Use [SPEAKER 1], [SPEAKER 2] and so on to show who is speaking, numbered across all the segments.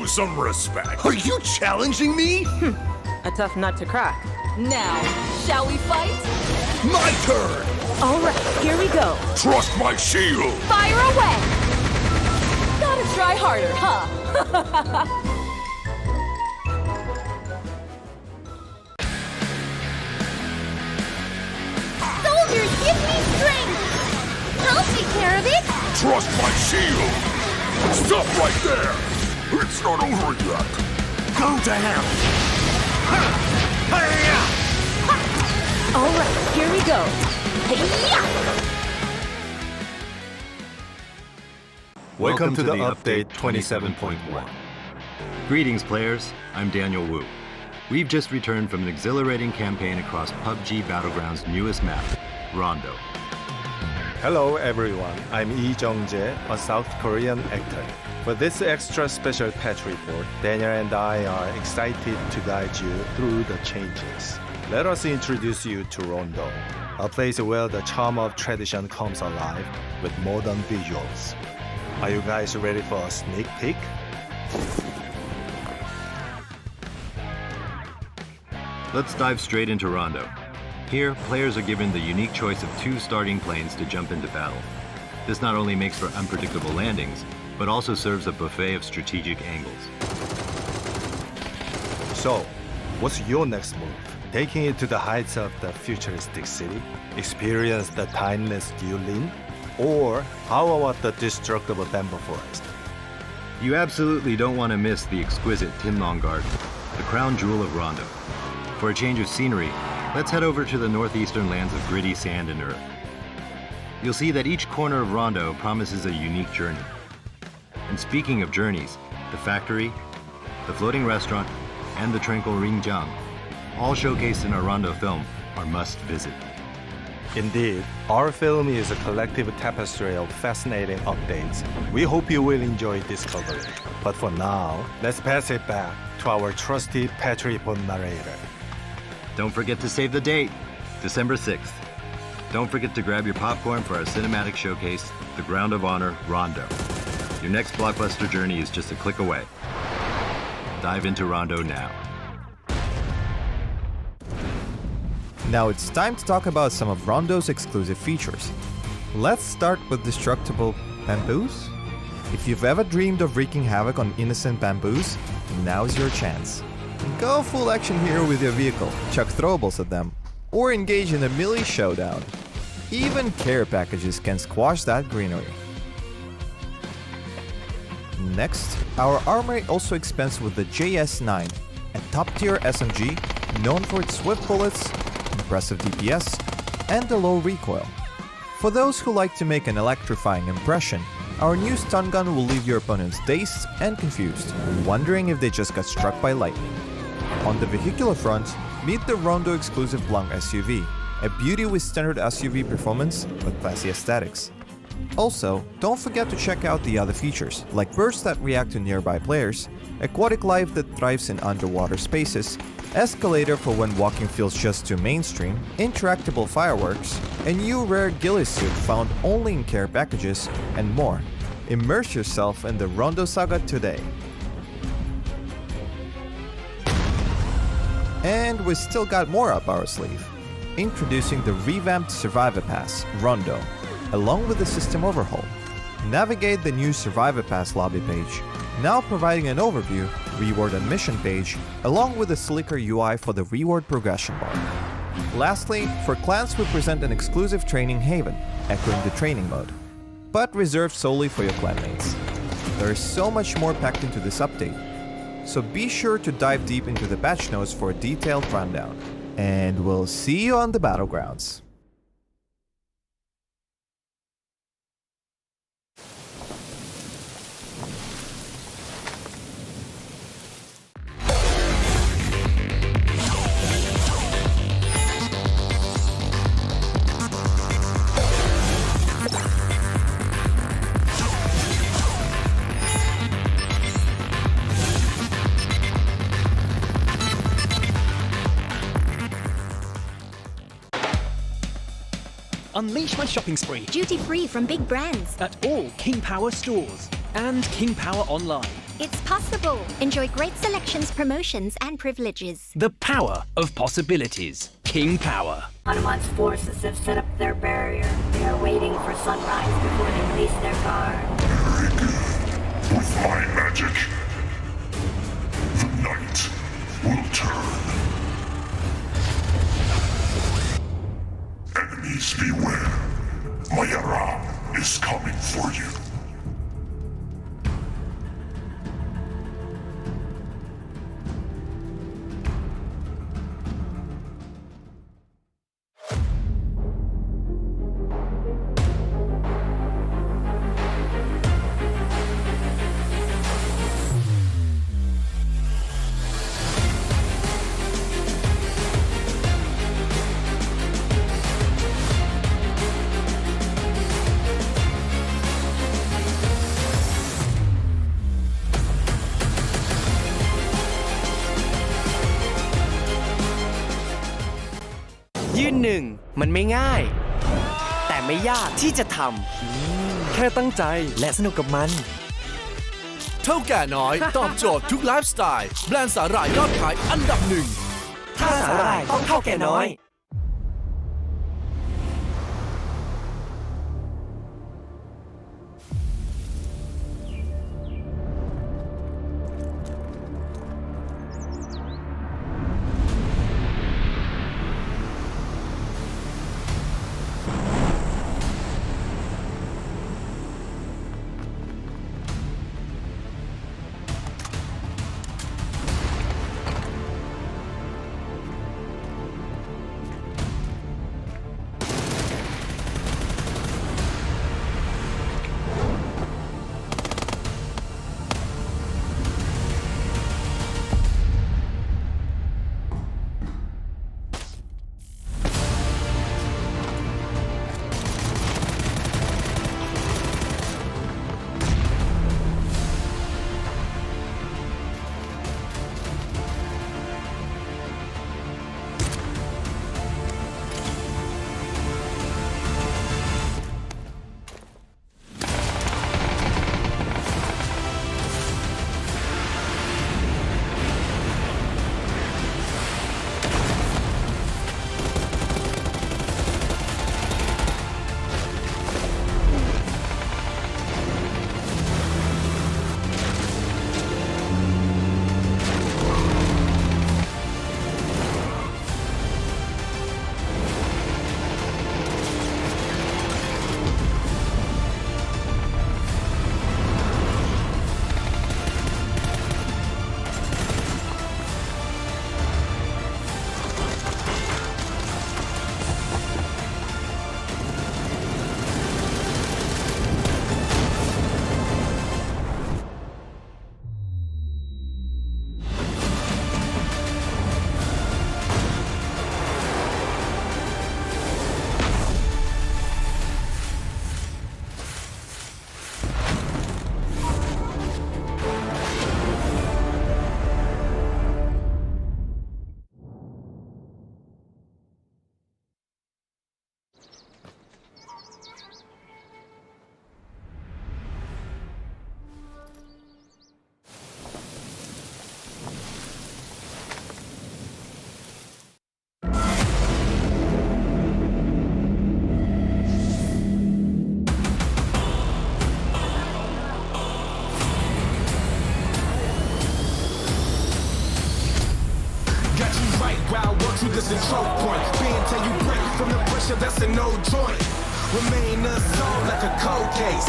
[SPEAKER 1] Show some respect.
[SPEAKER 2] Are you challenging me?
[SPEAKER 3] A tough nut to crack.
[SPEAKER 4] Now, shall we fight?
[SPEAKER 1] My turn.
[SPEAKER 3] All right, here we go.
[SPEAKER 1] Trust my shield.
[SPEAKER 4] Fire away! Gotta try harder, huh?
[SPEAKER 5] Soldiers, give me strength! I'll take care of it!
[SPEAKER 1] Trust my shield. Stop right there. It's not over yet. Go to him.
[SPEAKER 3] All right, here we go.
[SPEAKER 6] Welcome to the update 27.1.
[SPEAKER 7] Greetings, players. I'm Daniel Wu. We've just returned from an exhilarating campaign across PUBG Battleground's newest map, Rondo.
[SPEAKER 6] Hello everyone, I'm Lee Jung-jae, a South Korean actor. For this extra special patch report, Daniel and I are excited to guide you through the changes. Let us introduce you to Rondo, a place where the charm of tradition comes alive with modern visuals. Are you guys ready for a sneak peek?
[SPEAKER 7] Let's dive straight into Rondo. Here, players are given the unique choice of 2 starting planes to jump into battle. This not only makes for unpredictable landings, but also serves a buffet of strategic angles.
[SPEAKER 6] So, what's your next move? Taking it to the heights of the futuristic city? Experience the timeless dueling? Or how about the destructible bamboo forest?
[SPEAKER 7] You absolutely don't want to miss the exquisite Tinlong Garden, the crown jewel of Rondo. For a change of scenery, let's head over to the northeastern lands of gritty sand and earth. You'll see that each corner of Rondo promises a unique journey. And speaking of journeys, the factory, the floating restaurant, and the tranquil Ringjiang, all showcased in our Rondo film, are must-visit.
[SPEAKER 6] Indeed, our film is a collective tapestry of fascinating updates. We hope you will enjoy discovery. But for now, let's pass it back to our trusty patch report narrator.
[SPEAKER 7] Don't forget to save the date, December 6th. Don't forget to grab your popcorn for our cinematic showcase, The Ground of Honor, Rondo. Your next blockbuster journey is just a click away. Dive into Rondo now.
[SPEAKER 8] Now it's time to talk about some of Rondo's exclusive features. Let's start with destructible bamboos. If you've ever dreamed of wreaking havoc on innocent bamboos, now's your chance. Go full action hero with your vehicle, chuck throwables at them, or engage in a melee showdown. Even care packages can squash that greenery. Next, our armory also expands with the JS9, a top-tier SMG known for its swift bullets, impressive DPS, and a low recoil. For those who like to make an electrifying impression, our new stun gun will leave your opponents dazed and confused, wondering if they just got struck by lightning. On the vehicular front, meet the Rondo exclusive Blanc SUV, a beauty with standard SUV performance but classy aesthetics. Also, don't forget to check out the other features, like bursts that react to nearby players, aquatic life that thrives in underwater spaces, escalator for when walking feels just too mainstream, interactable fireworks, a new rare ghillie suit found only in care packages, and more. Immerse yourself in the Rondo saga today. And we still got more up our sleeve. Introducing the revamped Survivor Pass, Rondo, along with the system overhaul. Navigate the new Survivor Pass lobby page, now providing an overview, reward and mission page, along with a slicker UI for the reward progression bar. Lastly, for clans we present an exclusive training haven, echoing the training mode, but reserved solely for your clanmates. There is so much more packed into this update, so be sure to dive deep into the patch notes for a detailed rundown. And we'll see you on the battlegrounds.
[SPEAKER 9] Unleash my shopping spree
[SPEAKER 5] Duty free from big brands.
[SPEAKER 9] at all King Power stores and King Power Online.
[SPEAKER 5] It's possible. Enjoy great selections, promotions, and privileges.
[SPEAKER 9] The power of possibilities. King Power.
[SPEAKER 10] Hanuman's forces have set up their barrier. They are waiting for sunrise before they release their guard.
[SPEAKER 1] Very good. With my magic, the night will turn. Enemies beware. Mayaram is coming for you.
[SPEAKER 2] ยืนหนึ่งมันไม่ง่าย แต่ไม่ยากที่จะทำแค่ตั้งใจและสนุกกับมัน
[SPEAKER 11] เท่าแก่น้อย ตอบโจทย์ทุกไลฟ์สไตล์แบรนด์สาหร่ายยอดขายอันดับหนึ่ง
[SPEAKER 2] ถ้าสาหร่ายต้องเท่าแก่น้อย
[SPEAKER 12] to this control point. Being till you break from the pressure that's an old joint. Remain unsolved like a cold case.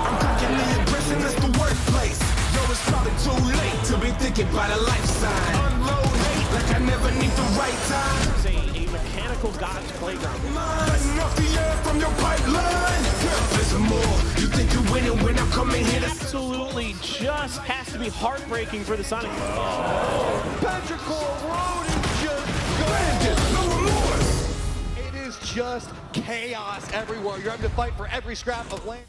[SPEAKER 12] I'm cooking the aggression, that's the workplace. Yo, it's probably too late to be thinking about a life sign. Unload hate like I never need the right time.
[SPEAKER 13] A mechanical God's playground.
[SPEAKER 12] Mine off the air from your pipeline. There's more. You think you're winning when I'm coming here?
[SPEAKER 13] Absolutely just has to be heartbreaking for the Sonic.
[SPEAKER 2] Petrichor Road is just
[SPEAKER 12] Bandit, no remorse.
[SPEAKER 2] It is just chaos everywhere. You're having to fight for every scrap of land.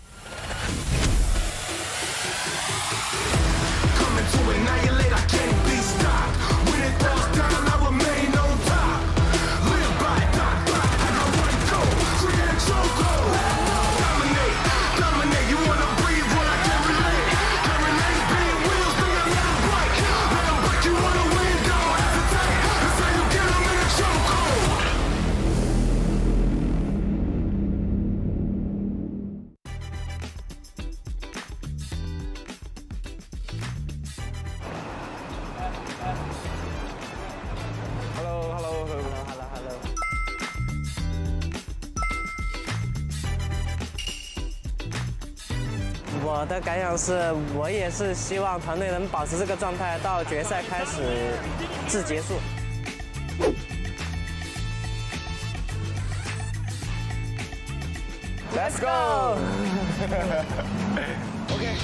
[SPEAKER 12] Coming to annihilate, I can't be stopped. When it falls down, I remain on top. Live by, die by, I got one goal. Create chokehold. Dominate, dominate. You wanna breathe when I can relate. Terminate, being wheels,
[SPEAKER 14] 我的感想是，我也是希望团队能保持这个状态到决赛开始至结束。Let's go！
[SPEAKER 15] OK。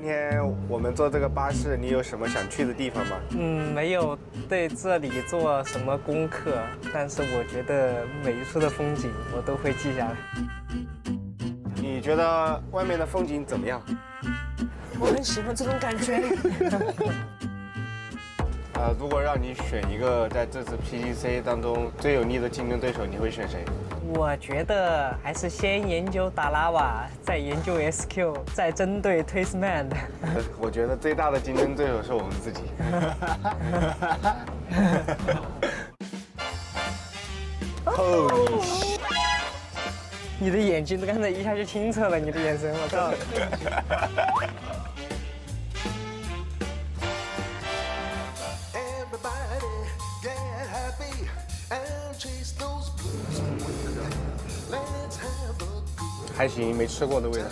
[SPEAKER 15] 今天我们坐这个巴士，你有什么想去的地方吗？
[SPEAKER 14] 没有对这里做什么功课，但是我觉得每一处的风景我都会记下来。
[SPEAKER 15] 你觉得外面的风景怎么样？
[SPEAKER 14] 我很喜欢这种感觉。
[SPEAKER 15] 如果让你选一个在这次 PGC 当中最有力的竞争对手，你会选谁？
[SPEAKER 14] 我觉得还是先研究达拉瓦，再研究 SQ， 再针对 Twisman。
[SPEAKER 15] 我觉得最大的竞争对手是我们自己。
[SPEAKER 14] 你的眼睛刚才一下就清澈了，你的眼神，我操！
[SPEAKER 15] 还行，没吃过的味道。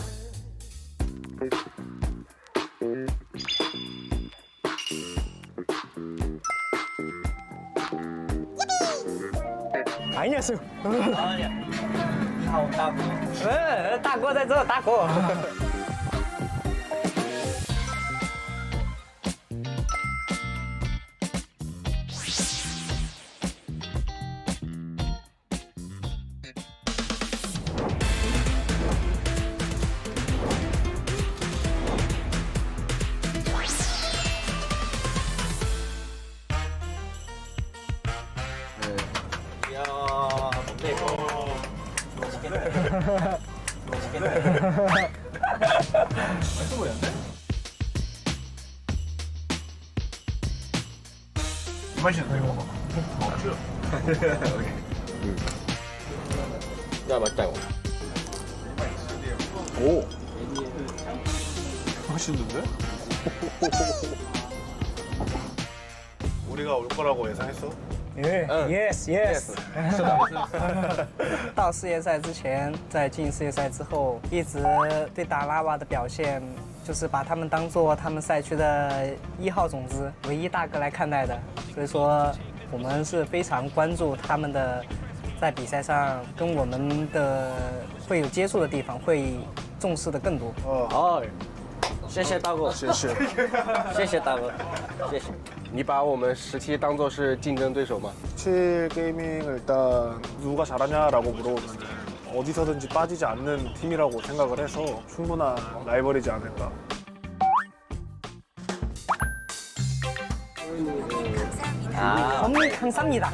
[SPEAKER 14] 哎呀，是。你好，大哥。大哥在这，大哥。
[SPEAKER 1] 맛있어요. 먹죠.
[SPEAKER 15] 야, 맛있다 이거.
[SPEAKER 6] 오. 맛있는데? 우리가 올 거라고 예상했어?
[SPEAKER 14] Yes。到世界赛之前，在进世界赛之后，一直对达拉瓦的表现，就是把他们当做他们赛区的1号种子、唯一大哥来看待的。所以说，我们是非常关注他们的在比赛上跟我们的会有接触的地方，会重视的更多。
[SPEAKER 15] 哦，
[SPEAKER 14] 谢谢大哥，
[SPEAKER 15] 谢谢，
[SPEAKER 14] 谢谢大哥，谢谢。
[SPEAKER 15] 你把我们17当做是竞争对手吗？
[SPEAKER 6] 17 게이밍 일단 누가 잘하냐라고 물어보면 어디서든지 빠지지 않는 팀이라고 생각을 해서 충분한 라이벌이지 않을까.
[SPEAKER 14] homie 감사합니다.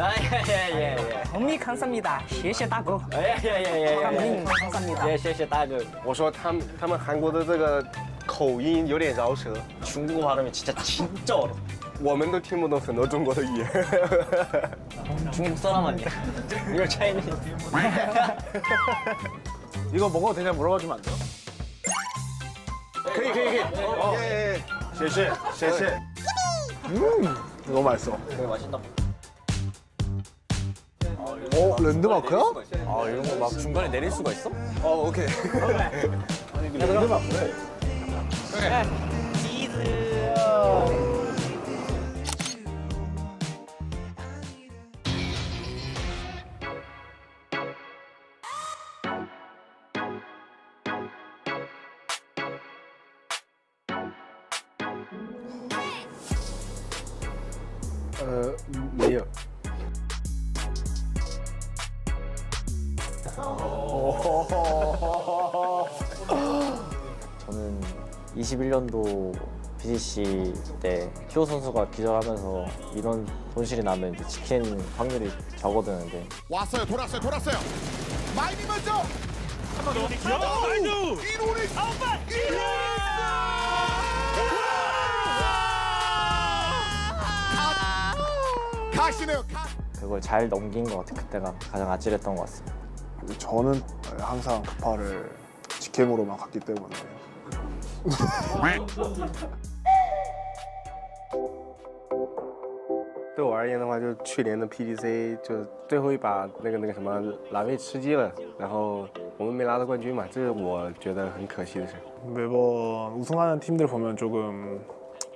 [SPEAKER 14] homie 감사합니다. 谢谢大哥. homie 감사합니다.
[SPEAKER 15] 谢谢大哥。我说他们韩国的这个口音有点饶舌，
[SPEAKER 14] 중국어 발음이 진짜 어려워.
[SPEAKER 15] 我们都听不懂很多中国的语言。
[SPEAKER 14] 중국 사람 아니야? You're Chinese.
[SPEAKER 6] 이거 먹어도 되냐 물어봐주면 안 돼요?
[SPEAKER 15] 可以。
[SPEAKER 6] 예. 谢谢. 너무 맛있어.
[SPEAKER 14] 되게 맛있다.
[SPEAKER 6] 랜드마크야?
[SPEAKER 2] 아 이런 거 막 중간에 내릴 수가 있어?
[SPEAKER 15] 오케이.
[SPEAKER 6] 랜드마크래.
[SPEAKER 14] 그래. 치즈.
[SPEAKER 15] 没有。
[SPEAKER 16] 저는 21년도 PGC 때 키오 선수가 기절하면서 이런 손실이 나면 이제 지키는 확률이 적어드는데
[SPEAKER 1] 왔어요. 돌았어요. 마이니 먼저. 한번 더. 마이누. 이로닉. 가시네요.
[SPEAKER 16] 그걸 잘 넘긴 것 같아요. 그때가 가장 아찔했던 것 같습니다.
[SPEAKER 6] 저는 항상 급파를 직행으로만 갔기 때문에
[SPEAKER 15] 对我而言的话，就去年的 PGC 就最后一把那个什么蓝莓吃鸡了，然后我们没拿到冠军嘛，这是我觉得很可惜的事。
[SPEAKER 17] 매번 우승하는 팀들 보면 조금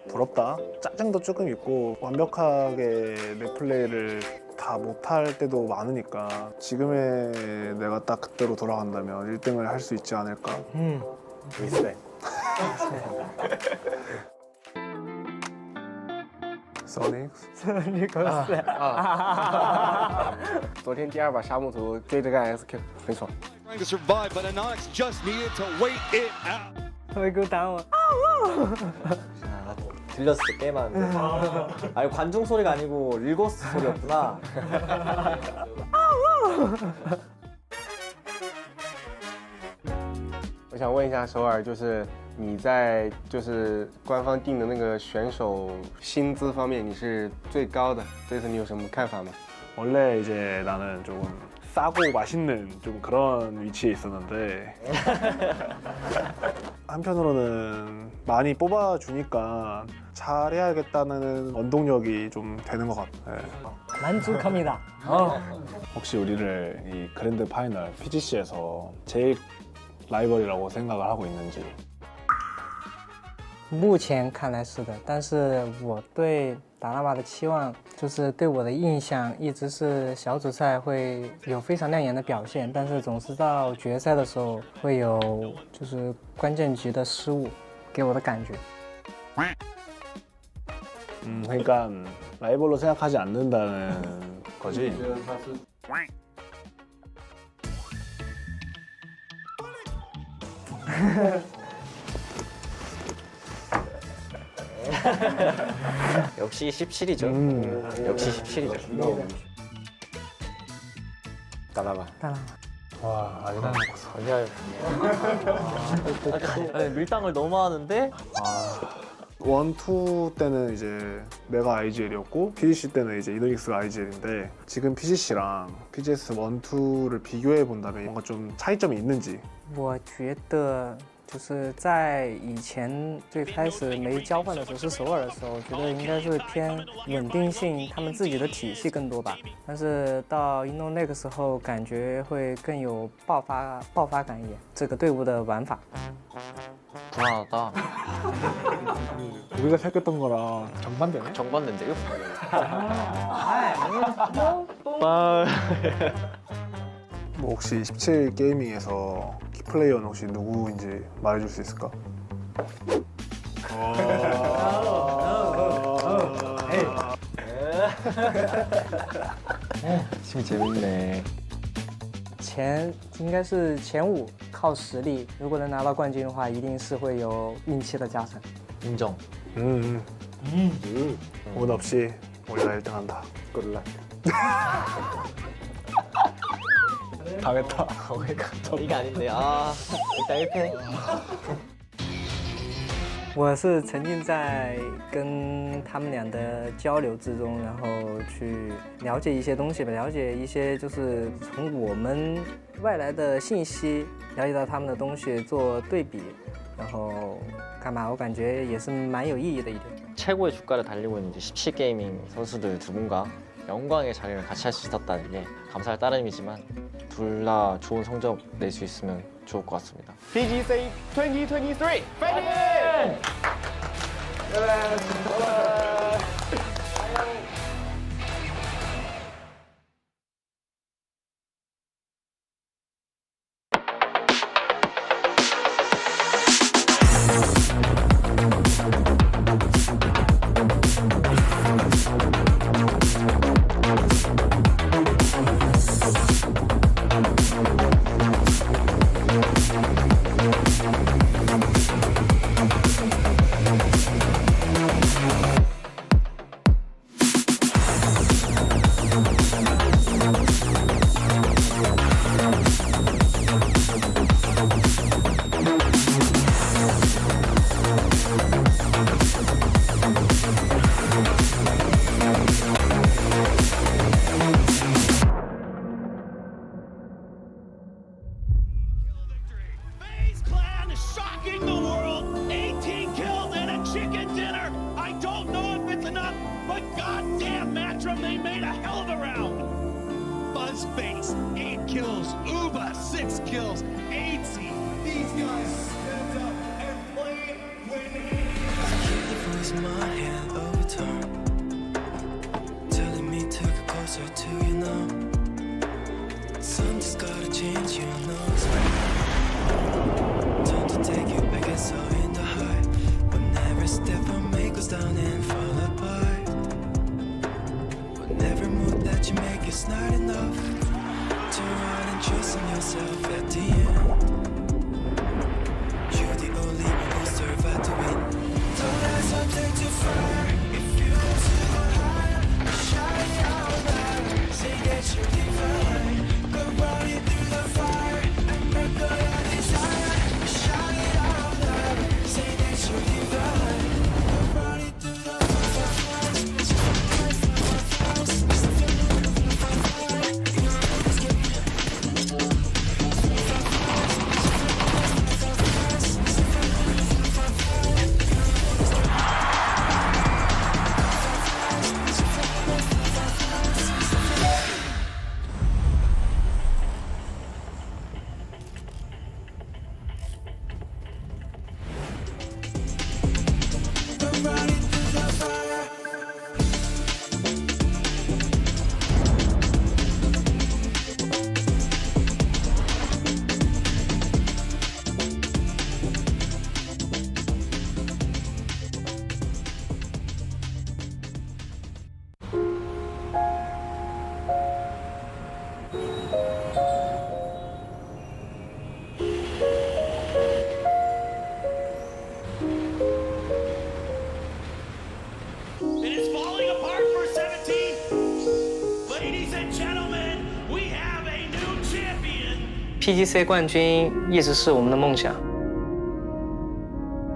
[SPEAKER 17] 부럽다. 짜증도 조금 있고 완벽하게 내 플레이를 다 못할 때도 많으니까 지금의 내가 딱 그때로 돌아간다면 1등을 할 수 있지 않을까.
[SPEAKER 15] 리스펙.
[SPEAKER 17] 소닉스.
[SPEAKER 15] 昨天第2把沙漠图追着干 SQ 很爽。
[SPEAKER 18] Trying to survive, but Anonix just needed to wait it out.
[SPEAKER 14] 왜 그거 당황?
[SPEAKER 16] 들렸을 때 게임하는데 아니 관중 소리가 아니고 릴고스 소리였구나.
[SPEAKER 15] 我想问一下首尔，就是你在就是官方定的那个选手薪资方面，你是最高的，这次你有什么看法吗？
[SPEAKER 17] 원래 이제 나는 조금 싸고 맛있는 좀 그런 위치에 있었는데 한편으로는 많이 뽑아주니까 잘해야겠다는 원동력이 좀 되는 것 같아요.
[SPEAKER 14] 만족합니다.
[SPEAKER 17] 혹시 우리를 이 그랜드 파이널 PGC에서 제일 라이벌이라고 생각을 하고 있는지.
[SPEAKER 14] 目前看来是的，但是我对达拉瓦的期望就是对我的印象一直是小组赛会有非常亮眼的表现，但是总是到决赛的时候会有就是关键局的失误，给我的感觉。
[SPEAKER 17] 그러니까 라이벌로 생각하지 않는다는 거지.
[SPEAKER 16] 역시 17이죠. 역시 17이죠.
[SPEAKER 15] 따라봐.
[SPEAKER 17] 와, 아니라.
[SPEAKER 16] 아니, 밀당을 너무 하는데.
[SPEAKER 17] 원투 때는 이제 내가 IGL이었고 PGC 때는 이제 이노닉스가 IGL인데 지금 PGC랑 PGS 원투를 비교해 본다면 뭔가 좀 차이점이 있는지.
[SPEAKER 14] 我觉得就是在以前最开始没交换的时候是首尔的时候，我觉得应该是偏稳定性，他们自己的体系更多吧。但是到 Inno 那个时候，感觉会更有爆发感一点，这个队伍的玩法。
[SPEAKER 16] 불안하다.
[SPEAKER 17] 우리가 생각했던 거랑 정반대네?
[SPEAKER 16] 정반대인데요?
[SPEAKER 17] 뭐 혹시 17 게이밍에서 키플레이어는 혹시 누구인지 말해줄 수 있을까?
[SPEAKER 16] 팀이 재밌네.
[SPEAKER 14] 应该是前5靠实力，如果能拿到冠军的话，一定是会有运气的加成。
[SPEAKER 16] 인정.
[SPEAKER 17] 운 없이 우리가 1등한다.
[SPEAKER 15] 굿락.
[SPEAKER 17] 당했다.
[SPEAKER 16] 이게 아닌데. 아, 일단 1패.
[SPEAKER 14] 我是沉浸在跟他们俩的交流之中，然后去了解一些东西吧，了解一些就是从我们外来的信息了解到他们的东西做对比，然后干嘛？我感觉也是蛮有意义的一点。
[SPEAKER 16] 최고의 주가를 달리고 있는 17 게이밍 선수들 두 분과 영광의 자리를 같이 할 수 있었다는 게 감사할 따름이지만 둘 다 좋은 성적 낼 수 있으면 좋을 것 같습니다.
[SPEAKER 15] PGC 2023 파이팅!
[SPEAKER 12] kills, 80. These guys stand up and play winning.
[SPEAKER 19] The voice in my head overtone, telling me to go closer to you now. Something's gotta change, you know it's right. Time to take you back, it's all in the high. Whenever step I make goes down and fall apart. Whenever move that you make is not enough. Turn around and trust in yourself at the end. You're the only one who survived to win. Don't let something too far. If you want to go higher, shout it out loud. Say that you're divine. Go running through the fire and break all your desire. Shout it out loud. Say that you're divine. Go running through the
[SPEAKER 14] PGC 冠军一直是我们的梦想，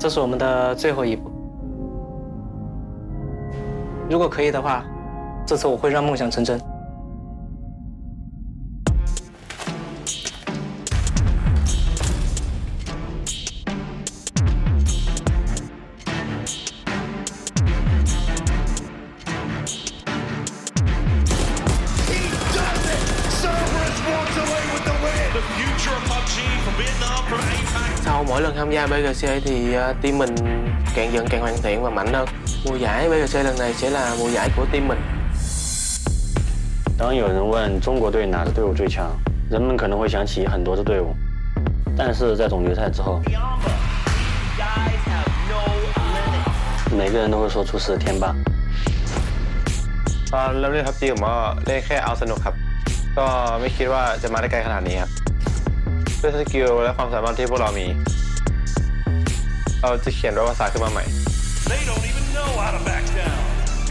[SPEAKER 14] 这是我们的最后一步。如果可以的话，这次我会让梦想成真。
[SPEAKER 20] Sau mỗi lần tham gia PGC thì team mình càng dần càng hoàn thiện và mạnh hơn. Mùa giải PGC lần này sẽ là mùa giải của team mình.
[SPEAKER 21] 当有人问中国队哪支队伍最强，人们可能会想起很多支队伍，但是在总决赛之后，每个人都会说出是天霸。
[SPEAKER 22] ตอนเริ่มเล่นพับจีผมก็เล่นแค่เอาสนุกครับก็ไม่คิดว่าจะมาได้ไกลขนาดนี้ครับด้วยสกิลและความสามารถที่พวกเรามีเราจะเขียนประวัติศาสตร์ขึ้นมาใหม่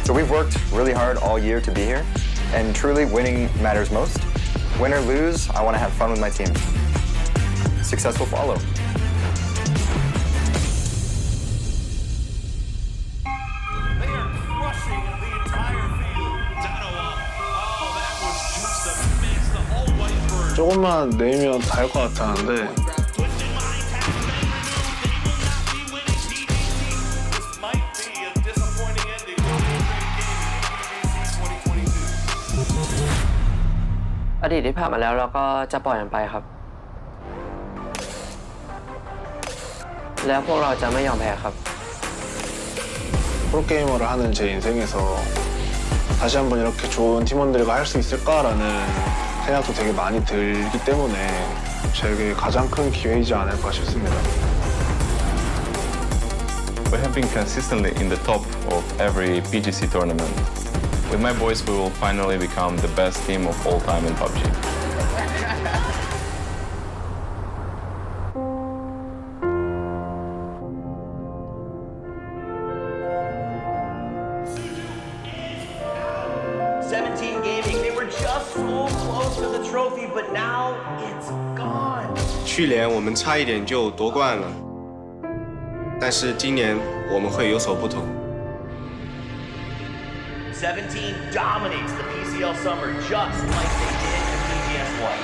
[SPEAKER 23] So we've worked really hard all year to be here, and truly winning matters most. Win or lose, I want to have fun with my team. Success will follow.
[SPEAKER 12] They are crushing the entire field. Oh, that was just a miss. The whole white bird.
[SPEAKER 17] 조금만 내면 다 할 것 같았는데
[SPEAKER 20] อดีตที่ผ่านมาแล้วเราก็จะปล่อยมันไปครับ แล้วพวกเราจะไม่ยอมแพ้ครับ
[SPEAKER 17] 프로게이머를 하는 제 인생에서 다시 한번 이렇게 좋은 팀원들과 할 수 있을까라는 생각도 되게 많이 들기 때문에 저에게 가장 큰 기회이지 않을까 싶습니다.
[SPEAKER 24] We have been consistently in the top of every PGC tournament. With my boys, we will finally become the best team of all time in PUBG.
[SPEAKER 25] Gaming, they were just so close to the trophy, but now it's gone.
[SPEAKER 15] 去年我们差一点就夺冠了，但是今年我们会有所不同。
[SPEAKER 25] 17 dominates the PCL summer just like they did in PGS1.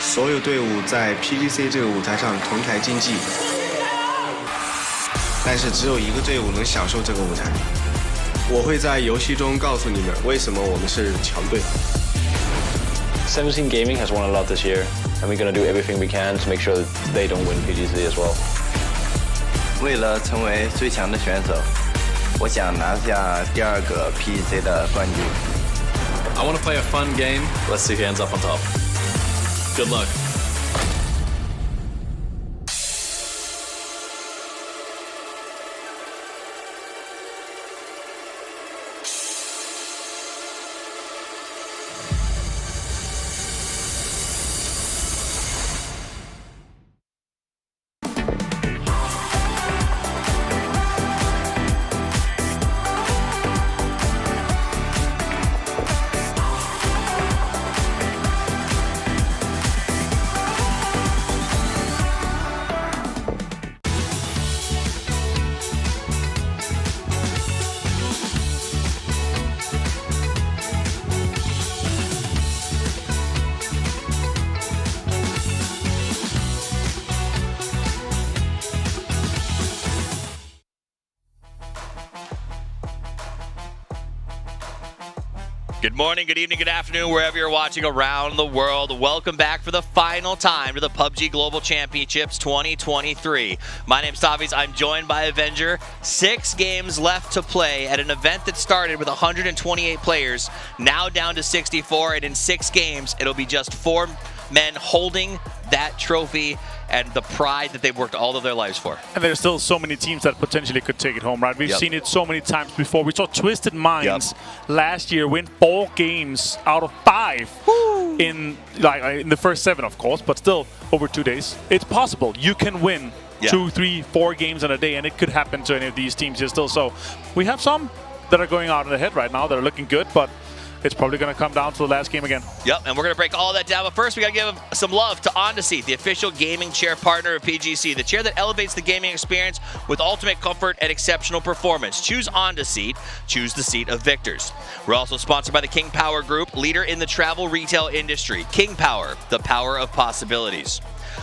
[SPEAKER 15] 所有队伍在 PGC 这个舞台上同台竞技，但是只有一个队伍能享受这个舞台。我会在游戏中告诉你们为什么我们是强队。
[SPEAKER 21] 17 Gaming has won a lot this year, and we're gonna do everything we can to make sure that they don't win PGC as well.
[SPEAKER 3] 为了成为最强的选手，我想拿下第2个 PGC 的冠军。
[SPEAKER 4] I want to play a fun game. Let's see hands up on top. Good luck.
[SPEAKER 5] Good morning, good evening, good afternoon, wherever you're watching around the world. Welcome back for the final time to the PUBG Global Championships 2023. My name's Tavis. I'm joined by Avenger. 6 games left to play at an event that started with 128 players, now down to 64, and in 6 games, it'll be just 4 men holding that trophy and the pride that they've worked all of their lives for.
[SPEAKER 7] And there's still so many teams that potentially could take it home, right? We've seen it so many times before. We saw Twisted Minds last year win 4 games out of 5 in the first 7, of course, but still over 2 days. It's possible. You can win 2, 3, 4 games in a day, and it could happen to any of these teams here still. So we have some that are going out ahead right now that are looking good, but it's probably going to come down to the last game again.
[SPEAKER 5] Yep, and we're going to break all that down. But first, we got to give some love to Ondaseat, the official gaming chair partner of PGC, the chair that elevates the gaming experience with ultimate comfort and exceptional performance. Choose Ondaseat, choose the seat of victors. We're also sponsored by the King Power Group, leader in the travel retail industry. King Power, the power of possibilities.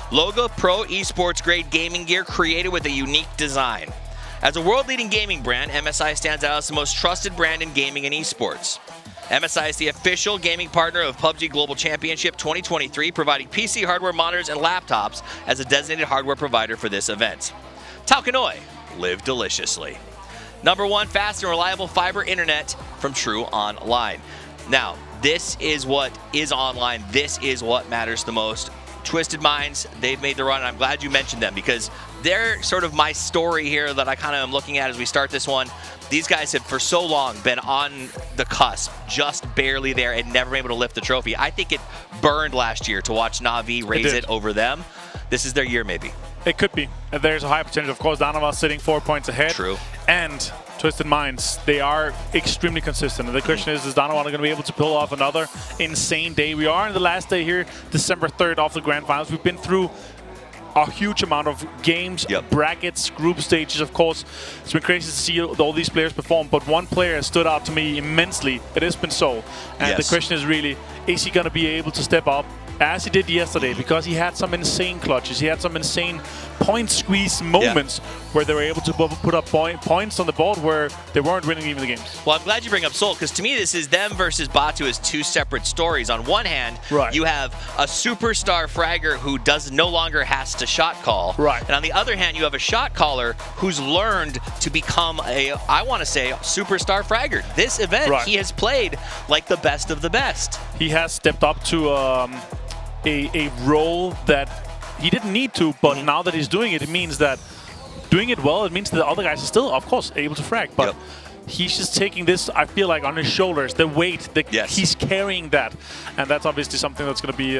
[SPEAKER 5] Loga Pro Esports grade gaming gear created with a unique design. As a world-leading gaming brand, MSI stands out as the most trusted brand in gaming and esports. MSI is the official gaming partner of PUBG Global Championship 2023, providing PC hardware, monitors, and laptops as a designated hardware provider for this event. Tao Kanoi, live deliciously. Number 1, fast and reliable fiber internet from True Online. Now, this is what is online. This is what matters the most. Twisted Minds, they've made the run, and I'm glad you mentioned them because they're sort of my story here that I kind of am looking at as we start this one. These guys have for so long been on the cusp, just barely there and never been able to lift the trophy. I think it burned last year to watch Na'Vi raise it over them. This is their year, maybe.
[SPEAKER 7] It could be. There's a high potential. Of course, Danava sitting 4 points ahead.
[SPEAKER 5] True.
[SPEAKER 7] And Twisted Minds, they are extremely consistent. And the question is Danava going to be able to pull off another insane day? We are in the last day here, December 3rd, of the Grand Finals. We've been through a huge amount of games, brackets, group stages, of course. It's been crazy to see all these players perform, but one player has stood out to me immensely. It has been Sol. And the question is really, is he going to be able to step up as he did yesterday? Because he had some insane clutches. He had some insane point squeeze moments where they were able to put up points on the board where they weren't winning even the games.
[SPEAKER 5] Well, I'm glad you bring up Sol, because to me this is them versus Batu as 2 separate stories. On one hand, you have a superstar fragger who no longer has to shot call.
[SPEAKER 7] Right.
[SPEAKER 5] And on the other hand, you have a shot caller who's learned to become I want to say, superstar fragger. This event, he has played like the best of the best.
[SPEAKER 7] He has stepped up to a role that he didn't need to, but now that he's doing it, it means that doing it well, it means that the other guys are still, of course, able to frag. But he's just taking this, I feel like, on his shoulders, the weight, he's carrying that. And that's obviously something that's going to be,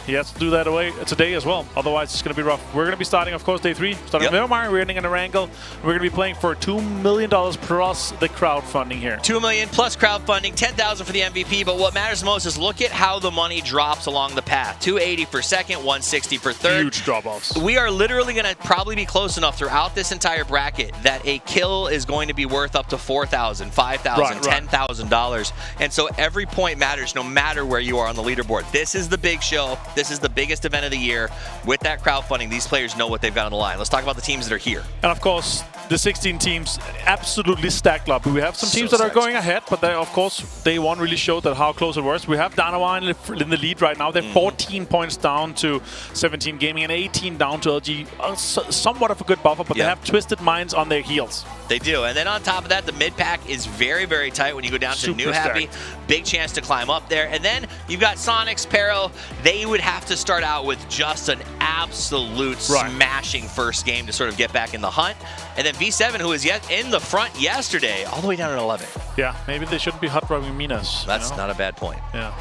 [SPEAKER 7] he has to do that today as well. Otherwise, it's going to be rough. We're going to be starting, of course, day 3. Starting with Miramar, we're ending in Erangel. We're going to be playing for $2 million plus the crowdfunding here.
[SPEAKER 5] $2 million plus crowdfunding, $10,000 for the MVP. But what matters most is look at how the money drops along the path. $280 for second, $160 for third.
[SPEAKER 7] Huge drop-offs.
[SPEAKER 5] We are literally going to probably be close enough throughout this entire bracket that a kill is going to be worth up to $4,000, $5,000, $10,000. And so every point matters no matter where you are on the leaderboard. This is the big show. This is the biggest event of the year. With that crowdfunding, these players know what they've got on the line. Let's talk about the teams that are here.
[SPEAKER 7] And of course, the 16 teams absolutely stacked up. We have some teams that are going ahead, but they, of course, day one really showed that how close it was. We have Danawa in the lead right now. They're 14 points down to 17 Gaming and 18 down to LG. Somewhat of a good buffer, but they have Twisted Minds on their heels.
[SPEAKER 5] They do. And then on top of that, the mid-pack is very, very tight when you go down to New Happy. Big chance to climb up there. And then you've got Sonics, Pero. They would have to start out with just an absolute smashing first game to sort of get back in the hunt. And then V7, who was yet in the front yesterday, all the way down at 11.
[SPEAKER 7] Yeah, maybe they shouldn't be hot rubbing Minas.
[SPEAKER 5] That's not a bad point.
[SPEAKER 7] Yeah.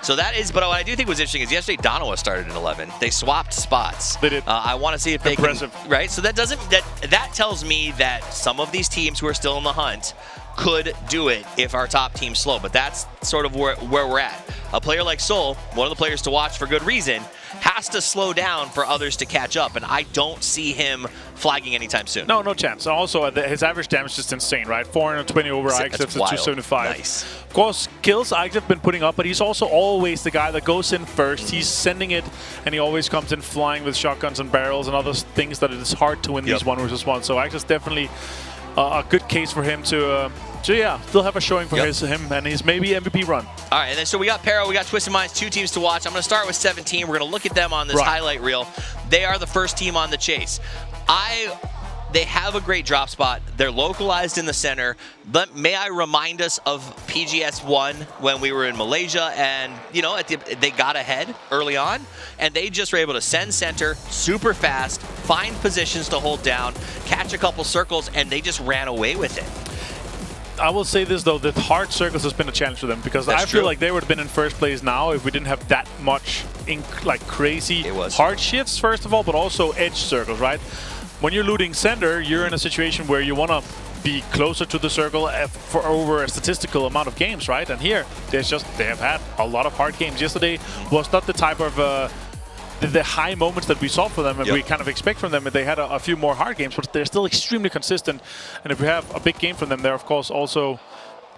[SPEAKER 5] So that is, but what I do think was interesting is yesterday Danawa started in 11. They swapped spots.
[SPEAKER 7] They did.
[SPEAKER 5] I want to see if they can, right? So that doesn't, that tells me that some of these teams who are still in the hunt could do it if our top team's slow, but that's sort of where we're at. A player like Sol, one of the players to watch for good reason, has to slow down for others to catch up, and I don't see him flagging anytime soon.
[SPEAKER 7] No chance. Also, his average damage is just insane, right? 420 over IXF to 275.
[SPEAKER 5] Nice.
[SPEAKER 7] Of course, kills IXF been putting up, but he's also always the guy that goes in first. He's sending it, and he always comes in flying with shotguns and barrels and other things that it is hard to win these 1 versus 1. So IXF's definitely a good case for him to yeah, still have a showing for him and his maybe MVP run.
[SPEAKER 5] All right, and then so we got Pero, we got Twisted Minds, 2 teams to watch. I'm going to start with 17. We're going to look at them on this highlight reel. They are the first team on the chase. They have a great drop spot. They're localized in the center, but may I remind us of PGS1 when we were in Malaysia and, you know, they got ahead early on and they just were able to send center super fast, find positions to hold down, catch a couple circles, and they just ran away with it.
[SPEAKER 7] I will say this, though, that hard circles has been a challenge for them because I feel like they would have been in first place now if we didn't have that much crazy hard shifts, first of all, but also edge circles, right? When you're looting center, you're in a situation where you want to be closer to the circle for over a statistical amount of games, right? And here, they have had a lot of hard games. Yesterday was not the type of the high moments that we saw for them and we kind of expect from them. They had a few more hard games, but they're still extremely consistent. And if we have a big game from them, they're of course also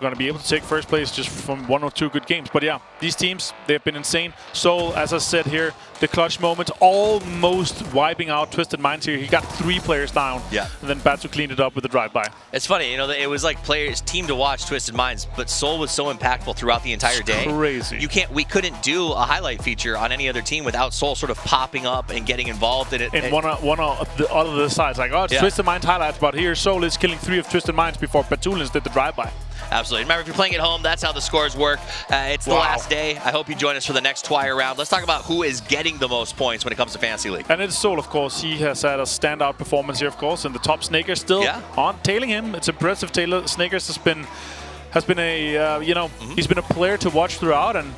[SPEAKER 7] going to be able to take first place just from 1 or 2 good games. But yeah, these teams, they've been insane. Sol, as I said here, the clutch moment, almost wiping out Twisted Minds here. He got 3 players down. Yeah. And then Batu cleaned it up with the drive-by.
[SPEAKER 5] It's funny, you know, it was like team to watch Twisted Minds, but Sol was so impactful throughout the entire day.
[SPEAKER 7] Crazy.
[SPEAKER 5] We couldn't do a highlight feature on any other team without Sol sort of popping up and getting involved in it.
[SPEAKER 7] And one of the other sides, like, oh, it's Twisted Minds highlights, but here Sol is killing 3 of Twisted Minds before Batulins did the drive-by.
[SPEAKER 5] Absolutely. Remember, if you're playing at home, that's how the scores work. It's the last day. I hope you join us for the next Twire round. Let's talk about who is getting the most points when it comes to Fantasy League.
[SPEAKER 7] And it's Sol, of course. He has had a standout performance here, of course, and the top Snakers still on tailing him. It's impressive. Snakers has been a he's been a player to watch throughout, and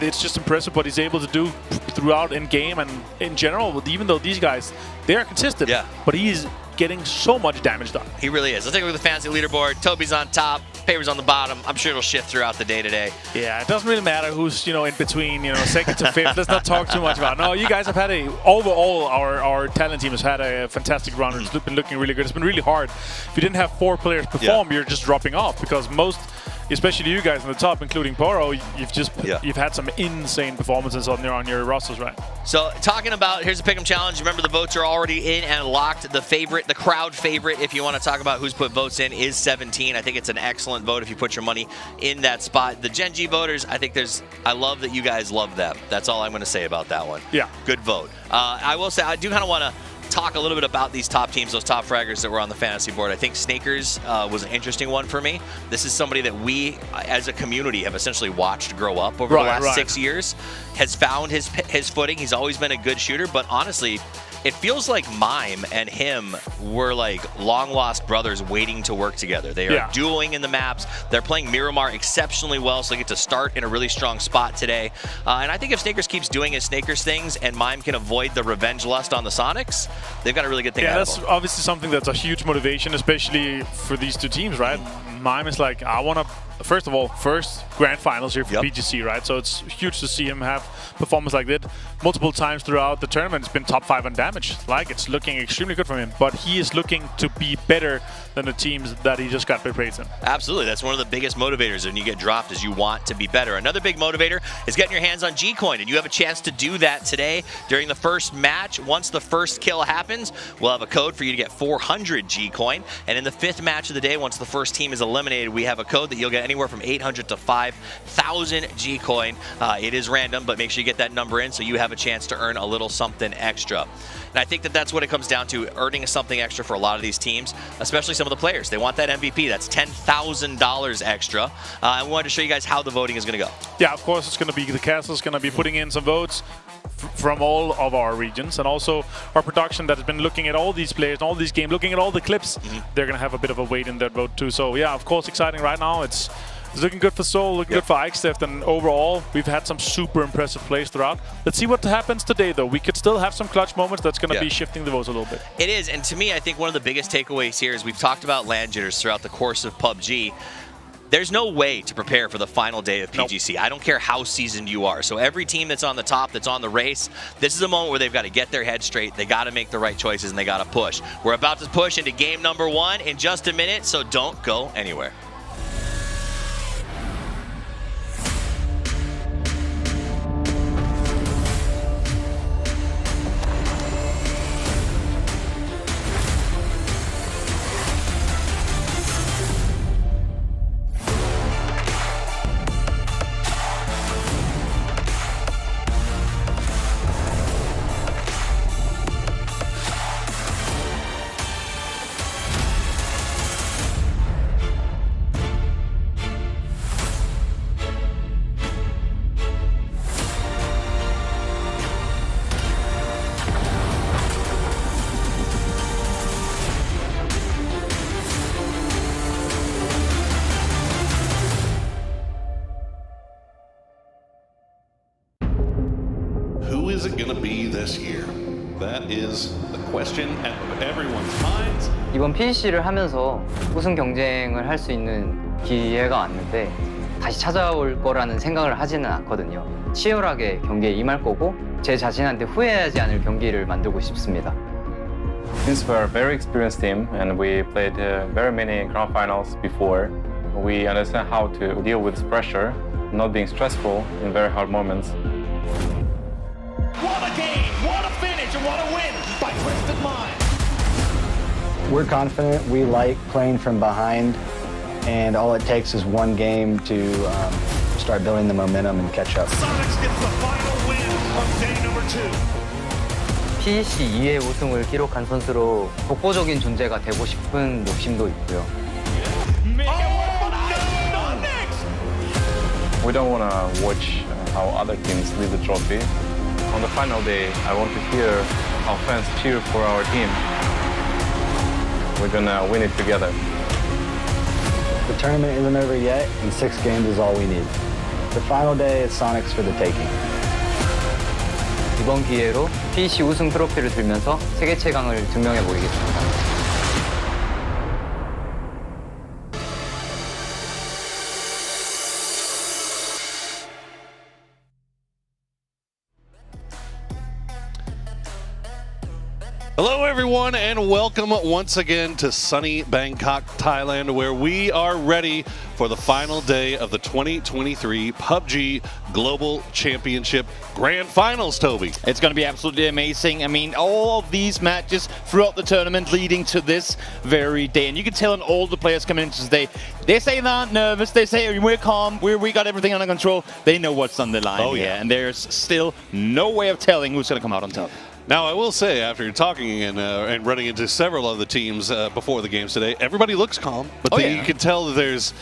[SPEAKER 7] it's just impressive what he's able to do throughout in game and in general. Even though these guys, they are consistent, but he's getting so much damage done.
[SPEAKER 5] He really is. Let's take a look at the Fantasy leaderboard. Toby's on top, Paper's on the bottom. I'm sure it'll shift throughout the day today.
[SPEAKER 7] Yeah, it doesn't really matter who's in between, second to fifth. Let's not talk too much about it. No, you guys have had overall our talent team has had a fantastic run. It's been looking really good. It's been really hard. If you didn't have 4 players perform, you're just dropping off because most, especially you guys on the top, including Poro, you've had some insane performances on your rosters, right?
[SPEAKER 5] So talking about, here's the Pick'em Challenge. Remember, the votes are already in and locked. The crowd favorite, if you want to talk about who's put votes in, is 17. I think it's an excellent vote if you put your money in that spot. The Gen G voters, I love that you guys love them. That's all I'm going to say about that one.
[SPEAKER 7] Yeah.
[SPEAKER 5] Good vote. I will say, I do kind of want to talk a little bit about these top teams, those top fraggers that were on the fantasy board. I think Snakers was an interesting one for me. This is somebody that we, as a community, have essentially watched grow up over the last 6 years. Has found his footing. He's always been a good shooter, but honestly, it feels like Mime and him were like long-lost brothers waiting to work together. They are dueling in the maps. They're playing Miramar exceptionally well, so they get to start in a really strong spot today. And I think if Snakers keeps doing his Snakers things and Mime can avoid the revenge lust on the Sonics, they've got a really good thing out of them.
[SPEAKER 7] Yeah, that's obviously something that's a huge motivation, especially for these 2 teams, right? Mime is like, I want to, first of all, first grand finals here for PGC, right? So it's huge to see him have performance like that. Multiple times throughout the tournament, it's been top 5 on damage. Like, it's looking extremely good for him. But he is looking to be better than the teams that he just got replaced in.
[SPEAKER 5] Absolutely. That's one of the biggest motivators when you get dropped is you want to be better. Another big motivator is getting your hands on G-Coin, and you have a chance to do that today during the first match. Once the first kill happens, we'll have a code for you to get 400 G-Coin. And in the 5th match of the day, once the first team is eliminated, we have a code that you'll get anywhere from 800 to 5,000 G-Coin. It is random, but make sure you get that number in so you have a chance to earn a little something extra. And I think that that's what it comes down to, earning something extra for a lot of these teams, especially some of the players. They want that MVP. That's $10,000 extra. And we wanted to show you guys how the voting is going to go.
[SPEAKER 7] Yeah, of course, it's going to be the castle's going to be putting in some votes from all of our regions, and also our production that has been looking at all these players, all these games, looking at all the clips. They're going to have a bit of a weight in their vote too. So yeah, of course, exciting right now. It's looking good for Seoul, looking good for Eichstätt, and overall, we've had some super impressive plays throughout. Let's see what happens today, though. We could still have some clutch moments that's going to be shifting the votes a little bit.
[SPEAKER 5] It is, and to me, I think one of the biggest takeaways here is we've talked about land jitters throughout the course of PUBG. There's no way to prepare for the final day of PGC. Nope. I don't care how seasoned you are. So every team that's on the top, that's on the race, this is a moment where they've got to get their head straight. They got to make the right choices, and they got to push. We're about to push into game number 1 in just a minute, so don't go anywhere.
[SPEAKER 8] Who is it going to be this year? That is the question at everyone's minds.
[SPEAKER 9] 이번 PGC를 하면서 우승 경쟁을 할 수 있는 기회가 왔는데 다시 찾아올 거라는 생각을 하지는 않거든요. 치열하게 경기에 임할 거고 제 자신한테 후회하지 않을 경기를 만들고 싶습니다.
[SPEAKER 22] Since we're a very experienced team and we played very many grand finals before, we understand how to deal with pressure, not being stressful in very hard moments.
[SPEAKER 18] What a game, what a finish, and what a win by Twisted Mind.
[SPEAKER 10] We're confident. We like playing from behind, and all it takes is one game to start building the momentum and catch up.
[SPEAKER 18] Sonics gets the final win of day number 2.
[SPEAKER 9] PGC 2회 우승을 기록한 선수로 독보적인 존재가 되고 싶은 욕심도 있고요.
[SPEAKER 22] We don't want to watch how other teams lead the trophy. On the final day, I want to hear our fans cheer for our team. We're gonna win it together.
[SPEAKER 10] The tournament isn't over yet, and 6 games is all we need. The final day is Sonics for the taking.
[SPEAKER 9] 이번 기회로 PGC 우승 트로피를 들면서 세계 최강을 증명해 보이겠습니다.
[SPEAKER 8] Hello, everyone, and welcome once again to sunny Bangkok, Thailand, where we are ready for the final day of the 2023 PUBG Global Championship Grand Finals, Toby.
[SPEAKER 11] It's going to be absolutely amazing. I mean, all of these matches throughout the tournament leading to this very day. And you can tell in all the players coming into today, they say they're not nervous. They say we're calm. We got everything under control. They know what's on the line here. And there's still no way of telling who's going to come out on top.
[SPEAKER 8] Now, I will say, after talking and running into several other teams before the games today, everybody looks calm, but you can tell that there's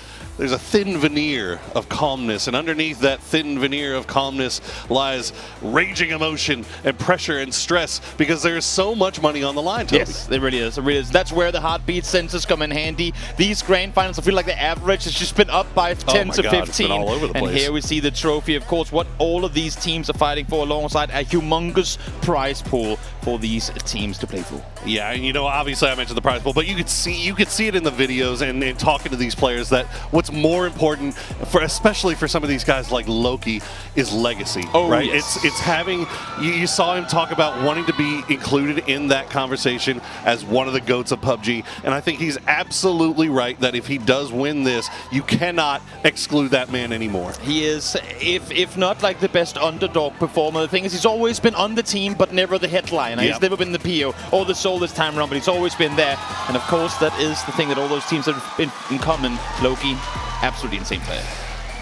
[SPEAKER 8] a thin veneer of calmness, and underneath that thin veneer of calmness lies raging emotion and pressure and stress because there's so much money on the line, Toby.
[SPEAKER 11] Yes, it really is. It really is. That's where the heartbeat sensors come in handy. These grand finals, I feel like the average has just been up by 10 to 15.
[SPEAKER 8] It's been all over the place.
[SPEAKER 11] And here we see the trophy, of course, what all of these teams are fighting for alongside a humongous prize pool for these teams to play through.
[SPEAKER 8] Yeah, and you know, obviously I mentioned the prize pool, but you could see it in the videos and talking to these players that what's more important, especially for some of these guys like Loki, is legacy.
[SPEAKER 11] Oh,
[SPEAKER 8] right?
[SPEAKER 11] yes.
[SPEAKER 8] It's having. You saw him talk about wanting to be included in that conversation as one of the GOATs of PUBG, and I think he's absolutely right that if he does win this, you cannot exclude that man anymore.
[SPEAKER 11] He is, if not like the best underdog performer. The thing is, he's always been on the team, but never the headliner.
[SPEAKER 8] Yep.
[SPEAKER 11] He's never been the PO or the soul this time around, but he's always been there. And of course, that is the thing that all those teams have in common. Loki, absolutely insane player.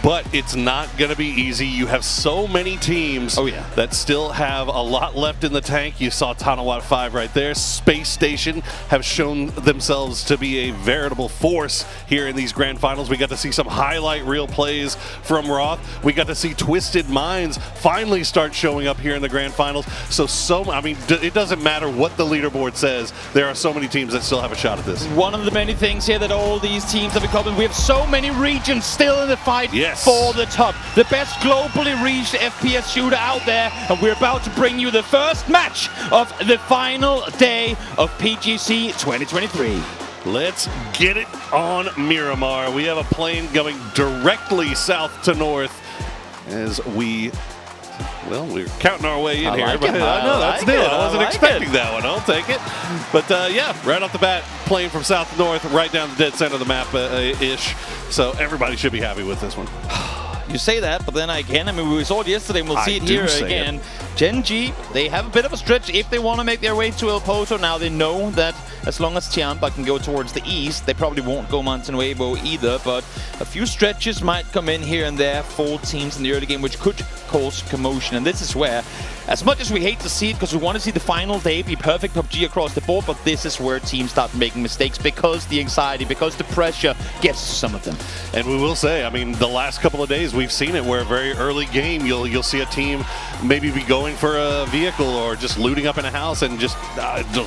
[SPEAKER 8] But it's not going to be easy. You have so many teams that still have a lot left in the tank. You saw Tanawatt 5 right there. Space Station have shown themselves to be a veritable force here in these grand finals. We got to see some highlight reel plays from Roth. We got to see Twisted Minds finally start showing up here in the grand finals. I mean, it doesn't matter what the leaderboard says. There are so many teams that still have a shot at this.
[SPEAKER 11] One of the many things here that all these teams have in common, we have so many regions still in the fight. For the top. The best globally reached FPS shooter out there, and we're about to bring you the first match of the final day of PGC 2023.
[SPEAKER 8] Let's get it on Miramar. We have a plane going directly south to north as we're counting our way in
[SPEAKER 11] I
[SPEAKER 8] here.
[SPEAKER 11] like
[SPEAKER 8] But
[SPEAKER 11] it.
[SPEAKER 8] I know, that's good. I wasn't expecting
[SPEAKER 11] it.
[SPEAKER 8] that one. I'll take it. But yeah, right off the bat, plane from south to north, right down the dead center of the map-ish. So everybody should be happy with this one.
[SPEAKER 11] You say that, but then again, I mean, we saw it yesterday, and we'll see it here again. Gen G, they have a bit of a stretch if they want to make their way to El Pozo. Now they know that as long as Tiamba can go towards the east, they probably won't go Mountain Weibo either, but a few stretches might come in here and there for teams in the early game, which could cause commotion. And this is where, as much as we hate to see it, because we want to see the final day be perfect PUBG across the board, but this is where teams start making mistakes because the anxiety, because the pressure gets to some of them.
[SPEAKER 8] And we will say, I mean, the last couple of days we've seen it where a very early game you'll see a team maybe be going for a vehicle or just looting up in a house and just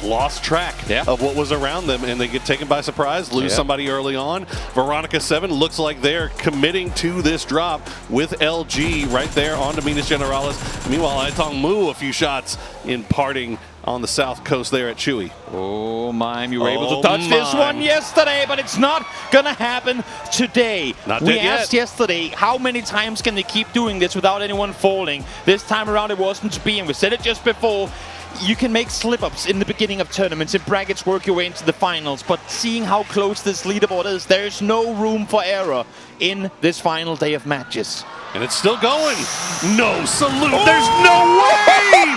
[SPEAKER 8] lost track of what was around them, and they get taken by surprise, lose somebody early on. Veronica 7 looks like they're committing to this drop with LG right there onto Minas Generalis. Meanwhile, Aitong Mu a few shots in parting on the south coast there at Chewy.
[SPEAKER 11] Oh, Mime, you were able to touch this one yesterday, but it's not gonna happen today. We asked yesterday, how many times can they keep doing this without anyone falling? This time around, it wasn't to be, and we said it just before. You can make slip-ups in the beginning of tournaments, in brackets, work your way into the finals, but seeing how close this leaderboard is, there's no room for error in this final day of matches.
[SPEAKER 8] And it's still going. No salute. There's no way!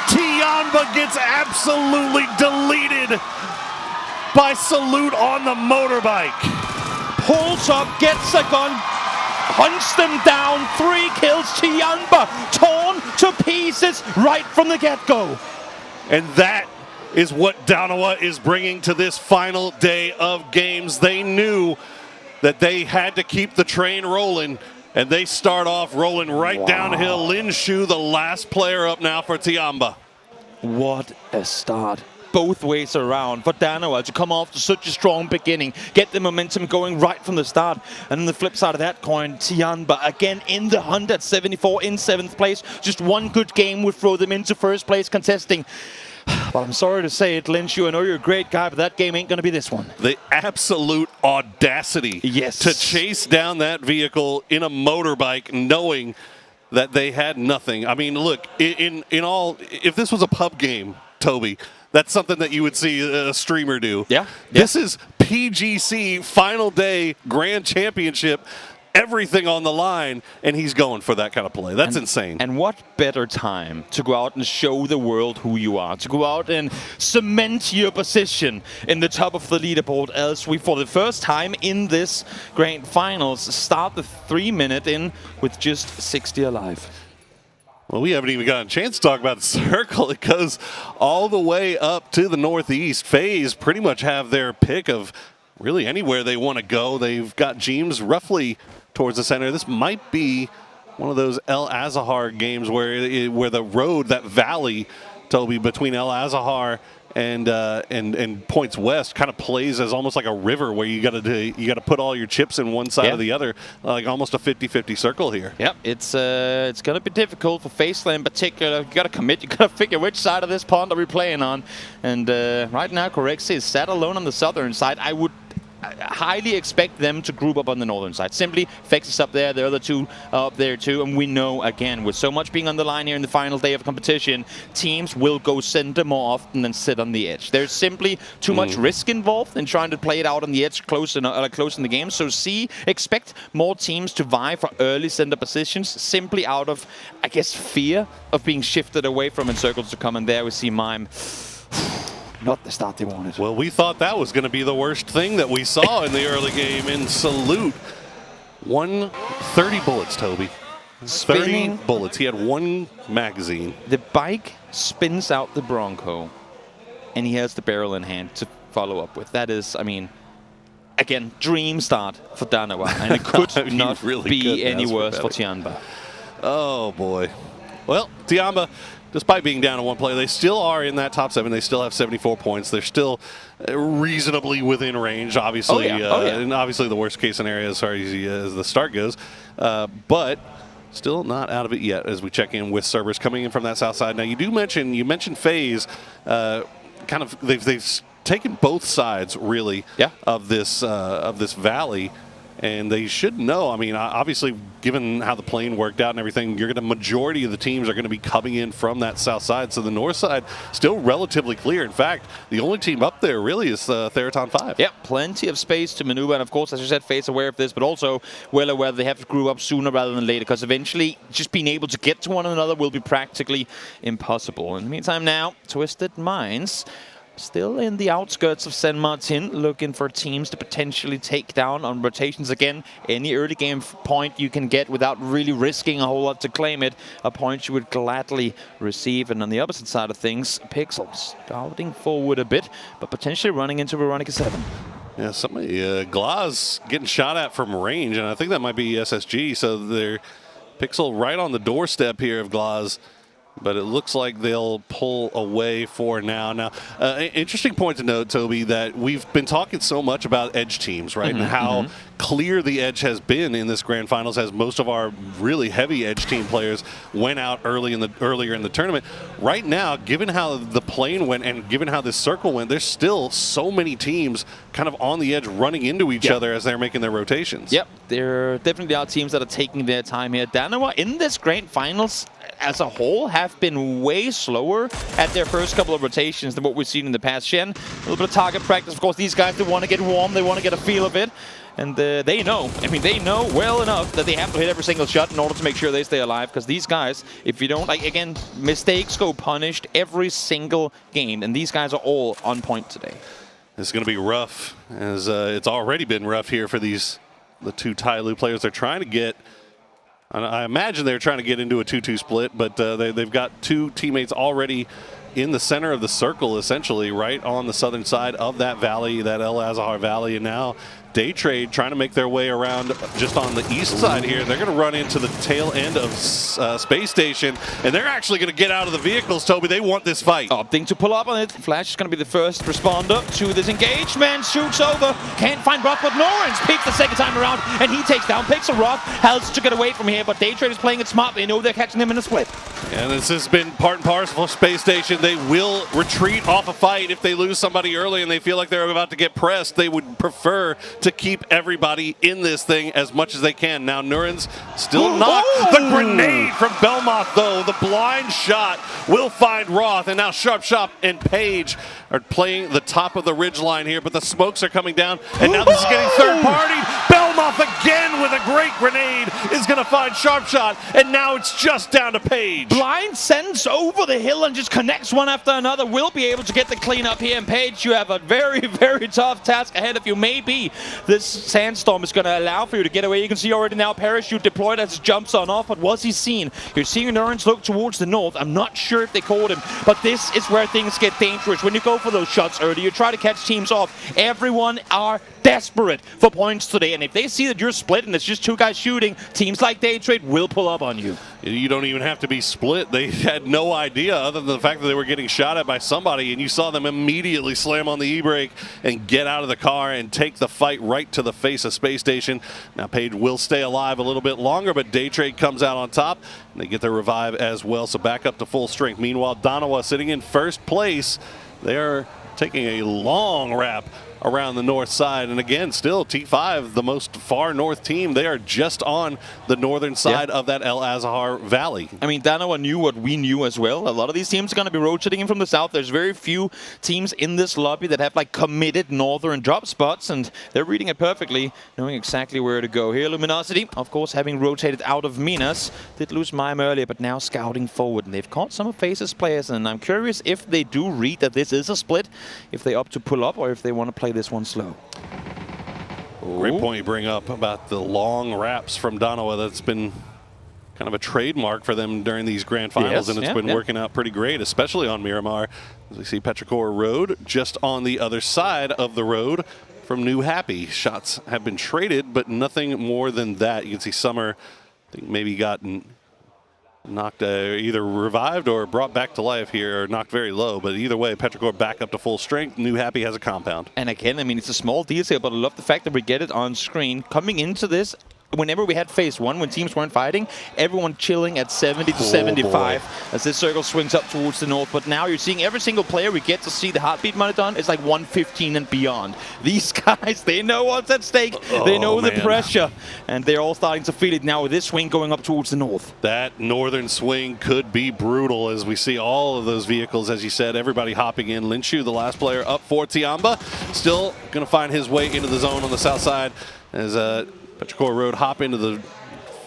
[SPEAKER 8] Tiamba gets absolutely deleted by salute on the motorbike.
[SPEAKER 11] Pulls up, gets a gun, hunts them down, 3 kills. Tiamba torn to pieces right from the get-go.
[SPEAKER 8] And that is what Danawa is bringing to this final day of games. They knew that they had to keep the train rolling, and they start off rolling right downhill. Lin Shu, the last player up now for Tiamba.
[SPEAKER 11] What a start. Both ways around for Danawa to come off to such a strong beginning, get the momentum going right from the start. And on the flip side of that coin, Tiamba again in the hunt at 74 in 7th place. Just one good game would throw them into first place contesting. But I'm sorry to say it, Lin Shu, I know you're a great guy, but that game ain't going to be this one.
[SPEAKER 8] The absolute audacity to chase down that vehicle in a motorbike knowing that they had nothing. I mean, look, in all, if this was a pub game, Toby, that's something that you would see a streamer do. This is PGC final day grand championship. Everything on the line, and he's going for that kind of play. That's insane.
[SPEAKER 11] And what better time to go out and show the world who you are, to go out and cement your position in the top of the leaderboard as we, for the first time in this grand finals, start the 3-minute in with just 60 alive.
[SPEAKER 8] Well, we haven't even gotten a chance to talk about the circle. It goes all the way up to the northeast. FaZe pretty much have their pick of really anywhere they want to go. They've got Jeems roughly towards the center. This might be one of those El Azahar games where the road, that valley, Toby, between El Azahar and points west kind of plays as almost like a river where you got to put all your chips in one side or the other, like almost a 50-50 circle here.
[SPEAKER 11] Yep, it's going to be difficult for Faceland in particular. You got to commit. You got to figure which side of this pond are we playing on. And right now, Corexi is sat alone on the southern side. I would highly expect them to group up on the northern side. Simply, Fex is up there, the other two are up there too, and we know, again, with so much being on the line here in the final day of competition, teams will go center more often than sit on the edge. There's simply too much risk involved in trying to play it out on the edge close in the game. So expect more teams to vie for early center positions, simply out of, I guess, fear of being shifted away from in circles to come. And there we see Mime. Not the start they wanted.
[SPEAKER 8] Well, we thought that was going to be the worst thing that we saw in the early game. In Salute, 130 bullets, Toby. 30 bullets. He had one magazine.
[SPEAKER 11] The bike spins out the Bronco, and he has the barrel in hand to follow up with. That is, I mean, again, dream start for Danawa, and it could not really be any worse for Tianba.
[SPEAKER 8] Oh, boy. Well, Tianba, despite being down to one player, they still are in that top 7. They still have 74 points. They're still reasonably within range, obviously. And obviously the worst case scenario as far as the start goes. But still not out of it yet as we check in with servers coming in from that south side. Now, you mentioned FaZe. Kind of, they've taken both sides, really, of this valley. And they should know. I mean, obviously, given how the plane worked out and everything, majority of the teams are going to be coming in from that south side. So the north side still relatively clear. In fact, the only team up there really is Theraton 5.
[SPEAKER 11] Yep, plenty of space to maneuver. And of course, as you said, FaZe aware of this, but also well aware they have to group up sooner rather than later, because eventually just being able to get to one another will be practically impossible. In the meantime now, Twisted Minds still in the outskirts of San Martin, looking for teams to potentially take down on rotations. Again, any early game point you can get without really risking a whole lot to claim it, a point you would gladly receive. And on the opposite side of things, Pixel scouting forward a bit, but potentially running into Veronica 7.
[SPEAKER 8] Yeah, somebody, Glaz getting shot at from range, and I think that might be SSG. So they're Pixel right on the doorstep here of Glaz. But it looks like they'll pull away for now. Now, interesting point to note, Toby, that we've been talking so much about edge teams, right? And how clear the edge has been in this grand finals, as most of our really heavy edge team players went out earlier in the tournament. Right now, given how the plane went and given how this circle went, there's still so many teams kind of on the edge running into each other as they're making their rotations.
[SPEAKER 11] Yep, there definitely are teams that are taking their time here. Danawa in this grand finals as a whole have been way slower at their first couple of rotations than what we've seen in the past. Shen, a little bit of target practice. Of course, these guys, they want to get warm, they want to get a feel of it. And they know, they know well enough that they have to hit every single shot in order to make sure they stay alive. Because these guys, if you don't, again, mistakes go punished every single game. And these guys are all on point today.
[SPEAKER 8] It's going to be rough, as it's already been rough here for the two Tyloo players. They're trying to get, I imagine they're trying to get into a 2-2 split, but they've got two teammates already in the center of the circle, essentially, right on the southern side of that valley, that El Azahar Valley. And now Day Trade trying to make their way around just on the east side here. They're going to run into the tail end of Space Station, and they're actually going to get out of the vehicles, Toby. They want this fight.
[SPEAKER 11] Opting to pull up on it. Flash is going to be the first responder to this engagement. Shoots over. Can't find Roth, but Norrens peeks the second time around, and he takes down Pixel. Roth has to get away from here, but Day Trade is playing it smart. They know they're catching him in a split.
[SPEAKER 8] And this has been part and parcel for Space Station. They will retreat off a fight if they lose somebody early and they feel like they're about to get pressed. They would prefer to keep everybody in this thing as much as they can. Now Nurens still knocked. The grenade from Belmont, though. The blind shot will find Roth. And now Sharp Shop and Page are playing the top of the ridge line here, but the smokes are coming down. And now this is getting third party. Belmont again with a great grenade is going to find Sharp Shot. And now it's just down to Page.
[SPEAKER 11] Blind sends over the hill and just connects one after another. Will be able to get the clean up here. And Page, you have a very, very tough task ahead of you. Maybe this sandstorm is going to allow for you to get away. You can see already now Parachute deployed as it jumps on off, but was he seen? You're seeing Endurance look towards the north. I'm not sure if they caught him, but this is where things get dangerous. When you go for those shots early, you try to catch teams off. Everyone are desperate for points today, and if they see that you're split and it's just two guys shooting, teams like Daytrade will pull up on you.
[SPEAKER 8] You don't even have to be split. They had no idea other than the fact that they were getting shot at by somebody, and you saw them immediately slam on the e-brake and get out of the car and take the fight right to the face of Space Station. Now Page will stay alive a little bit longer, but Daytrade comes out on top, and they get their revive as well, so back up to full strength. Meanwhile, Danawa sitting in first place. They are taking a long wrap around the north side, and again, still T5, the most far north team. They are just on the northern side of that El Azahar Valley.
[SPEAKER 11] I mean, Danawa knew what we knew as well. A lot of these teams are going to be rotating in from the south. There's very few teams in this lobby that have like committed northern drop spots, and they're reading it perfectly, knowing exactly where to go here. Luminosity, of course, having rotated out of Minas, did lose Mime earlier, but now scouting forward, and they've caught some of Face's players, and I'm curious if they do read that this is a split, if they opt to pull up, or if they want to play this one slow.
[SPEAKER 8] Great point you bring up about the long wraps from Danawa. That's been kind of a trademark for them during these grand finals, and it's been working out pretty great, especially on Miramar. As we see Petrichor Road just on the other side of the road from New Happy. Shots have been traded, but nothing more than that. You can see Summer, I think, maybe gotten knocked either revived or brought back to life here, or knocked very low, but either way, Petrichor back up to full strength. New Happy has a compound.
[SPEAKER 11] And again, I mean, it's a small detail, but I love the fact that we get it on screen. Coming into this, whenever we had phase one, when teams weren't fighting, everyone chilling at 70 to 75 as this circle swings up towards the north. But now you're seeing every single player we get to see the heartbeat monitor on is like 115 and beyond. These guys, they know what's at stake. They know the pressure, and they're all starting to feel it now with this swing going up towards the north.
[SPEAKER 8] That northern swing could be brutal as we see all of those vehicles, as you said, everybody hopping in. Linshu, the last player up for Tiamba, still going to find his way into the zone on the south side as Petrichor Road hop into the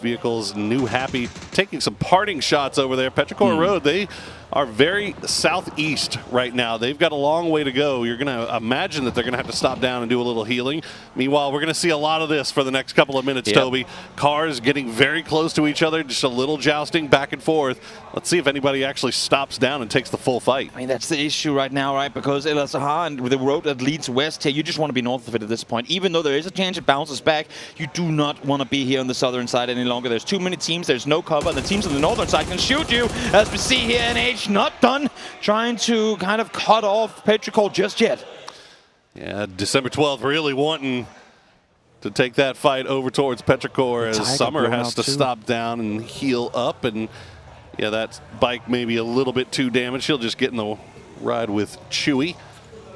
[SPEAKER 8] vehicles. New Happy taking some parting shots over there. Petrichor Road, they are very southeast right now. They've got a long way to go. You're going to imagine that they're going to have to stop down and do a little healing. Meanwhile, we're going to see a lot of this for the next couple of minutes, Toby. Cars getting very close to each other, just a little jousting back and forth. Let's see if anybody actually stops down and takes the full fight.
[SPEAKER 11] I mean, that's the issue right now, right? Because El Azahar and the road that leads west here, you just want to be north of it at this point. Even though there is a chance it bounces back, you do not want to be here on the southern side any longer. There's too many teams, there's no cover, and the teams on the northern side can shoot you. As we see here, NH not done trying to kind of cut off Petrichor just yet.
[SPEAKER 8] Yeah, December 12th really wanting to take that fight over towards Petrichor, as Summer has to stop down and heal up. And yeah, that bike may be a little bit too damaged. She'll just get in the ride with Chewy,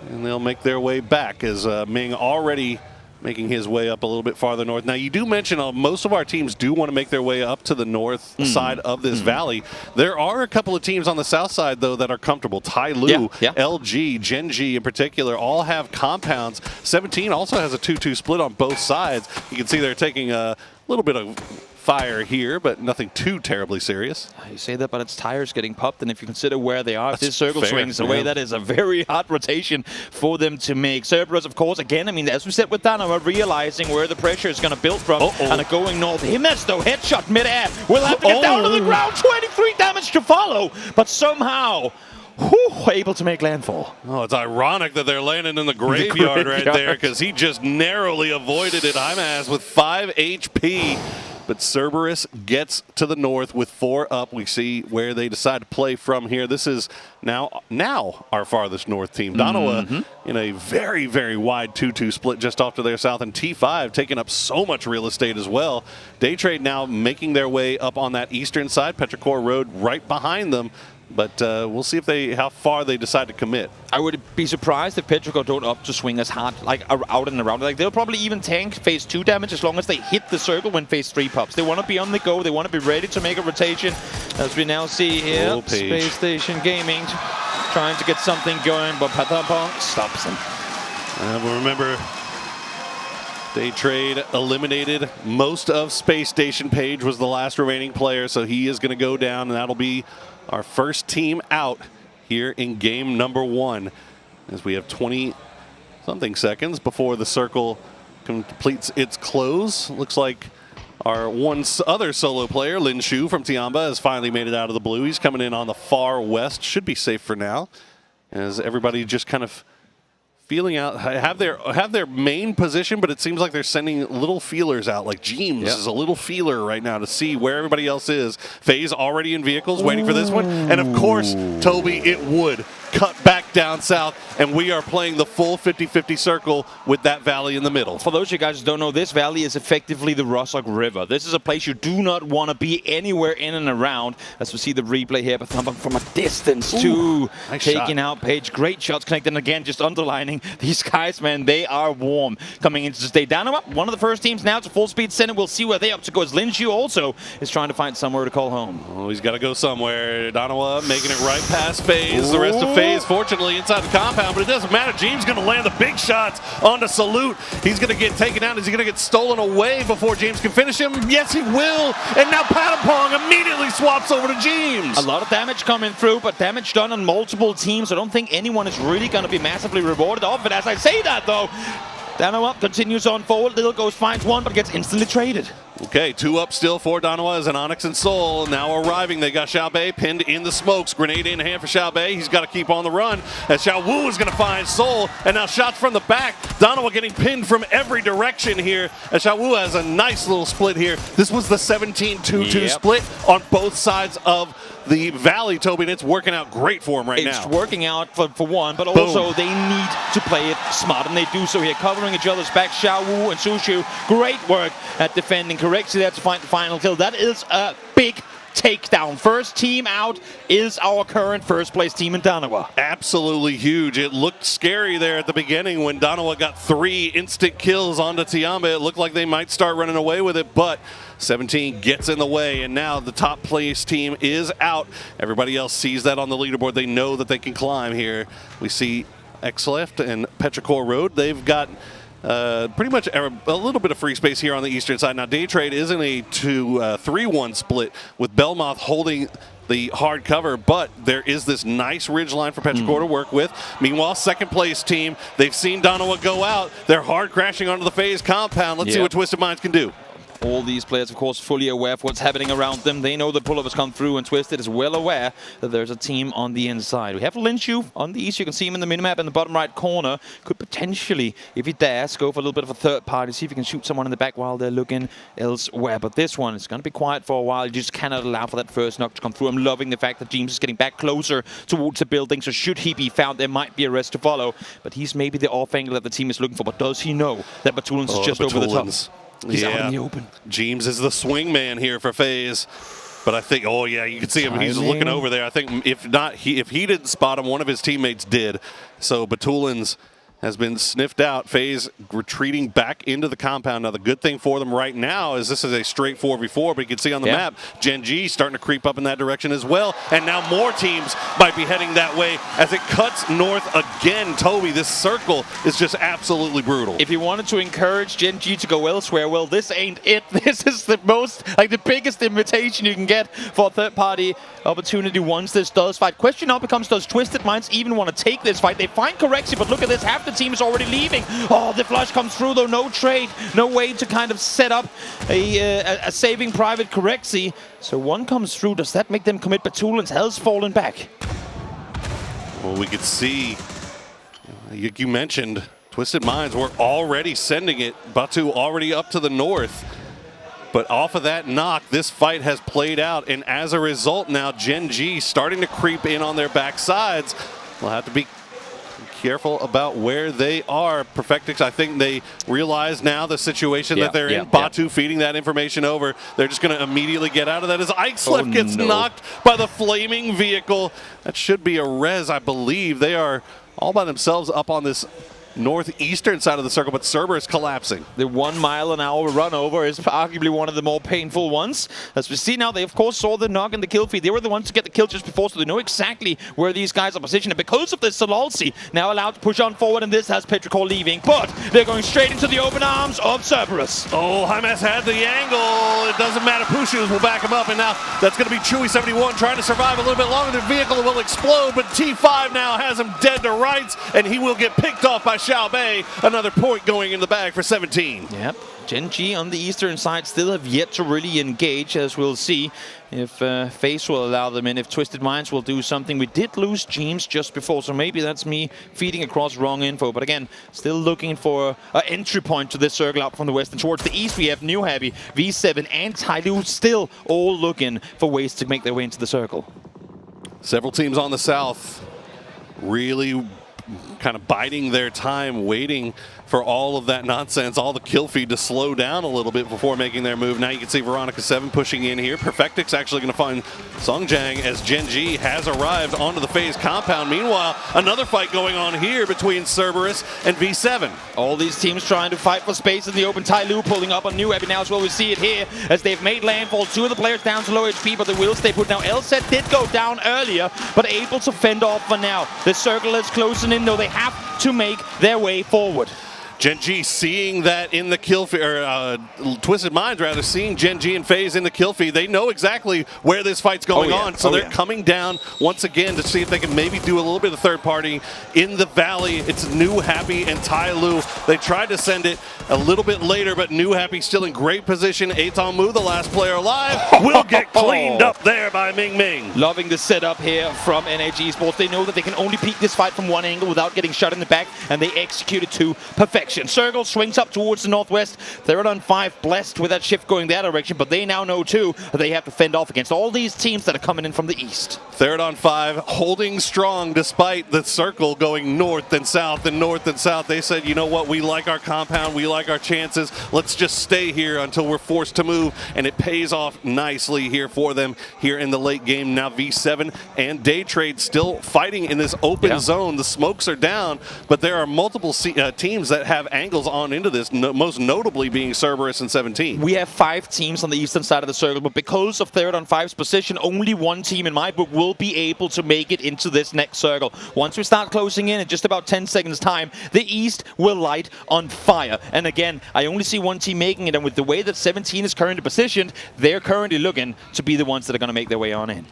[SPEAKER 8] and they'll make their way back as Ming already making his way up a little bit farther north. Now, you do mention most of our teams do want to make their way up to the north side of this valley. There are a couple of teams on the south side, though, that are comfortable. Tai Lu, LG, Genji in particular, all have compounds. 17 also has a 2-2 split on both sides. You can see they're taking a little bit of fire here, but nothing too terribly serious.
[SPEAKER 11] You say that, but its tires getting popped, and if you consider where they are, if this circle swings away, that is a very hard rotation for them to make. Cerberus, of course, again, I mean, as we said with Danawa, realizing where the pressure is going to build from, and going north. Himes, though, headshot mid-air, will have to get down to the ground, 23 damage to follow, but somehow able to make landfall.
[SPEAKER 8] Oh, it's ironic that they're landing in the graveyard right there, because he just narrowly avoided it. Imas with 5 HP. But Cerberus gets to the north with 4 up. We see where they decide to play from here. This is now our farthest north team. Danawa in a very, very wide 2-2 split just off to their south, and T5 taking up so much real estate as well. Daytrade now making their way up on that eastern side. Petrichor Road right behind them. But we'll see if how far they decide to commit.
[SPEAKER 11] I would be surprised if Petrichor don't opt to swing as hard, like out and around. Like, they'll probably even tank phase 2 damage as long as they hit the circle when phase 3 pops. They want to be on the go. They want to be ready to make a rotation. As we now see here, Space Station Gaming trying to get something going, but Patapong stops him.
[SPEAKER 8] We'll remember, Daytrade eliminated most of Space Station. Page was the last remaining player, so he is going to go down, and that'll be our first team out here in game number 1, as we have 20-something seconds before the circle completes its close. Looks like our other solo player, Lin Shu from Tiamba, has finally made it out of the blue. He's coming in on the far west. Should be safe for now, as everybody just kind of feeling out, have their main position, but it seems like they're sending little feelers out. Like James is a little feeler right now to see where everybody else is. FaZe already in vehicles waiting for this one. And of course, Toby, it would cut back down south, and we are playing the full 50-50 circle with that valley in the middle.
[SPEAKER 11] For those of you guys who don't know, this valley is effectively the Rostock River. This is a place you do not want to be anywhere in and around. As we see the replay here, but from a distance too.
[SPEAKER 8] Nice
[SPEAKER 11] taking
[SPEAKER 8] shot.
[SPEAKER 11] out Page. Great shots connected. And again, just underlining these guys, man, they are warm coming into this day. Dynamo, one of the first teams now to full speed center. We'll see where they up to go. As Lin Shu also is trying to find somewhere to call home.
[SPEAKER 8] Oh, he's got to go somewhere. Donawa making it right past FaZe. The rest of FaZe, fortunately, inside the compound, but it doesn't matter. James going to land the big shots onto Salute. He's going to get taken out. Is he going to get stolen away before James can finish him? Yes, he will. And now Patapong immediately swaps over to James.
[SPEAKER 11] A lot of damage coming through, but damage done on multiple teams. I don't think anyone is really going to be massively rewarded off it. As I say that, though, Danawa continues on forward. Little Ghost finds one, but gets instantly traded.
[SPEAKER 8] Okay, 2 up still for Danawa as an Onyx and Soul now arriving. They got Xiaobei pinned in the smokes. Grenade in hand for Xiaobei. He's got to keep on the run as Xiao Wu is going to find Soul. And now shots from the back. Danawa getting pinned from every direction here as Xiao Wu has a nice little split here. This was the 17-2-2 split on both sides of the valley, Toby, and it's working out great for him right now.
[SPEAKER 11] It's working out for one, but also they need to play it smart, and they do so here, covering each other's back. Xiao Wu and Sushu, great work at defending correctly there to find the final kill. That is a big takedown. First team out is our current first place team in Danawa.
[SPEAKER 8] Absolutely huge. It looked scary there at the beginning when Danawa got 3 instant kills onto Tiamba. It looked like they might start running away with it, but 17 gets in the way, and now the top place team is out. Everybody else sees that on the leaderboard. They know that they can climb here. We see Xleft and Petrichor Road. They've got pretty much a little bit of free space here on the eastern side. Now, Daytrade is in a 3-1 split with Belmoth holding the hard cover, but there is this nice ridge line for Petrichor to work with. Meanwhile, second place team, they've seen Danawa go out. They're hard crashing onto the FaZe compound. Let's see what Twisted Minds can do.
[SPEAKER 11] All these players, of course, fully aware of what's happening around them. They know the pullovers come through, and Twisted is well aware that there's a team on the inside. We have Lin Shu on the east. You can see him in the minimap in the bottom right corner. Could potentially, if he dares, go for a little bit of a third party, see if he can shoot someone in the back while they're looking elsewhere. But this one is going to be quiet for a while. You just cannot allow for that first knock to come through. I'm loving the fact that James is getting back closer towards the building, so should he be found, there might be a rest to follow. But he's maybe the off angle that the team is looking for. But does he know that Batulans is just over the top? He's out in the open.
[SPEAKER 8] James is the swing man here for FaZe. But I think, you can see him. He's looking over there. I think if he didn't spot him, one of his teammates did. So Batulans has been sniffed out. FaZe retreating back into the compound. Now, the good thing for them right now is this is a straight 4v4, but you can see on the map, Gen G starting to creep up in that direction as well. And now more teams might be heading that way as it cuts north again. Toby, this circle is just absolutely brutal.
[SPEAKER 11] If you wanted to encourage Gen G to go elsewhere, well, this ain't it. This is the the biggest invitation you can get for a third-party opportunity once this does fight. Question now becomes, does Twisted Minds even want to take this fight? They find Correxy, but look at this. Half the team is already leaving. Oh, the flush comes through, though. No trade. No way to kind of set up a saving private Corexy. So one comes through. Does that make them commit? Batulans has fallen back.
[SPEAKER 8] Well, we could see, you mentioned, Twisted Minds were already sending it. Batu already up to the north. But off of that knock, this fight has played out. And as a result now, Gen G starting to creep in on their backsides. We'll have to be careful about where they are. Perfectix, I think they realize now the situation that they're in. Batu feeding that information over. They're just going to immediately get out of that as Ixlef gets knocked by the flaming vehicle. That should be a res, I believe. They are all by themselves up on this northeastern side of the circle, but Cerberus collapsing.
[SPEAKER 11] The 1 mile an hour run over is arguably one of the more painful ones. As we see now, they of course saw the knock and the kill feed. They were the ones to get the kill just before, so they know exactly where these guys are positioned. And because of this, Salalsi now allowed to push on forward, and this has Petrichor leaving. But they're going straight into the open arms of Cerberus.
[SPEAKER 8] Oh, James had the angle. It doesn't matter. Pushus will back him up, and now that's going to be Chewy71 trying to survive a little bit longer. The vehicle will explode, but T5 now has him dead to rights, and he will get picked off by Xiaobei. Another point going in the bag for 17.
[SPEAKER 11] Yep. Gen G on the eastern side still have yet to really engage, as we'll see if FaZe will allow them in, if Twisted Minds will do something. We did lose James just before, so maybe that's me feeding across wrong info. But again, still looking for an entry point to this circle out from the west. And towards the east, we have New Happy, V7, and Tyloo still all looking for ways to make their way into the circle.
[SPEAKER 8] Several teams on the south really kind of biding their time, waiting for all of that nonsense, all the kill feed to slow down a little bit before making their move. Now you can see Veronica 7 pushing in here. Perfectic's actually going to find Songjang as Gen G has arrived onto the FaZe compound. Meanwhile, another fight going on here between Cerberus and V7.
[SPEAKER 11] All these teams trying to fight for space in the open. Tyloo pulling up on New Happy now as well. We see it here as they've made landfall. Two of the players down to low HP, but they will stay put. Now LZ did go down earlier, but able to fend off for now. The circle is closing in, though they have to make their way forward.
[SPEAKER 8] Gen G seeing that in the kill feed, or Twisted Minds rather, seeing Gen G and FaZe in the kill feed. They know exactly where this fight's going on, so they're coming down once again to see if they can maybe do a little bit of third party in the valley. It's New Happy and Tyloo. They tried to send it a little bit later, but New Happy still in great position. Atonmu, the last player alive, will get cleaned up there by Ming Ming.
[SPEAKER 11] Loving the setup here from NAG Esports. They know that they can only peek this fight from one angle without getting shot in the back, and they execute it to perfection. Circle swings up towards the northwest. They're on 5, blessed with that shift going that direction, but they now know too that they have to fend off against all these teams that are coming in from the east.
[SPEAKER 8] 3rd on 5, holding strong despite the circle going north and south and north and south. They said, you know what, we like our compound, we like our chances. Let's just stay here until we're forced to move, and it pays off nicely here for them here in the late game. Now V7 and Daytrade still fighting in this open zone. The smokes are down, but there are multiple teams that have angles on into this, most notably being Cerberus and 17.
[SPEAKER 11] We have 5 teams on the eastern side of the circle, but because of 3rd on 5's position, only one team in my book will be able to make it into this next circle. Once we start closing in just about 10 seconds time, the east will light on fire. And again, I only see one team making it, and with the way that 17 is currently positioned, they're currently looking to be the ones that are going to make their way on in.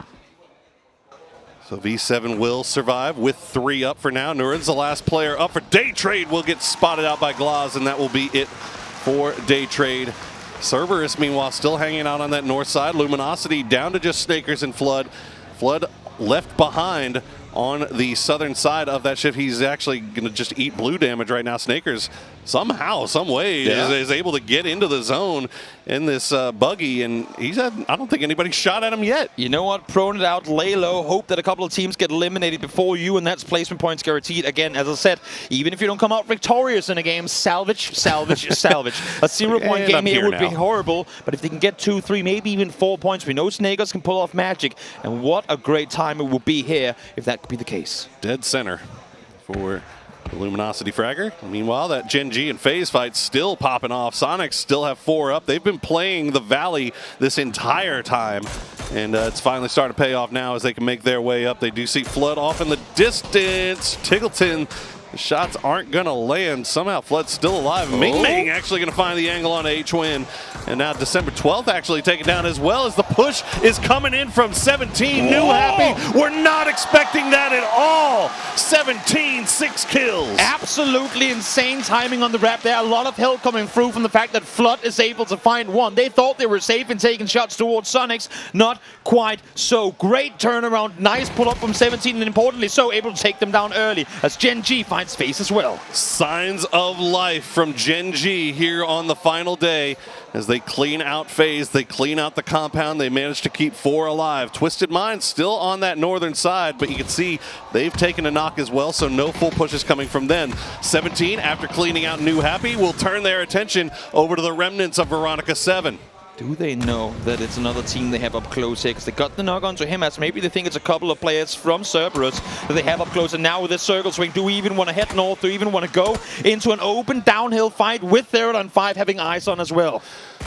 [SPEAKER 8] So V7 will survive with 3 up for now. Nurin's the last player up for Daytrade. Will get spotted out by Glaz, and that will be it for Daytrade. Cerberus, meanwhile, still hanging out on that north side. Luminosity down to just Snakers and Flood. Flood left behind on the southern side of that shift. He's actually going to just eat blue damage right now. Snakers somehow, some way is able to get into the zone in this buggy, and he's had, I don't think anybody shot at him yet.
[SPEAKER 11] You know what? Prone it out, lay low, hope that a couple of teams get eliminated before you, and that's placement points guaranteed. Again, as I said, even if you don't come out victorious in a game, salvage, salvage, salvage. A 0-point game here would be horrible, but if they can get 2, 3, maybe even 4 points, we know Snakers can pull off magic, and what a great time it will be here if that could be the case.
[SPEAKER 8] Dead center for the Luminosity Fragger. Meanwhile, that Gen G and FaZe fight still popping off. Sonics still have 4 up. They've been playing the Valley this entire time, and it's finally starting to pay off now as they can make their way up. They do see Flood off in the distance. Tiggleton, the shots aren't going to land. Somehow Flood's still alive. Ming Ming actually going to find the angle on H-Win. And now December 12th actually taken down as well as the push is coming in from 17. New Happy. We're not expecting that at all. 17, 6 kills.
[SPEAKER 11] Absolutely insane timing on the wrap there. A lot of help coming through from the fact that Flood is able to find 1. They thought they were safe in taking shots towards Sonics. Not quite so. Great turnaround. Nice pull up from 17, and importantly so able to take them down early as Gen G finds FaZe as well.
[SPEAKER 8] Signs of life from Gen G here on the final day as they clean out FaZe, they clean out the compound, they manage to keep 4 alive. Twisted Minds still on that northern side, but you can see they've taken a knock as well, so no full pushes coming from them. 17, after cleaning out New Happy, will turn their attention over to the remnants of Veronica 7.
[SPEAKER 11] Do they know that it's another team they have up close here? Because they got the knock onto him, as maybe they think it's a couple of players from Cerberus that they have up close. And now with this circle swing, do we even want to head north? Do we even want to go into an open downhill fight with 3rd on 5 having eyes on as well?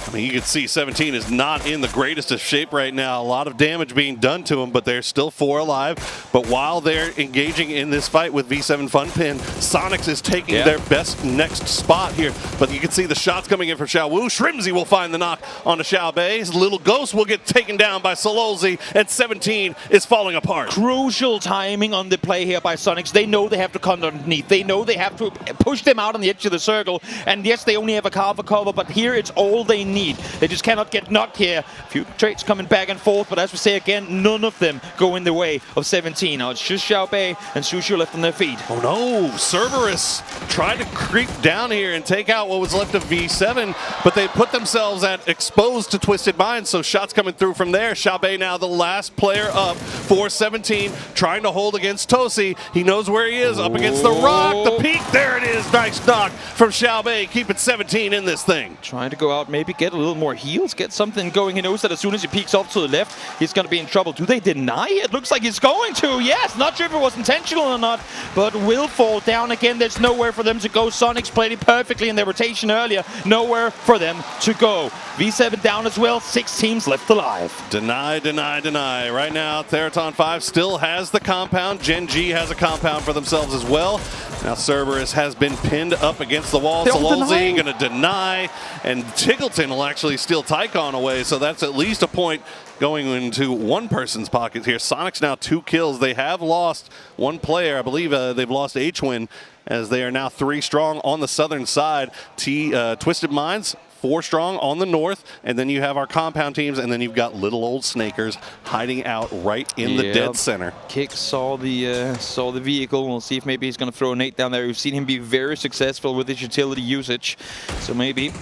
[SPEAKER 8] I mean, you can see 17 is not in the greatest of shape right now. A lot of damage being done to him, but they're still 4 alive. But while they're engaging in this fight with V7 Funpin, Sonics is taking their best next spot here. But you can see the shots coming in from Xiao Wu. Shrimsy will find the knock onto Xiao Bei. His little ghost will get taken down by Sololzi, and 17 is falling apart.
[SPEAKER 11] Crucial timing on the play here by Sonics. They know they have to come underneath. They know they have to push them out on the edge of the circle. And yes, they only have a car for cover, but here it's all they need. They just cannot get knocked here. A few trades coming back and forth, but as we say again, none of them go in the way of 17. Now it's just Xiao Bei and Sushu left on their feet.
[SPEAKER 8] Oh no, Cerberus tried to creep down here and take out what was left of V7, but they put themselves at exposed to Twisted Minds, so shots coming through from there. Xiao Bei now the last player up for 17, trying to hold against Tosi. He knows where he is, up against the rock, the peak, there it is. Nice knock from Xiao Bei, keeping 17 in this thing.
[SPEAKER 11] Trying to go out, maybe get a little more heals, get something going. He knows that as soon as he peeks off to the left, he's going to be in trouble. Do they deny it? Looks like he's going to. Yes, not sure if it was intentional or not, but will fall down again. There's nowhere for them to go. Sonics played it perfectly in their rotation earlier. Nowhere for them to go. V7 down as well. 6 teams left alive.
[SPEAKER 8] Deny, deny, deny. Right now, Theraton 5 still has the compound. Gen G has a compound for themselves as well. Now Cerberus has been pinned up against the wall. Sololzi going to deny, and Tiggleton will actually steal Tycon away, so that's at least a point going into one person's pocket here. Sonics now 2 kills. They have lost 1 player. I believe they've lost H-Win, as they are now 3 strong on the southern side. Twisted Minds 4 strong on the north, and then you have our compound teams, and then you've got little old Snakers hiding out right in the dead center.
[SPEAKER 11] Kick saw the vehicle. We'll see if maybe he's going to throw a nade down there. We've seen him be very successful with his utility usage, so maybe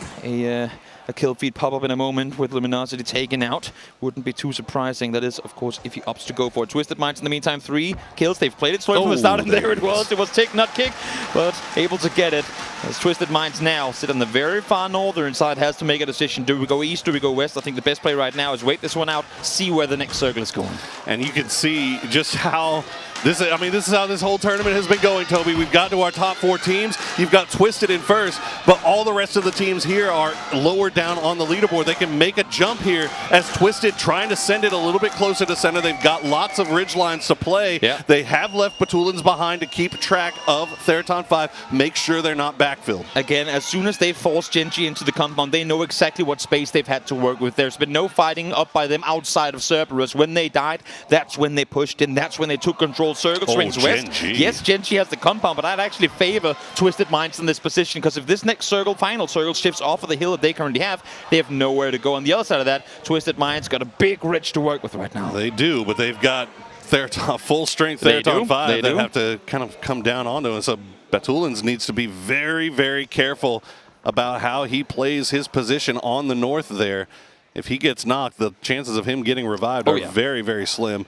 [SPEAKER 11] a kill feed pop up in a moment with Luminosity taken out. Wouldn't be too surprising. That is, of course, if he opts to go for it. Twisted Minds in the meantime, 3 kills. They've played it slow from the start, and there it was. It was tick, not kick, but able to get it. As Twisted Minds now sit on the very far northern side, has to make a decision. Do we go east, do we go west? I think the best play right now is wait this one out, see where the next circle is going.
[SPEAKER 8] And you can see just how this is how this whole tournament has been going, Toby. We've got to our top 4 teams. You've got Twisted in first, but all the rest of the teams here are lower down on the leaderboard. They can make a jump here as Twisted trying to send it a little bit closer to center. They've got lots of ridge lines to play.
[SPEAKER 11] Yeah.
[SPEAKER 8] They have left Batulins behind to keep track of Theraton 5, make sure they're not backfilled.
[SPEAKER 11] Again, as soon as they force Genji into the compound, they know exactly what space they've had to work with. There's been no fighting up by them outside of Cerberus. When they died, that's when they pushed in. That's when they took control. Circle swings west. Yes, Genji has the compound, but I'd actually favor Twisted Minds in this position, because if this next circle, final circle, shifts off of the hill that they currently have, they have nowhere to go. On the other side of that, Twisted Minds got a big ridge to work with right now.
[SPEAKER 8] They do, but they've got Theraton, full strength Theraton 5 that have to kind of come down onto it. So Batulins needs to be very, very careful about how he plays his position on the north there. If he gets knocked, the chances of him getting revived are very, very slim.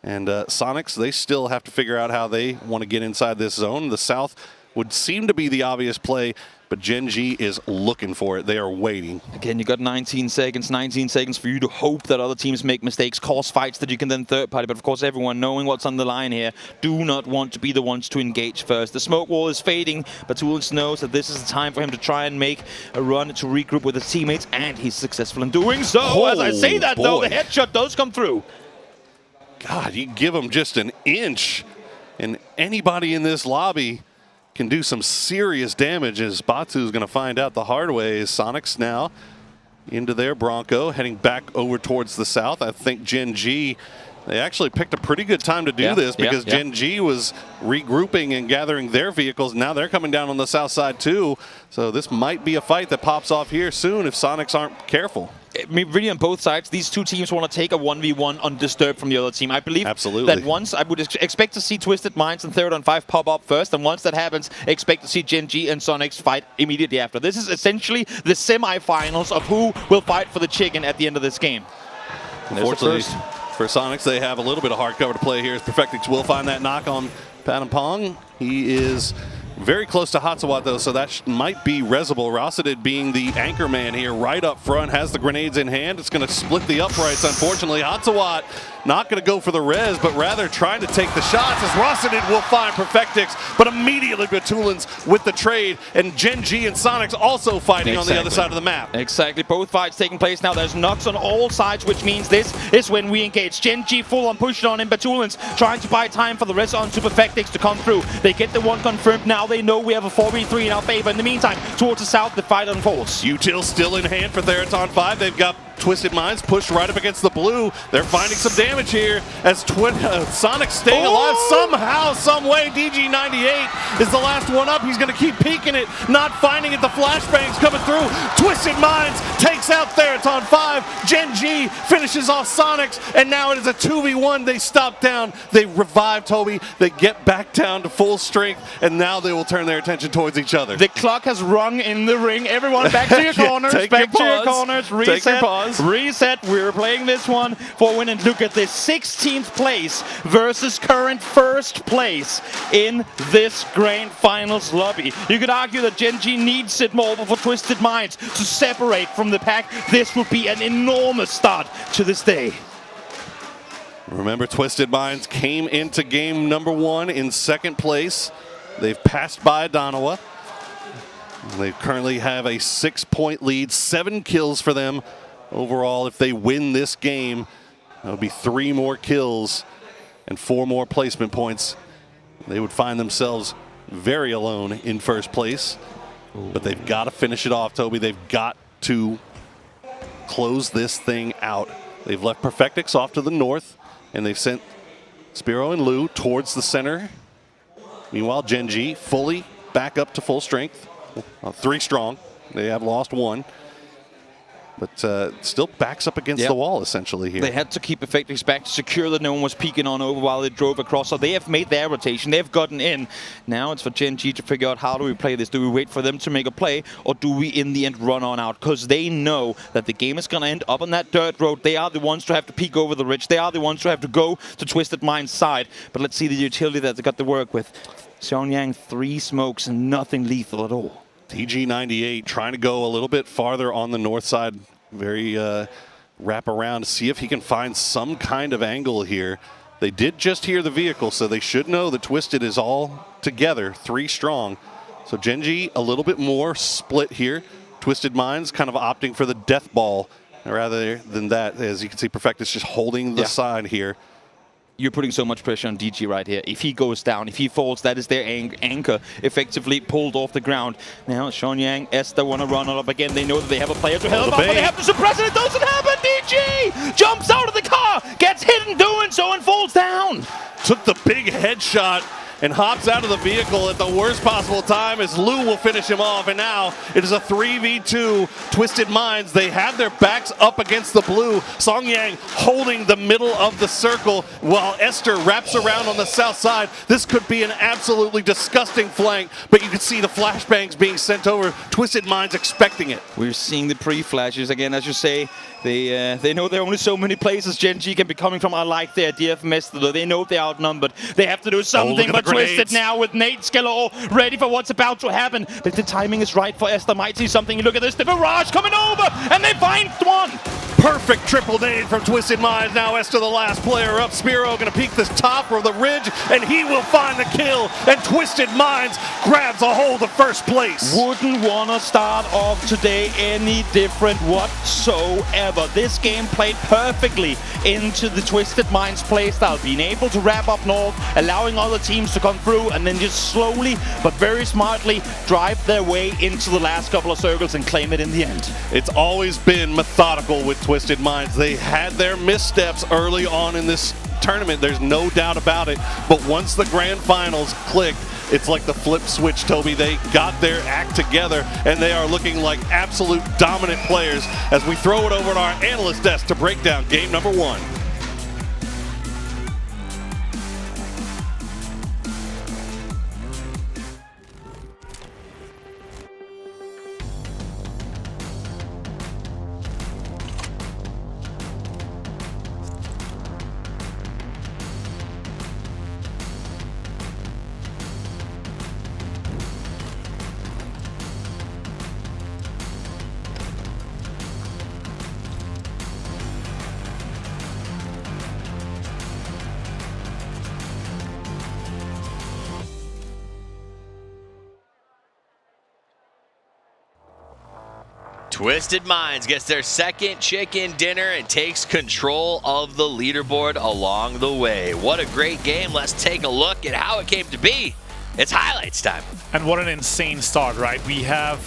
[SPEAKER 8] And Sonics, they still have to figure out how they want to get inside this zone. The south would seem to be the obvious play, but Gen G is looking for it. They are waiting.
[SPEAKER 11] Again, you got 19 seconds for you to hope that other teams make mistakes, cause fights that you can then third party. But of course, everyone knowing what's on the line here, do not want to be the ones to engage first. The smoke wall is fading, but Toolens knows that this is the time for him to try and make a run to regroup with his teammates, and he's successful in doing so. As I say that, though, the headshot does come through.
[SPEAKER 8] God, you give him just an inch, and anybody in this lobby can do some serious damage, as Batu's going to find out the hard way. Sonics now into their Bronco, heading back over towards the south. I think Gen G, they actually picked a pretty good time to do this, because Gen G was regrouping and gathering their vehicles. Now they're coming down on the south side too. So this might be a fight that pops off here soon if Sonics aren't careful.
[SPEAKER 11] I mean, really on both sides, these two teams want to take a 1v1 undisturbed from the other team. I believe that once, I would expect to see Twisted Minds and Theraton 5 pop up first, and once that happens, expect to see Gen G and Sonics fight immediately after. This is essentially the semi-finals of who will fight for the chicken at the end of this game.
[SPEAKER 8] Unfortunately for Sonics, they have a little bit of hard cover to play here, as Perfectix will find that knock on Padampong. He is Very close to Hatsawat, though, so that might be Rezable. Rossadid being the anchor man here, right up front, has the grenades in hand. It's going to split the uprights, unfortunately. Hatsawat not going to go for the res, but rather trying to take the shots as Rossadid will find Perfectix, but immediately Batulins with the trade, and Gen G and Sonics also fighting on the other side of the map.
[SPEAKER 11] Exactly, both fights taking place now. There's knocks on all sides, which means this is when we engage. Gen G full on pushing on in Batulins, trying to buy time for the rest onto Perfectix to come through. They get the one confirmed now. They know we have a 4v3 in our favor. In the meantime, towards the south, the fight unfolds.
[SPEAKER 8] Util still in hand for Theraton 5. They've got Twisted Minds pushed right up against the blue. They're finding some damage here as Sonic staying alive somehow, some way. DG98 is the last one up. He's going to keep peeking it, not finding it. The flashbangs coming through. Twisted Minds takes out Theraton 5. Gen G finishes off Sonics, and now it is a 2v1. They stop down. They revive Toby. They get back down to full strength, and now they will turn their attention towards each other.
[SPEAKER 11] The clock has rung in the ring. Everyone back to your corners. Back to your corners. Reset.
[SPEAKER 8] Take your pause.
[SPEAKER 11] Reset. We're playing this one for win, and look at this 16th place versus current first place in this grand finals lobby. You could argue that Gen G needs it more for Twisted Minds to separate from the pack. This would be an enormous start to this day.
[SPEAKER 8] Remember, Twisted Minds came into game number 1 in second place. They've passed by Danawa. They currently have a 6-point lead, 7 kills for them. Overall, if they win this game, that'll be 3 more kills and 4 more placement points. They would find themselves very alone in first place. But they've got to finish it off, Toby. They've got to close this thing out. They've left Perfectix off to the north, and they've sent Spiro and Lou towards the center. Meanwhile, Gen G fully back up to full strength. 3 strong. They have lost 1. But still backs up against the wall, essentially, here.
[SPEAKER 11] They had to keep Perfectix back to secure that no one was peeking on over while they drove across. So they have made their rotation. They've gotten in. Now it's for Gen G to figure out, how do we play this? Do we wait for them to make a play, or do we, in the end, run on out? Because they know that the game is going to end up on that dirt road. They are the ones to have to peek over the ridge. They are the ones to have to go to Twisted Mind's side. But let's see the utility that they got to work with. Xiaonyang, 3 smokes and nothing lethal at all.
[SPEAKER 8] DG98 trying to go a little bit farther on the north side. Very wrap around to see if he can find some kind of angle here. They did just hear the vehicle, so they should know that Twisted is all together, 3 strong. So Gen G a little bit more split here. Twisted Minds kind of opting for the death ball rather than that. As you can see, Perfectus just holding the side here.
[SPEAKER 11] You're putting so much pressure on DG right here. If he goes down, if he falls, that is their anchor effectively pulled off the ground. Now, Xiaonyang, Esther want to run up again. They know that they have a player to help out, but they have to suppress it. It doesn't happen. DG jumps out of the car, gets hit in doing so, and falls down.
[SPEAKER 8] Took the big headshot and hops out of the vehicle at the worst possible time as Lou will finish him off. And now it is a 3v2. Twisted Minds, they have their backs up against the blue. Songyang holding the middle of the circle while Esther wraps around on the south side. This could be an absolutely disgusting flank, but you can see the flashbangs being sent over. Twisted Minds expecting it.
[SPEAKER 11] We're seeing the pre-flashes again, as you say. They know there are only so many places Gen G can be coming from. I like the idea of Mester. They know they're outnumbered. They have to do something, but Twisted now with Nate Skellor ready for what's about to happen. But the timing is right for Esther. Might see something. Look at this. The barrage coming over, and they find one.
[SPEAKER 8] Perfect triple nade from Twisted Minds. Now Esther, the last player up. Spiro going to peek this top of the ridge, and he will find the kill. And Twisted Minds grabs a hold of first place.
[SPEAKER 11] Wouldn't want to start off today any different whatsoever. This game played perfectly into the Twisted Minds playstyle, being able to wrap up north, allowing other teams to come through, and then just slowly but very smartly drive their way into the last couple of circles and claim it in the end.
[SPEAKER 8] It's always been methodical with Twisted Minds. They had their missteps early on in this tournament, there's no doubt about it, but once the grand finals clicked, it's like the flip switch, Toby. They got their act together, and they are looking like absolute dominant players as we throw it over to our analyst desk to break down game number 1.
[SPEAKER 5] Twisted Minds gets their second chicken dinner and takes control of the leaderboard along the way. What a great game. Let's take a look at how it came to be. It's highlights time.
[SPEAKER 7] And what an insane start, right? We have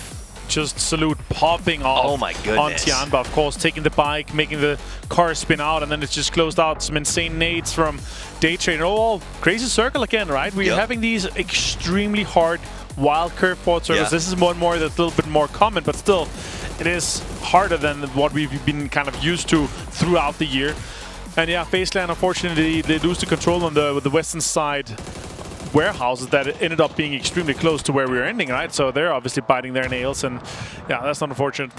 [SPEAKER 7] just Salute popping off
[SPEAKER 5] my
[SPEAKER 7] on
[SPEAKER 5] goodness.
[SPEAKER 7] Tianba, of course, taking the bike, making the car spin out, and then it's just closed out. Some insane nades from Daytrade. Oh, crazy circle again, right? We're having these extremely hard wild curveball circles. This is more and more that's a little bit more common, but still, it is harder than what we've been kind of used to throughout the year. And yeah, Faceland, unfortunately, they lose the control on the western side warehouses that ended up being extremely close to where we were ending, right? So they're obviously biting their nails, and yeah, that's unfortunate.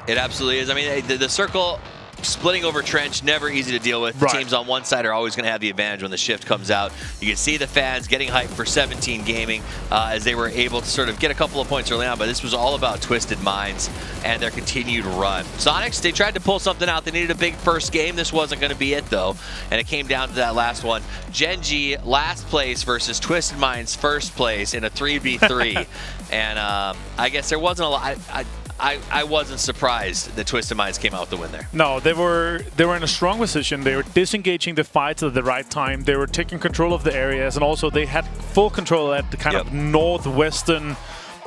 [SPEAKER 5] It absolutely is. I mean, the circle splitting over trench, never easy to deal with.
[SPEAKER 7] Right.
[SPEAKER 5] Teams on one side are always going to have the advantage when the shift comes out. You can see the fans getting hyped for 17 Gaming as they were able to sort of get a couple of points early on, but this was all about Twisted Minds and their continued run. Sonics, they tried to pull something out. They needed a big first game. This wasn't going to be it, though, and it came down to that last one. Genji last place versus Twisted Minds first place in a 3v3, and I guess there wasn't a lot. I wasn't surprised that Twisted Minds came out to win there.
[SPEAKER 7] No, they were in a strong position. They were disengaging the fights at the right time. They were taking control of the areas, and also they had full control at the kind of northwestern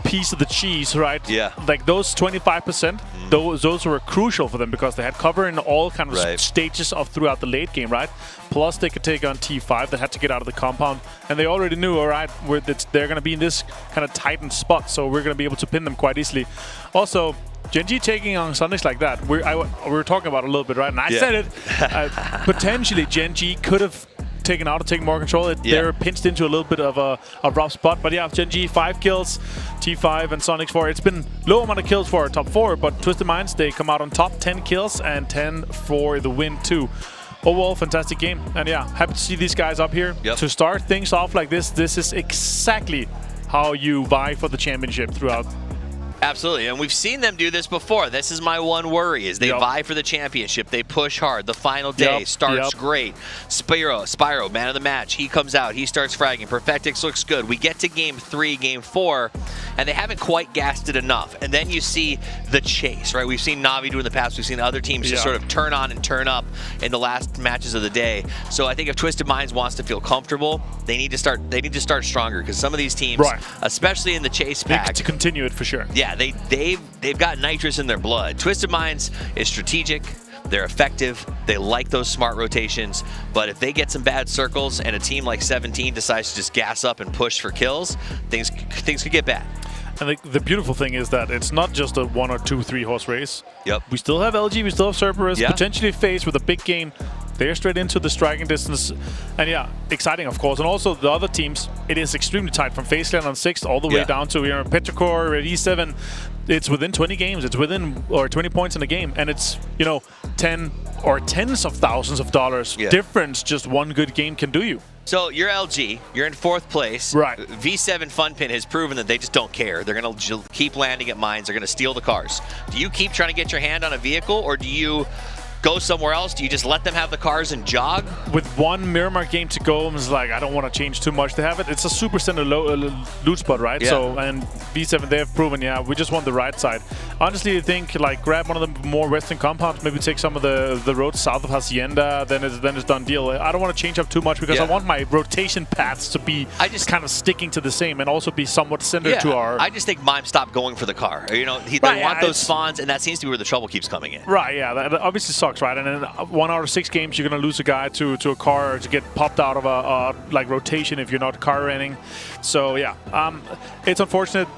[SPEAKER 7] piece of the cheese, right?
[SPEAKER 5] Yeah.
[SPEAKER 7] Like those 25%, those were crucial for them because they had cover in all kind of stages of throughout the late game, right? Plus they could take on T5 that had to get out of the compound, and they already knew, all right, they're going to be in this kind of tightened spot, so we're going to be able to pin them quite easily. Also, Genji taking on Sonics like that, we were talking about it a little bit, right? And I said it, potentially Genji could have taken out and taken more control. They were pinched into a little bit of a rough spot, but yeah, Genji 5 kills, T5 and Sonics 4. It's been low amount of kills for our top 4, but Twisted Minds, they come out on top, 10 kills and 10 for the win too. Overall, fantastic game, and yeah, happy to see these guys up here. To start things off like this, this is exactly how you vie for the championship throughout.
[SPEAKER 5] Absolutely, and we've seen them do this before. This is my one worry, is they vie for the championship. They push hard. The final day starts great. Spyro, man of the match. He comes out. He starts fragging. Perfectix looks good. We get to game 3, game 4, and they haven't quite gassed it enough. And then you see the chase, right? We've seen Navi do in the past. We've seen other teams just sort of turn on and turn up in the last matches of the day. So I think if Twisted Minds wants to feel comfortable, they need to start stronger, because some of these teams, especially in the chase pack,
[SPEAKER 7] to continue it for sure.
[SPEAKER 5] Yeah, they've got nitrous in their blood. Twisted Minds is strategic. They're effective. They like those smart rotations. But if they get some bad circles and a team like 17 decides to just gas up and push for kills, things could get bad.
[SPEAKER 7] And the beautiful thing is that it's not just a 1 or 2, 3 horse race.
[SPEAKER 5] Yep.
[SPEAKER 7] We still have LG, we still have Cerberus, potentially Face with a big game. They're straight into the striking distance. And yeah, exciting, of course. And also the other teams, it is extremely tight from Faceland on 6th all the way down to Petrichor at E7. It's within 20 games. It's within, or 20 points in a game. And it's, 10 or tens of thousands of dollars difference just one good game can do you.
[SPEAKER 5] So you're LG, you're in 4th place.
[SPEAKER 7] Right.
[SPEAKER 5] V7 Funpin has proven that they just don't care. They're going to keep landing at mines. They're going to steal the cars. Do you keep trying to get your hand on a vehicle, or do you go somewhere else? Do you just let them have the cars and jog?
[SPEAKER 7] With one Miramar game to go, I'm like, I don't want to change too much to have it. It's a super center loot spot, right?
[SPEAKER 5] Yeah.
[SPEAKER 7] So, and V7, they have proven, we just want the right side. Honestly, I think, grab one of the more western compounds, maybe take some of the roads south of Hacienda, then it's done deal. I don't want to change up too much because I want my rotation paths to be kind of sticking to the same and also be somewhat centered to our...
[SPEAKER 5] I just think Mime stopped going for the car. They want those spawns, and that seems to be where the trouble keeps coming in.
[SPEAKER 7] Right, yeah, that obviously sucks, right? And then 1 out of 6 games, you're going to lose a guy to a car or to get popped out of a rotation if you're not car running. So yeah, it's unfortunate.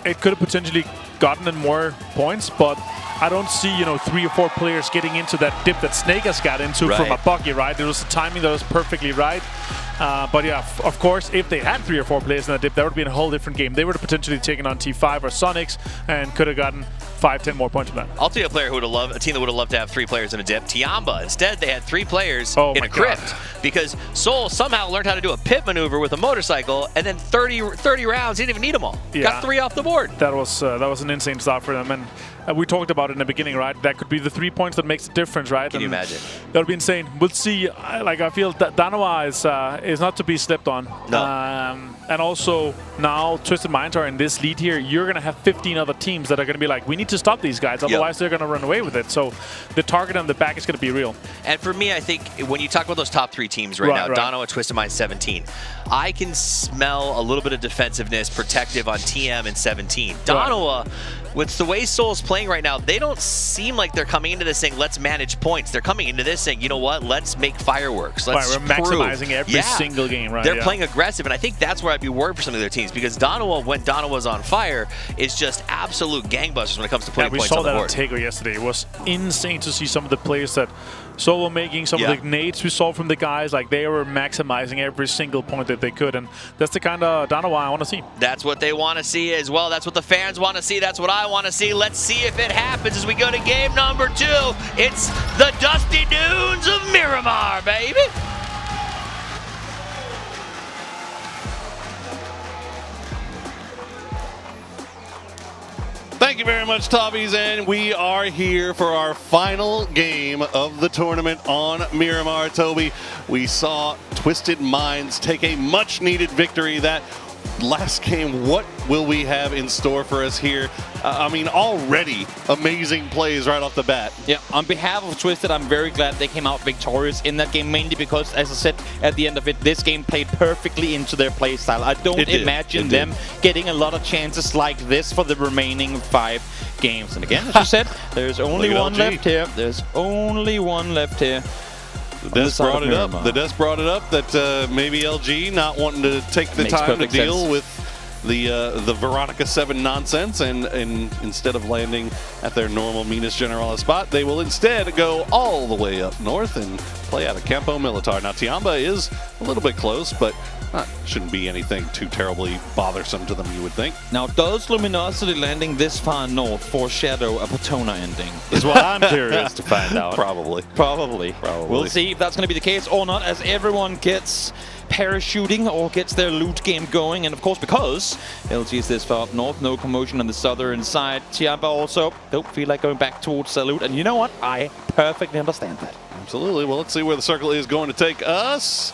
[SPEAKER 7] It could have potentially gotten in more points, but I don't see 3 or 4 players getting into that dip that Snake has got into from a buggy, right? It was the timing that was perfectly right. But yeah, of course, if they had 3 or 4 players in that dip, that would be a whole different game. They would have potentially taken on T5 or Sonics and could have gotten 5-10 more points from that.
[SPEAKER 5] I'll tell you a team that would have loved to have 3 players in a dip. Tiamba. Instead, they had 3 players in a crypt because Soul somehow learned how to do a pit maneuver with a motorcycle, and then 30 rounds, he didn't even need them all. Got 3 off the board.
[SPEAKER 7] That was an insane start for them. And we talked about it in the beginning, right? That could be the 3 points that makes the difference, right?
[SPEAKER 5] Can you imagine?
[SPEAKER 7] That would be insane. We'll see. I feel that Danoa is not to be slept on.
[SPEAKER 5] No.
[SPEAKER 7] And also now Twisted Minds are in this lead here. You're going to have 15 other teams that are going to be like, we need need to stop these guys, otherwise they're going to run away with it. So the target on the back is going to be real.
[SPEAKER 5] And for me, I think when you talk about those top 3 teams right now, Danoa, Twisted Mind, 17, I can smell a little bit of defensiveness, protective on TM and 17. Danoa, with the way Seoul's playing right now, they don't seem like they're coming into this saying, let's manage points. They're coming into this saying, you know what, let's make fireworks. Let's
[SPEAKER 7] we're maximizing every single game, right?
[SPEAKER 5] They're playing aggressive, and I think that's where I'd be worried for some of their teams, because Danoa, when Danoa's on fire, is just absolute gangbusters when it comes to putting points on the board.
[SPEAKER 7] We saw that on Tego yesterday. It was insane to see some of the plays that Seoul were making, some of the nades we saw from the guys. Like, they were maximizing every single point that they could, and that's the kind of Danoa I want to see.
[SPEAKER 5] That's what they want to see as well. That's what the fans want to see. That's what I want to see. Let's see if it happens as we go to game number 2. It's the Dusty Dunes of Miramar, baby.
[SPEAKER 8] Thank you very much, Tobbies, and we are here for our final game of the tournament on Miramar. Toby, we saw Twisted Minds take a much-needed victory. That last game, what will we have in store for us here? I mean, already amazing plays right off the bat.
[SPEAKER 11] Yeah, on behalf of Twisted, I'm very glad they came out victorious in that game, mainly because, as I said at the end of it, this game played perfectly into their play style. I don't imagine them getting a lot of chances like this for the remaining 5 games. And again, as you said, there's only one left here. There's only one left here.
[SPEAKER 8] The desk brought it up. The desk brought it up that maybe LG not wanting to take the time to deal with the Veronica 7 nonsense, and instead of landing at their normal Minas Generalis spot, they will instead go all the way up north and play out of Campo Militar. Now, Tiamba is a little bit close, but shouldn't be anything too terribly bothersome to them, you would think.
[SPEAKER 11] Now, does Luminosity landing this far north foreshadow a Patona ending? Is what I'm curious to find out.
[SPEAKER 8] Probably.
[SPEAKER 11] We'll see if that's going to be the case or not, as everyone gets parachuting or gets their loot game going. And of course, because LG is this far up north, no commotion on the southern side. Tiamba also don't feel like going back towards Salute. And you know what? I perfectly understand that.
[SPEAKER 8] Absolutely. Well, let's see where the circle is going to take us.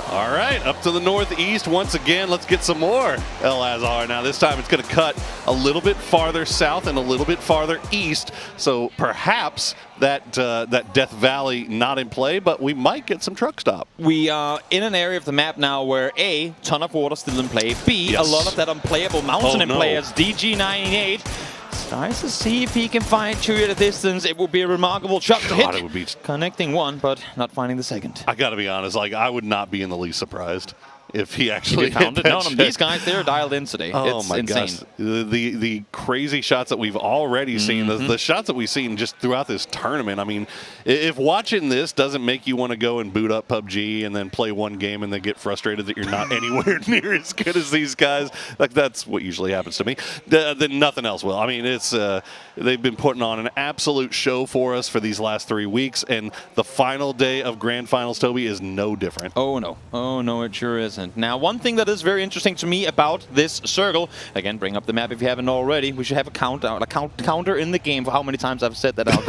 [SPEAKER 8] All right, up to the northeast once again. Let's get some more El Azhar. Now, this time it's going to cut a little bit farther south and a little bit farther east. So perhaps that Death Valley not in play, but we might get some truck stop.
[SPEAKER 11] We are in an area of the map now where A, ton of water still in play. B, a lot of that unplayable mountain in play as DG98 tries to see if he can find two at a distance. It would be a remarkable shot to hit.
[SPEAKER 8] It would be
[SPEAKER 11] connecting one, but not finding the second.
[SPEAKER 8] I got to be honest, like, I would not be in the least surprised if he actually
[SPEAKER 11] found it. No, these guys, they're dialed in today.
[SPEAKER 8] Oh
[SPEAKER 11] it's
[SPEAKER 8] my
[SPEAKER 11] insane.
[SPEAKER 8] gosh. The crazy shots that we've already seen, the shots that we've seen just throughout this tournament. I mean, if watching this doesn't make you want to go and boot up PUBG and then play one game and then get frustrated that you're not anywhere near as good as these guys, like, that's what usually happens to me, then nothing else will. I mean, it's they've been putting on an absolute show for us for these last 3 weeks, and the final day of Grand Finals, Toby, is no different.
[SPEAKER 11] Oh no, it sure isn't. Now, one thing that is very interesting to me about this circle, again, bring up the map if you haven't already. We should have a counter in the game for how many times I've said that. I'll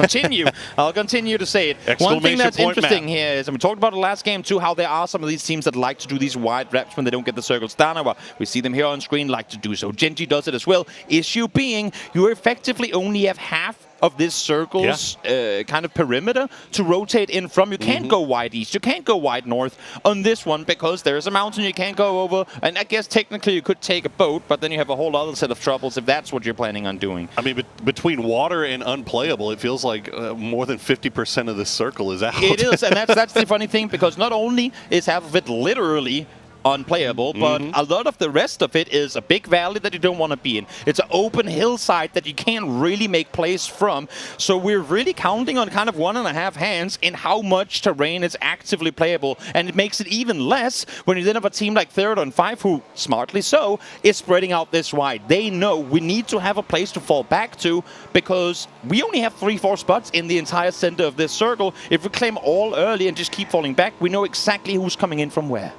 [SPEAKER 11] continue to say it. One thing that's interesting here is, and we talked about the last game too, how there are some of these teams that like to do these wide reps when they don't get the circles. Danoa, we see them here on screen, like to do so. Genji does it as well. Issue being, you effectively only have half of this circle's kind of perimeter to rotate in from. You can't go wide east, you can't go wide north on this one because there's a mountain you can't go over, and I guess technically you could take a boat, but then you have a whole other set of troubles if that's what you're planning on doing.
[SPEAKER 8] I mean, between water and unplayable, it feels like more than 50% of this circle is out.
[SPEAKER 11] It is, and that's the funny thing, because not only is half of it literally unplayable, but a lot of the rest of it is a big valley that you don't want to be in. It's an open hillside that you can't really make plays from. So we're really counting on kind of 1.5 hands in how much terrain is actively playable, and it makes it even less when you then have a team like Third on 5 who, smartly so, is spreading out this wide. They know we need to have a place to fall back to because we only have 3-4 spots in the entire center of this circle. If we claim all early and just keep falling back, we know exactly who's coming in from where.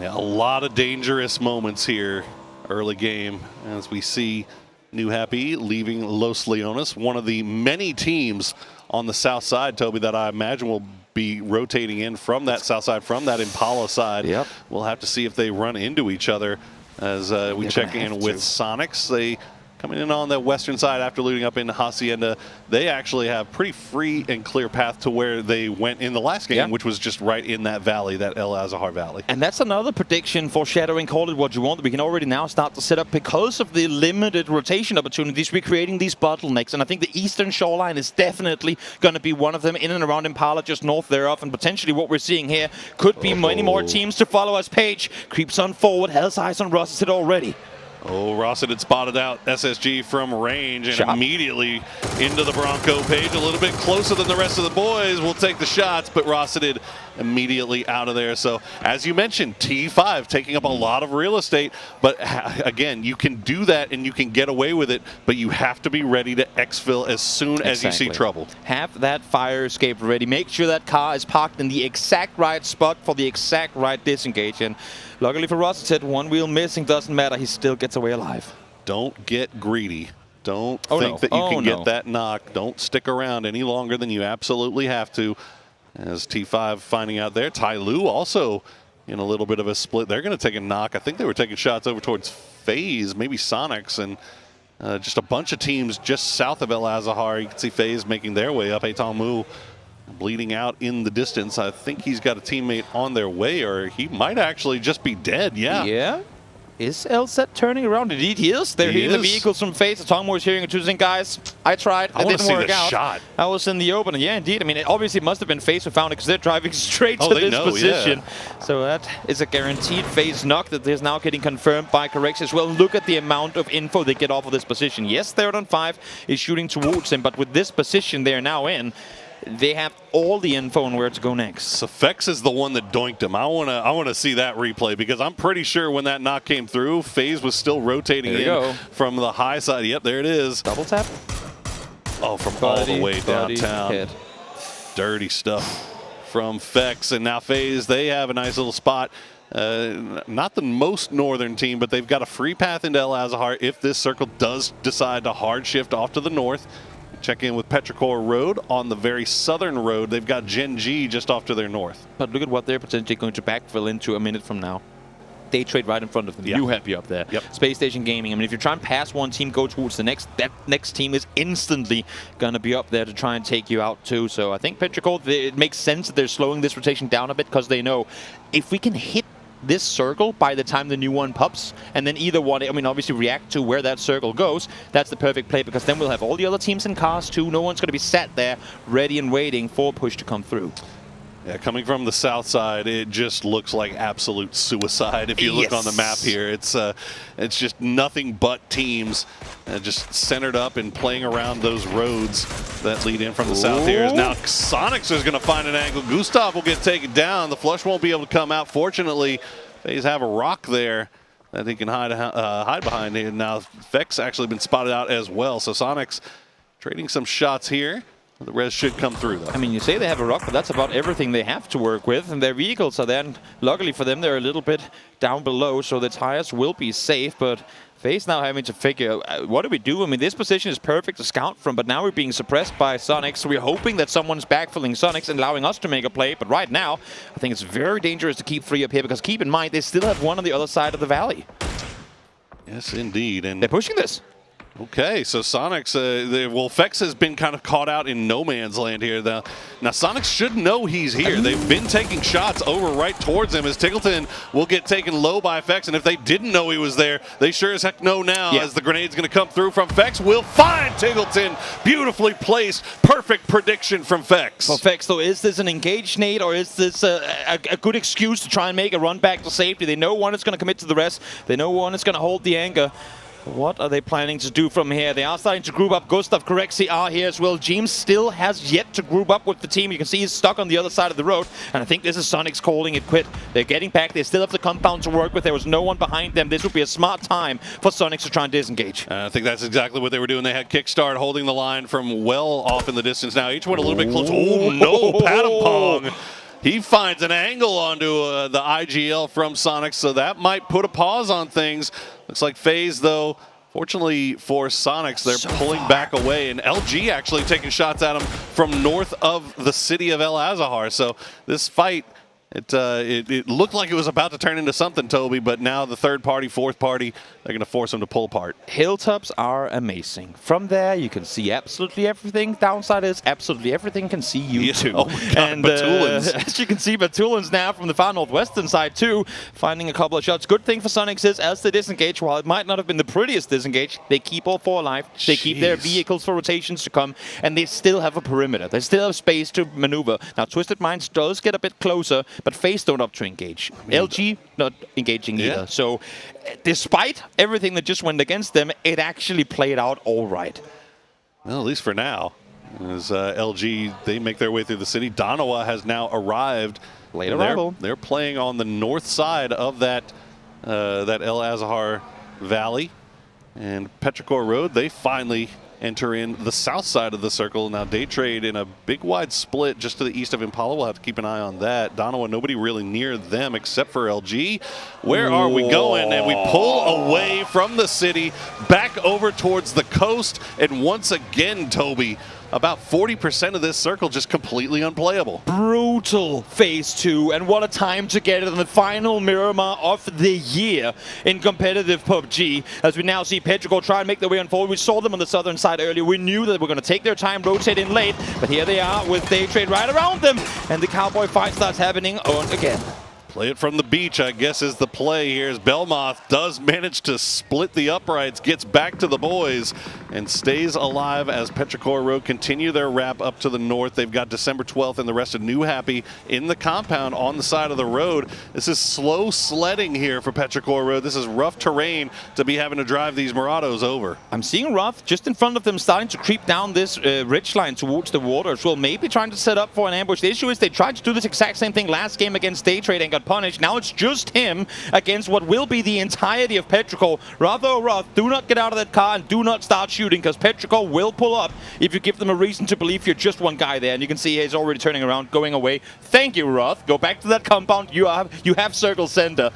[SPEAKER 8] Yeah, a lot of dangerous moments here early game as we see New Happy leaving Los Leones, one of the many teams on the south side, Toby, that I imagine will be rotating in from that south side, from that Impala side.
[SPEAKER 11] Yep.
[SPEAKER 8] We'll have to see if they run into each other as we check in with Sonics. They coming in on the western side after looting up into Hacienda, they actually have pretty free and clear path to where they went in the last game, which was just right in that valley, that El Azahar Valley.
[SPEAKER 11] And that's another prediction, foreshadowing, call it what you want. We can already now start to set up, because of the limited rotation opportunities, we're creating these bottlenecks. And I think the eastern shoreline is definitely going to be one of them, in and around Impala, just north thereof. And potentially what we're seeing here could be many more teams to follow as Page creeps on forward, has eyes on Rossett already.
[SPEAKER 8] Oh, Rossett had spotted out SSG from range and immediately into the Bronco. Page a little bit closer than the rest of the boys will take the shots, but Rossett immediately out of there. So as you mentioned, T5 taking up a lot of real estate, but again, you can do that and you can get away with it, but you have to be ready to exfil as soon as you see trouble.
[SPEAKER 11] Have that fire escape ready. Make sure that car is parked in the exact right spot for the exact right disengage. And luckily for Rossett, one wheel missing doesn't matter. He still gets away alive.
[SPEAKER 8] Don't get greedy. Don't think that you can get that knock. Don't stick around any longer than you absolutely have to. As T5 finding out there, Tai Lu also in a little bit of a split. They're going to take a knock. I think they were taking shots over towards FaZe, maybe Sonics, and just a bunch of teams just south of El Azahar. You can see FaZe making their way up. Aitong Mu bleeding out in the distance. I think he's got a teammate on their way, or he might actually just be dead. Yeah.
[SPEAKER 11] Is LZ turning around? Indeed, he is. They're hitting the vehicles from FaZe. Tongmo is hearing and choosing, guys. I tried. It didn't work out.
[SPEAKER 8] Shot.
[SPEAKER 11] I was in the open. And yeah, indeed. I mean, it obviously must have been FaZe who found it, because they're driving straight to this position. So that is a guaranteed FaZe knock that is now getting confirmed by Correx as well. Look at the amount of info they get off of this position. Yes, third on 5 is shooting towards him, but with this position they're now in, they have all the info on where to go next.
[SPEAKER 8] So Fex is the one that doinked him. I wanna see that replay, because I'm pretty sure when that knock came through, FaZe was still rotating in from the high side. Yep, there it is.
[SPEAKER 11] Double tap.
[SPEAKER 8] Oh, from all the way downtown. Dirty stuff from Fex. And now FaZe, they have a nice little spot. Not the most northern team, but they've got a free path into El Azahar if this circle does decide to hard shift off to the north. Check in with Petrichor Road on the very southern road. They've got Gen G just off to their north.
[SPEAKER 11] But look at what they're potentially going to backfill into a minute from now. They trade right in front of them. You happy up there. Space Station Gaming. I mean, if you're trying to pass one team, go towards the next, that next team is instantly going to be up there to try and take you out too. So I think Petrichor, it makes sense that they're slowing this rotation down a bit, because they know if we can hit this circle by the time the new one pops, and then either one, I mean, obviously react to where that circle goes, that's the perfect play, because then we'll have all the other teams in cars too. No one's going to be sat there ready and waiting for push to come through.
[SPEAKER 8] Yeah, coming from the south side, it just looks like absolute suicide. If you look on the map here, it's just nothing but teams just centered up and playing around those roads that lead in from the south here. Now Sonics is going to find an angle. Gustav will get taken down. The flush won't be able to come out. Fortunately, FaZe have a rock there that he can hide behind. And now Fex actually been spotted out as well. So Sonics trading some shots here. The res should come through, though.
[SPEAKER 11] I mean, you say they have a rock, but that's about everything they have to work with. And their vehicles are then, luckily for them, they're a little bit down below, so the tires will be safe. But FaZe now having to figure, what do we do? I mean, this position is perfect to scout from, but now we're being suppressed by Sonics. So we're hoping that someone's backfilling Sonics and allowing us to make a play. But right now, I think it's very dangerous to keep 3 up here, because keep in mind, they still have one on the other side of the valley.
[SPEAKER 8] Yes, indeed. And
[SPEAKER 11] they're pushing this.
[SPEAKER 8] Okay, so Sonics, well, Fex has been kind of caught out in no man's land here. Now, Sonics should know he's here. They've been taking shots over right towards him, as Tiggleton will get taken low by Fex. And if they didn't know he was there, they sure as heck know now, as the grenade's going to come through from Fex. Will find Tiggleton. Beautifully placed. Perfect prediction from Fex.
[SPEAKER 11] For Fex, though, is this an engaged nade, or is this a good excuse to try and make a run back to safety? They know one is going to commit to the rest. They know one is going to hold the anger. What are they planning to do from here? They are starting to group up. Gustav, Corexi are here as well. James still has yet to group up with the team. You can see he's stuck on the other side of the road. And I think this is Sonics calling it quit. They're getting back. They still have the compound to work with. There was no one behind them. This would be a smart time for Sonics to try and disengage.
[SPEAKER 8] I think that's exactly what they were doing. They had Kickstart holding the line from well off in the distance. Now each one a little bit closer. Oh, no, Patampong. He finds an angle onto the IGL from Sonics, so that might put a pause on things. Looks like FaZe, though, fortunately for Sonics, they're pulling back away, and LG actually taking shots at him from north of the city of El Azahar. So this fight It looked like it was about to turn into something, Toby, but now the third party, fourth party, they're going to force them to pull apart.
[SPEAKER 11] Hilltops are amazing. From there, you can see absolutely everything. Downside is absolutely everything can see you too.
[SPEAKER 8] Oh my God,
[SPEAKER 11] and
[SPEAKER 8] Batulans.
[SPEAKER 11] as you can see, Batulans now from the far northwestern side too, finding a couple of shots. Good thing for Sonics is as they disengage, while it might not have been the prettiest disengage, they keep all four alive. They keep their vehicles for rotations to come, and they still have a perimeter. They still have space to maneuver. Now, Twisted Minds does get a bit closer, but FaZe don't opt to engage. LG not engaging either. So despite everything that just went against them, it actually played out all right.
[SPEAKER 8] Well, at least for now. As LG, they make their way through the city. Danawa has now arrived.
[SPEAKER 11] Late arrival.
[SPEAKER 8] They're playing on the north side of that El Azhar Valley. And Petrichor Road, they finally enter in the south side of the circle. Now Daytrade in a big wide split just to the east of Impala. We'll have to keep an eye on that. Danawa, nobody really near them except for LG. Where are we going? And we pull away from the city back over towards the coast. And once again, Toby, about 40% of this circle just completely unplayable.
[SPEAKER 11] Brutal phase 2, and what a time to get it in the final Miramar of the year in competitive PUBG. As we now see Petrichor try and make their way on forward. We saw them on the southern side earlier. We knew that they were going to take their time, rotate in late, but here they are with Daytrade right around them, and the cowboy fight starts happening on again.
[SPEAKER 8] Play it from the beach, I guess, is the play here as Belmoth does manage to split the uprights, gets back to the boys, and stays alive as Petrichor Road continue their wrap up to the north. They've got December 12th and the rest of New Happy in the compound on the side of the road. This is slow sledding here for Petrichor Road. This is rough terrain to be having to drive these Morados over.
[SPEAKER 11] I'm seeing Rough just in front of them starting to creep down this ridge line towards the water as well, maybe trying to set up for an ambush. The issue is they tried to do this exact same thing last game against Daytrade and got punished. Now it's just him against what will be the entirety of Petrichor. Rough, do not get out of that car and do not start shooting, because Petrichor will pull up if you give them a reason to believe you're just one guy there. And you can see he's already turning around, going away. Thank you, Rough. Go back to that compound. You have circle center.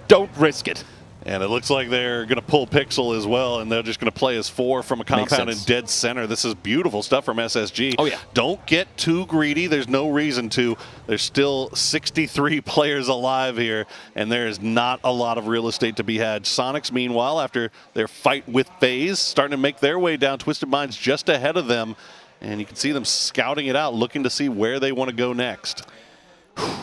[SPEAKER 11] Don't risk it.
[SPEAKER 8] And it looks like they're going to pull Pixel as well, and they're just going to play as 4 from a compound in dead center. This is beautiful stuff from SSG.
[SPEAKER 11] Oh, yeah.
[SPEAKER 8] Don't get too greedy. There's no reason to. There's still 63 players alive here, and there is not a lot of real estate to be had. Sonics, meanwhile, after their fight with FaZe, starting to make their way down. Twisted Minds just ahead of them, and you can see them scouting it out, looking to see where they want to go next.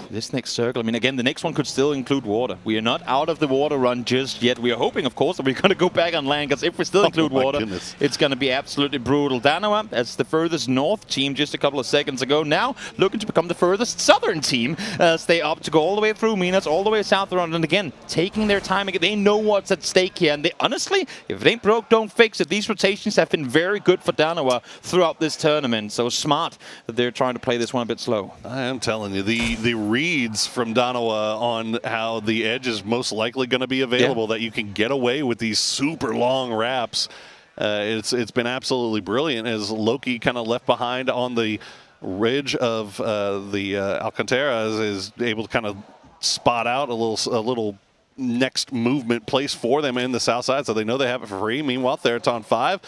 [SPEAKER 11] This next circle, I mean, again, the next one could still include water. We are not out of the water run just yet. We are hoping, of course, that we're going to go back on land, because if we still include water, it's going to be absolutely brutal. Danawa, as the furthest north team just a couple of seconds ago, now looking to become the furthest southern team as they opt to go all the way through Minas, all the way south around, and again, taking their time. Again, they know what's at stake here, and they honestly, if it ain't broke, don't fix it. These rotations have been very good for Danawa throughout this tournament, so smart that they're trying to play this one a bit slow.
[SPEAKER 8] I am telling you, the reads from Danawa on how the edge is most likely going to be available, that you can get away with these super long wraps. It's been absolutely brilliant as Loki kind of left behind on the ridge of the Alcantara is able to kind of spot out a little next movement place for them in the south side, so they know they have it for free. Meanwhile, Theraton 5.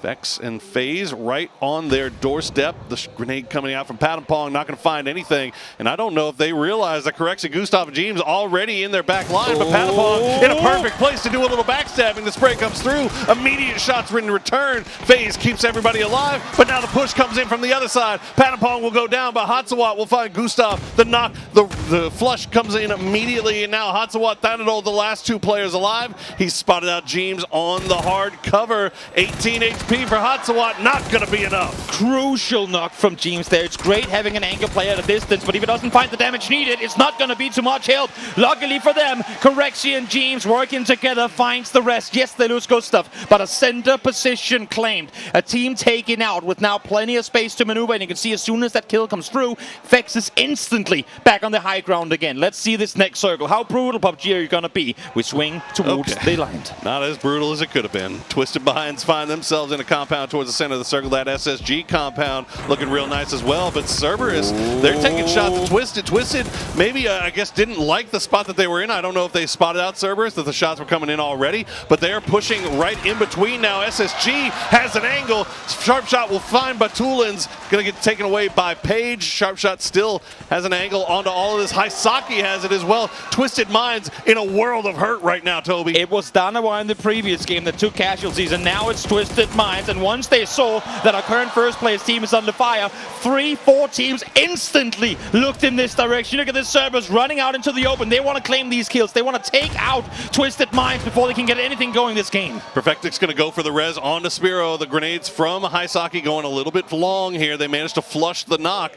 [SPEAKER 8] Vex and FaZe right on their doorstep. The grenade coming out from Patapong, not going to find anything. And I don't know if they realize that Corexy, Gustav, and James already in their back line, but Patapong in a perfect place to do a little backstabbing. The spray comes through. Immediate shots in return. FaZe keeps everybody alive, but now the push comes in from the other side. Patapong will go down, but Hatsawat will find Gustav. The knock, the flush comes in immediately, and now Hatsawat Thanadol, the last 2 players alive. He's spotted out James on the hard cover. 18 HP for Hatsawat, not going to be enough.
[SPEAKER 11] Crucial knock from James there. It's great having an anchor player at a distance, but if he doesn't find the damage needed, it's not going to be too much help. Luckily for them, Corexy and James working together finds the rest. Yes, they lose Gustav, but a center position claimed. A team taken out with now plenty of space to maneuver, and you can see as soon as that kill comes through, Vex is instantly back on the high ground again. Let's see this next circle. How brutal PUBG are you going to be? We swing towards the line.
[SPEAKER 8] Not as brutal as it could have been. Twisted Minds find themselves in a compound towards the center of the circle. That SSG compound looking real nice as well, but Cerberus, they're taking shots at Twisted. Twisted maybe, I guess, didn't like the spot that they were in. I don't know if they spotted out Cerberus, that the shots were coming in already, but they're pushing right in between now. SSG has an angle. Sharp shot will find Batulans, going to get taken away by Page. Sharpshot still has an angle onto all of this. Hisaki has it as well. Twisted Minds in a world of hurt right now, Toby.
[SPEAKER 11] It was Danawa in the previous game that took casualties, and now it's Twisted Minds. And once they saw that our current first place team is under fire, 3-4 teams instantly looked in this direction. Look at this Cerberus running out into the open. They want to claim these kills. They want to take out Twisted Minds before they can get anything going this game.
[SPEAKER 8] Perfectic's going to go for the res onto Spiro. The grenades from Hisaki going a little bit long here. They managed to flush the knock.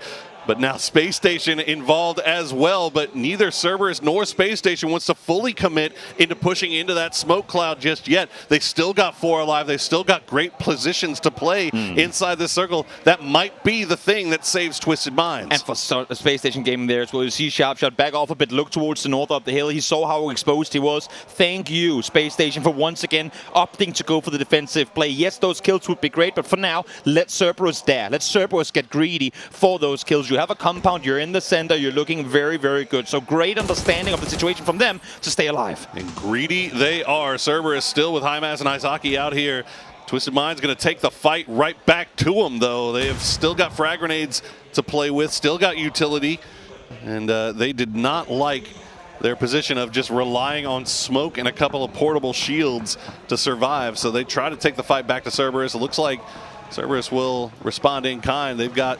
[SPEAKER 8] But now Space Station involved as well, but neither Cerberus nor Space Station wants to fully commit into pushing into that smoke cloud just yet. They still got 4 alive. They still got great positions to play inside this circle. That might be the thing that saves Twisted Minds.
[SPEAKER 11] And for Space Station gaming there as well, you see Sharpshot back off a bit, look towards the north up the hill. He saw how exposed he was. Thank you, Space Station, for once again opting to go for the defensive play. Yes, those kills would be great, but for now, let Cerberus dare. Let Cerberus get greedy for those kills. You have a compound, you're in the center, you're looking very, very good. So great understanding of the situation from them to stay alive.
[SPEAKER 8] And greedy they are. Cerberus still with Hymas and Isaki out here. Twisted Mind's going to take the fight right back to them, though. They have still got frag grenades to play with, still got utility, and they did not like their position of just relying on smoke and a couple of portable shields to survive. So they try to take the fight back to Cerberus. It looks like Cerberus will respond in kind. They've got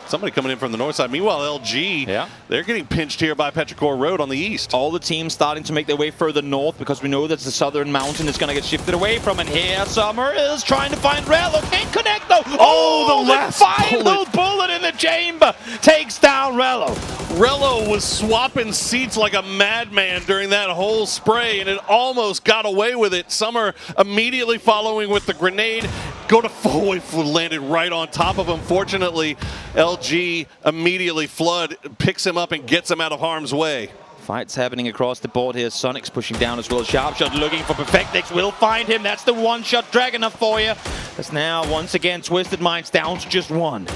[SPEAKER 8] somebody coming in from the north side. Meanwhile, LG, they're getting pinched here by Petrichor Road on the east.
[SPEAKER 11] All the teams starting to make their way further north because we know that the southern mountain is going to get shifted away from. And here, Summer is trying to find Rello. Can't connect though.
[SPEAKER 8] Oh, the last
[SPEAKER 11] final bullet in the chamber takes down Rello.
[SPEAKER 8] Rello was swapping seats like a madman during that whole spray, and it almost got away with it. Summer immediately following with the grenade. Go to full, landed right on top of him. Fortunately, LG immediately Flood picks him up and gets him out of harm's way.
[SPEAKER 11] Fights happening across the board here. Sonic's pushing down as well. Sharpshot looking for Perfectix. Will find him. That's the one-shot Dragunov for you. That's now, once again, Twisted Minds down to just one.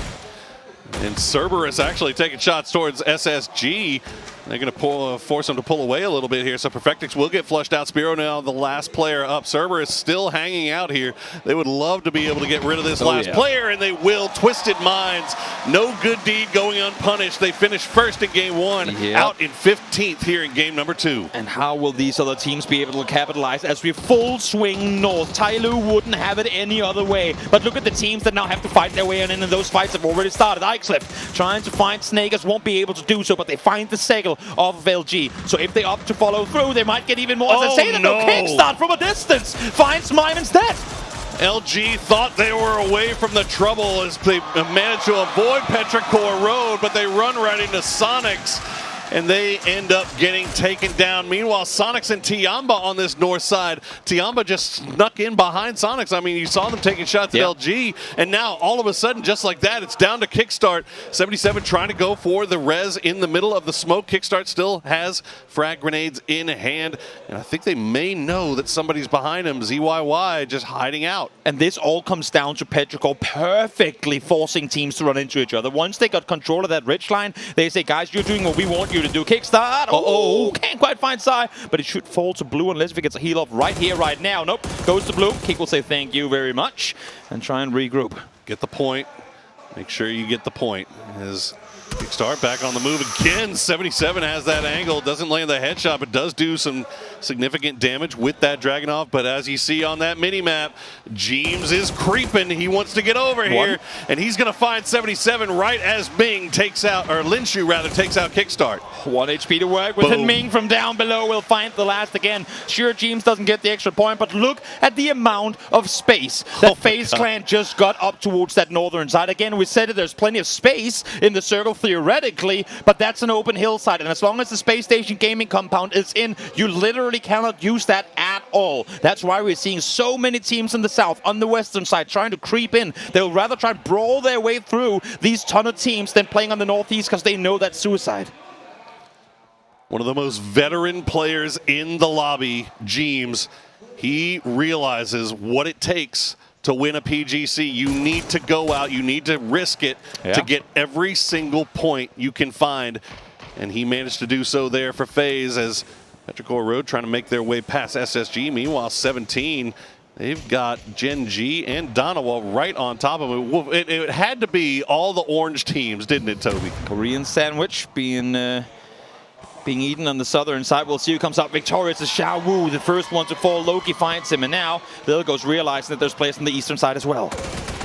[SPEAKER 8] And Cerberus actually taking shots towards SSG. They're going to force him to pull away a little bit here, so Perfectix will get flushed out. Spiro now the last player up. Cerberus still hanging out here. They would love to be able to get rid of this last player, and they will. Twisted Minds, no good deed going unpunished. They finished first in game 1, out in 15th here in game number 2.
[SPEAKER 11] And how will these other teams be able to capitalize as we full swing north? Tyloo wouldn't have it any other way. But look at the teams that now have to fight their way in, and those fights have already started. Ixlip trying to find Snakers, won't be able to do so, but they find the Segel off of LG. So if they opt to follow through, they might get even more. As I say, no kickstart from a distance finds Mime instead.
[SPEAKER 8] LG thought they were away from the trouble as they managed to avoid Petrichor Road, but they run right into Sonics, and they end up getting taken down. Meanwhile, Sonics and Tiamba on this north side. Tiamba just snuck in behind Sonics. I mean, you saw them taking shots at LG, and now all of a sudden, just like that, it's down to Kickstart. 77 trying to go for the res in the middle of the smoke. Kickstart still has frag grenades in hand, and I think they may know that somebody's behind him. ZYY just hiding out.
[SPEAKER 11] And this all comes down to Petrichor perfectly forcing teams to run into each other. Once they got control of that ridge line, they say, guys, you're doing what we want you to do. Kickstart. Can't quite find Sai, but it should fall to blue unless if it gets a heal off right here, right now. Nope, goes to blue. Kick will say thank you very much and try and regroup.
[SPEAKER 8] Get the point. Make sure you get the point. As Kickstart back on the move again. 77 has that angle. Doesn't land the headshot, but does do some significant damage with that Dragunov. But as you see on that mini-map, Jeems is creeping. He wants to get over here, and he's going to find 77 right as Ming takes out, or Linshu rather, takes out Kickstart.
[SPEAKER 11] 1 HP to work with, and Ming from down below will find the last again. Sure, Jeems doesn't get the extra point, but look at the amount of space that FaZe Clan just got up towards that northern side. Again, we said it, there's plenty of space in the circle theoretically, but that's an open hillside, and as long as the Space Station gaming compound is in, you literally cannot use that at all. That's why we're seeing so many teams in the south, on the western side, trying to creep in. They'll rather try and brawl their way through these ton of teams than playing on the northeast because they know that's suicide.
[SPEAKER 8] One of the most veteran players in the lobby, Jeems, he realizes what it takes to win a PGC. You need to go out, you need to risk it to get every single point you can find. And he managed to do so there for FaZe as Petrichor Road trying to make their way past SSG. Meanwhile, 17 They've got Gen G and Danawa right on top of it. It had to be all the orange teams, didn't it, Toby?
[SPEAKER 11] Korean sandwich being eaten on the southern side. We'll see who comes out victorious. It's Xiao Wu, the first one to fall. Loki finds him, and now Lilgo's realizing that there's players on the eastern side as well.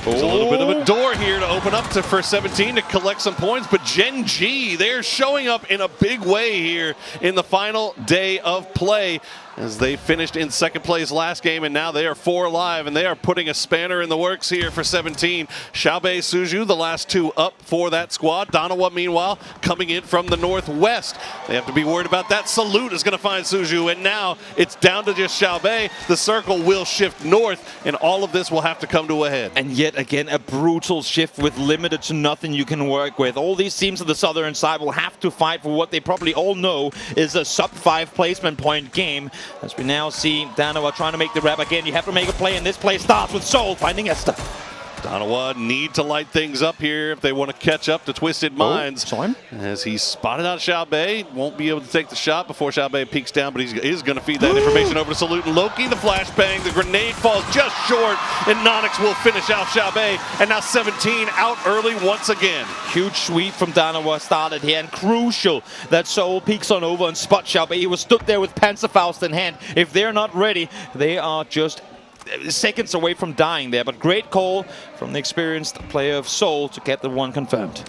[SPEAKER 8] There's a little bit of a door here to open up for 17 to collect some points, but Gen G, they're showing up in a big way here in the final day of play, as they finished in second place last game, and now they are 4 alive, and they are putting a spanner in the works here for 17. Xiaobei, Suju, the last 2 up for that squad. Danawa, meanwhile, coming in from the northwest. They have to be worried about that. Salute is going to find Suju, and now it's down to just Xiaobei. The circle will shift north, and all of this will have to come to a head.
[SPEAKER 11] And yet again, a brutal shift with limited to nothing you can work with. All these teams on the southern side will have to fight for what they probably all know is a sub-5 placement point game. As we now see Danawa trying to make the rep again. You have to make a play, and this play starts with Seoul finding Esther.
[SPEAKER 8] Danawa need to light things up here if they want to catch up to Twisted Minds. As he spotted out Xiaobei, won't be able to take the shot before Xiaobei peeks down, but he is going to feed that information over to Salute and Loki. The flashbang, the grenade falls just short, and Nonix will finish out Xiaobei. And now 17 out early once again.
[SPEAKER 11] Huge sweep from Danawa started here, and crucial that Seoul peeks on over and spots Xiaobei. He was stood there with Panzerfaust in hand. If they're not ready, they are just seconds away from dying there, but great call from the experienced player of Seoul to get the one confirmed.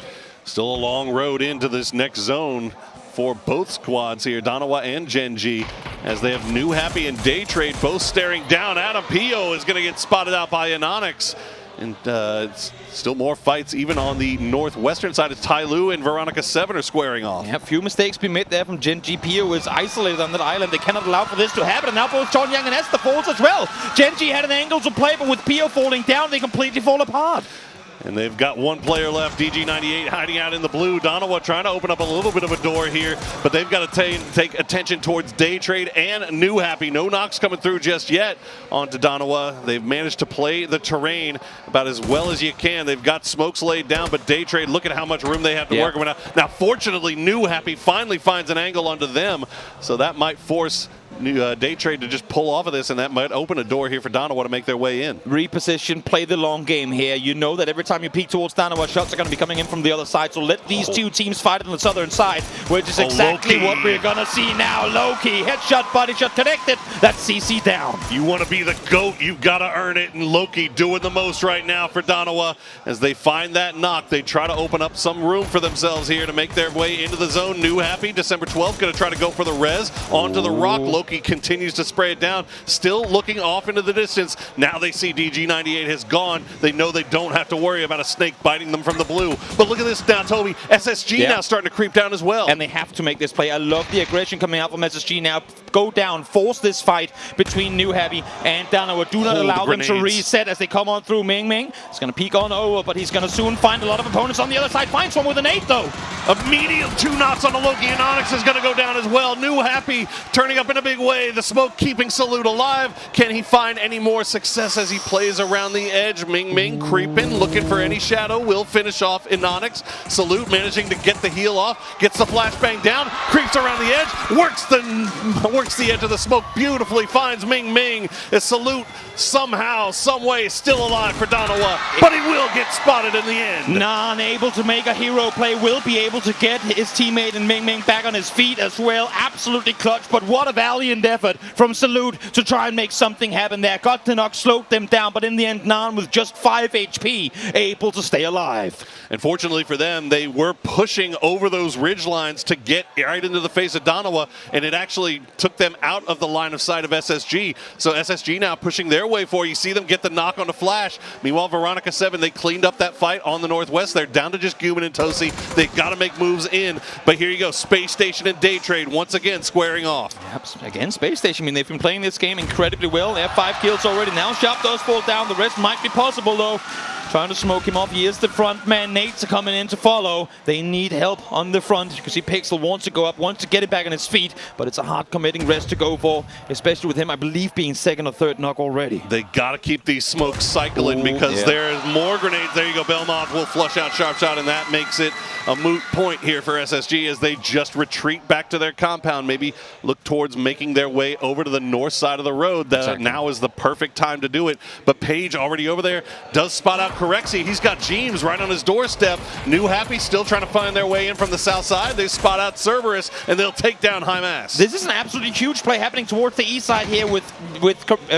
[SPEAKER 8] Still a long road into this next zone for both squads here, Danawa and Gen G, as they have New Happy and Day Trade both staring down. Adam Pio is going to get spotted out by Anonix. And it's still more fights even on the northwestern side as Tai Lu and Veronica 7 are squaring off.
[SPEAKER 11] Yeah, few mistakes been made there from Gen G. Pio is isolated on that island. They cannot allow for this to happen. And now both Chonyang and Esther falls as well. Gen G had an angle to play, but with Pio falling down, they completely fall apart.
[SPEAKER 8] And they've got one player left, DG98 hiding out in the blue. Danawa trying to open up a little bit of a door here, but they've got to take attention towards Day Trade and New Happy. No knocks coming through just yet onto Danawa. They've managed to play the terrain about as well as you can. They've got smokes laid down, but Day Trade, look at how much room they have to work with. Now, fortunately, New Happy finally finds an angle onto them, so that might force Day Trade to just pull off of this, and that might open a door here for Danawa to make their way in.
[SPEAKER 11] Reposition, play the long game here. You know that every time you peek towards Danawa, shots are going to be coming in from the other side, so let these two teams fight on the southern side, which is exactly what we're going to see now. Loki, headshot, body shot connected. That's CC down.
[SPEAKER 8] You want to be the GOAT, you've got to earn it, and Loki doing the most right now for Danawa. As they find that knock, they try to open up some room for themselves here to make their way into the zone. New Happy, December 12th, going to try to go for the res onto the rock. Loki continues to spray it down, still looking off into the distance. Now they see DG98 has gone. They know they don't have to worry about a snake biting them from the blue. But look at this now, Toby. SSG now starting to creep down as well.
[SPEAKER 11] And they have to make this play. I love the aggression coming out from SSG now. Go down, force this fight between New Happy and Danawa. Do not allow them to reset as they come on through. Ming Ming is going to peek on over, but he's going to soon find a lot of opponents on the other side. Finds one with an 8 though.
[SPEAKER 8] Immediate 2 knots on the Loki, and Onyx is going to go down as well. New Happy turning up in a big way. The smoke keeping Salute alive. Can he find any more success as he plays around the edge? Ming Ming creeping, looking for any shadow. Will finish off in Onyx. Salute managing to get the heal off. Gets the flashbang down. Creeps around the edge. Works the edge of the smoke beautifully. Finds Ming Ming. As Salute somehow, some way still alive for Danawa. But he will get spotted in the end.
[SPEAKER 11] Nan able to make a hero play. Will be able to get his teammate and Ming Ming back on his feet as well. Absolutely clutch. But what a valiant effort from Salute to try and make something happen there. Got the knock, slowed them down, but in the end, Nan with just 5 HP, able to stay alive.
[SPEAKER 8] And fortunately for them, they were pushing over those ridge lines to get right into the face of Danawa, and it actually took them out of the line of sight of SSG. So SSG now pushing their way forward. You see them get the knock on the flash. Meanwhile, Veronica 7, they cleaned up that fight on the northwest. They're down to just Guman and Tosi. They've got to make moves in, but here you go. Space Station and Day Trade once again squaring off.
[SPEAKER 11] Yep. Again, Space Station, I mean, they've been playing this game incredibly well. They have 5 kills already. Now Sharp does fall down. The rest might be possible, though. trying to smoke him off. He is the front man. Nates are coming in to follow. They need help on the front. You can see Pixel wants to go up, wants to get it back on his feet, but it's a hard committing rest to go for, especially with him, I believe, being second or third knock already.
[SPEAKER 8] They got to keep these smokes cycling because there's more grenades. There you go. Belmoth will flush out Sharp Shot, and that makes it a moot point here for SSG as they just retreat back to their compound, maybe look towards making their way over to the north side of the road. Now is the perfect time to do it, but Page already over there does spot out Corexi. He's got Jeems right on his doorstep. New Happy still trying to find their way in from the south side. They spot out Cerberus, and they'll take down High Mass.
[SPEAKER 11] This is an absolutely huge play happening towards the east side here with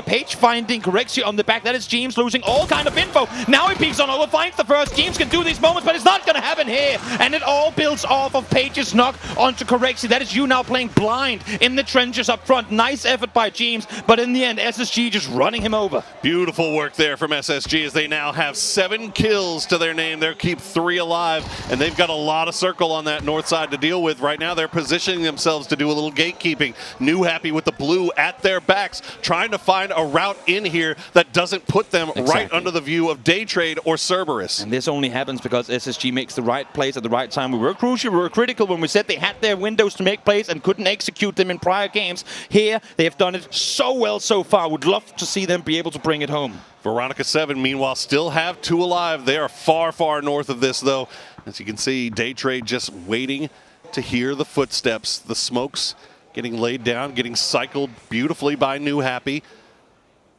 [SPEAKER 11] Page finding Corexi on the back. That is Jeems losing all kind of info. Now he peeks on over, finds the first. Jeems can do these moments, but it's not going to happen here. And it all builds off of Page's knock onto Corexi. That is you now playing blind in the trenches up front. Nice effort by Jeems, but in the end, SSG just running him over.
[SPEAKER 8] Beautiful work there from SSG as they now have 7 kills to their name. They'll keep 3 alive, and they've got a lot of circle on that north side to deal with. Right now, they're positioning themselves to do a little gatekeeping. New Happy with the blue at their backs, trying to find a route in here that doesn't put them right under the view of Day Trade or Cerberus.
[SPEAKER 11] And this only happens because SSG makes the right plays at the right time. We were crucial, we were critical when we said they had their windows to make plays and couldn't execute them in prior games. Here, they have done it so well so far. Would love to see them be able to bring it home.
[SPEAKER 8] Veronica 7, meanwhile, still have 2 alive. They are far, far north of this, though. As you can see, Day Trade just waiting to hear the footsteps. The smokes getting laid down, getting cycled beautifully by New Happy.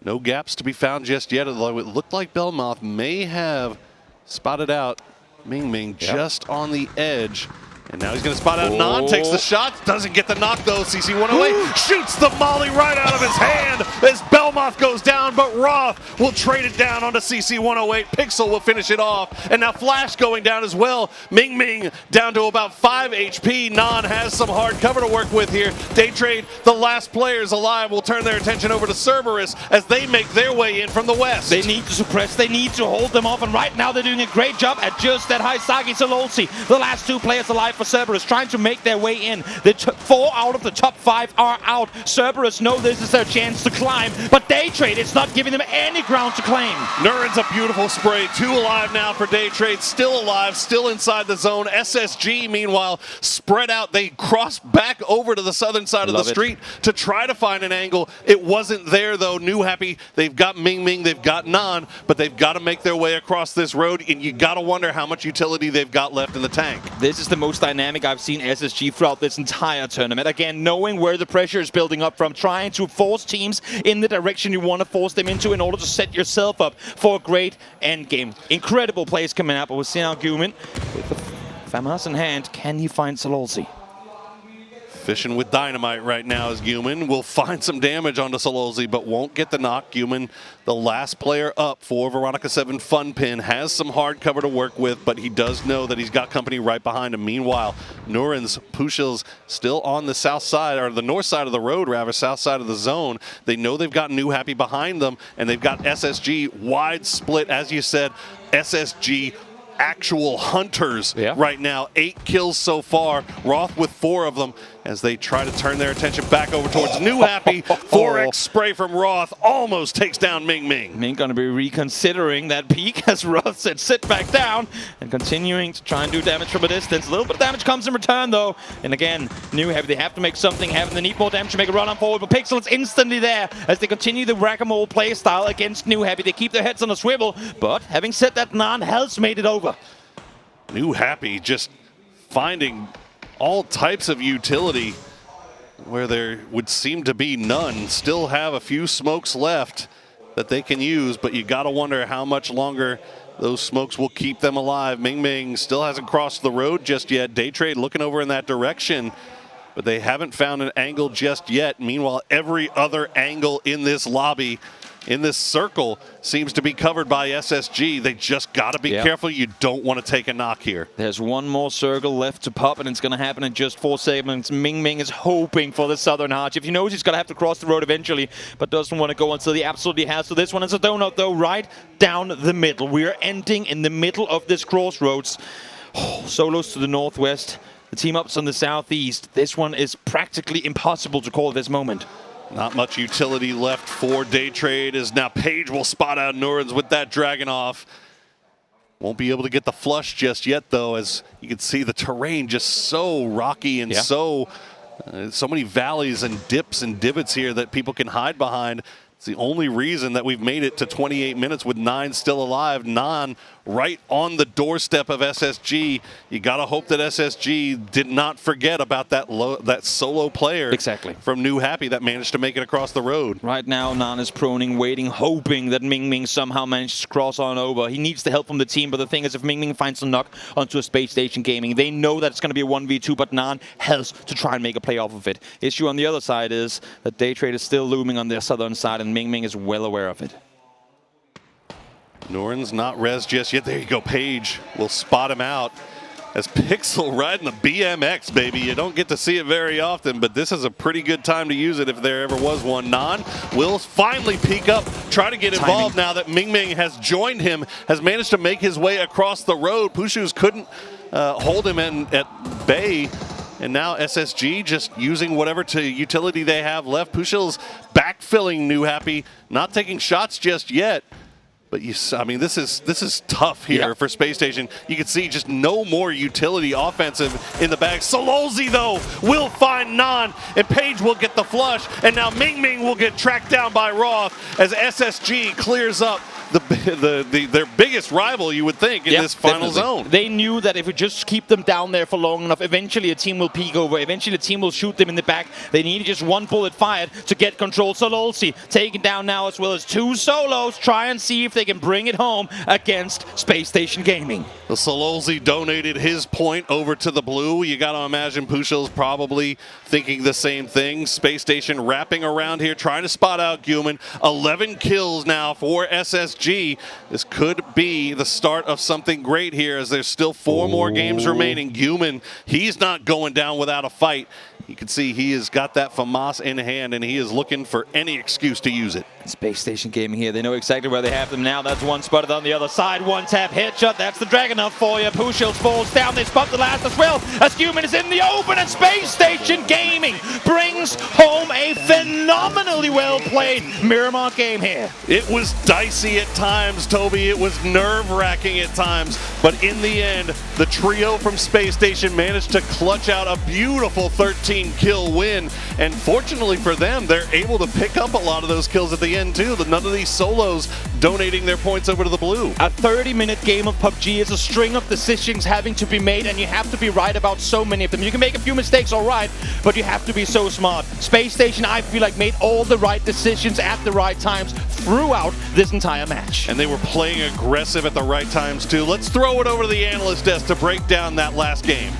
[SPEAKER 8] No gaps to be found just yet, although it looked like Belmoth may have spotted out Ming Ming just on the edge. And now he's going to spot out Non, takes the shot, doesn't get the knock though. CC108 shoots the molly right out of his hand as Belmoth goes down, but Roth will trade it down onto CC108. Pixel will finish it off, and now Flash going down as well. Ming Ming down to about 5 HP. Non has some hard cover to work with here. Day Trade, the last players alive, will turn their attention over to Cerberus as they make their way in from the west.
[SPEAKER 11] They need to suppress, they need to hold them off, and right now they're doing a great job at just that. Haisagi Sololsi, the last 2 players alive for Cerberus, trying to make their way in. The 4 out of the top 5 are out. Cerberus know this is their chance to climb, but Day Trade, it's not giving them any ground to claim.
[SPEAKER 8] Nurin's a beautiful spray. 2 alive now for Day Trade. Still alive, still inside the zone. SSG, meanwhile, spread out. They cross back over to the southern side of the street to try to find an angle. It wasn't there, though. New Happy, they've got Ming Ming, they've got Non, but they've got to make their way across this road, and you got to wonder how much utility they've got left in the tank.
[SPEAKER 11] This is the most dynamic I've seen SSG throughout this entire tournament. Again, knowing where the pressure is building up from, trying to force teams in the direction you want to force them into in order to set yourself up for a great end game. Incredible plays coming up, but we'll see now Guman with the FAMAS in hand. Can he find Sololsi?
[SPEAKER 8] Fishing with dynamite right now as Guman will find some damage onto Sololsi, but won't get the knock. Guman, the last player up for Veronica 7 Fun Pin, has some hard cover to work with, but he does know that he's got company right behind him. Meanwhile, Nurin's Pushil's still on the south side, or the north side of the road, rather, south side of the zone. They know they've got New Happy behind them, and they've got SSG wide split. As you said, SSG actual hunters right now. 8 kills so far. Roth with 4 of them as they try to turn their attention back over towards New Happy. 4x spray from Roth almost takes down Ming Ming.
[SPEAKER 11] Ming going to be reconsidering that peak as Roth said sit back down and continuing to try and do damage from a distance. A little bit of damage comes in return though. And again, New Happy, they have to make something happen. They need more damage to make a run on forward, but Pixel is instantly there as they continue the whack-a-mole play style against New Happy. They keep their heads on a swivel, but having said that, Nan has made it over.
[SPEAKER 8] New Happy just finding all types of utility where there would seem to be none. Still have a few smokes left that they can use, but you gotta wonder how much longer those smokes will keep them alive. Ming Ming still hasn't crossed the road just yet. Day Trade looking over in that direction, but they haven't found an angle just yet. Meanwhile, every other angle in this lobby, in this circle, seems to be covered by SSG. They just got to be careful. You don't want to take a knock here.
[SPEAKER 11] There's one more circle left to pop, and it's going to happen in just 4 segments. Ming Ming is hoping for the Southern Arch. If he knows he's going to have to cross the road eventually, but doesn't want to go until he absolutely has. So this one is a donut, though, right down the middle. We're ending in the middle of this crossroads. Solos to the northwest. The team ups on the southeast. This one is practically impossible to call at this moment.
[SPEAKER 8] Not much utility left for Day Trade as now Page will spot out Nurins with that Dragon off. Won't be able to get the flush just yet, though, as you can see the terrain just so rocky and so many valleys and dips and divots here that people can hide behind. It's the only reason that we've made it to 28 minutes with 9 still alive. Nan right on the doorstep of SSG. You got to hope that SSG did not forget about that solo player from New Happy that managed to make it across the road.
[SPEAKER 11] Right now, Nan is proning, waiting, hoping that Ming somehow manages to cross on over. He needs the help from the team, but the thing is, if Ming finds a knock onto a Space Station Gaming, they know that it's going to be a 1v2, but Nan has to try and make a play off of it. Issue on the other side is that Day Trade is still looming on their southern side, and Ming is well aware of it.
[SPEAKER 8] Noren's not res just yet. There you go. Page will spot him out as Pixel riding the BMX, baby. You don't get to see it very often, but this is a pretty good time to use it if there ever was one. Nan will finally peek up, try to get involved now that Ming has joined him, has managed to make his way across the road. Pushus couldn't hold him at bay. And now SSG just using whatever utility they have left. Pushil's backfilling New Happy, not taking shots just yet. But I mean, this is tough here for Space Station. You can see just no more utility offensive in the bag. Sololzi, though, will find Nan, and Page will get the flush. And now Ming will get tracked down by Roth as SSG clears up their biggest rival, you would think, in this final zone.
[SPEAKER 11] They knew that if we just keep them down there for long enough, eventually a team will peek over. Eventually a team will shoot them in the back. They needed just one bullet fired to get control. Sololzi taken down now, as well as 2 solos. Try and see if they can bring it home against Space Station Gaming.
[SPEAKER 8] The Sololzi donated his point over to the blue. You got to imagine Pushil's probably thinking the same thing. Space Station wrapping around here, trying to spot out Guman. 11 kills now for SSG. This could be the start of something great here, as there's still 4 more games remaining. Guman, he's not going down without a fight. You can see he has got that FAMAS in hand, and he is looking for any excuse to use it.
[SPEAKER 11] Space Station Gaming here. They know exactly where they have them now. That's one spotted on the other side. One tap headshot. That's the Dragunov for you. Pushil falls down. They spot the last as well, as Guman is in the open, and Space Station Gaming brings home a phenomenally well-played Miramar game here.
[SPEAKER 8] It was dicey at times, Toby. It was nerve-wracking at times. But in the end, the trio from Space Station managed to clutch out a beautiful 13-kill win. And fortunately for them, they're able to pick up a lot of those kills at the end, too. None of these solos donating their points over to the blue.
[SPEAKER 11] A 30-minute game of PUBG is a string of decisions having to be made, and you have to be right about so many of them. You can make a few mistakes, all right, but you have to be so smart. Space Station, I feel like, made all the right decisions at the right times throughout this entire match.
[SPEAKER 8] And they were playing aggressive at the right times, too. Let's throw it over to the analyst desk to break down that last game.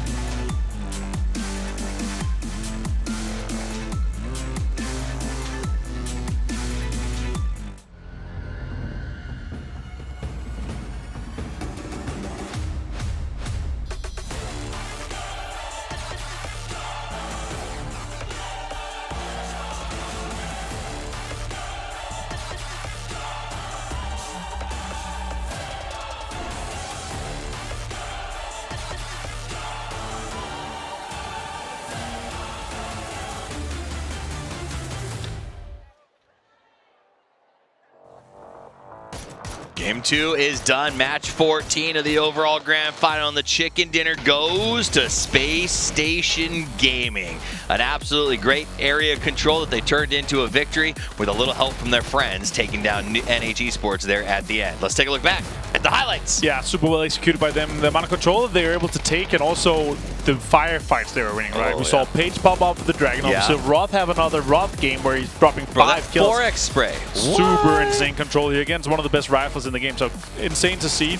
[SPEAKER 5] Game 2 is done. Match 14 of the overall grand final, and the chicken dinner goes to Space Station Gaming. An absolutely great area control that they turned into a victory with a little help from their friends, taking down NH Esports there at the end. Let's take a look back at the highlights.
[SPEAKER 7] Yeah, super well executed by them. The amount of control that they were able to take, and also the firefights they were winning, right? We saw Page pop off with the Dragon. So Roth have another Roth game where he's dropping 5 kills.
[SPEAKER 5] 4x spray.
[SPEAKER 7] Super insane control here. Again, it's one of the best rifles in the game, so insane to see.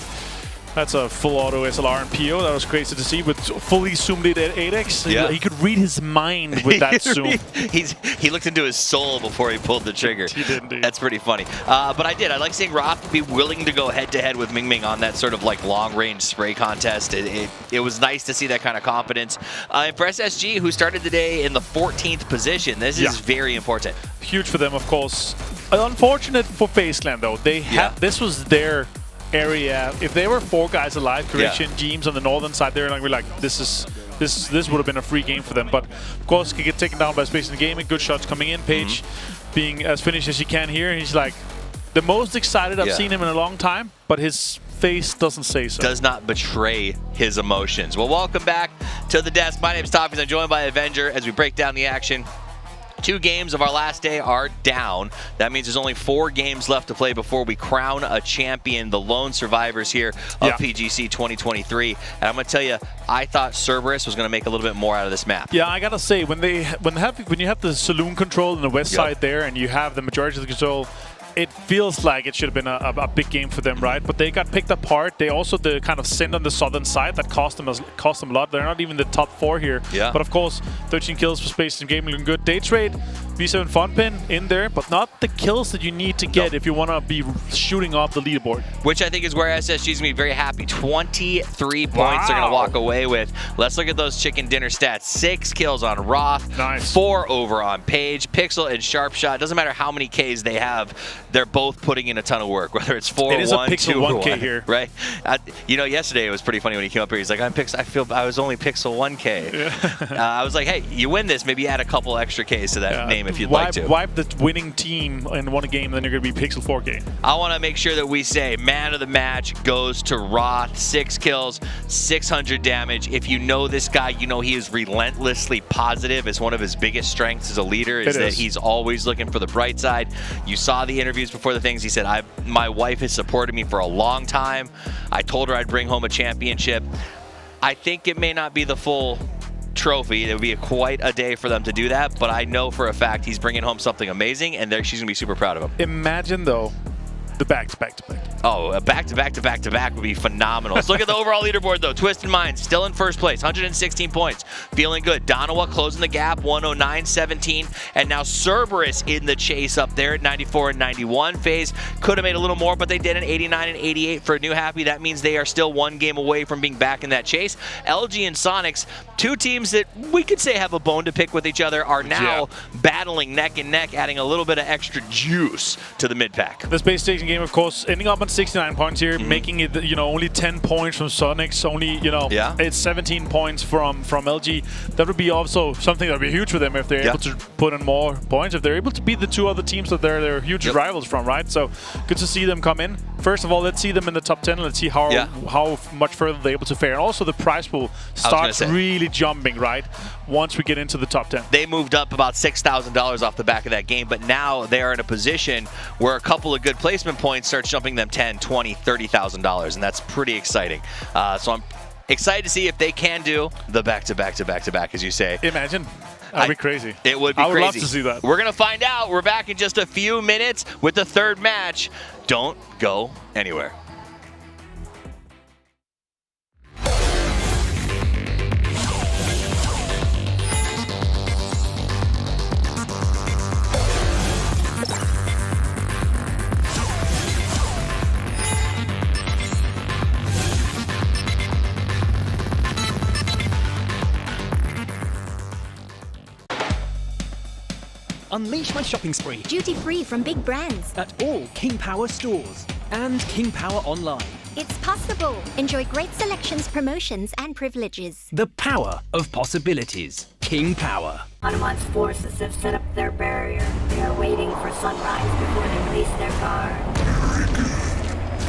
[SPEAKER 7] That's a full auto SLR and PO. That was crazy to see, with fully zoomed in at 8x.
[SPEAKER 5] Yeah.
[SPEAKER 7] He could read his mind with that zoom.
[SPEAKER 5] He looked into his soul before he pulled the trigger.
[SPEAKER 7] He did indeed.
[SPEAKER 5] That's pretty funny. But I like seeing Roth be willing to go head-to-head with Ming on that sort of like long-range spray contest. It was nice to see that kind of confidence. And for SSG, who started the day in the 14th position, this is very important.
[SPEAKER 7] Huge for them, of course. Unfortunate for FaceClan, though. They had this was their area. If there were 4 guys alive, Correction, Jeems on the northern side, they're like, this would have been a free game for them. But of course, could get taken down by Space and Gaming. Good shots coming in. Page being as finished as he can here. He's like the most excited I've seen him in a long time. But his face doesn't say so.
[SPEAKER 5] Does not betray his emotions. Well, welcome back to the desk. My name's Toffees. I'm joined by Avenger as we break down the action. 2 games of our last day are down. That means there's only 4 games left to play before we crown a champion, the lone survivors here of PGC 2023. And I'm going to tell you, I thought Cerberus was going to make a little bit more out of this map.
[SPEAKER 7] Yeah, I got to say, when you have the saloon control on the west side there and you have the majority of the control, it feels like it should have been a big game for them, right? But they got picked apart. They also the kind of sin on the southern side that cost them a lot. They're not even the top 4 here.
[SPEAKER 5] Yeah.
[SPEAKER 7] But of course, 13 kills for Space and Gaming looking good. Day trade, V7 Funpin in there, but not the kills that you need to get if you want to be shooting off the leaderboard. Which
[SPEAKER 5] I think is where SSG is going to be very happy. 23 points they're going to walk away with. Let's look at those chicken dinner stats. 6 kills on Roth.
[SPEAKER 7] Nice.
[SPEAKER 5] 4 over on Page. Pixel and Sharpshot. Doesn't matter how many Ks they have. They're both putting in a ton of work, whether it's 4,
[SPEAKER 7] it is
[SPEAKER 5] 1,
[SPEAKER 7] a Pixel
[SPEAKER 5] 2,
[SPEAKER 7] 1K
[SPEAKER 5] 1,
[SPEAKER 7] here.
[SPEAKER 5] Right? You know, yesterday it was pretty funny when he came up here. He's like, I was only Pixel 1K. Yeah. I was like, hey, you win this, maybe add a couple extra Ks to that name if you'd like to.
[SPEAKER 7] Wipe the winning team in one game, then you're going to be Pixel 4K.
[SPEAKER 5] I want to make sure that we say man of the match goes to Roth. 6 kills, 600 damage. If you know this guy, you know he is relentlessly positive. It's one of his biggest strengths as a leader is that he's always looking for the bright side. You saw the interviews before the things. He said, my wife has supported me for a long time. I told her I'd bring home a championship. I think it may not be the full trophy. It would be quite a day for them to do that, but I know for a fact he's bringing home something amazing, and she's going to be super proud of him.
[SPEAKER 7] Imagine, though, the back-to-back-to-back.
[SPEAKER 5] Oh, a back-to-back-to-back-to-back would be phenomenal. Let's look at the overall leaderboard, though. Twisted Minds still in first place, 116 points. Feeling good. Donawa closing the gap, 109-17. And now Cerberus in the chase up there at 94 and 91. FaZe could have made a little more, but they did an 89 and 88 for New Happy. That means they are still 1 game away from being back in that chase. LG and Sonics, 2 teams that we could say have a bone to pick with each other, are now battling neck and neck, adding a little bit of extra juice to the mid-pack.
[SPEAKER 7] The Space Station game, of course, ending up on 69 points here, making it, only 10 points from Sonics, only, it's 17 points from LG. That would be also something that would be huge for them if they're able to put in more points, if they're able to beat the 2 other teams that they're huge rivals from, right? So good to see them come in. First of all, let's see them in the top 10. Let's see how much further they're able to fare. And also the prize pool starts really jumping, right, once we get into the top 10.
[SPEAKER 5] They moved up about $6,000 off the back of that game, but now they are in a position where a couple of good placement points start jumping them $10,000, $20,000, $30,000, and that's pretty exciting. So I'm excited to see if they can do the back-to-back-to-back-to-back, as you say.
[SPEAKER 7] Imagine. That'd be crazy.
[SPEAKER 5] It would be crazy.
[SPEAKER 7] I would love to see that.
[SPEAKER 5] We're going to find out. We're back in just a few minutes with the 3rd match. Don't go anywhere.
[SPEAKER 1] Unleash my shopping spree.
[SPEAKER 2] Duty-free from big brands.
[SPEAKER 1] At all King Power stores and King Power online.
[SPEAKER 2] It's possible. Enjoy great selections, promotions, and privileges.
[SPEAKER 1] The power of possibilities. King Power.
[SPEAKER 6] Hanuman's forces have set up their barrier. They are waiting for sunrise before they release their guard.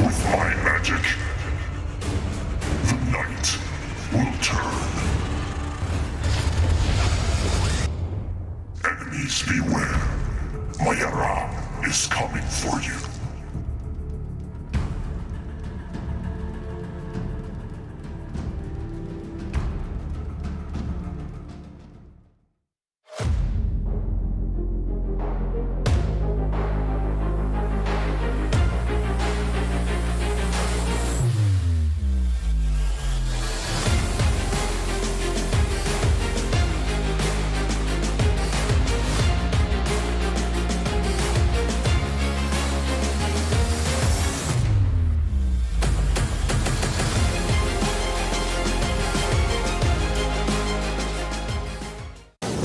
[SPEAKER 13] With my magic, the night will turn. Enemies beware. Mayara is coming for you.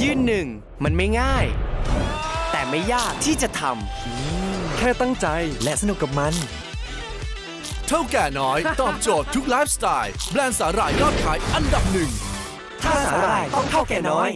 [SPEAKER 16] ยืนหนึ่งมันไม่ง่ายแต่ไม่ยากที่จะทำแค่ตั้งใจและสนุกกับมัน
[SPEAKER 26] เท่าแก่น้อยตอบโจทย์ทุกไลฟ์สไตล์แบรนด์สาหร่ายยอดขายอันดับ 1ถ้าสาหร่ายต้องเท่าแก่น้อย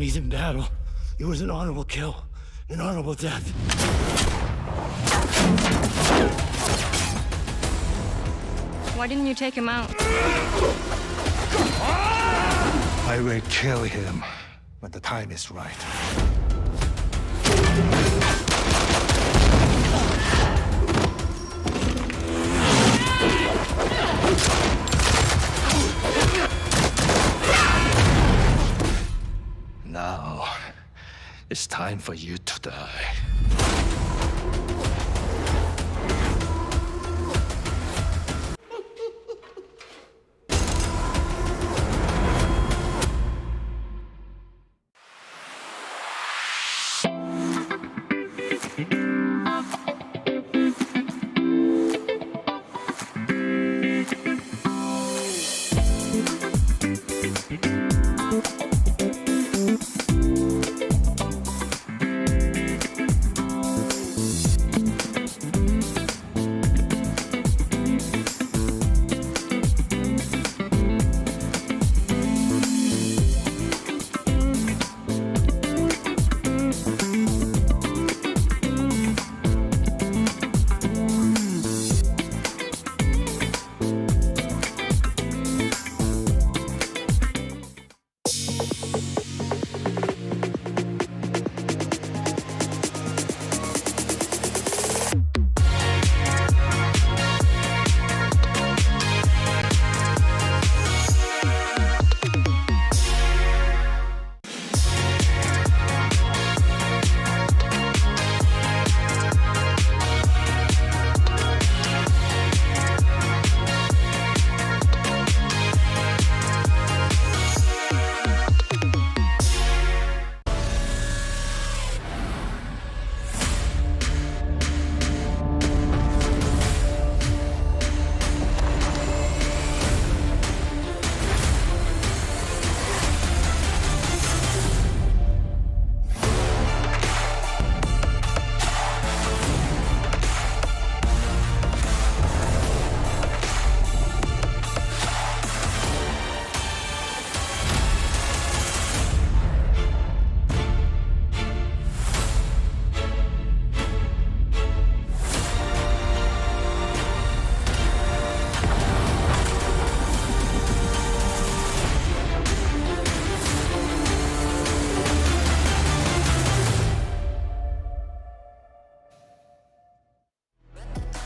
[SPEAKER 12] enemies in battle. It was an honorable kill, an honorable death.
[SPEAKER 14] Why didn't you take him out?
[SPEAKER 12] I will kill him when the time is right. Now, it's time for you to die.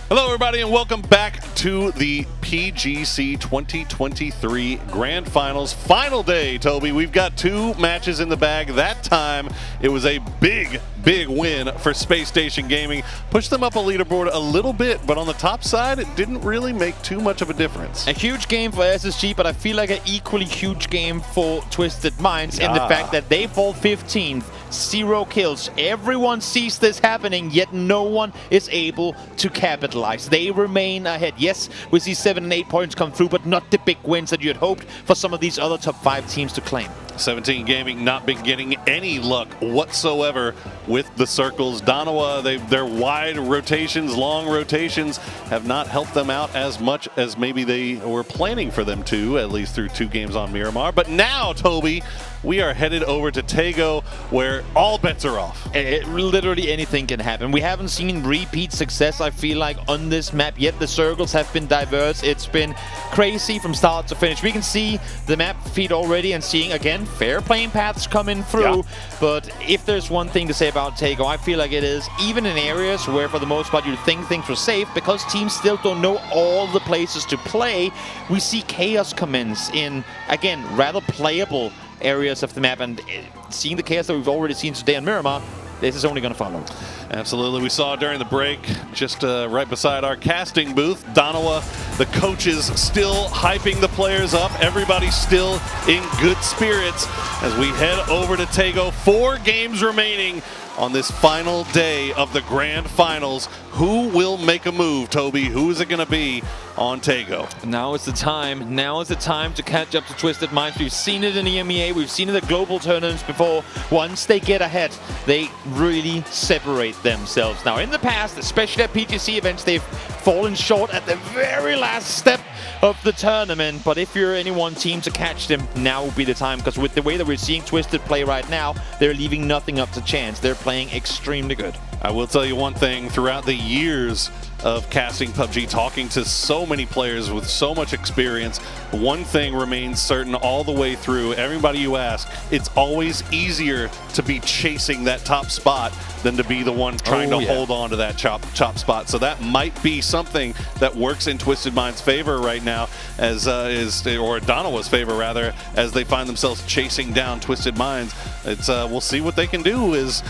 [SPEAKER 8] Hello, everybody, and welcome back to the PGC 2023 Grand Finals. Final day, Toby. We've got 2 matches in the bag. That time, it was a big win for Space Station Gaming. Pushed them up a leaderboard a little bit, but on the top side, it didn't really make too much of a difference.
[SPEAKER 11] A huge game for SSG, but I feel like an equally huge game for Twisted Minds in the fact that they fall 15th, 0 kills. Everyone sees this happening, yet no one is able to capitalize. They remain ahead. Yes, we see 7 and 8 points come through, but not the big wins that you had hoped for some of these other top 5 teams to claim.
[SPEAKER 8] 17 Gaming not been getting any luck whatsoever with the circles. Danawa, their wide rotations, long rotations have not helped them out as much as maybe they were planning for them to, at least through 2 games on Miramar. But now, Toby, we are headed over to Taego, where all bets are off.
[SPEAKER 11] Literally anything can happen. We haven't seen repeat success, I feel like, on this map yet. The circles have been diverse. It's been crazy from start to finish. We can see the map feed already and seeing, again, fair playing paths coming through. Yeah. But if there's one thing to say about Taego, I feel like it is, even in areas where for the most part you think things were safe, because teams still don't know all the places to play, we see chaos commence in, again, rather playable areas of the map, and seeing the chaos that we've already seen today on Miramar, this is only going to follow.
[SPEAKER 8] Absolutely. We saw during the break, just right beside our casting booth, Danawa, the coaches still hyping the players up. Everybody's still in good spirits as we head over to Taego. 4 games remaining on this final day of the Grand Finals. Who will make a move, Toby? Who is it going to be on Taego?
[SPEAKER 11] Now is the time. Now is the time to catch up to Twisted Minds. We've seen it in the EMEA. We've seen it at global tournaments before. Once they get ahead, they really separate themselves. Now, in the past, especially at PGC events, they've fallen short at the very last step of the tournament. But if you're any one team to catch them, now would be the time, because with the way that we're seeing Twisted play right now, they're leaving nothing up to chance. They're playing extremely good.
[SPEAKER 8] I will tell you one thing, throughout the years of casting PUBG, talking to so many players with so much experience, one thing remains certain all the way through. Everybody you ask, it's always easier to be chasing that top spot than to be the one trying to hold on to that top spot. So that might be something that works in Twisted Mind's favor right now, as or Donawa's favor rather, as they find themselves chasing down Twisted Minds. It's we'll see what they can do. Is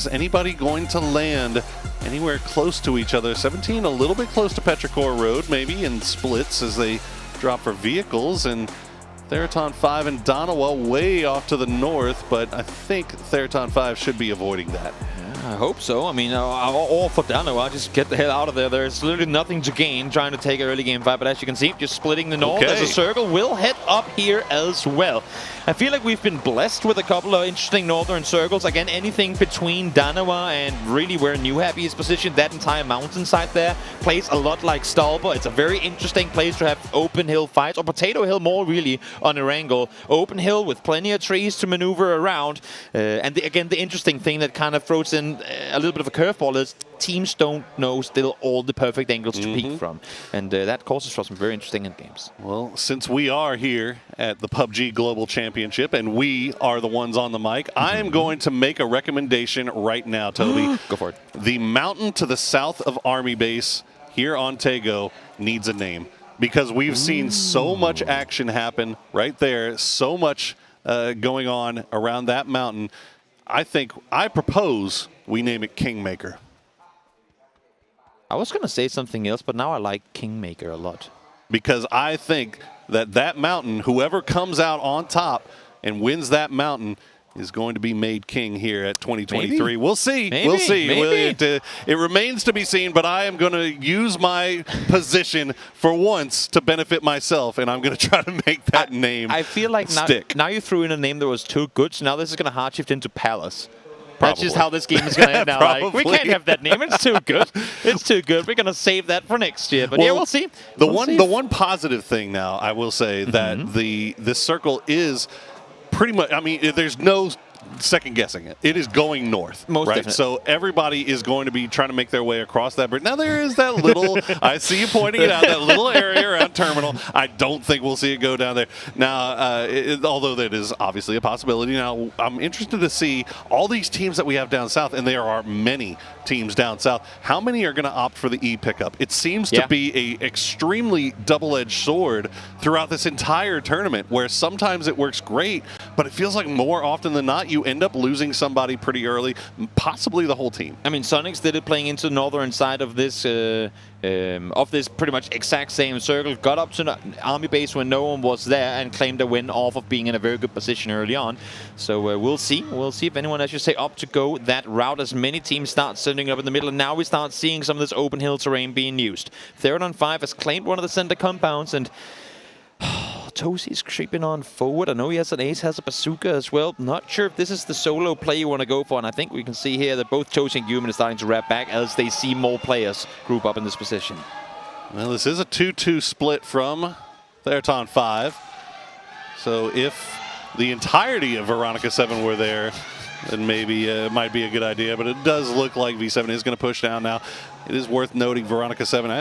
[SPEAKER 8] anybody going to land anywhere close to each other? 17 a little bit close to Petrichor Road, maybe in splits as they drop for vehicles, and Theraton 5 and Donawa way off to the north, but I think Theraton 5 should be avoiding that.
[SPEAKER 11] I hope so. I mean, all for Donawa, just get the hell out of there. There's literally nothing to gain trying to take an early game fight, but as you can see, just splitting the north as a circle will head up here as well. I feel like we've been blessed with a couple of interesting northern circles. Again, anything between Donawa and really where New Happy is positioned, that entire mountainside there plays a lot like Stalber. It's a very interesting place to have open hill fights, or Potato Hill more really on Erangel. Open hill with plenty of trees to maneuver around. And again, the interesting thing that kind of throws in a little bit of a curveball is teams don't know still all the perfect angles to peek from. And that causes for some very interesting end games.
[SPEAKER 8] Well, since we are here at the PUBG Global Championship and we are the ones on the mic, I am going to make a recommendation right now, Toby.
[SPEAKER 11] Go for it.
[SPEAKER 8] The mountain to the south of Army Base here on Taego needs a name, because we've seen so much action happen right there, so much going on around that mountain. I propose we name it Kingmaker.
[SPEAKER 11] I was going to say something else, but now I like Kingmaker a lot.
[SPEAKER 8] Because I think that mountain, whoever comes out on top and wins that mountain, is going to be made king here at 2023.
[SPEAKER 11] Maybe.
[SPEAKER 8] We'll see.
[SPEAKER 11] Maybe.
[SPEAKER 8] We'll see.
[SPEAKER 11] Maybe.
[SPEAKER 8] It remains to be seen, but I am going to use my position for once to benefit myself, and I'm going to try to make that name
[SPEAKER 11] I feel like now you threw in a name that was too good, so now this is going to hard shift into Palace. That's just how this game is going to end now. Like, we can't have that name. It's too good. It's too good. We're going to save that for next year. But yeah, we'll see.
[SPEAKER 8] The one positive thing now, I will say, that this circle is pretty much, I mean, there's no second guessing it. It is going north,
[SPEAKER 11] Most
[SPEAKER 8] right?
[SPEAKER 11] definitely.
[SPEAKER 8] So everybody is going to be trying to make their way across that bridge. Now there is that little, I see you pointing it out, that little area around Terminal. I don't think we'll see it go down there. Now, although that is obviously a possibility. Now, I'm interested to see all these teams that we have down south, and there are many teams down south. How many are going to opt for the E pickup? It seems to be a extremely double-edged sword throughout this entire tournament, where sometimes it works great, but it feels like more often than not, you end up losing somebody pretty early, possibly the whole team.
[SPEAKER 11] I mean, Sonics did it playing into the northern side of this pretty much exact same circle, got up to Army Base when no one was there and claimed a win off of being in a very good position early on. So we'll see. We'll see if anyone, as you say, opt to go that route, as many teams start sending up in the middle, and now we start seeing some of this open hill terrain being used. Theraton 5 has claimed one of the center compounds, and Tosi's creeping on forward. I know he has an ace, has a bazooka as well. Not sure if this is the solo play you want to go for, and I think we can see here that both Tosi and Human are starting to wrap back as they see more players group up in this position.
[SPEAKER 8] Well, this is a 2-2 split from Theraton 5. So if the entirety of Veronica 7 were there, then maybe it might be a good idea, but it does look like V7 is going to push down now. It is worth noting Veronica 7,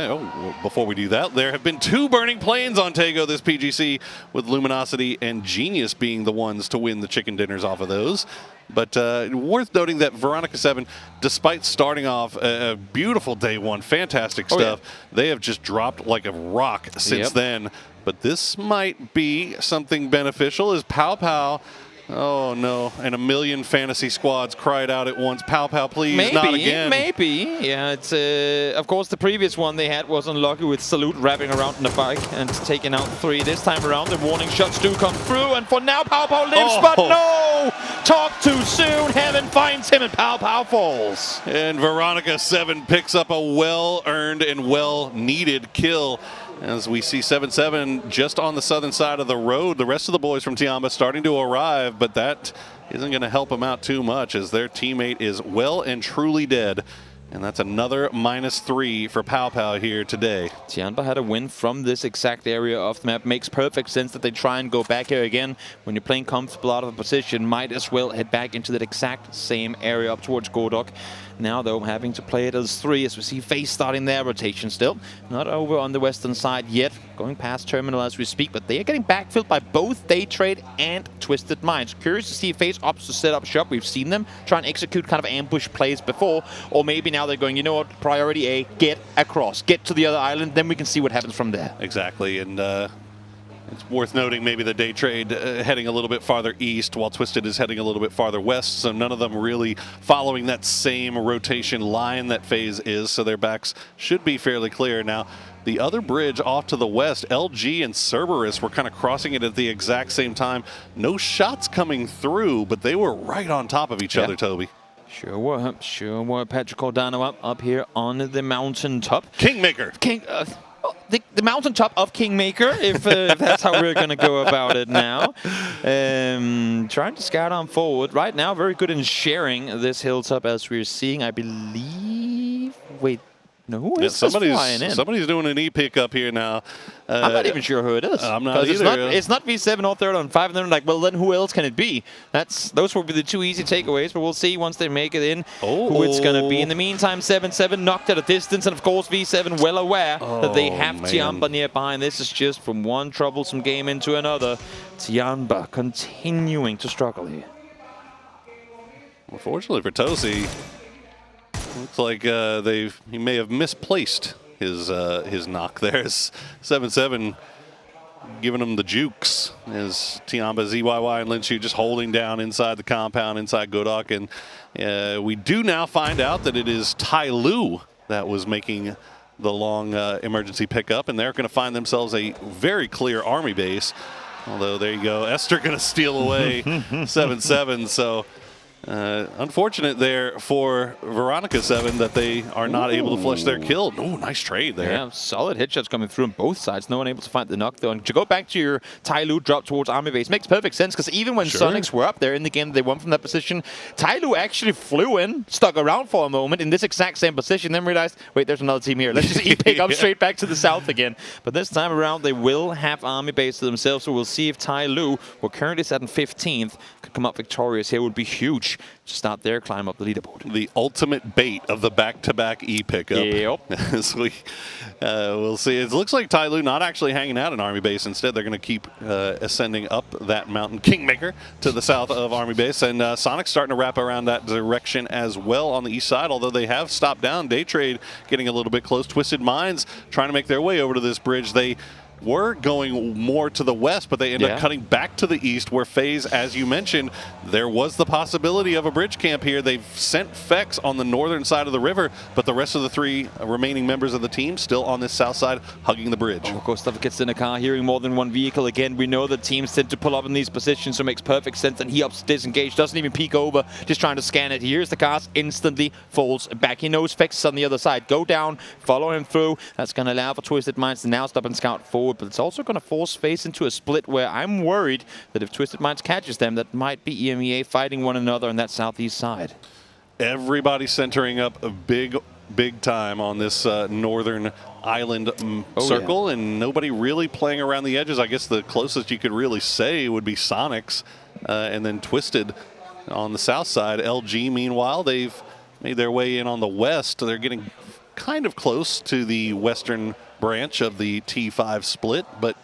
[SPEAKER 8] before we do that, there have been 2 burning planes on Taego this PGC, with Luminosity and Genius being the ones to win the chicken dinners off of those. But worth noting that Veronica 7, despite starting off a beautiful day one, fantastic stuff, they have just dropped like a rock since then. But this might be something beneficial, as Pow Pow, oh no, and a million fantasy squads cried out at once, Pow Pow, please, not again.
[SPEAKER 11] Maybe. Yeah, it's of course the previous one they had was unlucky with Salute wrapping around in the bike and taking out 3. This time around, the warning shots do come through, and for now, Pow Pow lives, but no! Talk too soon, Heaven finds him, and Pow Pow falls.
[SPEAKER 8] And Veronica 7 picks up a well-earned and well-needed kill, as we see 7-7 just on the southern side of the road. The rest of the boys from Tiamba starting to arrive, but that isn't going to help them out too much, as their teammate is well and truly dead. And that's another -3 for Pow Pow here today.
[SPEAKER 11] Tianba had a win from this exact area of the map. Makes perfect sense that they try and go back here again. When you're playing comfortable out of a position, might as well head back into that exact same area up towards Godok. Now, though, having to play it as 3 as we see FaZe starting their rotation still. Not over on the western side yet. Going past Terminal as we speak, but they are getting backfilled by both Daytrade and Twisted Minds. Curious to see if FaZe opts to set up shop. We've seen them try and execute kind of ambush plays before. Or maybe now they're going, you know what, priority A, get across. Get to the other island, then we can see what happens from there.
[SPEAKER 8] Exactly, and it's worth noting maybe the Daytrade heading a little bit farther east while Twisted is heading a little bit farther west, so none of them really following that same rotation line that FaZe is, so their backs should be fairly clear. Now, the other bridge off to the west, LG and Cerberus were kind of crossing it at the exact same time. No shots coming through, but they were right on top of each other, Toby.
[SPEAKER 11] Sure were. Patrick Cordano up here on the mountaintop.
[SPEAKER 8] Kingmaker.
[SPEAKER 11] The mountaintop of Kingmaker, if that's how we're going to go about it now. Trying to scout on forward. Right now, very good in sharing this hilltop as we're seeing, I believe. Wait, no, who is flying in?
[SPEAKER 8] Somebody's doing an E-pick up here now.
[SPEAKER 11] I'm not even sure who it is.
[SPEAKER 8] I'm not either.
[SPEAKER 11] It's not V7 or 3rd on 5, and they're like, well, then who else can it be? Those will be the 2 easy takeaways, but we'll see once they make it in who it's going to be. In the meantime, 7-7 knocked at a distance, and of course, V7 well aware that they have Tianba nearby, and this is just from one troublesome game into another. Tianba continuing to struggle here.
[SPEAKER 8] Unfortunately for Tosi, looks like he may have misplaced his knock there. 7-7 giving him the jukes as Tianba, ZYY, and Linshu just holding down inside the compound, inside Godok. And we do now find out that it is Tai Lu that was making the long emergency pickup, and they're going to find themselves a very clear army base. Although, there you go, Esther going to steal away 7-7. So unfortunate there for Veronica 7 that they are not able to flush their kill. Oh, nice trade there.
[SPEAKER 11] Yeah, solid headshots coming through on both sides. No one able to find the knock, though. And to go back to your Tai Lu drop towards army base makes perfect sense, because even when Sonics were up there in the game, they won from that position. Tai Lu actually flew in, stuck around for a moment in this exact same position, then realized, wait, there's another team here. Let's just E-pick up straight back to the south again. But this time around, they will have army base to themselves, so we'll see if Tai Lu, who are currently sat in 15th, could come up victorious here. Would be huge to start their climb up the leaderboard.
[SPEAKER 8] The ultimate bait of the back-to-back E-pickup.
[SPEAKER 11] Yep.
[SPEAKER 8] So we'll see. It looks like Tai Lu not actually hanging out in Army Base. Instead, they're going to keep ascending up that mountain, Kingmaker, to the south of Army Base. And Sonic's starting to wrap around that direction as well on the east side, although they have stopped down. Daytrade getting a little bit close. Twisted Minds trying to make their way over to this bridge. They were going more to the west, but they ended up cutting back to the east, where FaZe, as you mentioned, there was the possibility of a bridge camp here. They've sent Fex on the northern side of the river, but the rest of the 3 remaining members of the team still on this south side, hugging the bridge.
[SPEAKER 11] Of course, Stuff gets in a car, hearing more than one vehicle. Again, we know that teams tend to pull up in these positions, so it makes perfect sense, and he opts to disengage, doesn't even peek over, just trying to scan it. He hears the cars, instantly falls back. He knows Fex is on the other side. Go down, follow him through. That's going to allow for Twisted Minds to now stop and scout forward, but it's also going to force FaZe into a split where I'm worried that if Twisted Minds catches them, that might be EMEA fighting one another on that southeast side.
[SPEAKER 8] Everybody centering up a big time on this northern island circle, and nobody really playing around the edges. I guess the closest you could really say would be Sonics, and then Twisted on the south side. LG, meanwhile, they've made their way in on the west. They're getting kind of close to the western branch of the T5 split, but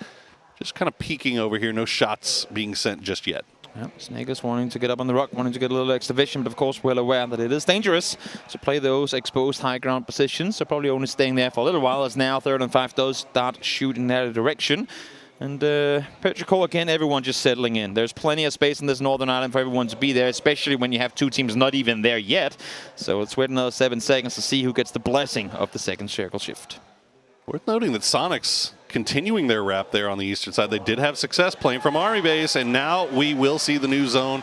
[SPEAKER 8] just kind of peeking over here. No shots being sent just yet.
[SPEAKER 11] Yep, Snagus wanting to get up on the rock, wanting to get a little extra vision, but of course well aware that it is dangerous to play those exposed high ground positions, so probably only staying there for a little while, as now 3rd and 5 does start shooting in that direction. And Petrichor, again, everyone just settling in. There's plenty of space in this northern island for everyone to be there, especially when you have 2 teams not even there yet. So let's wait another 7 seconds to see who gets the blessing of the second circle shift.
[SPEAKER 8] Worth noting that Sonics continuing their wrap there on the eastern side. They did have success playing from Army Base, and now we will see the new zone.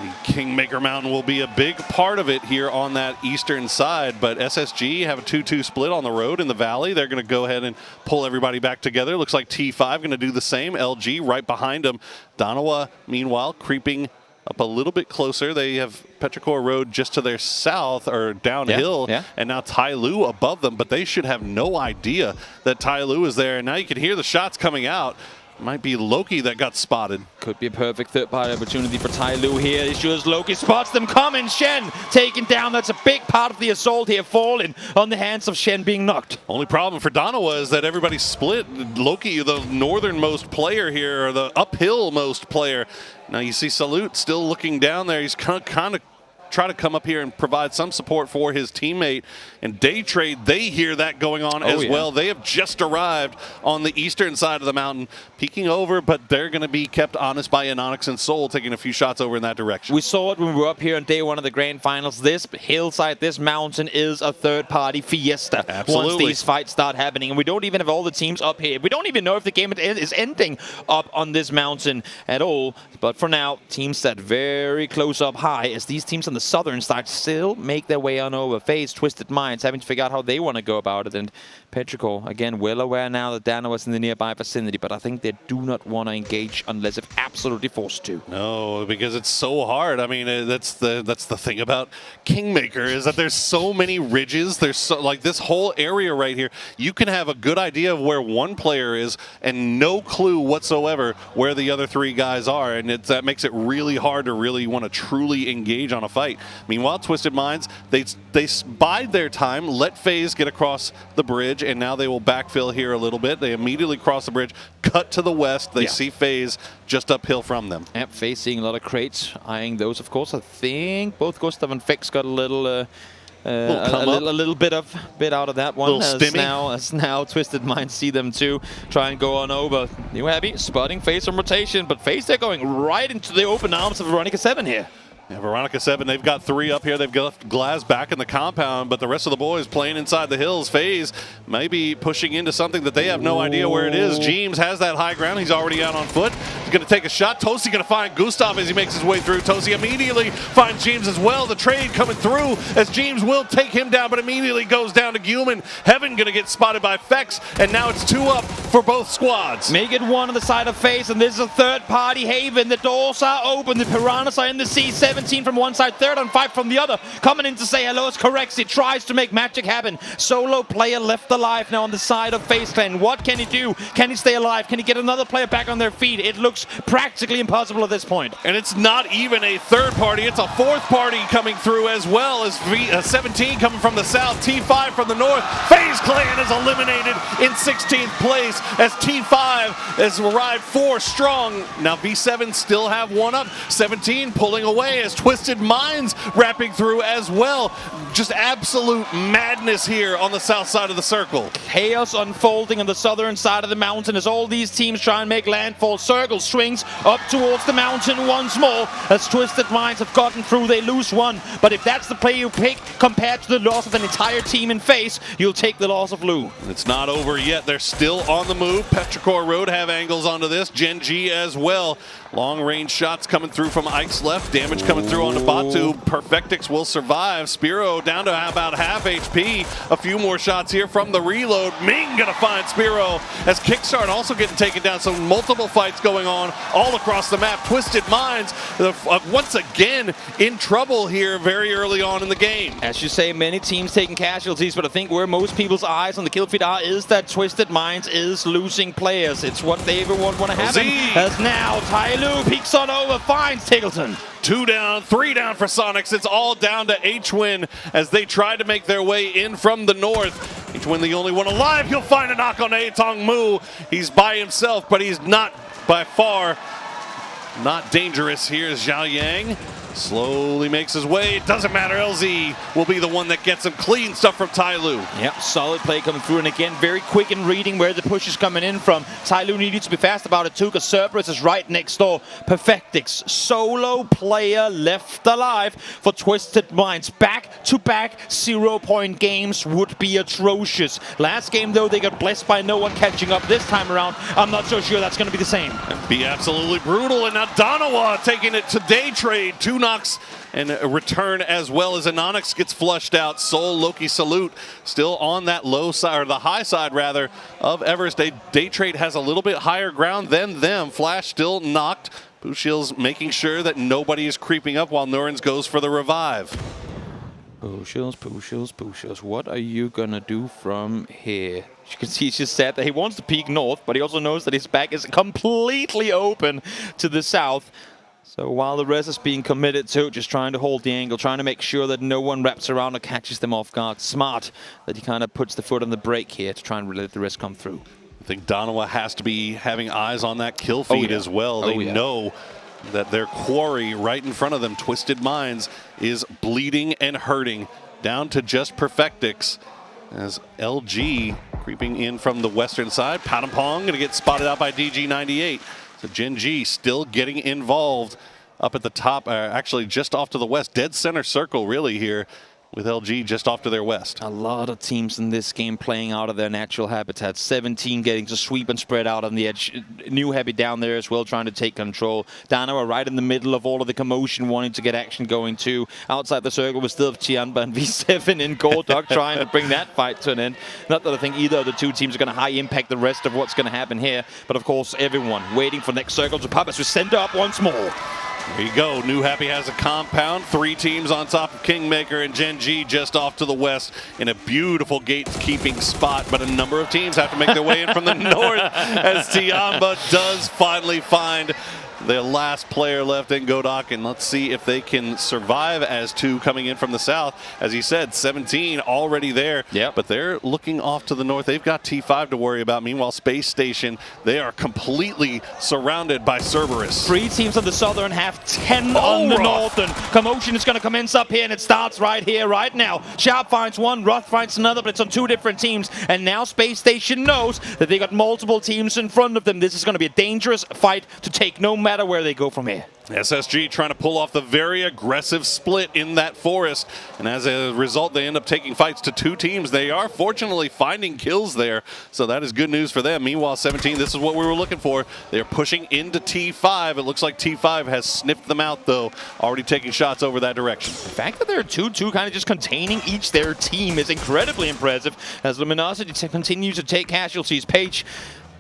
[SPEAKER 8] The Kingmaker Mountain will be a big part of it here on that eastern side, but SSG have a 2-2 split on the road in the valley. They're going to go ahead and pull everybody back together. Looks like T5 going to do the same. LG right behind them. Danawa, meanwhile, creeping up a little bit closer. They have Petrichor Road just to their south or downhill, and now Tai Lu above them, but they should have no idea that Tai Lu is there. And now you can hear the shots coming out. Might be Loki that got spotted.
[SPEAKER 11] Could be a perfect third-party opportunity for Tai Lu here. It's just Loki spots them coming. Shen taken down. That's a big part of the assault here, falling on the hands of Shen being knocked.
[SPEAKER 8] Only problem for Danawa is that everybody's split. Loki, the northernmost player here, or the uphill-most player. Now you see Salute still looking down there. He's kind of try to come up here and provide some support for his teammate. And Day Trade, they hear that going on as well. They have just arrived on the eastern side of the mountain, peeking over, but they're going to be kept honest by Anonix and Soul, taking a few shots over in that direction.
[SPEAKER 11] We saw it when we were up here on day one of the grand finals. This hillside, this mountain is a third-party fiesta.
[SPEAKER 8] Absolutely.
[SPEAKER 11] Once these fights start happening. And we don't even have all the teams up here. We don't even know if the game is ending up on this mountain at all. But for now, teams set very close up high as these teams on the southern side still make their way on over. FaZe, Twisted Minds, having to figure out how they want to go about it. And Petrichor, again, well aware now that Dana was in the nearby vicinity, but I think they do not want to engage unless if absolutely forced to.
[SPEAKER 8] No, because it's so hard. I mean, that's the thing about Kingmaker, is that there's so many ridges. There's so, like this whole area right here. You can have a good idea of where one player is and no clue whatsoever where the other three guys are, and that makes it really hard to really want to truly engage on a fight. Meanwhile, Twisted Minds, they bide their time, let FaZe get across the bridge, and now they will backfill here a little bit. They immediately cross the bridge, cut to the west. They see FaZe just uphill from them.
[SPEAKER 11] Yep, FaZe seeing a lot of crates, eyeing those, of course. I think both Gustav and Fix got a little bit out of that one. As now Twisted Minds see them too, try and go on over. New Happy spotting FaZe from rotation, but FaZe, they're going right into the open arms of Veronica 7 here.
[SPEAKER 8] Yeah, Veronica 7, they've got 3 up here. They've got Glaz back in the compound, but the rest of the boys playing inside the hills. FaZe maybe pushing into something that they have no idea where it is. James has that high ground. He's already out on foot. He's going to take a shot. Tosi going to find Gustav as he makes his way through. Tosi immediately finds James as well. The trade coming through as James will take him down, but immediately goes down to Guman. Heaven going to get spotted by Fex, and now it's 2 up for both squads.
[SPEAKER 11] Make it 1 on the side of FaZe, and this is a third-party haven. The doors are open. The Piranhas are in the sea. 17 from one side, 3rd on 5 from the other. Coming in to say hello is Correxy. Tries to make magic happen. Solo player left alive now on the side of FaZe Clan. What can he do? Can he stay alive? Can he get another player back on their feet? It looks practically impossible at this point.
[SPEAKER 8] And it's not even a third party. It's a 4th party coming through as well as 17 coming from the south, T5 from the north. FaZe Clan is eliminated in 16th place as T5 has arrived 4 strong. Now V7 still have 1 up. 17 pulling away as Twisted Minds wrapping through as well. Just absolute madness here on the south side of the circle.
[SPEAKER 11] Chaos unfolding on the southern side of the mountain as all these teams try and make landfall. Circle swings up towards the mountain once more as Twisted Minds have gotten through. They lose 1, but if that's the play you pick compared to the loss of an entire team in FaZe, you'll take the loss of Lou.
[SPEAKER 8] It's not over yet. They're still on the move. Petrichor Road have angles onto this. Gen G as well. Long range shots coming through from Ike's left. Damage coming through onto Batu. Perfectix will survive. Spiro down to about half HP. A few more shots here from the reload. Ming gonna find Spiro as Kickstart also getting taken down. So multiple fights going on all across the map. Twisted Minds once again in trouble here very early on in the game.
[SPEAKER 11] As you say, many teams taking casualties, but I think where most people's eyes on the kill feed are is that Twisted Minds is losing players. It's what they everyone want to happen. As now Tai Lu peeks on over, finds Tiggleton.
[SPEAKER 8] 2 down, 3 down for Sonics. It's all down to H-Win as they try to make their way in from the north. H-Win the only one alive. He'll find a knock on Aetong Mu. He's by himself, but he's not by far not dangerous. Here's Zhao Yang. Slowly makes his way. It doesn't matter. LZ will be the one that gets him clean stuff from Tai Lu.
[SPEAKER 11] Yep, solid play coming through. And again, very quick in reading where the push is coming in from. Tai Lu needed to be fast about it too because Cerberus is right next door. Perfectix, solo player left alive for Twisted Minds. Back-to-back 0-point games would be atrocious. Last game, though, they got blessed by no one catching up. This time around, I'm not so sure that's going to be the same.
[SPEAKER 8] Be absolutely brutal. And now Danawa taking it to Day Trade. 2 knocks and a return as well as Anonix gets flushed out. Soul, Loki, Salute still on that low side, or the high side rather, of Everest. Day Trade has a little bit higher ground than them. Flash still knocked. Bushil's making sure that nobody is creeping up while Norins goes for the revive.
[SPEAKER 11] Bushils. What are you gonna do from here? You can see he's just said that he wants to peek north, but he also knows that his back is completely open to the south. So while the rest is being committed to just trying to hold the angle, trying to make sure that no one wraps around or catches them off guard. Smart that he kind of puts the foot on the brake here to try and let the rest come through.
[SPEAKER 8] I think Danawa has to be having eyes on that kill feed as well. They know that their quarry right in front of them, Twisted Minds, is bleeding and hurting down to just Perfectix. As LG creeping in from the western side. Patampong going to get spotted out by DG98. So Gen G still getting involved up at the top, actually just off to the west. Dead center circle really here with LG just off to their west.
[SPEAKER 11] A lot of teams in this game playing out of their natural habitats. 17 getting to sweep and spread out on the edge. New Heavy down there as well, trying to take control. Danawa right in the middle of all of the commotion, wanting to get action going too. Outside the circle, we still have Tianba and V7 in Gordok trying to bring that fight to an end. Not that I think either of the two teams are going to high impact the rest of what's going to happen here. But of course, everyone waiting for next circle to pop as we send up once more.
[SPEAKER 8] There you go. New Happy has a compound. 3 teams on top of Kingmaker and Gen G just off to the west in a beautiful gatekeeping spot. But a number of teams have to make their way in from the north as Tianba does finally find the last player left in Godok, and let's see if they can survive as 2 coming in from the south. As he said, 17 already there, but they're looking off to the north. They've got T5 to worry about. Meanwhile, Space Station, they are completely surrounded by Cerberus.
[SPEAKER 11] 3 teams on the southern half, 10 on the northern. Commotion is going to commence up here, and it starts right here, right now. Sharp finds one, Roth finds another, but it's on 2 different teams. And now Space Station knows that they got multiple teams in front of them. This is going to be a dangerous fight to take no matter where they go from here.
[SPEAKER 8] SSG trying to pull off the very aggressive split in that forest, and as a result they end up taking fights to 2 teams. They are fortunately finding kills there, so that is good news for them. Meanwhile, 17, this is what we were looking for. They're pushing into T5. It looks like T5 has sniffed them out though, already taking shots over that direction.
[SPEAKER 11] The fact that they're 2-2 kind of just containing each their team is incredibly impressive as Luminosity continues to take casualties. Page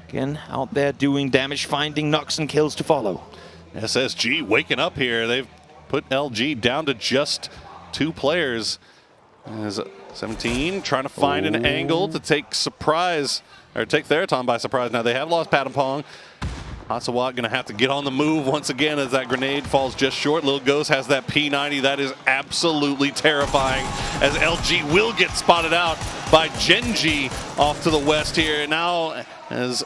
[SPEAKER 11] again out there doing damage, finding knocks and kills to follow.
[SPEAKER 8] SSG waking up here. They've put LG down to just 2 players. As 17 trying to find an angle to take surprise, or take Theraton by surprise. Now they have lost Patampong. Hatsawat going to have to get on the move once again as that grenade falls just short. Little Ghost has that P90. That is absolutely terrifying as LG will get spotted out by Gen G off to the west here. Now as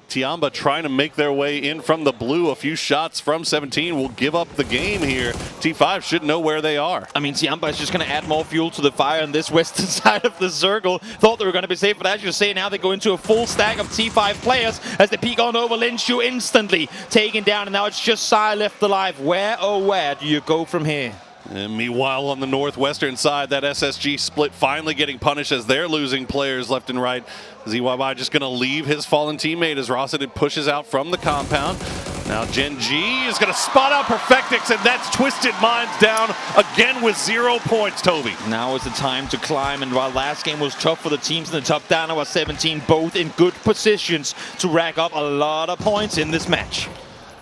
[SPEAKER 8] Tianba trying to make their way in from the blue. A few shots from 17 will give up the game here. T5 should know where they are.
[SPEAKER 11] I mean, Tianba is just going to add more fuel to the fire on this western side of the circle. Thought they were going to be safe, but as you say, now they go into a full stack of T5 players as they peek on over. Linshu instantly taken down, and now it's just Sai left alive. Where, oh where do you go from here?
[SPEAKER 8] And meanwhile, on the northwestern side, that SSG split finally getting punished as they're losing players left and right. ZYY just going to leave his fallen teammate as Rosseted pushes out from the compound. Now Gen G is going to spot out Perfectix, and that's Twisted Minds down again with 0 points, Toby.
[SPEAKER 11] Now is the time to climb, and while last game was tough for the teams in the top, Danawa 17 both in good positions to rack up a lot of points in this match.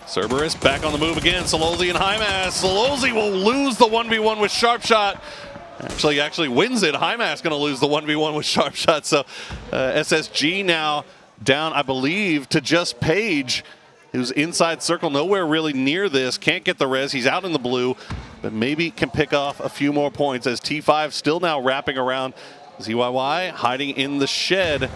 [SPEAKER 8] Cerberus back on the move again. Solozzi and Hymas. Solozzi will lose the 1v1 with Sharpshot. Actually wins it. Hymas going to lose the 1v1 with Sharpshot. So SSG now down, I believe, to just Page, who's inside circle, nowhere really near this. Can't get the res. He's out in the blue, but maybe can pick off a few more points as T5 still now wrapping around. ZYY hiding in the shed.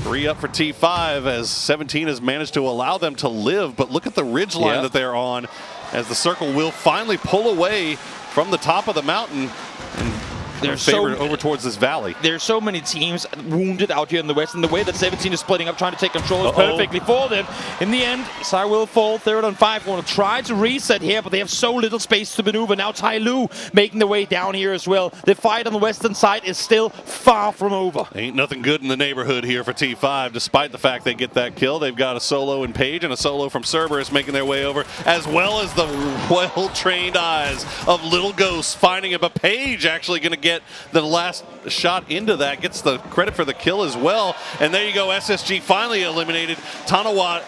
[SPEAKER 8] 3 up for T5 as 17 has managed to allow them to live, but look at the ridge line that they're on as the circle will finally pull away from the top of the mountain and they're favored over towards this valley.
[SPEAKER 11] There's so many teams wounded out here in the west, and the way that 17 is splitting up, trying to take control is perfectly for them. In the end, Sai will fall 3rd on 5. Want to try to reset here, but they have so little space to maneuver. Now Tai Lu making their way down here as well. The fight on the western side is still far from over.
[SPEAKER 8] Ain't nothing good in the neighborhood here for T5, despite the fact they get that kill. They've got a solo in Page and a solo from Cerberus making their way over, as well as the well-trained eyes of Little Ghost finding it, but Page actually going to get get the last shot into that, gets the credit for the kill as well. And there you go, SSG finally eliminated. Tanawa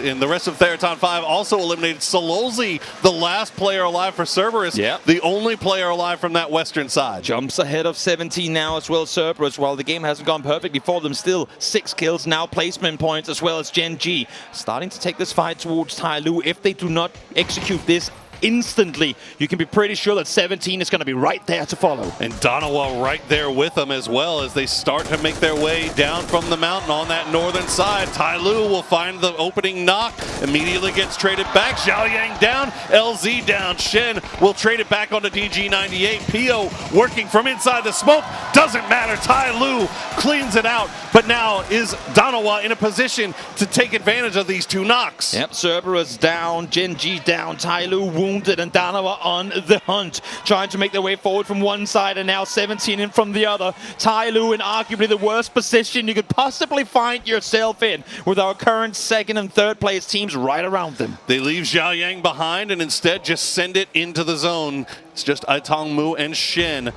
[SPEAKER 8] in the rest of Theraton 5 also eliminated. Sololzi, the last player alive for Cerberus, the only player alive from that western side.
[SPEAKER 11] Jumps ahead of 17 now as well, Cerberus. While the game hasn't gone perfectly for them, still 6 kills now, placement points as well as Gen G. Starting to take this fight towards Tai Lu. If they do not execute this instantly, you can be pretty sure that 17 is going to be right there to follow.
[SPEAKER 8] And Donawa right there with them as well as they start to make their way down from the mountain on that northern side. Tai Lu will find the opening knock, immediately gets traded back. Xiao Yang down, LZ down. Shen will trade it back onto DG98. Pio working from inside the smoke. Doesn't matter. Tai Lu cleans it out, but now is Donawa in a position to take advantage of these 2 knocks.
[SPEAKER 11] Yep, Cerberus down, Gen G down, Tai Lu wounded, and Danawa on the hunt, trying to make their way forward from one side, and now 17 in from the other. Tai Lu in arguably the worst position you could possibly find yourself in, with our current 2nd and 3rd place teams right around them.
[SPEAKER 8] They leave Xiao Yang behind and instead just send it into the zone. It's just Aitong Mu and Shen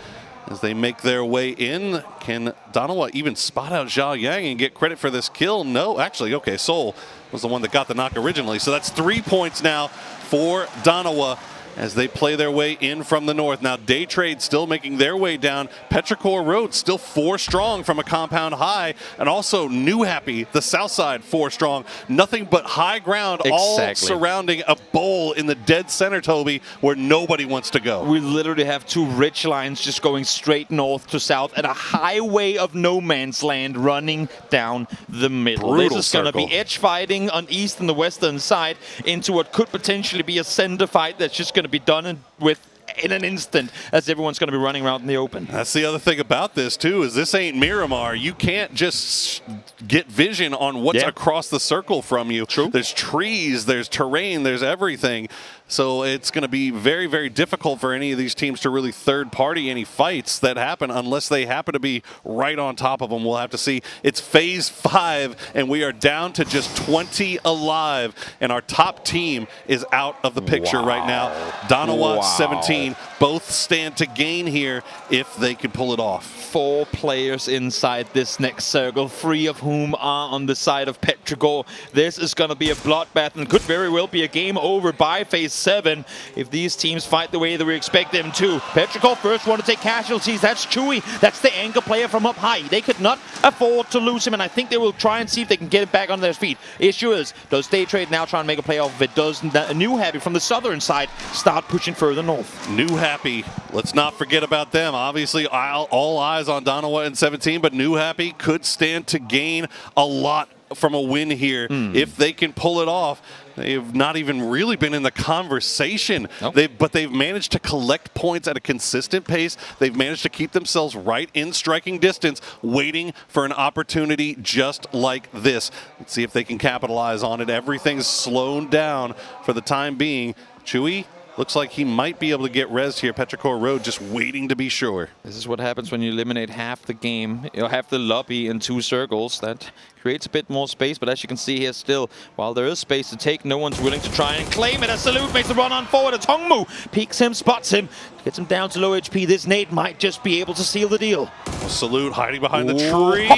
[SPEAKER 8] as they make their way in. Can Danawa even spot out Xiao Yang and get credit for this kill? No, actually, okay, Sol was the one that got the knock originally. So that's 3 points now for Danawa as they play their way in from the north. Now Day Trade still making their way down. Petrichor Road still 4 strong from a compound high. And also New Happy, the south side, 4 strong. Nothing but high ground all surrounding a bowl in the dead center, Toby, where nobody wants to go.
[SPEAKER 11] We literally have 2 ridge lines just going straight north to south and a highway of no man's land running down the middle.
[SPEAKER 8] Brutal
[SPEAKER 11] this is going to be edge fighting on east and the western side into what could potentially be a center fight that's just going to be done in an instant, as everyone's going to be running around in the open.
[SPEAKER 8] That's the other thing about this too, is this ain't Miramar. You can't just get vision on what's across the circle from you. True. There's trees, there's terrain, there's everything. So it's going to be very, very difficult for any of these teams to really third-party any fights that happen unless they happen to be right on top of them. We'll have to see. It's phase 5, and we are down to just 20 alive, and our top team is out of the picture right now. Danawa, 17, both stand to gain here if they can pull it off.
[SPEAKER 11] 4 players inside this next circle, 3 of whom are on the side of Petrichor. This is going to be a bloodbath and could very well be a game over by phase 7 if these teams fight the way that we expect them to. Petrichor first want to take casualties. That's Chewy. That's the anchor player from up high. They could not afford to lose him, and I think they will try and see if they can get it back on their feet. Issue is, does Day Trade now try and make a play off of it? Does New Happy from the southern side start pushing further north?
[SPEAKER 8] New Happy, let's not forget about them. Obviously, all eyes on Danawa and 17, but New Happy could stand to gain a lot from a win here if they can pull it off. They've not even really been in the conversation. But they've managed to collect points at a consistent pace. They've managed to keep themselves right in striking distance, waiting for an opportunity just like this. Let's see if they can capitalize on it. Everything's slowed down for the time being. Chewy looks like he might be able to get rezzed here. Petrichor Road just waiting to be sure.
[SPEAKER 11] This is what happens when you eliminate half the game, half the lobby in 2 circles. That creates a bit more space, but as you can see here still, while there is space to take, no one's willing to try and claim it. As Salute makes the run on forward, as Hongmu peeks him, spots him, gets him down to low HP. This nade might just be able to seal the deal.
[SPEAKER 8] Salute hiding behind the tree.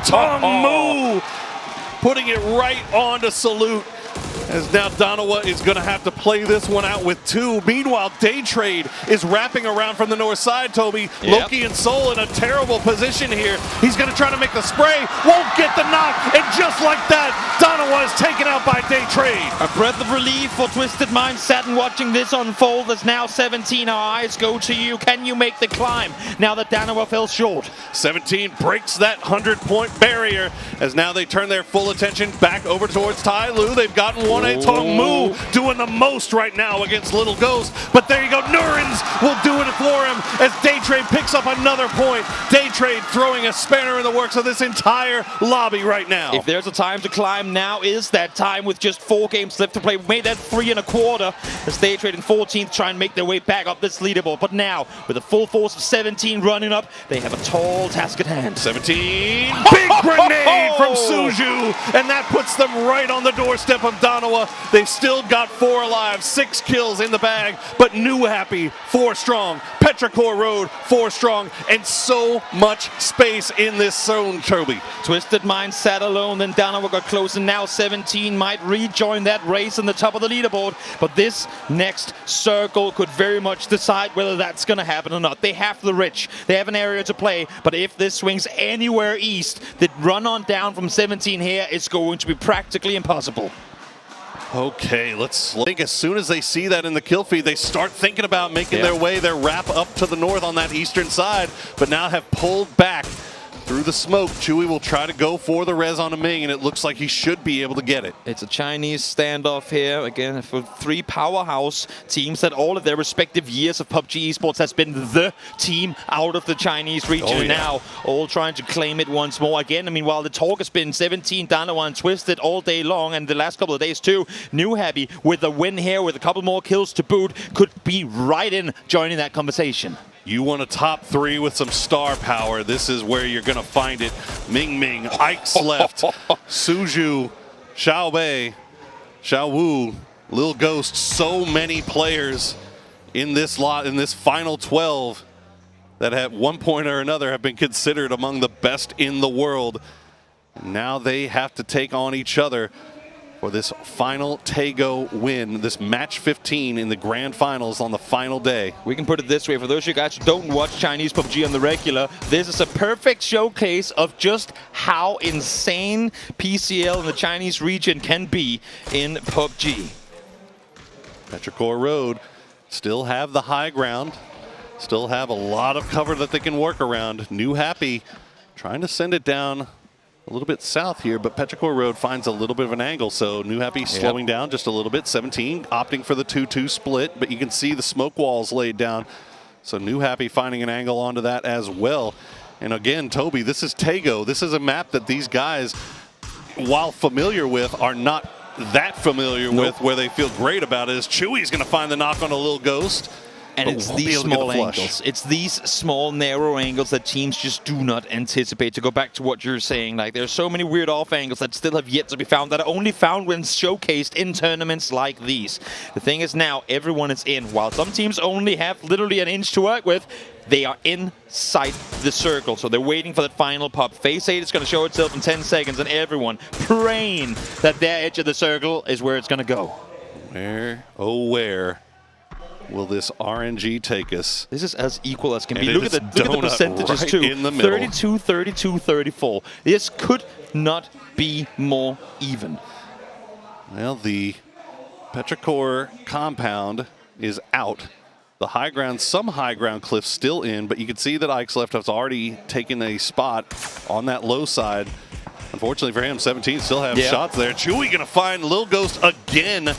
[SPEAKER 8] Hongmu putting it right onto Salute. As now Danawa is going to have to play this one out with 2. Meanwhile, Day Trade is wrapping around from the north side, Toby. Loki and Sol in a terrible position here. He's going to try to make the spray. Won't get the knock. And just like that, Danawa is taken out by Day Trade.
[SPEAKER 11] A breath of relief for Twisted Minds sat and watching this unfold. As now 17, our eyes go to you. Can you make the climb now that Danawa fell short?
[SPEAKER 8] 17 breaks that 100-point barrier as now they turn their full attention back over towards Tai Lu. They've gotten one. Tong Mu doing the most right now against Little Ghost. But there you go. Nurens will do it for him as Day Trade picks up another point. Day Trade throwing a spanner in the works of this entire lobby right now.
[SPEAKER 11] If there's a time to climb, now is that time with just 4 games left to play. We made that 3 1/4 as Day Trade in 14th try and make their way back up this leaderboard. But now, with a full force of 17 running up, they have a tall task at hand.
[SPEAKER 8] 17, big grenade from Suju, and that puts them right on the doorstep of Donald. Danawa. They've still got 4 alive, 6 kills in the bag, but New Happy, 4 strong. Petrichor Road, 4 strong, and so much space in this zone, Toby.
[SPEAKER 11] Twisted Mind sat alone, then Danawa got close, and now 17 might rejoin that race on the top of the leaderboard. But this next circle could very much decide whether that's going to happen or not. They have the Rich, they have an area to play, but if this swings anywhere east, the run on down from 17 here is going to be practically impossible.
[SPEAKER 8] Okay, let's think. As soon as they see that in the kill feed, they start thinking about making their way, their wrap up to the north on that eastern side, but now have pulled back through the smoke. Chewy will try to go for the res on a Ming, and it looks like he should be able to get it.
[SPEAKER 11] It's a Chinese standoff here, again, for 3 powerhouse teams that all of their respective years of PUBG Esports has been the team out of the Chinese region. And now all trying to claim it once more. Again, I mean, while the talk has been 17, Danawa and Twisted all day long, and the last couple of days too, New Happy with a win here with a couple more kills to boot could be right in joining that conversation.
[SPEAKER 8] You want a top 3 with some star power. This is where you're going to find it. Ming Ming, Ike's left, Suju, Xiao Bei, Xiao Wu, Lil Ghost. So many players in this lot, in this final 12, that at one point or another have been considered among the best in the world. Now they have to take on each other for this final Taego win, this match 15 in the grand finals on the final day.
[SPEAKER 11] We can put it this way, for those of you guys who don't watch Chinese PUBG on the regular, this is a perfect showcase of just how insane PCL in the Chinese region can be in PUBG.
[SPEAKER 8] Petrichor Road still have the high ground, still have a lot of cover that they can work around. New Happy trying to send it down a little bit south here, but Petrichor Road finds a little bit of an angle, so New Happy slowing down just a little bit. 17 opting for the 2-2 split, but you can see the smoke walls laid down. So New Happy finding an angle onto that as well. And again, Toby, this is Taego. This is a map that these guys, while familiar with, are not that familiar with, where they feel great about it. Is Chewy's going to find the knock on a Little Ghost.
[SPEAKER 11] And it's these small angles. It's these small, narrow angles that teams just do not anticipate. To go back to what you're saying, like there's so many weird off angles that still have yet to be found, that are only found when showcased in tournaments like these. The thing is now, everyone is in. While some teams only have literally an inch to work with, they are inside the circle, so they're waiting for that final pop. Phase 8 is going to show itself in 10 seconds, and everyone praying that their edge of the circle is where it's going to go.
[SPEAKER 8] Where, oh where will this RNG take us?
[SPEAKER 11] This is as equal as can be. Look at the percentages
[SPEAKER 8] right
[SPEAKER 11] too.
[SPEAKER 8] in the middle.
[SPEAKER 11] 32, 32, 34. This could not be more even.
[SPEAKER 8] Well, the Petrichor compound is out. The high ground, some high ground cliffs still in, but you can see that Ike's left has already taken a spot on that low side. Unfortunately for him, 17 still have shots there. Chewy going to find Lil Ghost again.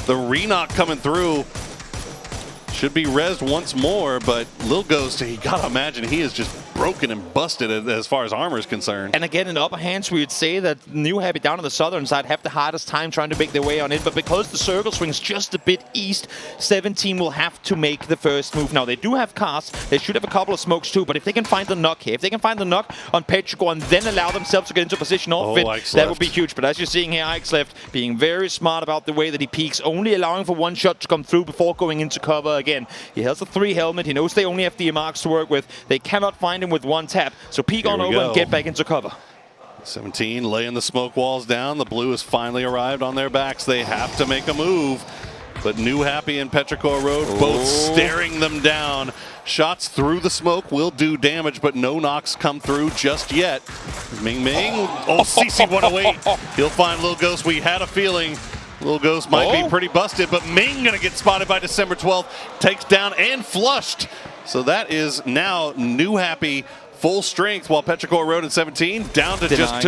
[SPEAKER 8] The re-knock coming through. Should be rezzed once more, but Lil Ghost, you gotta imagine he is just broken and busted as far as armor is concerned.
[SPEAKER 11] And again, in the upper hands, we would say that New Happy down on the southern side have the hardest time trying to make their way on in, but because the circle swings just a bit east, 17 will have to make the first move. Now, they do have casts, they should have a couple of smokes too, but if they can find the knock here, if they can find the knock on Petrichor and then allow themselves to get into position off it, that would be huge. But as you're seeing here, Ike's left being very smart about the way that he peeks, only allowing for one shot to come through before going into cover again. He has a 3 helmet, he knows they only have the marks to work with, they cannot find him with one tap, so peek on over and get back into cover.
[SPEAKER 8] 17 laying the smoke walls down. The blue has finally arrived on their backs. They have to make a move, but New Happy and Petrichor Road both staring them down. Shots through the smoke will do damage, but no knocks come through just yet. Ming Ming, CC 108. He'll find Lil Ghost. We had a feeling Lil Ghost might be pretty busted, but Ming gonna get spotted by December 12th. Takes down and flushed. So that is now New Happy full strength, while Petrichor Road at 17 down to just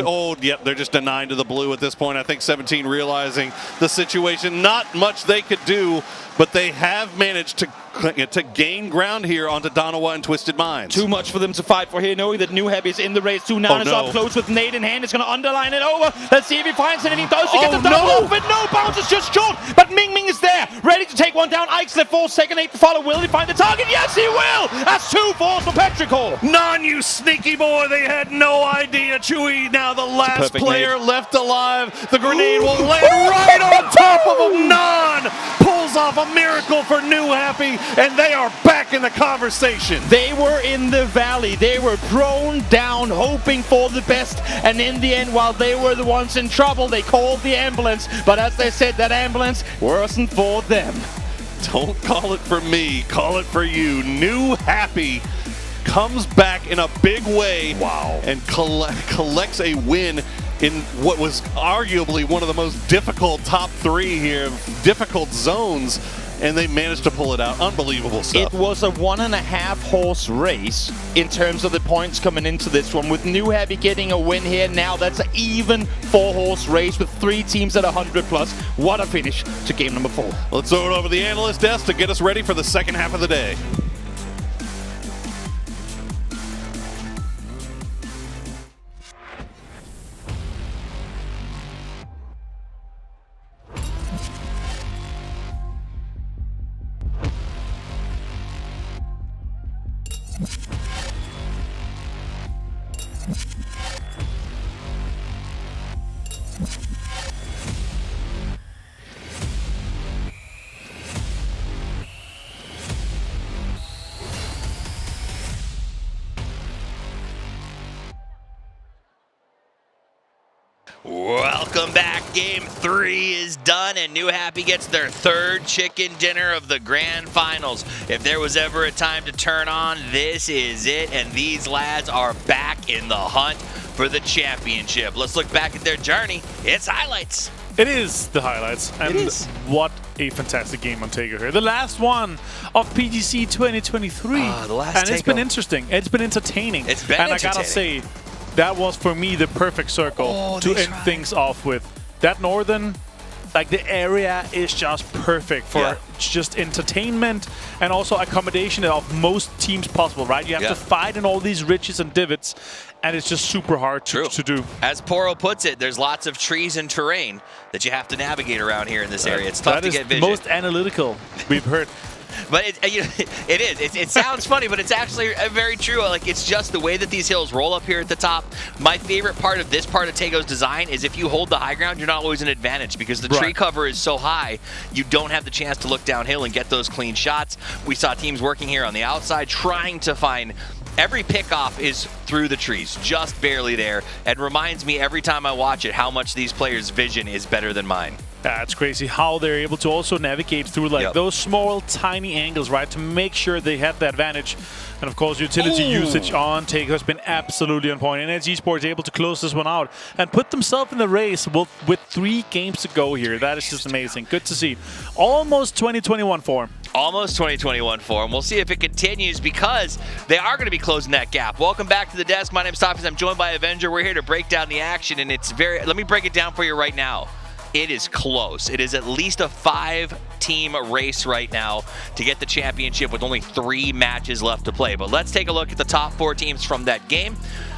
[SPEAKER 8] they're just denying to the blue at this point. I think 17 realizing the situation, not much they could do, but they have managed to to gain ground here onto Donawa and Twisted Minds.
[SPEAKER 11] Too much for them to fight for here, knowing that New Heavy is in the race too. Now it's up close with Nade in hand. It's going to underline it over. Let's see if he finds anything. Does he get the double off it? No, bounce is just short. But Ming Ming is there, ready to take one down. Ike's left 4 second 8 to follow. Will he find the target? Yes, he will. That's 2 falls for Petrichor.
[SPEAKER 8] None, you sneaky boy. They had no idea. Chewy now the last player left alive. The grenade will land right on top of him. None pulls off a miracle for New Happy, and they are back in the conversation.
[SPEAKER 11] They were in the valley. They were thrown down, hoping for the best. And in the end, while they were the ones in trouble, they called the ambulance. But as they said, that ambulance wasn't for them.
[SPEAKER 8] Don't call it for me. Call it for you. New Happy comes back in a big way. Wow. And collects a win in what was arguably one of the most difficult top 3 here, difficult zones, and they managed to pull it out. Unbelievable stuff.
[SPEAKER 11] It was a 1.5 horse race in terms of the points coming into this one, with New Happy getting a win here. Now that's an even 4 horse race with 3 teams at 100 plus. What a finish to game number 4.
[SPEAKER 8] Let's throw it over the analyst desk to get us ready for the second half of the day.
[SPEAKER 5] Welcome back. Game 3 is done, and New Happy gets their 3rd chicken dinner of the grand finals. If there was ever a time to turn on, this is it, and these lads are back in the hunt for the championship. Let's look back at their journey. It's highlights.
[SPEAKER 7] It is the highlights, and what a fantastic game on Takeover here. The last one of PGC 2023, and it's been interesting. It's been entertaining.
[SPEAKER 5] It's been entertaining.
[SPEAKER 7] I gotta say, that was for me the perfect circle to end things off with. That northern, like the area is just perfect for just entertainment and also accommodation of most teams possible, right? You have to fight in all these ridges and divots, and it's just super hard to do.
[SPEAKER 5] As Poro puts it, there's lots of trees and terrain that you have to navigate around here in this area. It's tough to get vision.
[SPEAKER 7] That is most analytical we've heard.
[SPEAKER 5] But it is. It sounds funny, but it's actually very true. Like, it's just the way that these hills roll up here at the top. My favorite part of this part of Tago's design is if you hold the high ground, you're not always an advantage because the tree cover is so high, you don't have the chance to look downhill and get those clean shots. We saw teams working here on the outside trying to find. Every pickoff is through the trees, just barely there, and reminds me every time I watch it how much these players' vision is better than mine.
[SPEAKER 7] Yeah, it's crazy how they're able to also navigate through like those small, tiny angles, right, to make sure they have the advantage. And of course, utility usage on Take has been absolutely on point. And as Esports able to close this one out and put themselves in the race with 3 games to go here. That is just amazing. Good to see. Almost 2021 form.
[SPEAKER 5] Almost 2021 form. We'll see if it continues because they are going to be closing that gap. Welcome back to the desk. My name's Tafis. I'm joined by Avenger. We're here to break down the action, and it's let me break it down for you right now. It is close. It is at least a 5-team race right now to get the championship with only 3 matches left to play. But let's take a look at the top 4 teams from that game.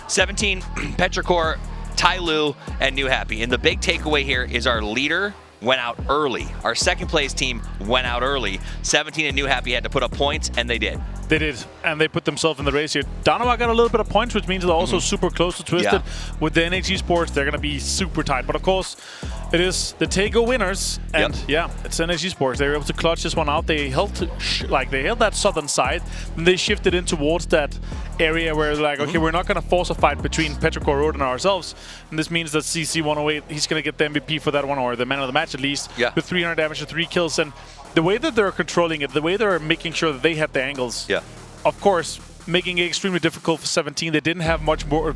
[SPEAKER 5] 17, Petrichor, Tyloo, and New Happy. And the big takeaway here is our leader went out early. Our second place team went out early. 17 and New Happy had to put up points, and they did.
[SPEAKER 7] They did, and they put themselves in the race here. Donovan got a little bit of points, which means they're also super close to Twisted. With the NH Esports, they're going to be super tight. But of course, it is the Tago winners, and it's NH Esports. They were able to clutch this one out. They held that southern side, and they shifted in towards that area where they're like, okay, we're not going to force a fight between Petrichor Road and ourselves. And this means that CC108, he's going to get the MVP for that one, or the man of the match at least, with 300 damage and 3 kills. And the way that they're controlling it, the way they're making sure that they have the angles, of course, making it extremely difficult for 17. They didn't have much more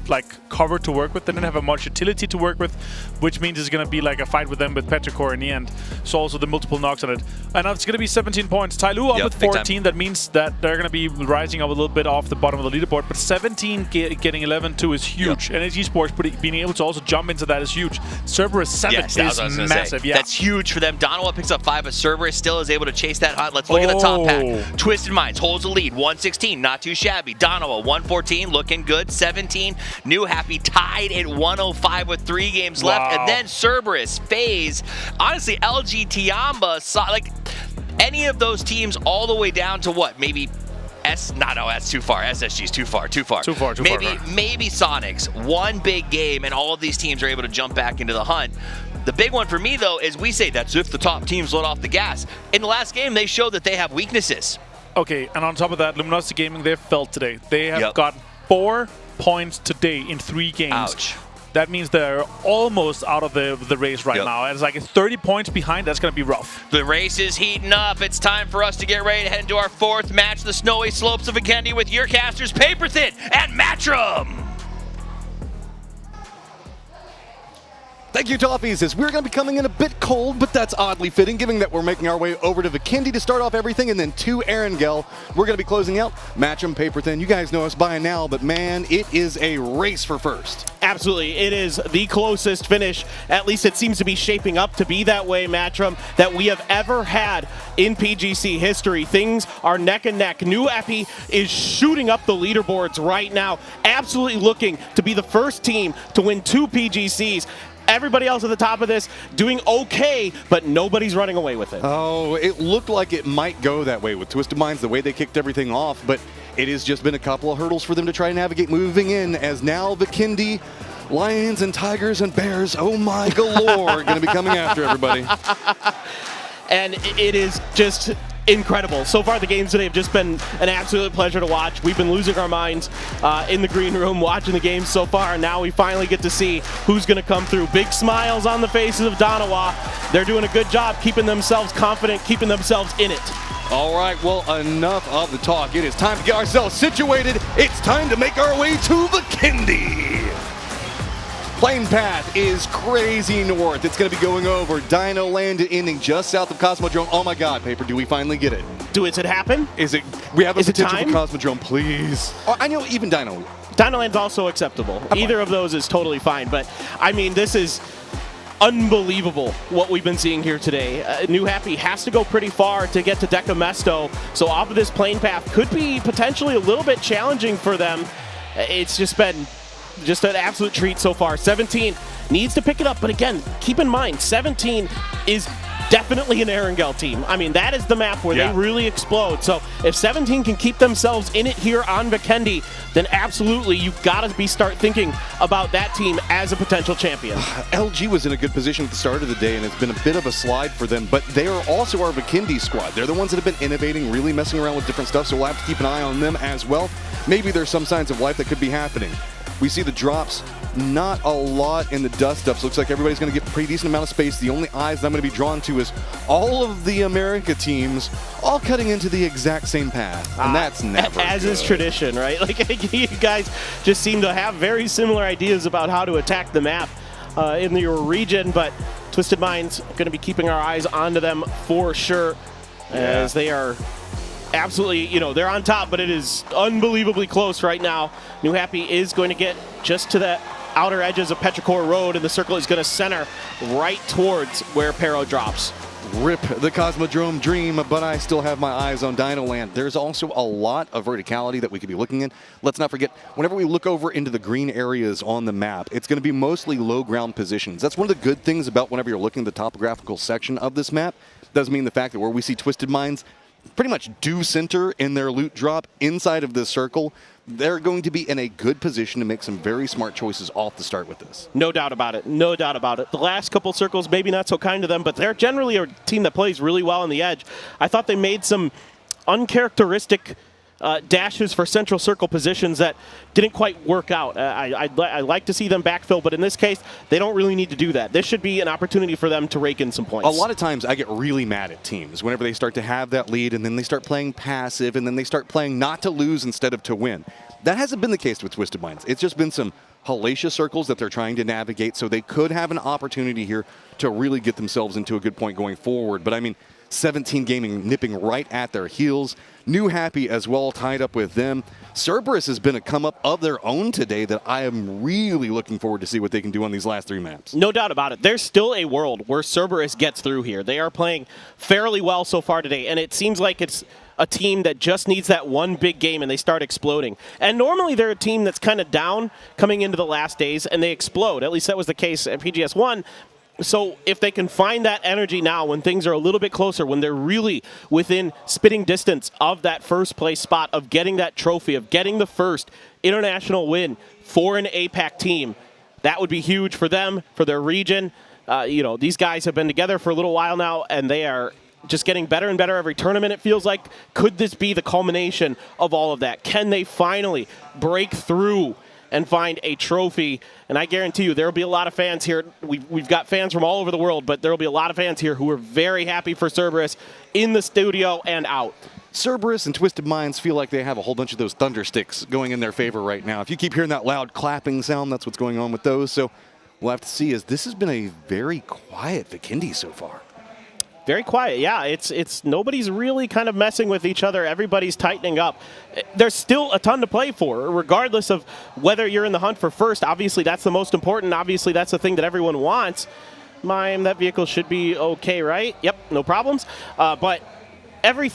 [SPEAKER 7] cover to work with. They didn't have much utility to work with, which means it's going to be like a fight with them with Petrichor in the end. So also the multiple knocks on it. And now it's going to be 17 points. Tyloo up with 14. That means that they're going to be rising up a little bit off the bottom of the leaderboard. But 17 getting 11-2 is huge. And Esports being able to also jump into that is huge. Cerberus 7 is massive. Yeah.
[SPEAKER 5] That's huge for them. Donowa picks up 5, but Cerberus still is able to chase that hunt. Let's look at the top pack. Twisted Minds holds the lead. 116, not too shabby. Donowa 114, looking good. 17, New Happy tied at 105 with 3 games left. And then Cerberus, FaZe, honestly, LG, Tiamba, any of those teams all the way down to what? Maybe that's too far. SSG's too far. Maybe Sonics. One big game, and all of these teams are able to jump back into the hunt. The big one for me, though, is we say that's if the top teams let off the gas. In the last game, they showed that they have weaknesses.
[SPEAKER 7] Okay, and on top of that, Luminosity Gaming, they felt today. They have got 4 points today in 3 games.
[SPEAKER 5] Ouch.
[SPEAKER 7] That means they're almost out of the race right now. And it's like 30 points behind. That's going to be rough.
[SPEAKER 5] The race is heating up. It's time for us to get ready to head into our 4th match, the snowy slopes of Vikendi, with your casters, Paperthin and Matchroom.
[SPEAKER 17] Thank you, Toffees, as we're going to be coming in a bit cold, but that's oddly fitting, given that we're making our way over to Vikendi to start off everything, and then to Erangel. We're going to be closing out Matchroom, Paperthin. You guys know us by now, but man, it is a race for first.
[SPEAKER 19] Absolutely. It is the closest finish, at least it seems to be shaping up to be that way, Matchroom, that we have ever had in PGC history. Things are neck and neck. New Epi is shooting up the leaderboards right now, absolutely looking to be the first team to win 2 PGCs. Everybody else at the top of this doing okay, but nobody's running away with it.
[SPEAKER 17] Oh, it looked like it might go that way with Twisted Minds, the way they kicked everything off, but it has just been a couple of hurdles for them to try and navigate moving in, as now Vikendi, lions and tigers and bears, oh my galore, are going to be coming after everybody.
[SPEAKER 19] And it is just incredible. So far, the games today have just been an absolute pleasure to watch. We've been losing our minds in the green room watching the games so far, and now we finally get to see who's going to come through. Big smiles on the faces of Donowa. They're doing a good job keeping themselves confident, keeping themselves in it.
[SPEAKER 17] All right, well, enough of the talk. It is time to get ourselves situated. It's time to make our way to Vikendi. Plane path is crazy north. It's going to be going over Dino Land, ending just south of Cosmodrome. Oh my God, Paper, do we finally get it?
[SPEAKER 19] Does it happen?
[SPEAKER 17] Is it? We have a potential for
[SPEAKER 19] time?
[SPEAKER 17] Cosmodrome, please. Oh, I know even Dino.
[SPEAKER 19] Dino Land's also acceptable. Either of those is totally fine, but I mean, this is unbelievable what we've been seeing here today. New Happy has to go pretty far to get to Deca Mesto, so off of this plane path could be potentially a little bit challenging for them. It's just been an absolute treat so far. 17 needs to pick it up, but again, keep in mind, 17 is definitely an Erangel team. I mean, that is the map where they really explode. So if 17 can keep themselves in it here on Vikendi, then absolutely you've got to start thinking about that team as a potential champion.
[SPEAKER 17] LG was in a good position at the start of the day, and it's been a bit of a slide for them, but they are also our Vikendi squad. They're the ones that have been innovating, really messing around with different stuff, so we'll have to keep an eye on them as well. Maybe there's some signs of life that could be happening. We see the drops, not a lot in the dust-ups. Looks like everybody's going to get a pretty decent amount of space. The only eyes that I'm going to be drawn to is all of the America teams all cutting into the exact same path, and that's never
[SPEAKER 19] As
[SPEAKER 17] good.
[SPEAKER 19] is tradition, right? Like, you guys just seem to have very similar ideas about how to attack the map in your region, but Twisted Minds going to be keeping our eyes onto them for sure, as they are absolutely, they're on top, but it is unbelievably close right now. New Happy is going to get just to the outer edges of Petrichor Road, and the circle is going to center right towards where Pero drops.
[SPEAKER 17] Rip the Cosmodrome dream, but I still have my eyes on Dino Land. There's also a lot of verticality that we could be looking in. Let's not forget, whenever we look over into the green areas on the map, it's going to be mostly low ground positions. That's one of the good things about whenever you're looking at the topographical section of this map. Doesn't mean the fact that where we see Twisted Minds pretty much do center in their loot drop inside of this circle, they're going to be in a good position to make some very smart choices off the start with this.
[SPEAKER 19] No doubt about it. No doubt about it. The last couple circles, maybe not so kind to them, but they're generally a team that plays really well on the edge. I thought they made some uncharacteristic dashes for central circle positions that didn't quite work out. I'd like to see them backfill, but in this case, they don't really need to do that. This should be an opportunity for them to rake in some points.
[SPEAKER 17] A lot of times I get really mad at teams whenever they start to have that lead and then they start playing passive and then they start playing not to lose instead of to win. That hasn't been the case with Twisted Minds. It's just been some hellacious circles that they're trying to navigate, so they could have an opportunity here to really get themselves into a good point going forward. But I mean, 17 Gaming nipping right at their heels. New Happy as well tied up with them. Cerberus has been a come up of their own today that I am really looking forward to see what they can do on these last 3 maps.
[SPEAKER 19] No doubt about it. There's still a world where Cerberus gets through here. They are playing fairly well so far today, and it seems like it's a team that just needs that one big game and they start exploding. And normally they're a team that's kind of down coming into the last days and they explode. At least that was the case at PGS 1. So if they can find that energy now when things are a little bit closer, when they're really within spitting distance of that first place spot, of getting that trophy, of getting the first international win for an APAC team, that would be huge for them, for their region. You know, these guys have been together for a little while now, and they are just getting better and better every tournament, it feels like. Could this be the culmination of all of that? Can they finally break through and find a trophy? And I guarantee you there will be a lot of fans here. We've got fans from all over the world, but there will be a lot of fans here who are very happy for Cerberus in the studio and out.
[SPEAKER 17] Cerberus and Twisted Minds feel like they have a whole bunch of those thunder sticks going in their favor right now. If you keep hearing that loud clapping sound, that's what's going on with those. So we'll have to see, as this has been a very quiet Vikendi so far.
[SPEAKER 19] Very quiet, yeah. It's nobody's really kind of messing with each other. Everybody's tightening up. There's still a ton to play for, regardless of whether you're in the hunt for first. Obviously, that's the most important. Obviously, that's the thing that everyone wants. Mime, that vehicle should be okay, right? Yep, no problems. But every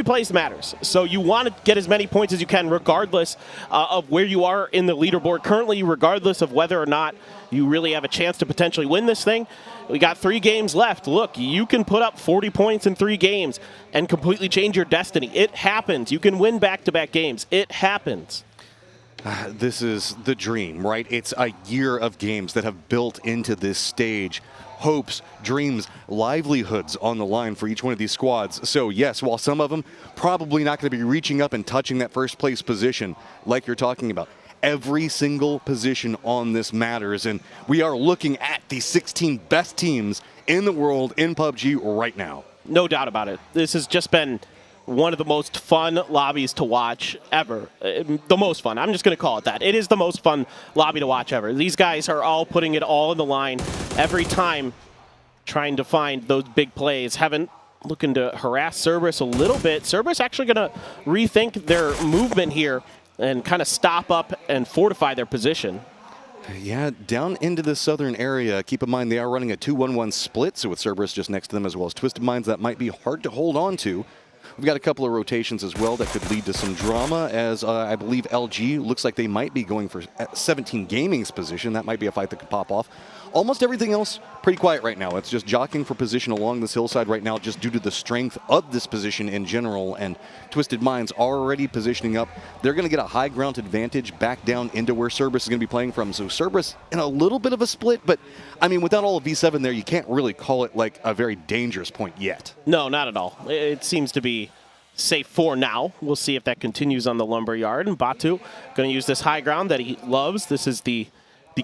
[SPEAKER 19] place matters. So you want to get as many points as you can, regardless of where you are in the leaderboard currently, regardless of whether or not you really have a chance to potentially win this thing. We got 3 games left. Look, you can put up 40 points in 3 games and completely change your destiny. It happens. You can win back-to-back games. It happens.
[SPEAKER 17] This is the dream, right? It's a year of games that have built into this stage. Hopes, dreams, livelihoods on the line for each one of these squads. So yes, while some of them probably not going to be reaching up and touching that first place position like you're talking about, every single position on this matters, and we are looking at the 16 best teams in the world in PUBG right now.
[SPEAKER 19] No doubt about it. This has just been one of the most fun lobbies to watch ever. The most fun. I'm just going to call it that. It is the most fun lobby to watch ever. These guys are all putting it all in the line every time, trying to find those big plays. Looking to harass Cerberus a little bit. Cerberus actually going to rethink their movement here and kind of stop up and fortify their position.
[SPEAKER 17] Yeah, down into the southern area. Keep in mind they are running a 2-1-1 split, so with Cerberus just next to them as well as Twisted Minds, that might be hard to hold on to. We've got a couple of rotations as well that could lead to some drama, as I believe LG looks like they might be going for 17 Gaming's position. That might be a fight that could pop off. Almost everything else pretty quiet right now. It's just jockeying for position along this hillside right now just due to the strength of this position in general, and Twisted Minds already positioning up. They're going to get a high ground advantage back down into where Cerberus is going to be playing from. So Cerberus in a little bit of a split, but I mean, without all of V7 there, you can't really call it like a very dangerous point yet.
[SPEAKER 19] No, not at all. It seems to be safe for now. We'll see if that continues on the Lumberyard. And Batu going to use this high ground that he loves. This is the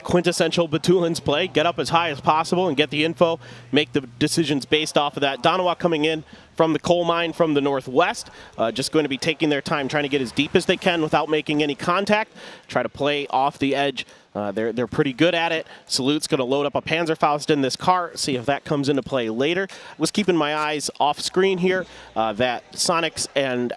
[SPEAKER 19] quintessential Batulin's play. Get up as high as possible and get the info. Make the decisions based off of that. Danawa coming in from the coal mine from the northwest. Just going to be taking their time, trying to get as deep as they can without making any contact. Try to play off the edge. They're pretty good at it. Salute's going to load up a Panzerfaust in this car, see if that comes into play later. Was keeping my eyes off screen here that Sonics and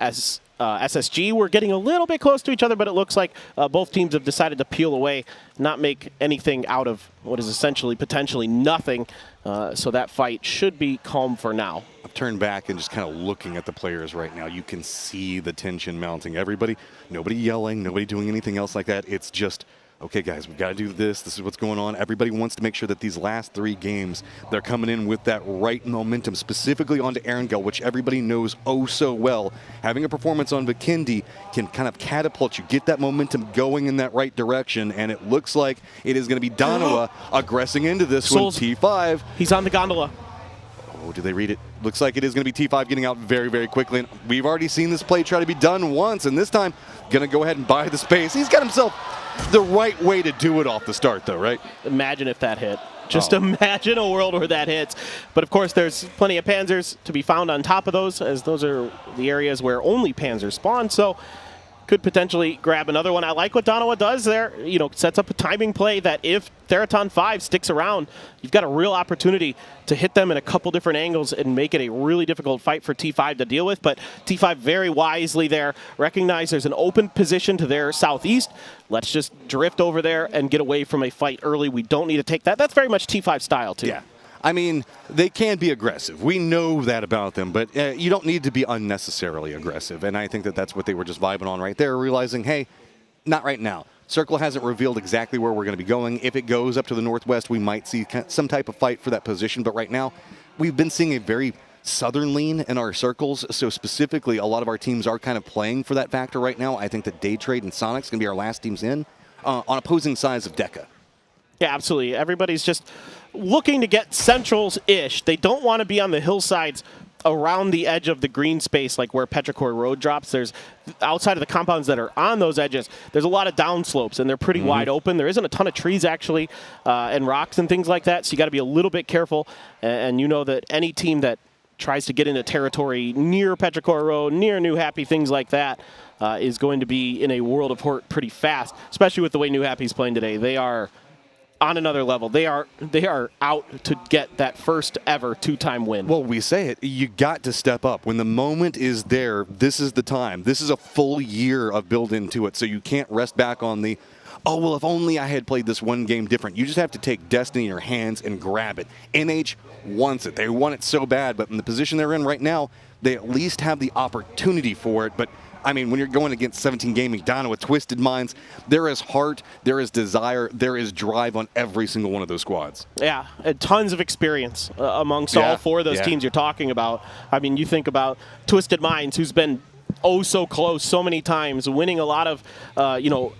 [SPEAKER 19] SSG were getting a little bit close to each other, but it looks like both teams have decided to peel away, not make anything out of what is essentially potentially nothing. So that fight should be calm for now.
[SPEAKER 17] I've turned back and just kind of looking at the players right now. You can see the tension mounting. Nobody yelling, nobody doing anything else like that. It's just, okay, guys, we've got to do this. This is what's going on. Everybody wants to make sure that these last 3 games, they're coming in with that right momentum, specifically onto Erangel, which everybody knows oh so well. Having a performance on Vikendi can kind of catapult you, get that momentum going in that right direction, and it looks like it is going to be Danawa aggressing into this one. T5.
[SPEAKER 19] He's on the gondola.
[SPEAKER 17] Oh, do they read it? Looks like it is going to be T5 getting out very, very quickly. And we've already seen this play try to be done once, and this time going to go ahead and buy the space. He's got himself the right way to do it off the start, though, right?
[SPEAKER 19] Imagine if that hit. Just imagine a world where that hits. But of course, there's plenty of Panzers to be found on top of those, as those are the areas where only Panzers spawn. So could potentially grab another one. I like what Danawa does there. You know, sets up a timing play that if Theraton 5 sticks around, you've got a real opportunity to hit them in a couple different angles and make it a really difficult fight for T5 to deal with. But T5 very wisely there, recognize there's an open position to their southeast. Let's just drift over there and get away from a fight early. We don't need to take that. That's very much T5 style too.
[SPEAKER 17] Yeah. I mean, they can be aggressive. We know that about them, but you don't need to be unnecessarily aggressive. And I think that that's what they were just vibing on right there, realizing, hey, not right now. Circle hasn't revealed exactly where we're going to be going. If it goes up to the northwest, we might see some type of fight for that position. But right now, we've been seeing a very southern lean in our circles. So specifically, a lot of our teams are kind of playing for that factor right now. I think that Day Trade and Sonic's going to be our last teams in on opposing sides of Deca.
[SPEAKER 19] Yeah, absolutely. Everybody's just looking to get centrals-ish. They don't want to be on the hillsides around the edge of the green space, like where Petrichor Road drops. There's outside of the compounds that are on those edges, there's a lot of downslopes, and they're pretty wide open. There isn't a ton of trees, actually, and rocks and things like that, so you got to be a little bit careful. And you know that any team that tries to get into territory near Petrichor Road, near New Happy, things like that, is going to be in a world of hurt pretty fast, especially with the way New Happy's playing today. They are on another level. They are out to get that first ever two-time win.
[SPEAKER 17] Well, we say it, you got to step up. When the moment is there, this is the time. This is a full year of build into it, so you can't rest back on the, oh, well, if only I had played this one game different. You just have to take destiny in your hands and grab it. NH wants it. They want it so bad, but in the position they're in right now, they at least have the opportunity for it. But I mean, when you're going against 17 Gaming, Donna with Twisted Minds, there is heart, there is desire, there is drive on every single one of those squads.
[SPEAKER 19] Yeah, and tons of experience amongst all four of those teams you're talking about. I mean, you think about Twisted Minds, who's been oh so close so many times, winning a lot of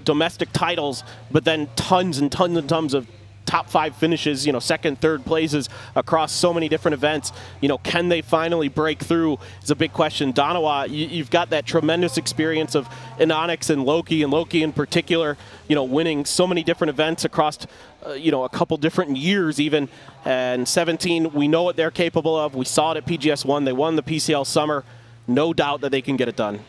[SPEAKER 19] domestic titles, but then tons and tons and tons of top 5 finishes, second, third places across so many different events. Can they finally break through is a big question. Danawa, you've got that tremendous experience of Inonix and Loki in particular, winning so many different events across, a couple different years even. And 17, we know what they're capable of. We saw it at PGS1. They won the PCL Summer. No doubt that they can get it done.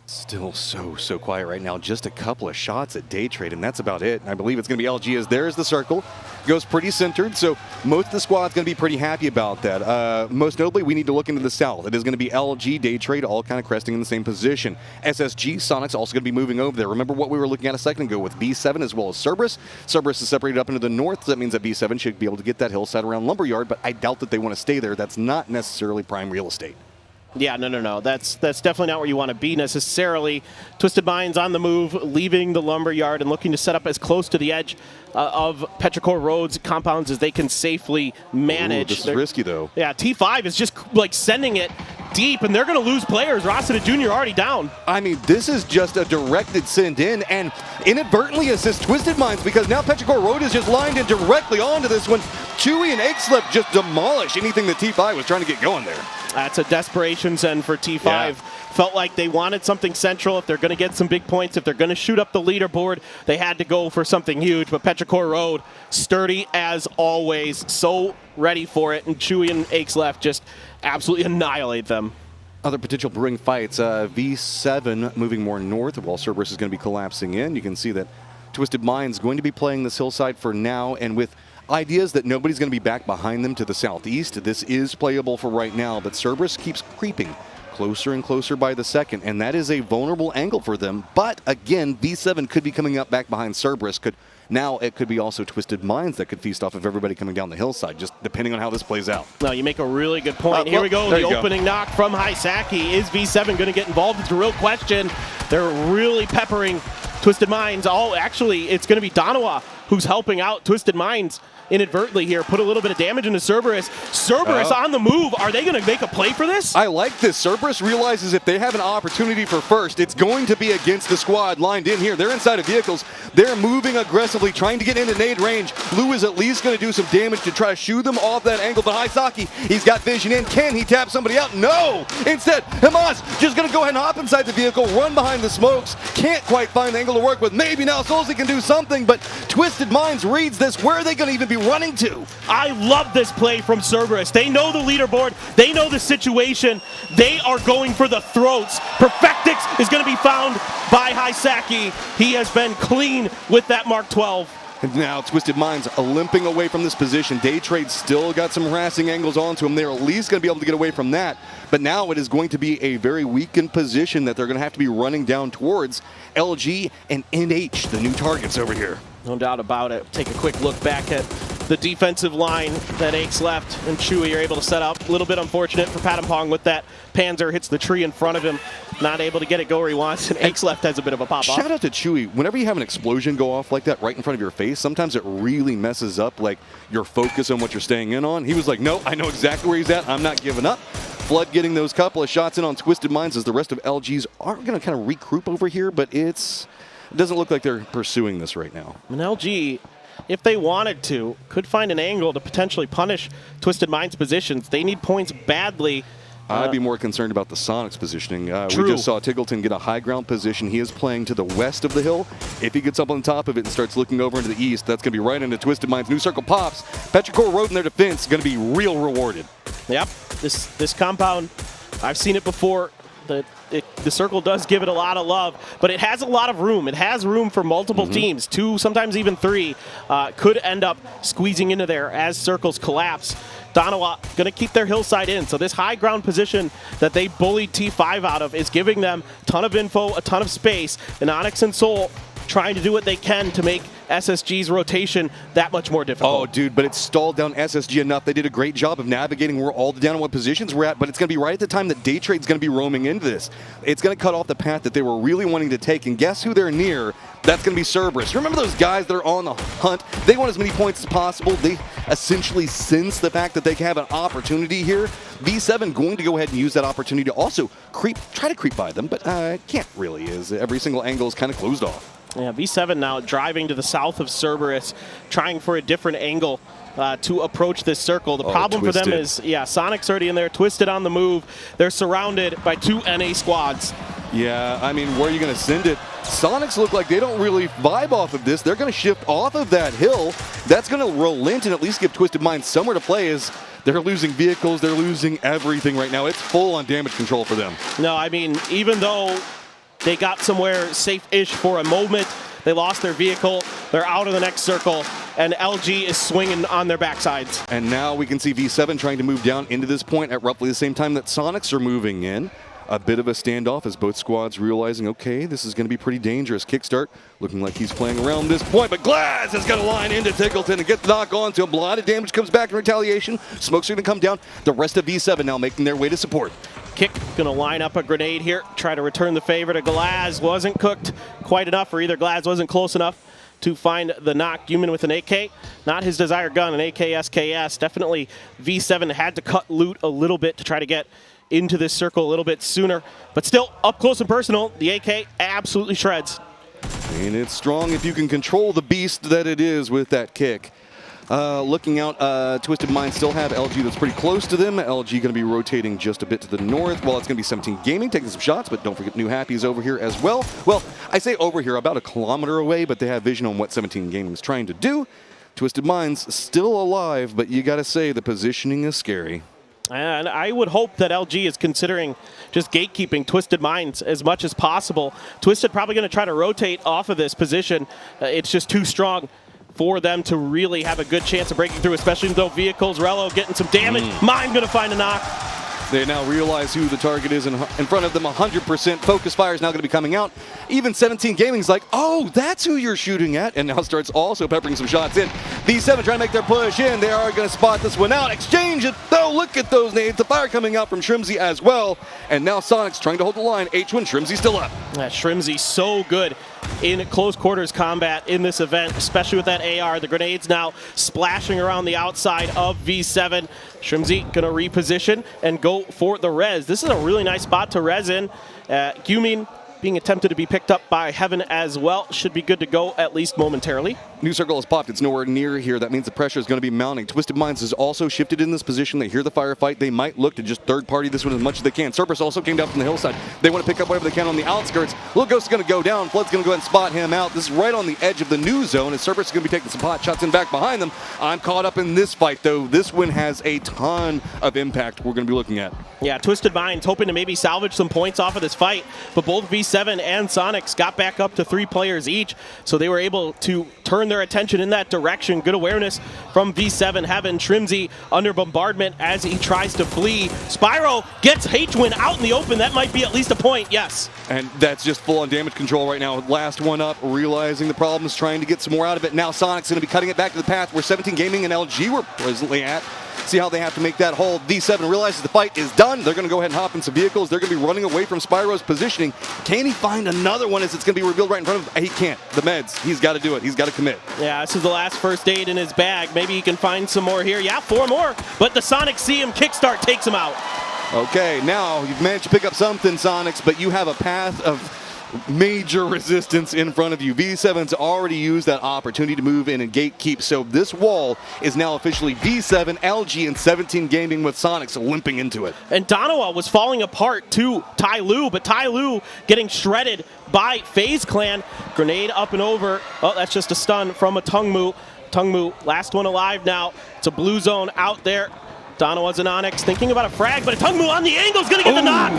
[SPEAKER 17] Still so quiet right now. Just a couple of shots at Day Trade, and that's about it. And I believe it's going to be LG as there's the circle. Goes pretty centered, so most of the squad's going to be pretty happy about that. Most notably, we need to look into the south. It is going to be LG, Day Trade, all kind of cresting in the same position. SSG, Sonic's also going to be moving over there. Remember what we were looking at a second ago with B7 as well as Cerberus. Cerberus is separated up into the north, so that means that B7 should be able to get that hillside around Lumberyard, but I doubt that they want to stay there. That's not necessarily prime real estate.
[SPEAKER 19] Yeah, no. That's definitely not where you want to be necessarily. Twisted Minds on the move, leaving the lumberyard and looking to set up as close to the edge of Petrichor Road's compounds as they can safely manage.
[SPEAKER 17] Ooh, this is risky, though.
[SPEAKER 19] Yeah, T5 is just like sending it deep, and they're going to lose players. Rossiter Jr. already down.
[SPEAKER 17] I mean, this is just a directed send in, and inadvertently assists Twisted Minds because now Petrichor Road is just lined in directly onto this one. Chewy and Eggslip just demolish anything that T5 was trying to get going there.
[SPEAKER 19] That's a desperation send for T5. Yeah. Felt like they wanted something central. If they're going to get some big points, if they're going to shoot up the leaderboard, they had to go for something huge. But Petrichor Road, sturdy as always, so ready for it. And Chewy and Eggslip just absolutely annihilate them.
[SPEAKER 17] Other potential brewing fights, V7 moving more north while Cerberus is going to be collapsing in. You can see that Twisted Minds going to be playing this hillside for now, and with ideas that nobody's going to be back behind them to the southeast. This is playable for right now, but Cerberus keeps creeping closer and closer by the second, and that is a vulnerable angle for them. But again, V7 could be coming up back behind Cerberus. Now it could be also Twisted Minds that could feast off of everybody coming down the hillside, just depending on how this plays out.
[SPEAKER 19] No, you make a really good point. Here we go, the opening knock from Haisaki. Is V7 going to get involved? It's a real question. They're really peppering Twisted Minds. Oh, actually, it's going to be Danawa who's helping out Twisted Minds. inadvertently here, put a little bit of damage into Cerberus. Cerberus on the move. Are they going to make a play for this?
[SPEAKER 17] I like this. Cerberus realizes if they have an opportunity for first, it's going to be against the squad lined in here. They're inside of vehicles. They're moving aggressively, trying to get into nade range. Lou is at least going to do some damage to try to shoo them off that angle. But Hisaki, he's got vision in. Can he tap somebody out? No! Instead, Hamas just going to go ahead and hop inside the vehicle, run behind the smokes. Can't quite find the angle to work with. Maybe now Solzy can do something, but Twisted Minds reads this. Where are they going to even be running to?
[SPEAKER 19] I love this play from Cerberus. They know the leaderboard. They know the situation. They are going for the throats. Perfectix is going to be found by Hisaki. He has been clean with that Mark 12.
[SPEAKER 17] And now Twisted Minds limping away from this position. Day Trade still got some harassing angles onto him. They're at least going to be able to get away from that. But now it is going to be a very weakened position that they're going to have to be running down towards. LG and NH, the new targets over here.
[SPEAKER 19] No doubt about it. Take a quick look back at the defensive line that Aches left, and Chewy are able to set up. A little bit unfortunate for Patampong with that. Panzer hits the tree in front of him, not able to get it go where he wants, and Aches left has a bit of a pop-off.
[SPEAKER 17] Shout out to Chewy. Whenever you have an explosion go off like that right in front of your face, sometimes it really messes up like your focus on what you're staying in on. He was like, no, I know exactly where he's at. I'm not giving up. Flood getting those couple of shots in on Twisted Minds as the rest of LGs are going to kind of regroup over here, but it doesn't look like they're pursuing this right now.
[SPEAKER 19] And LG, if they wanted to, could find an angle to potentially punish Twisted Minds' positions. They need points badly.
[SPEAKER 17] I'd be more concerned about the Sonics positioning. We
[SPEAKER 19] True.
[SPEAKER 17] just saw Tiggleton get a high ground position. He is playing to the west of the hill. If he gets up on top of it and starts looking over into the east, that's going to be right into Twisted Minds. New circle pops. Petrichor Road in their defense is going to be real rewarded.
[SPEAKER 19] Yep, this compound, I've seen it before. The circle does give it a lot of love, but it has a lot of room. It has room for multiple teams, 2, sometimes even 3, could end up squeezing into there as circles collapse. Danawa going to keep their hillside in, so this high ground position that they bullied T5 out of is giving them a ton of info, a ton of space, and Onyx and Soul trying to do what they can to make SSG's rotation that much more difficult.
[SPEAKER 17] Oh, dude, but it's stalled down SSG enough. They did a great job of navigating where all the down and what positions we're at, but it's going to be right at the time that Day Trade's going to be roaming into this. It's going to cut off the path that they were really wanting to take, and guess who they're near? That's going to be Cerberus. Remember those guys that are on the hunt? They want as many points as possible. They essentially sense the fact that they have an opportunity here. V7 going to go ahead and use that opportunity to also try to creep by them, but can't really, as every single angle is kind of closed off.
[SPEAKER 19] Yeah, V7 now driving to the south of Cerberus, trying for a different angle to approach this circle. The problem for them is, Sonic's already in there, Twisted on the move. They're surrounded by 2 NA squads.
[SPEAKER 17] Yeah, I mean, where are you going to send it? Sonics look like they don't really vibe off of this. They're going to shift off of that hill. That's going to relent and at least give Twisted Minds somewhere to play as they're losing vehicles. They're losing everything right now. It's full on damage control for them.
[SPEAKER 19] No, I mean, even though they got somewhere safe-ish for a moment, they lost their vehicle. They're out of the next circle, and LG is swinging on their backsides.
[SPEAKER 17] And now we can see V7 trying to move down into this point at roughly the same time that Sonics are moving in. A bit of a standoff as both squads realizing, okay, this is going to be pretty dangerous. Kickstart looking like he's playing around this point, but Glass has got a line into Tickleton and gets the knock on to him. A lot of damage comes back in retaliation. Smokes are going to come down. The rest of V7 now making their way to support.
[SPEAKER 19] Kick going to line up a grenade here, try to return the favor to Glaz. Wasn't cooked quite enough, or either Glaz wasn't close enough to find the knock. Human with an AK, not his desired gun, an AK SKS. Definitely V7 had to cut loot a little bit to try to get into this circle a little bit sooner, but still up close and personal, the AK absolutely shreds.
[SPEAKER 17] And it's strong if you can control the beast that it is with that kick. Looking out, Twisted Minds still have LG that's pretty close to them. LG going to be rotating just a bit to the north. Well, it's going to be 17 Gaming taking some shots, but don't forget New Happy's over here as well. Well, I say over here, about a kilometer away, but they have vision on what 17 Gaming is trying to do. Twisted Minds still alive, but you got to say the positioning is scary.
[SPEAKER 19] And I would hope that LG is considering just gatekeeping Twisted Minds as much as possible. Twisted probably going to try to rotate off of this position. It's just too strong for them to really have a good chance of breaking through, especially though vehicles. Rello getting some damage. Mine going to find a knock.
[SPEAKER 17] They now realize who the target is in front of them 100%. Focus fire is now going to be coming out. Even 17 Gaming's like, oh, that's who you're shooting at, and now starts also peppering some shots in. V7 trying to make their push in. They are going to spot this one out. Exchange it, though. Look at those nades. The fire coming out from Shrimzy as well. And now Sonic's trying to hold the line. H1, Shrimzy still up.
[SPEAKER 19] Shrimzy so good in close quarters combat in this event, especially with that AR. The grenades now splashing around the outside of V7. Shrimzy gonna reposition and go for the res. This is a really nice spot to res in. Gyumin being attempted to be picked up by Heaven as well. Should be good to go, at least momentarily.
[SPEAKER 17] New circle has popped. It's nowhere near here. That means the pressure is going to be mounting. Twisted Minds has also shifted in this position. They hear the firefight. They might look to just third party this one as much as they can. Cerberus also came down from the hillside. They want to pick up whatever they can on the outskirts. Little Ghost is going to go down. Flood's going to go ahead and spot him out. This is right on the edge of the new zone, as Cerberus is going to be taking some pot shots in back behind them. I'm caught up in this fight, though. This one has a ton of impact we're going to be looking at.
[SPEAKER 19] Yeah, Twisted Minds hoping to maybe salvage some points off of this fight, but both V7 and Sonics got back up to 3 players each, so they were able to turn their attention in that direction. Good awareness from V7. Heaven, Shrimzy under bombardment as he tries to flee. Spyro gets H-Win out in the open. That might be at least a point, yes.
[SPEAKER 17] And that's just full on damage control right now. Last one up, realizing the problems, trying to get some more out of it. Now Sonic's going to be cutting it back to the path where 17 Gaming and LG were presently at. See how they have to make that hold. V7 realizes the fight is done. They're going to go ahead and hop in some vehicles. They're going to be running away from Spyro's positioning. Can he find another one as it's going to be revealed right in front of him? He can't. The meds. He's got to do it. He's got to commit.
[SPEAKER 19] Yeah, this is the last first aid in his bag. Maybe he can find some more here. Yeah, 4 more. But the Sonic see him kickstart takes him out.
[SPEAKER 17] Okay, now you've managed to pick up something, Sonics, but you have a path of major resistance in front of you. V7's already used that opportunity to move in and gatekeep, so this wall is now officially V7, LG, and 17 Gaming with Sonics limping into it.
[SPEAKER 19] And Donawa was falling apart to Tai Lu, but Tai Lu getting shredded by FaZe Clan. Grenade up and over. Oh, that's just a stun from a Tungmu. Tungmu, last one alive now. It's a blue zone out there. Donawa's an Onyx thinking about a frag, but a Tungmu on the angle is going to get the knock.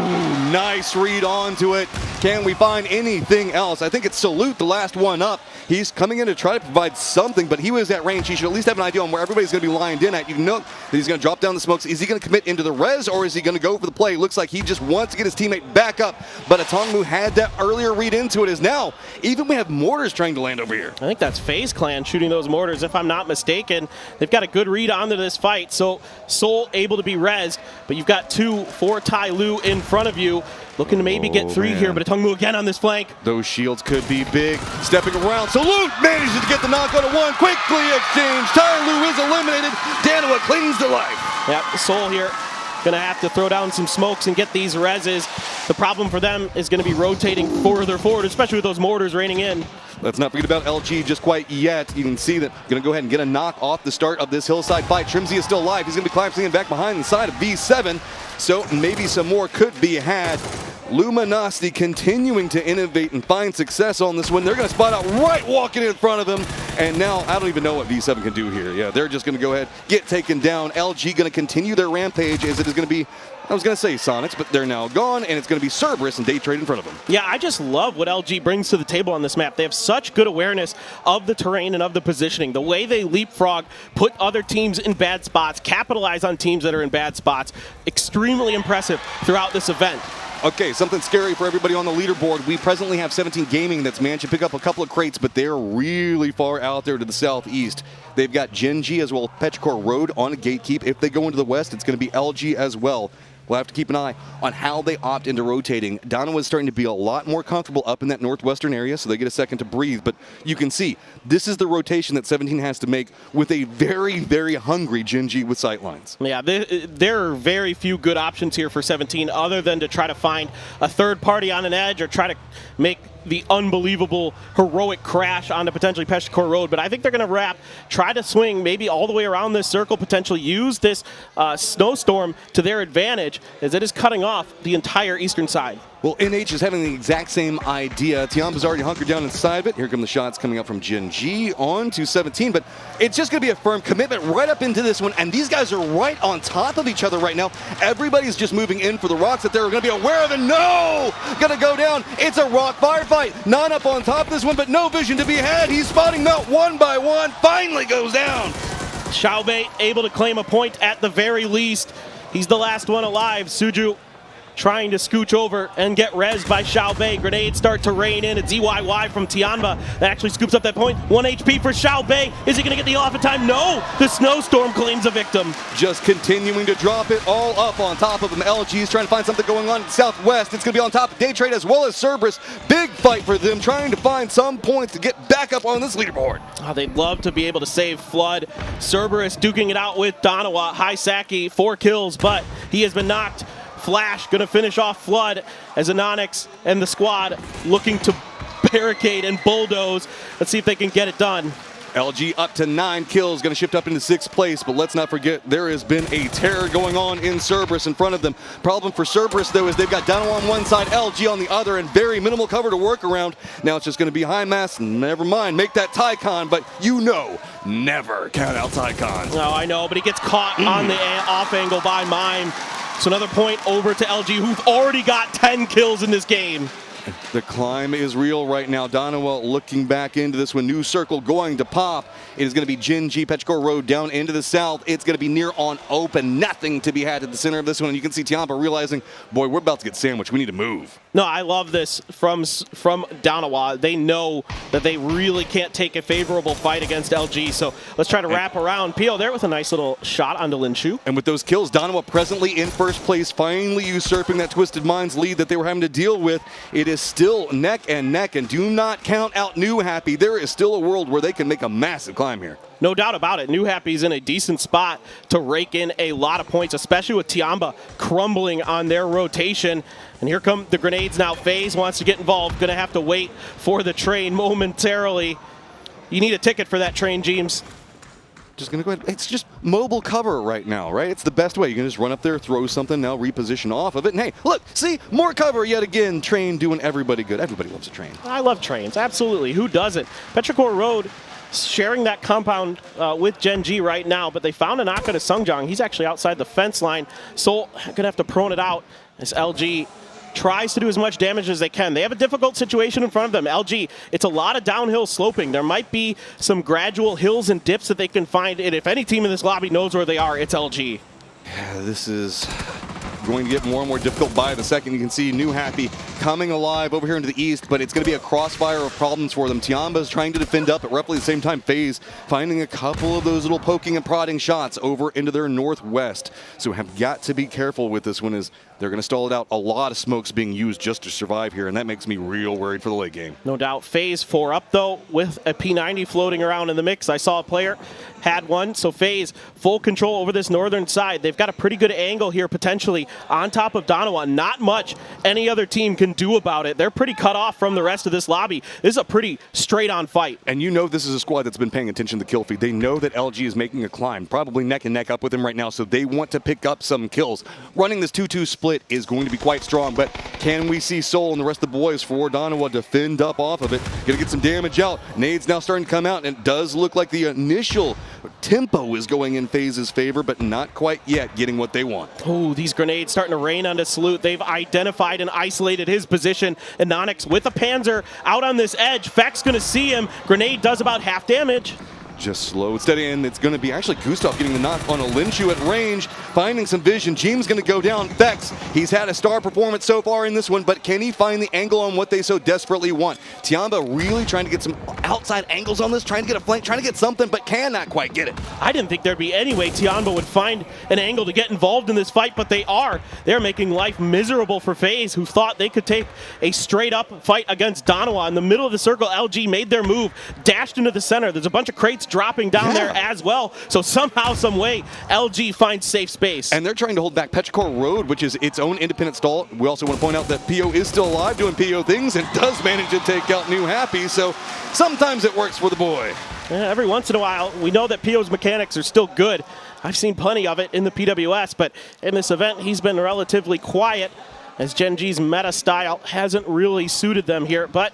[SPEAKER 17] Nice read onto it. Can we find anything else? I think it's Salute, the last one up. He's coming in to try to provide something, but he was at range. He should at least have an idea on where everybody's going to be lined in at. You know that he's going to drop down the smokes. Is he going to commit into the res, or is he going to go for the play? Looks like he just wants to get his teammate back up, but Atongmu had that earlier read into it. Is now even we have mortars trying to land over here.
[SPEAKER 19] I think that's FaZe Clan shooting those mortars, if I'm not mistaken. They've got a good read onto this fight, so Soul able to be rezzed, but you've got 2 for Tai Lu in front of you. Looking to maybe get 3 here, but Atongmu again on this flank.
[SPEAKER 17] Those shields could be big. Stepping around, Salute manages to get the knock on a 1. Quickly exchange. Tai Lu is eliminated. Danoa clings to life.
[SPEAKER 19] Yep, Soul here gonna have to throw down some smokes and get these reses. The problem for them is gonna be rotating further forward, especially with those mortars raining in.
[SPEAKER 17] Let's not forget about LG just quite yet. You can see that going to go ahead and get a knock off the start of this hillside fight. Shrimzy is still alive. He's going to be collapsing in back behind the side of V7. So maybe some more could be had. Luminosity continuing to innovate and find success on this one. They're going to spot out right walking in front of him. And now I don't even know what V7 can do here. Yeah, they're just going to go ahead, get taken down. LG going to continue their rampage as it is going to be, I was going to say Sonics, but they're now gone, and it's going to be Cerberus and Daytrade in front of them.
[SPEAKER 19] Yeah, I just love what LG brings to the table on this map. They have such good awareness of the terrain and of the positioning. The way they leapfrog, put other teams in bad spots, capitalize on teams that are in bad spots. Extremely impressive throughout this event.
[SPEAKER 17] Okay, something scary for everybody on the leaderboard. We presently have 17 Gaming that's managed to pick up a couple of crates, but they're really far out there to the southeast. They've got Genji as well as Petrichor Road on a gatekeep. If they go into the west, it's going to be LG as well. We'll have to keep an eye on how they opt into rotating. Donovan is starting to be a lot more comfortable up in that northwestern area, so they get a second to breathe. But you can see, this is the rotation that 17 has to make with a very, very hungry Genji with sightlines.
[SPEAKER 19] Yeah, there are very few good options here for 17 other than to try to find a third party on an edge or try to make the unbelievable heroic crash onto potentially Petrichor Road, but I think they're going to try to swing maybe all the way around this circle, potentially use this snowstorm to their advantage as it is cutting off the entire eastern side.
[SPEAKER 17] Well, NH is having the exact same idea. Tiamba's already hunkered down inside of it. Here come the shots coming up from Genji on to 17, but it's just going to be a firm commitment right up into this one, and these guys are right on top of each other right now. Everybody's just moving in for the rocks that they're going to be aware of, and no! Going to go down. It's a rock firefight. 9 up on top of this one, but no vision to be had. He's spotting them out 1 by 1. Finally goes down.
[SPEAKER 19] Xiaobei able to claim a point at the very least. He's the last one alive. Suju trying to scooch over and get rezzed by Xiaobei. Grenades start to rain in. It's EYY from Tianba that actually scoops up that point. 1 HP for Xiaobei. Is he going to get the off in time? No! The snowstorm claims a victim.
[SPEAKER 17] Just continuing to drop it all up on top of them. LG is trying to find something going on in Southwest. It's going to be on top of Daytrade as well as Cerberus. Big fight for them, trying to find some points to get back up on this leaderboard.
[SPEAKER 19] Oh, they'd love to be able to save Flood. Cerberus duking it out with Danawa. Haisaki, 4 kills, but he has been knocked. Flash going to finish off Flood as Anonix and the squad looking to barricade and bulldoze. Let's see if they can get it done.
[SPEAKER 17] LG up to 9 kills, going to shift up into 6th place, but let's not forget there has been a terror going on in Cerberus in front of them. Problem for Cerberus, though, is they've got Dano on one side, LG on the other, and very minimal cover to work around. Now it's just going to be high mass. Never mind, make that Tycon, but you know, never count out Tycon.
[SPEAKER 19] No, I know, but he gets caught on the off angle by Mime. So another point over to LG, who've already got 10 kills in this game.
[SPEAKER 17] The climb is real right now. Donowa looking back into this one. New circle going to pop. It is going to be Jinji, Petrichor Road down into the south. It's going to be near on open. Nothing to be had at the center of this one. And you can see Tiampa realizing, boy, we're about to get sandwiched. We need to move.
[SPEAKER 19] No, I love this from Donawa. They know that they really can't take a favorable fight against LG. So let's try to wrap around. Pio there with a nice little shot onto Linshu.
[SPEAKER 17] And with those kills, Donawa presently in first place, finally usurping that Twisted Minds lead that they were having to deal with. It is still neck and neck, and do not count out New Happy. There is still a world where they can make a massive climb here.
[SPEAKER 19] No doubt about it. New Happy's in a decent spot to rake in a lot of points, especially with Tiamba crumbling on their rotation. And here come the grenades now. FaZe wants to get involved. Going to have to wait for the train momentarily. You need a ticket for that train, James.
[SPEAKER 17] Just going to go ahead. It's just mobile cover right now, right? It's the best way. You can just run up there, throw something, now reposition off of it. And hey, look, see, more cover yet again. Train doing everybody good. Everybody loves a train.
[SPEAKER 19] I love trains, absolutely. Who doesn't? Petrichor Road sharing that compound with Gen G right now, but they found an Aka to Sungjong. He's actually outside the fence line. Sol gonna have to prone it out as LG tries to do as much damage as they can. They have a difficult situation in front of them. LG, it's a lot of downhill sloping. There might be some gradual hills and dips that they can find, and if any team in this lobby knows where they are, it's LG.
[SPEAKER 17] Yeah, this is going to get more and more difficult by the second. You can see New Happy coming alive over here into the east, but it's going to be a crossfire of problems for them. Tiamba is trying to defend up at roughly the same time. FaZe finding a couple of those little poking and prodding shots over into their northwest. So have got to be careful with this one as they're going to stall it out. A lot of smokes being used just to survive here, and that makes me real worried for the late game.
[SPEAKER 19] No doubt. FaZe 4 up, though, with a P90 floating around in the mix. I saw a player had one, so FaZe full control over this northern side. They've got a pretty good angle here, potentially, on top of Donawa. Not much any other team can do about it. They're pretty cut off from the rest of this lobby. This is a pretty straight-on fight.
[SPEAKER 17] And you know this is a squad that's been paying attention to the kill feed. They know that LG is making a climb, probably neck and neck up with him right now, so they want to pick up some kills. Running this 2-2 split is going to be quite strong, but can we see Sol and the rest of the boys for Donawa defend up off of it? Gonna get some damage out. Nades now starting to come out, and it does look like the initial tempo is going in FaZe's favor, but not quite yet getting what they want.
[SPEAKER 19] Oh, these grenades starting to rain onto Salute. They've identified and isolated his position. Anonix with a Panzer out on this edge. Feck's gonna see him. Grenade does about half damage.
[SPEAKER 17] Just slow and steady, and it's going to be actually Gustav getting the knock on a Linshu at range, finding some vision. Jeem's going to go down. Vex, he's had a star performance so far in this one, but can he find the angle on what they so desperately want? Tiamba really trying to get some outside angles on this, trying to get a flank, trying to get something, but cannot quite get it.
[SPEAKER 19] I didn't think there'd be any way Tiamba would find an angle to get involved in this fight, but they are. They're making life miserable for FaZe, who thought they could take a straight-up fight against Donawa. In the middle of the circle, LG made their move, dashed into the center. There's a bunch of crates dropping down there as well. So somehow, some way, LG finds safe space.
[SPEAKER 17] And they're trying to hold back Petrichor Road, which is its own independent stall. We also want to point out that PO is still alive doing PO things and does manage to take out New Happy. So sometimes it works for the boy.
[SPEAKER 19] Yeah, every once in a while, we know that PO's mechanics are still good. I've seen plenty of it in the PWS, but in this event, he's been relatively quiet as Gen G's meta style hasn't really suited them here. But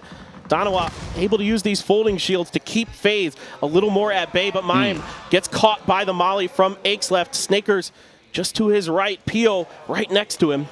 [SPEAKER 19] Donawa able to use these folding shields to keep FaZe a little more at bay, but Mime gets caught by the molly from Ake's left. Snakers just to his right. Pio right next to him.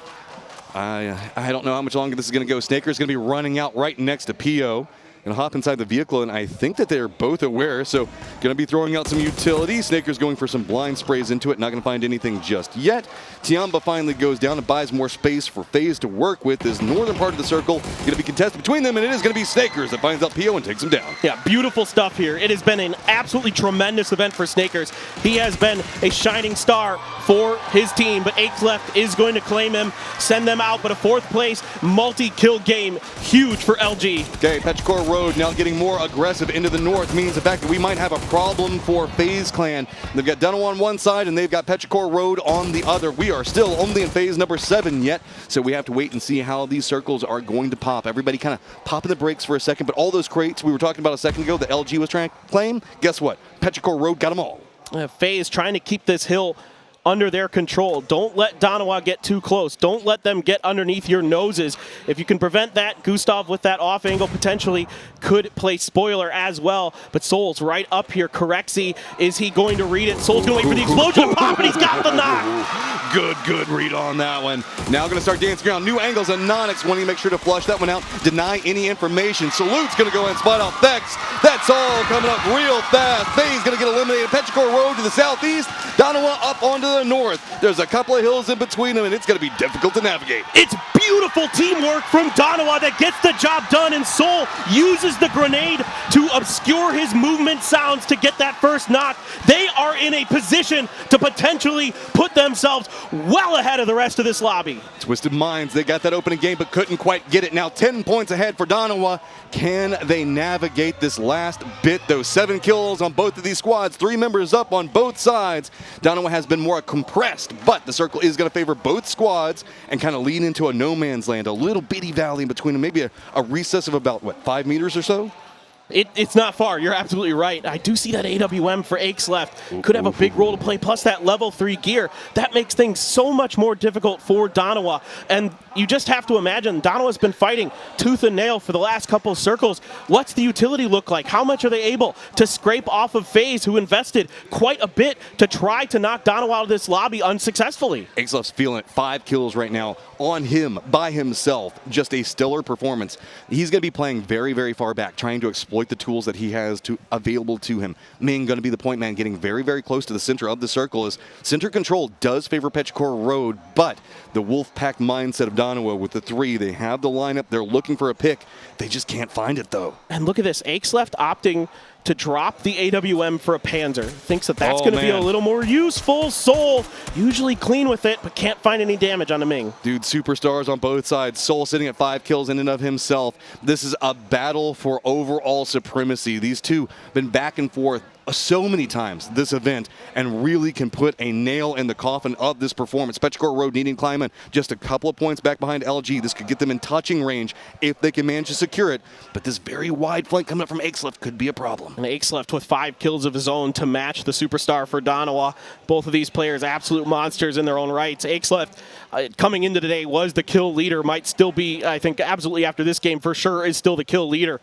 [SPEAKER 17] I don't know how much longer this is going to go. Snaker's going to be running out right next to Pio. Gonna hop inside the vehicle, and I think that they're both aware, so gonna be throwing out some utility. Snaker's going for some blind sprays into it, not gonna find anything just yet. Tiamba finally goes down and buys more space for FaZe to work with. This northern part of the circle gonna be contested between them, and it is gonna be Snakers that finds out Pio and takes him down.
[SPEAKER 19] Yeah, beautiful stuff here. It has been an absolutely tremendous event for Snakers. He has been a shining star for his team, but Left is going to claim him, send them out, but a 4th place multi-kill game, huge for LG.
[SPEAKER 17] Okay, Petrichor Road now getting more aggressive into the north means the fact that we might have a problem for FaZe Clan. They've got Dunno on one side and they've got Petrichor Road on the other. We are still only in phase number 7 yet, so we have to wait and see how these circles are going to pop. Everybody kind of popping the brakes for a second, but all those crates we were talking about a second ago that LG was trying to claim, guess what? Petrichor Road got them all.
[SPEAKER 19] FaZe trying to keep this hill under their control. Don't let Donawa get too close. Don't let them get underneath your noses. If you can prevent that, Gustav with that off angle potentially could play spoiler as well. But Soul's right up here. Corexy, is he going to read it? Soul's going to wait for the explosion to pop, and he's got the knock.
[SPEAKER 17] Good read on that one. Now going to start dancing around. New angles, and Nonix wanting to make sure to flush that one out. Deny any information. Salute's going to go and spot out Vex. That's all coming up real fast. FaZe going to get eliminated. Petrichor Road to the southeast. Donawa up onto the north. There's a couple of hills in between them, and it's going to be difficult to navigate.
[SPEAKER 19] It's beautiful teamwork from Donawa that gets the job done, and Soul uses the grenade to obscure his movement sounds to get that first knock. They are in a position to potentially put themselves well ahead of the rest of this lobby.
[SPEAKER 17] Twisted Minds, they got that opening game but couldn't quite get it. Now 10 points ahead for Donawa. Can they navigate this last bit, though? 7 kills on both of these squads, 3 members up on both sides. Donawa has been more compressed, but the circle is going to favor both squads and kind of lead into a no man's land, a little bitty valley in between them, maybe a recess of about, what, 5 meters or so?
[SPEAKER 19] It's not far. You're absolutely right. I do see that AWM for Left could have a big role to play, plus that level 3 gear. That makes things so much more difficult for Donawa. And you just have to imagine, Donawa's been fighting tooth and nail for the last couple of circles. What's the utility look like? How much are they able to scrape off of FaZe, who invested quite a bit to try to knock Donawa out of this lobby unsuccessfully?
[SPEAKER 17] Left's feeling it. 5 kills right now on him by himself. Just a stellar performance. He's going to be playing very, very far back, trying to exploit the tools that he has available to him. Ming going to be the point man, getting very, very close to the center of the circle, as center control does favor Petrichor Road, but the Wolfpack mindset of Donawa with the 3, they have the lineup, they're looking for a pick, they just can't find it though.
[SPEAKER 19] And look at this, Left opting to drop the AWM for a Panzer. Thinks that that's going to be a little more useful. Soul usually clean with it, but can't find any damage on the Ming.
[SPEAKER 17] Dude, superstars on both sides. Soul sitting at 5 kills in and of himself. This is a battle for overall supremacy. These two been back and forth so many times this event, and really can put a nail in the coffin of this performance. Petrichor Road needing Kleiman just a couple of points back behind LG. This could get them in touching range if they can manage to secure it, but this very wide flank coming up from Left could be a problem.
[SPEAKER 19] And Left with 5 kills of his own to match the superstar for Donawa. Both of these players absolute monsters in their own rights. Left coming into today was the kill leader, might still be, I think absolutely after this game for sure, is still the kill leader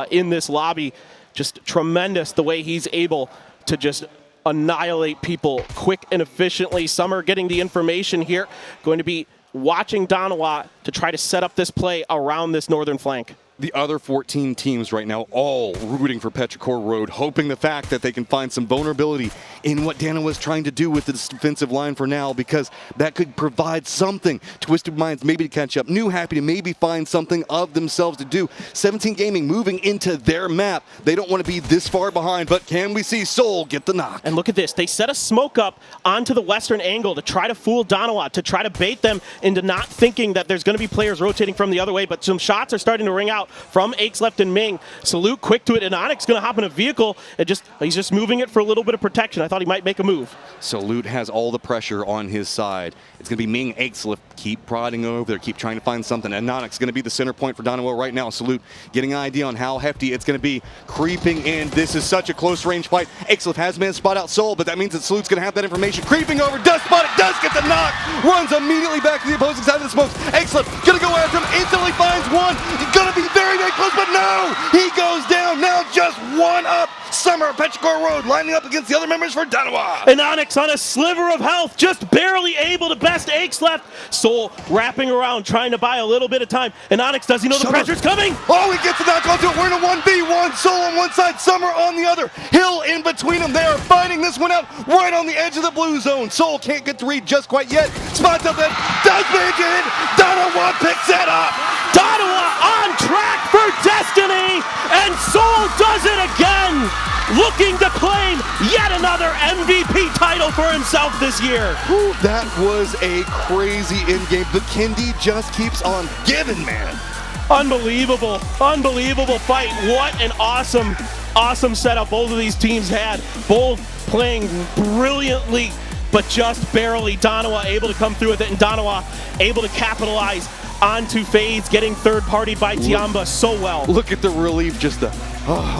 [SPEAKER 19] in this lobby. Just tremendous the way he's able to just annihilate people quick and efficiently. Summer getting the information here, going to be watching Donawa to try to set up this play around this northern flank.
[SPEAKER 17] The other 14 teams right now all rooting for Petrichor Road, hoping the fact that they can find some vulnerability in what Dana was trying to do with this defensive line for now, because that could provide something. Twisted Minds maybe to catch up. New Happy to maybe find something of themselves to do. 17 Gaming moving into their map. They don't want to be this far behind, but can we see Soul get the knock?
[SPEAKER 19] And look at this. They set a smoke up onto the western angle to try to fool Donawa, to try to bait them into not thinking that there's going to be players rotating from the other way, but some shots are starting to ring out from Left and Ming. Salute quick to it, and Onyx going to hop in a vehicle and he's just moving it for a little bit of protection. I thought he might make a move.
[SPEAKER 17] Salute has all the pressure on his side. It's going to be Ming, Left, keep prodding over there, keep trying to find something. And Onyx going to be the center point for Donawa right now. Salute getting an idea on how hefty it's going to be, creeping in. This is such a close range fight. Left has man spot out Soul, but that means that Salute's going to have that information. Creeping over, does spot it, does get the knock, runs immediately back to the opposing side of the smokes. Left going to go after him, instantly finds one. He's going to be very, very close, but no! He goes down, now just one up. Summer, Petrichor Road lining up against the other members for Donawa.
[SPEAKER 19] And Onyx on a sliver of health, just barely able to best Left. Soul wrapping around, trying to buy a little bit of time. And Onyx, does he know the pressure's coming?
[SPEAKER 17] Oh, he gets the knock onto it. We're in a 1v. on Soul on one side, Summer on the other. Hill in between them. They are fighting this one out right on the edge of the blue zone. Soul can't get the read just quite yet. Spots up that. Does make it. Donawa picks it up.
[SPEAKER 19] Donawa on track for destiny, and Soul does it again, looking to claim yet another MVP title for himself this year.
[SPEAKER 17] Whew, that was a crazy in-game. The Kindy just keeps on giving, man.
[SPEAKER 19] Unbelievable fight. What an awesome setup both of these teams had. Both playing brilliantly, but just barely. Donawa able to come through with it, and Donawa able to capitalize onto fades, getting third-partied by Tiamba so well.
[SPEAKER 17] Look at the relief, just the,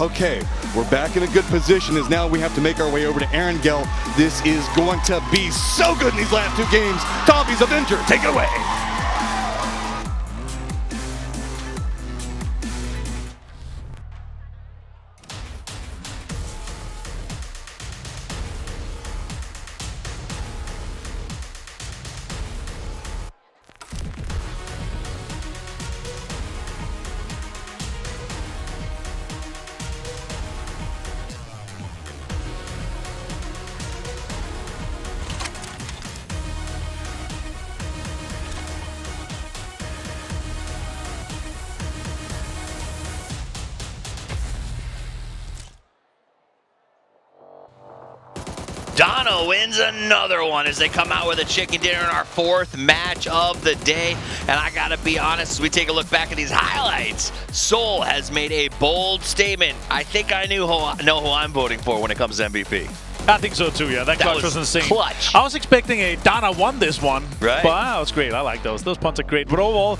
[SPEAKER 17] okay, we're back in a good position as now we have to make our way over to Erangel. This is going to be so good in these last two games. Coffee's Avenger, take it away.
[SPEAKER 5] Dono wins another one as they come out with a chicken dinner in our fourth match of the day. And I gotta be honest, as we take a look back at these highlights, Soul has made a bold statement. I think I know who I'm voting for when it comes to MVP.
[SPEAKER 7] I think so too, yeah. That clutch was insane.
[SPEAKER 5] Clutch.
[SPEAKER 7] I was expecting a Dana won this one.
[SPEAKER 5] Right.
[SPEAKER 7] But that was great. I like those. Those punts are great. But overall,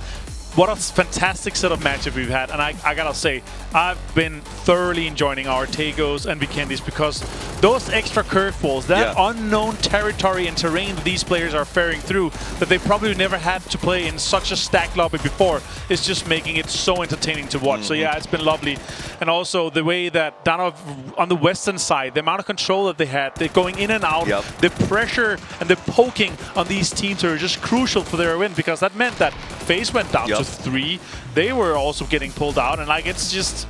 [SPEAKER 7] what a fantastic set of matchups we've had. And I gotta say, I've been thoroughly enjoying our Tagos and Vikendis because those extra curveballs, that unknown territory and terrain that these players are faring through, that they probably never had to play in such a stacked lobby before, is just making it so entertaining to watch. So yeah, it's been lovely. And also the way that Dana on the western side, the amount of control that they had, they're going in and out, the pressure and the poking on these teams are just crucial for their win, because that meant that FaZe went down to 3. They were also getting pulled out, and like it's just,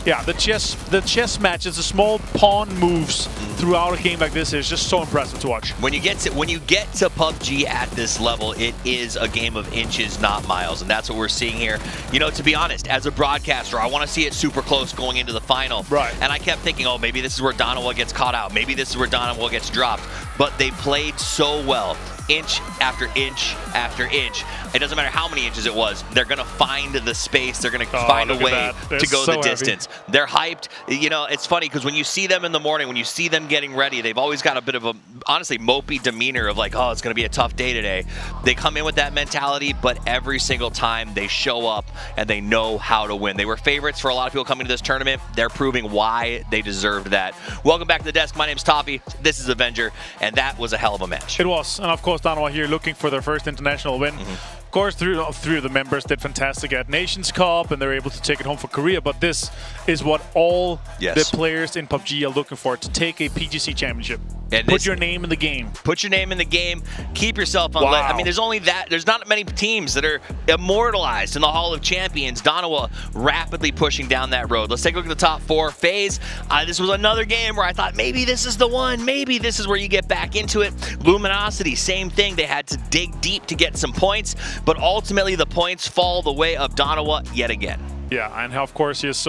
[SPEAKER 7] yeah, the chess matches, the small pawn moves throughout a game like this is just so impressive to watch.
[SPEAKER 5] When you get to PUBG at this level, it is a game of inches, not miles, and that's what we're seeing here. You know, to be honest, as a broadcaster, I want to see it super close going into the final.
[SPEAKER 7] Right.
[SPEAKER 5] And I kept thinking, oh, maybe this is where Donawa gets caught out. Maybe this is where Donawa gets dropped. But they played so well. Inch after inch after inch. It doesn't matter how many inches it was. They're going to find the space. They're going to find a way to go the distance. They're hyped. You know, it's funny because when you see them in the morning, when you see them getting ready, they've always got a bit of a, honestly, mopey demeanor of like, oh, it's going to be a tough day today. They come in with that mentality, but every single time they show up and they know how to win. They were favorites for a lot of people coming to this tournament. They're proving why they deserved that. Welcome back to the desk. My name's Toffee. This is Avenger, and that was a hell of a match.
[SPEAKER 7] It was, and of course, Donawa here looking for their first international win. Of course, three of the members did fantastic at Nations Cup, and they're able to take it home for Korea. But this is what all the players in PUBG are looking for, to take a PGC championship. And put your name in the game.
[SPEAKER 5] Put your name in the game. Keep yourself on. I mean, there's only that. There's not many teams that are immortalized in the Hall of Champions. Donawa rapidly pushing down that road. Let's take a look at the top 4. FaZe. This was another game where I thought maybe this is the one. Maybe this is where you get back into it. Luminosity, same thing. They had to dig deep to get some points, but ultimately the points fall the way of Donawa yet again.
[SPEAKER 7] Yeah, and of course he is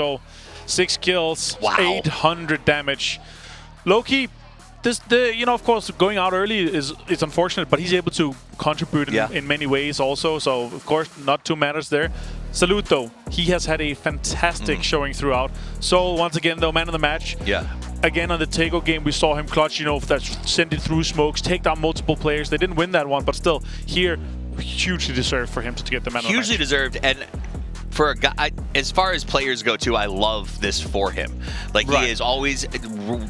[SPEAKER 7] 6 kills, 800 damage. Low-key, of course, going out early is unfortunate, but he's able to contribute in many ways also. So, of course, not too matters there. Salute, though. He has had a fantastic showing throughout. So, once again, though, man of the match.
[SPEAKER 5] Yeah.
[SPEAKER 7] Again, on the Tego game, we saw him clutch, that send it through smokes, take down multiple players. They didn't win that one, but still, here, hugely deserved for him to get the man of the match.
[SPEAKER 5] Hugely deserved, and for a guy, as far as players go too, I love this for him. Like, he is always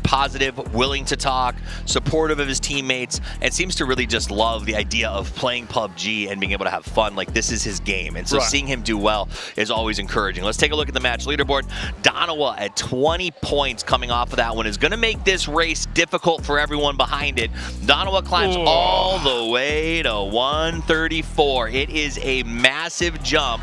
[SPEAKER 5] positive, willing to talk, supportive of his teammates, and seems to really just love the idea of playing PUBG and being able to have fun. Like, this is his game, and so seeing him do well is always encouraging. Let's take a look at the match leaderboard. Donawa at 20 points coming off of that one is going to make this race difficult for everyone behind it. Donawa climbs all the way to 134. It is a massive jump.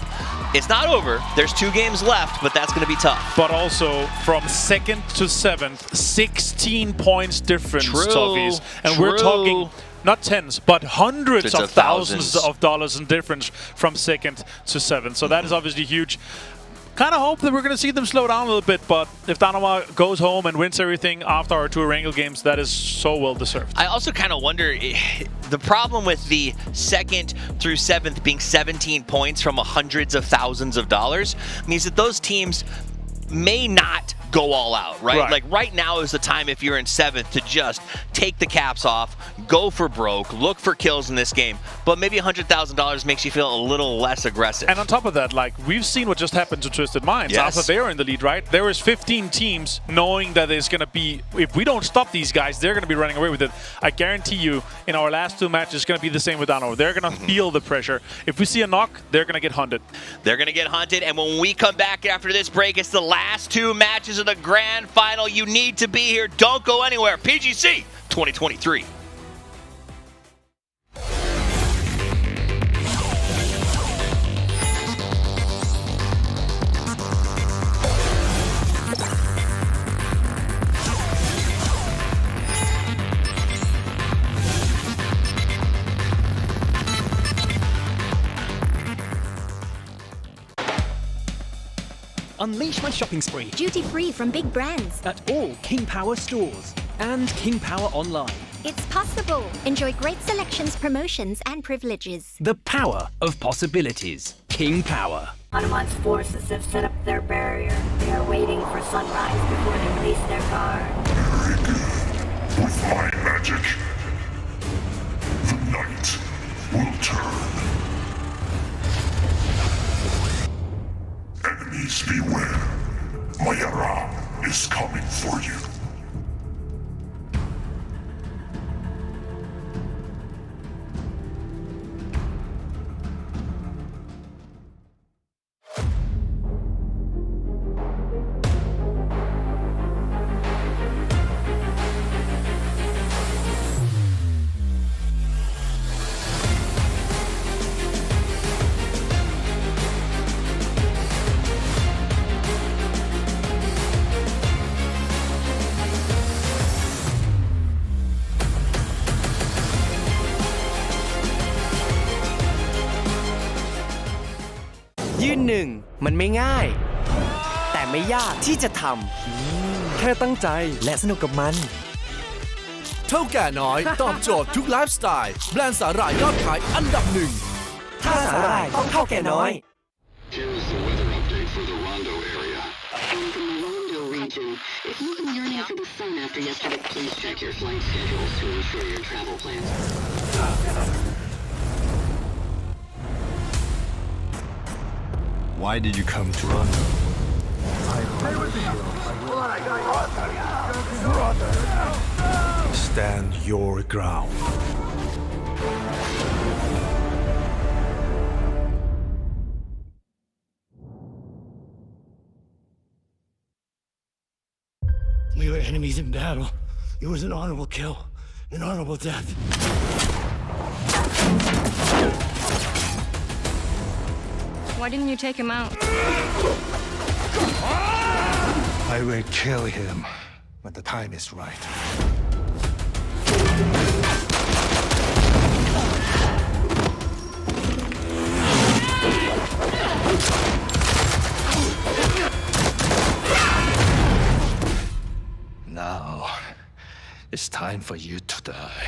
[SPEAKER 5] It's not over. There's 2 games left, but that's going to be tough.
[SPEAKER 7] But also, from 2nd to 7th, 16 points difference, Toffees. And we're talking not tens, but hundreds of thousands of dollars in difference from 2nd to 7th. So that is obviously huge. Kind of hope that we're going to see them slow down a little bit, but if Danawa goes home and wins everything after our 2 Erangel games, that is so well deserved.
[SPEAKER 5] I also kind of wonder, the problem with the 2nd through 7th being 17 points from hundreds of thousands of dollars means that those teams may not go all out, right? Like right now is the time, if you're in 7th, to just take the caps off, go for broke, look for kills in this game, but maybe $100,000 makes you feel a little less aggressive.
[SPEAKER 7] And on top of that, like, we've seen what just happened to Twisted Minds after they were in the lead, right? There was 15 teams knowing that it's going to be, if we don't stop these guys, they're going to be running away with it. I guarantee you, in our last 2 matches, it's going to be the same with Danawa. They're going to feel the pressure. If we see a knock, they're going to get hunted.
[SPEAKER 5] They're going to get hunted, and when we come back after this break, it's the last 2 matches of the grand final. You need to be here. Don't go anywhere. PGC 2023.
[SPEAKER 1] Unleash my shopping spree.
[SPEAKER 2] Duty-free from big brands.
[SPEAKER 1] At all King Power stores and King Power online.
[SPEAKER 2] It's possible. Enjoy great selections, promotions, and privileges.
[SPEAKER 1] The power of possibilities. King Power.
[SPEAKER 6] Hanuman's forces have set up their barrier. They are waiting for sunrise before they release their guard.
[SPEAKER 13] Very good. With my magic, the night will turn. Enemies beware. Mayara is coming for you.
[SPEAKER 16] ยืนหนึ่งมันไม่ง่าย แต่ไม่ยากที่จะทำแค่ตั้งใจและสนุกกับมัน
[SPEAKER 26] เท่าแก่น้อยตอบโจทย์ทุกไลฟ์สไตล์แบรนด์สาหร่ายยอดขายอันดับ 1
[SPEAKER 16] ถ้าสาหร่ายต้องเท่าแก่น้อย
[SPEAKER 15] Here's the weather update for the Rondo area. And from the Rondo region, if you've been yearning for the sun after yesterday, please check your flight schedules to ensure your travel plans.
[SPEAKER 12] Why did you come to Rondo? Stand your ground.
[SPEAKER 20] We were enemies in battle. It was an honorable kill, an honorable death.
[SPEAKER 14] Why didn't you take him out?
[SPEAKER 12] I will kill him when the time is right. Now, it's time for you to die.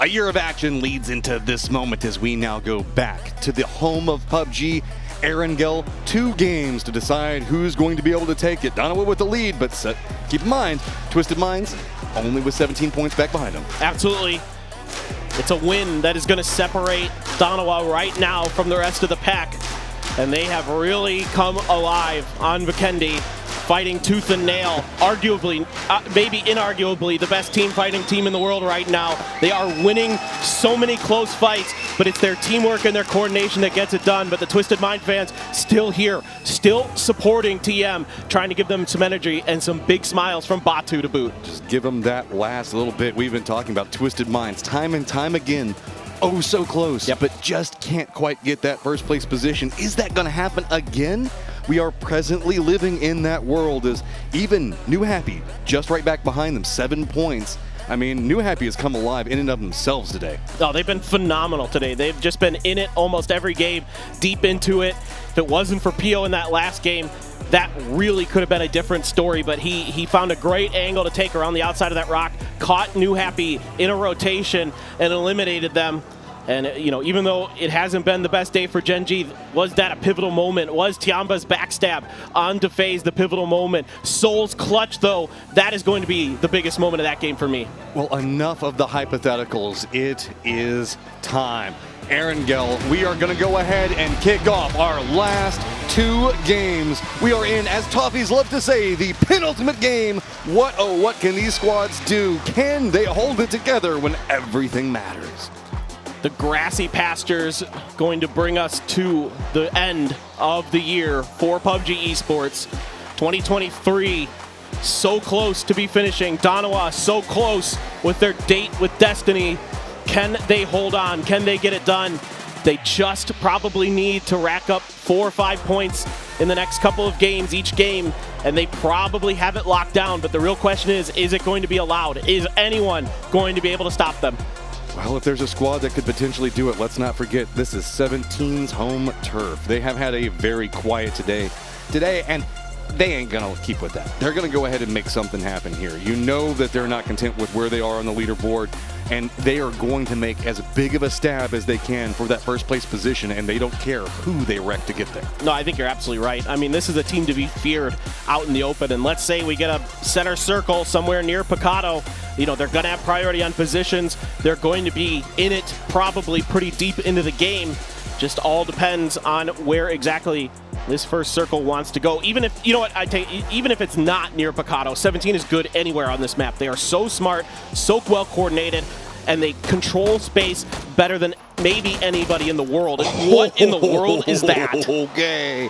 [SPEAKER 17] A year of action leads into this moment as we now go back to the home of PUBG. Erangel, 2 games to decide who's going to be able to take it. Donowa with the lead, but keep in mind, Twisted Minds only with 17 points back behind them.
[SPEAKER 19] Absolutely. It's a win that is going to separate Donowa right now from the rest of the pack. And they have really come alive on Vikendi, fighting tooth and nail. Arguably, maybe inarguably, the best team fighting team in the world right now. They are winning so many close fights, but it's their teamwork and their coordination that gets it done. But the Twisted Mind fans still here, still supporting TM, trying to give them some energy and some big smiles from Batu to boot.
[SPEAKER 17] Just give them that last little bit. We've been talking about Twisted Minds time and time again. Oh, so close, but just can't quite get that first place position. Is that going to happen again? We are presently living in that world as even New Happy just right back behind them, 7 points. I mean, New Happy has come alive in and of themselves today.
[SPEAKER 19] Oh, they've been phenomenal today. They've just been in it almost every game, deep into it. If it wasn't for Pio in that last game, that really could have been a different story, but he found a great angle to take around the outside of that rock, caught New Happy in a rotation, and eliminated them. And, you know, even though it hasn't been the best day for Gen G, was that a pivotal moment? Was Tiamba's backstab onto FaZe the pivotal moment? Soul's clutch, though, that is going to be the biggest moment of that game for me.
[SPEAKER 17] Well, enough of the hypotheticals. It is time. Erangel, we are going to go ahead and kick off our last 2 games. We are in, as Toffees love to say, the penultimate game. What, oh, what can these squads do? Can they hold it together when everything matters?
[SPEAKER 19] The grassy pastures going to bring us to the end of the year for PUBG Esports. 2023, so close to be finishing. Donowa so close with their date with Destiny. Can they hold on? Can they get it done? They just probably need to rack up 4 or 5 points in the next couple of games, each game, and they probably have it locked down. But the real question is it going to be allowed? Is anyone going to be able to stop them?
[SPEAKER 17] Well, if there's a squad that could potentially do it, let's not forget this is 17's home turf. They have had a very quiet today, and they ain't going to keep with that. They're going to go ahead and make something happen here. You know that they're not content with where they are on the leaderboard, and they are going to make as big of a stab as they can for that first place position, and they don't care who they wreck to get there.
[SPEAKER 19] No, I think you're absolutely right. I mean, this is a team to be feared out in the open, and let's say we get a center circle somewhere near Picado. You know, they're going to have priority on positions. They're going to be in it probably pretty deep into the game. Just all depends on where exactly this first circle wants to go. Even if, you know what, even if it's not near Picado, 17 is good anywhere on this map. They are so smart, so well coordinated, and they control space better than maybe anybody in the world. And what in the world is that?
[SPEAKER 17] Okay.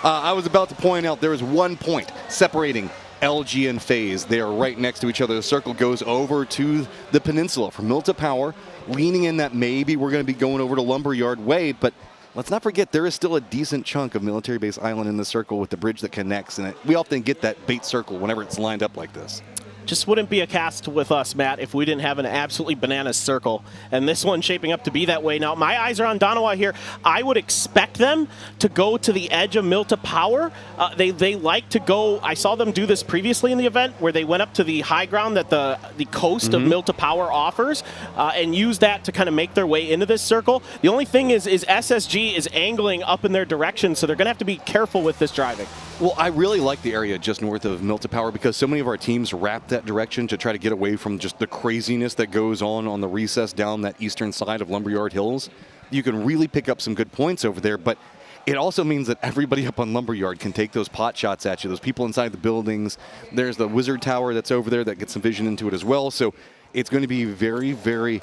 [SPEAKER 17] I was about to point out there is 1 point separating LG and FaZe. They are right next to each other. The circle goes over to the peninsula for Milta Power, leaning in that maybe we're going to be going over to Lumberyard Way, but let's not forget there is still a decent chunk of Military Base Island in the circle with the bridge that connects, and we often get that bait circle whenever it's lined up like this.
[SPEAKER 19] Just wouldn't be a cast with us, Matt, if we didn't have an absolutely bananas circle. And this one's shaping up to be that way. Now, my eyes are on Donowa here. I would expect them to go to the edge of Milta Power. They like to go, I saw them do this previously in the event, where they went up to the high ground that the coast of Milta Power offers, and use that to kind of make their way into this circle. The only thing is SSG is angling up in their direction, so they're going to have to be careful with this driving.
[SPEAKER 17] Well, I really like the area just north of Milta Power because so many of our teams wrap that direction to try to get away from just the craziness that goes on the recess down that eastern side of Lumberyard Hills. You can really pick up some good points over there, but it also means that everybody up on Lumberyard can take those pot shots at you. Those people inside the buildings. There's the Wizard Tower that's over there that gets some vision into it as well. So it's going to be very, very...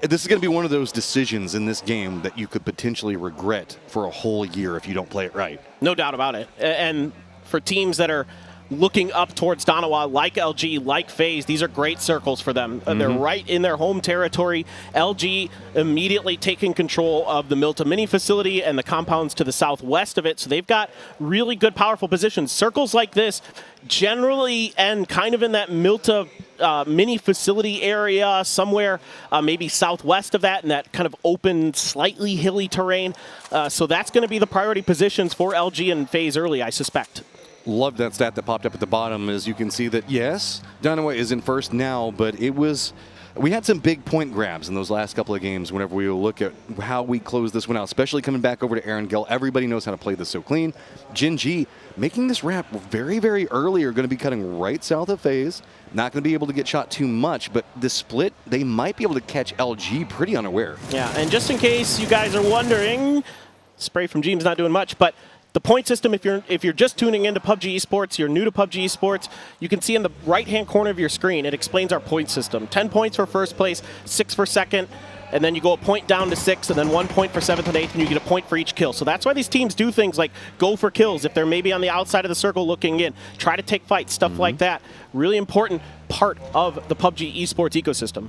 [SPEAKER 17] This is going to be one of those decisions in this game that you could potentially regret for a whole year if you don't play it right.
[SPEAKER 19] No doubt about it. And for teams that are looking up towards Donowa, like LG, like FaZe, these are great circles for them. They're right in their home territory. LG immediately taking control of the Milta Mini facility and the compounds to the southwest of it. So they've got really good, powerful positions. Circles like this generally end kind of in that Milta mini facility area, somewhere maybe southwest of that, in that kind of open, slightly hilly terrain. So that's going to be the priority positions for LG and FaZe early, I suspect.
[SPEAKER 17] Love that stat that popped up at the bottom, as you can see that, yes, Donowa is in first now, but it was We had some big point grabs in those last couple of games whenever we look at how we close this one out, especially coming back over to Aaron Gill. Everybody knows how to play this so clean. Jin G making this wrap very, very early are going to be cutting right south of FaZe. Not going to be able to get shot too much, but the split, they might be able to catch LG pretty unaware.
[SPEAKER 19] Yeah, and just in case you guys are wondering, spray from Jeem's not doing much, but the point system, if you're just tuning into PUBG Esports, you're new to PUBG Esports, you can see in the right-hand corner of your screen, it explains our point system. 10 points for first place, 6 for second, and then you go a point down to 6, and then 1 point for 7th and 8th, and you get a point for each kill. So that's why these teams do things like go for kills if they're maybe on the outside of the circle looking in, try to take fights, stuff like that. Really important part of the PUBG Esports ecosystem.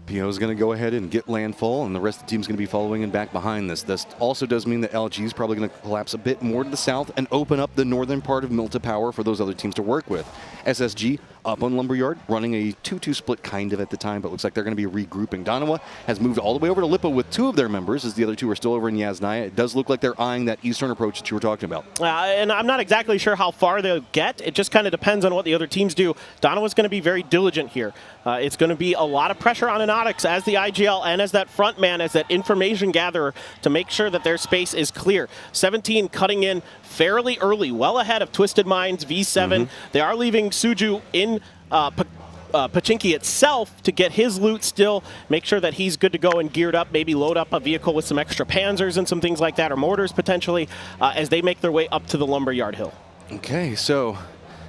[SPEAKER 17] PO is going to go ahead and get landfall, and the rest of the team's going to be following in back behind this. This also does mean that LG is probably going to collapse a bit more to the south and open up the northern part of Milta Power for those other teams to work with. SSG up on Lumberyard, running a 2-2 split kind of at the time, but looks like they're going to be regrouping. Danawa has moved all the way over to Lippo with 2 of their members, as the other 2 are still over in Yasnaya. It does look like they're eyeing that eastern approach that you were talking about.
[SPEAKER 19] And I'm not exactly sure how far they'll get. It just kind of depends on what the other teams do. Danawa's going to be very diligent here. It's going to be a lot of pressure on Anonix as the IGL and as that front man, as that information gatherer, to make sure that their space is clear. 17 cutting in fairly early, well ahead of Twisted Minds, V7. They are leaving Suju in Pachinki itself to get his loot still, make sure that he's good to go and geared up, maybe load up a vehicle with some extra panzers and some things like that, or mortars potentially, as they make their way up to the Lumberyard Hill.
[SPEAKER 17] Okay, so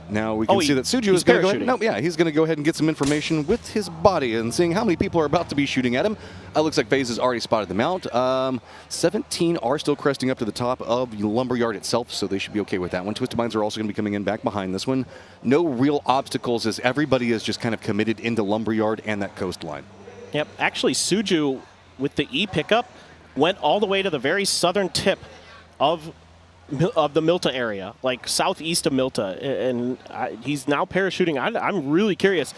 [SPEAKER 17] now we can see that Suju is going to go ahead. No, yeah, he's going to go ahead and get some information with his body and seeing how many people are about to be shooting at him. Looks like FaZe has already spotted them out. 17 are still cresting up to the top of Lumberyard itself, so they should be okay with that one. Twisted Minds are also going to be coming in back behind this one. No real obstacles as everybody is just kind of committed into Lumberyard and that coastline.
[SPEAKER 19] Yep, actually Suju with the E pickup went all the way to the very southern tip of the Milta area, like southeast of Milta, and he's now parachuting. I'm really curious,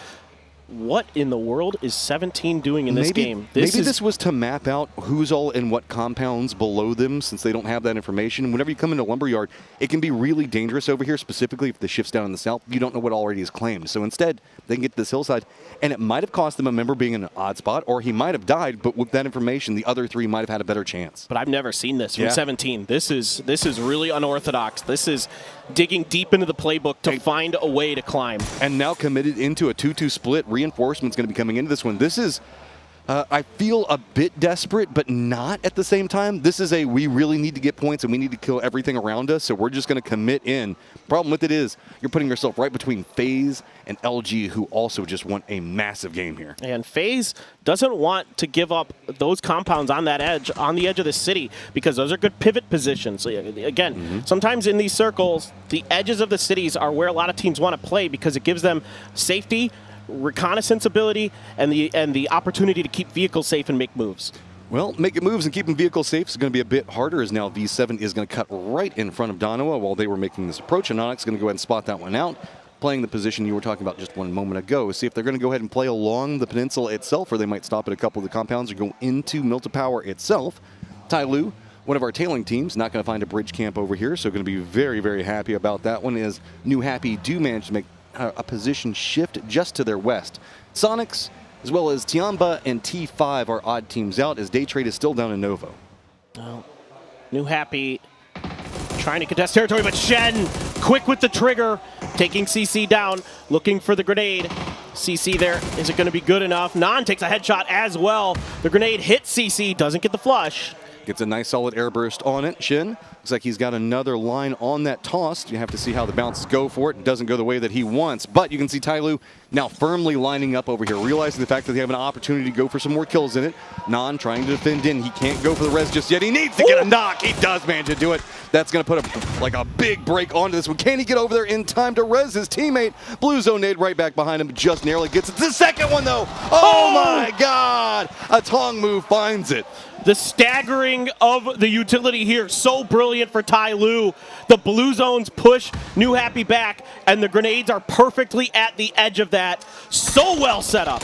[SPEAKER 19] what in the world is 17 doing in this game?
[SPEAKER 17] Maybe this was to map out who's all in what compounds below them, since they don't have that information. Whenever you come into Lumberyard, it can be really dangerous over here, specifically if the shift's down in the south. You don't know what already is claimed. So instead, they can get to this hillside, and it might have cost them a member being in an odd spot, or he might have died, but with that information, the other 3 might have had a better chance.
[SPEAKER 19] But I've never seen this from 17. This is really unorthodox. This is digging deep into the playbook to find a way to climb.
[SPEAKER 17] And now committed into a 2-2 split. Reinforcements going to be coming into this one. This is, I feel a bit desperate, but not at the same time. This is we really need to get points and we need to kill everything around us, so we're just going to commit in. Problem with it is you're putting yourself right between FaZe and LG, who also just want a massive game here.
[SPEAKER 19] And FaZe doesn't want to give up those compounds on that edge, on the edge of the city, because those are good pivot positions. Again, sometimes in these circles, the edges of the cities are where a lot of teams want to play because it gives them safety, reconnaissance ability, and the opportunity to keep vehicles safe and make moves.
[SPEAKER 17] Well, making moves and keeping vehicles safe is going to be a bit harder, as now V7 is going to cut right in front of Danawa while they were making this approach. And Onyx is going to go ahead and spot that one out, playing the position you were talking about just one moment ago. See if they're going to go ahead and play along the peninsula itself, or they might stop at a couple of the compounds or go into Milta Power itself. Tyloo, one of our tailing teams, not going to find a bridge camp over here, so going to be very, very happy about that one, as New Happy do manage to make a position shift just to their west. Sonics, as well as Tiamba and T5 are odd teams out, as Day Trade is still down in Novo.
[SPEAKER 19] Oh, New Happy trying to contest territory, but Shen quick with the trigger, taking CC down, looking for the grenade. CC there, is it going to be good enough? Nan takes a headshot as well. The grenade hits CC, doesn't get the flush.
[SPEAKER 17] Gets a nice solid airburst on it. Shin looks like he's got another line on that toss. You have to see how the bounces go for it. It doesn't go the way that he wants, but you can see Tyloo now firmly lining up over here, realizing the fact that they have an opportunity to go for some more kills in it. Nan trying to defend in. He can't go for the res just yet. He needs to get a knock. He does manage to do it. That's going to put a big break onto this one. Can he get over there in time to res his teammate? Blue Zone nade right back behind him. Just narrowly gets it. The second one, though. Oh my God. A Tong move finds it.
[SPEAKER 19] The staggering of the utility here, so brilliant for Tyloo. The blue zones push New Happy back, and the grenades are perfectly at the edge of that. So well set up.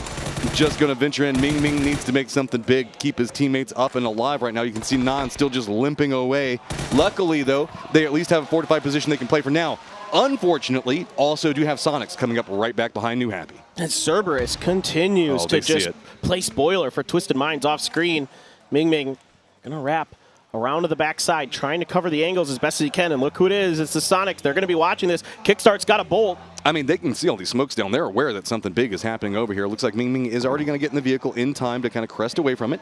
[SPEAKER 17] Just going to venture in. Ming Ming needs to make something big, keep his teammates up and alive right now. You can see Nan still just limping away. Luckily, though, they at least have a fortified position they can play for now. Unfortunately, also do have Sonics coming up right back behind New Happy.
[SPEAKER 19] And Cerberus continues to just play spoiler for Twisted Minds off screen. Ming Ming gonna wrap around to the backside, trying to cover the angles as best as he can. And look who it is. It's the Sonics. They're gonna be watching this. Kickstart's got a bolt.
[SPEAKER 17] I mean, they can see all these smokes down there, aware that something big is happening over here. Looks like Ming Ming is already going to get in the vehicle in time to kind of crest away from it.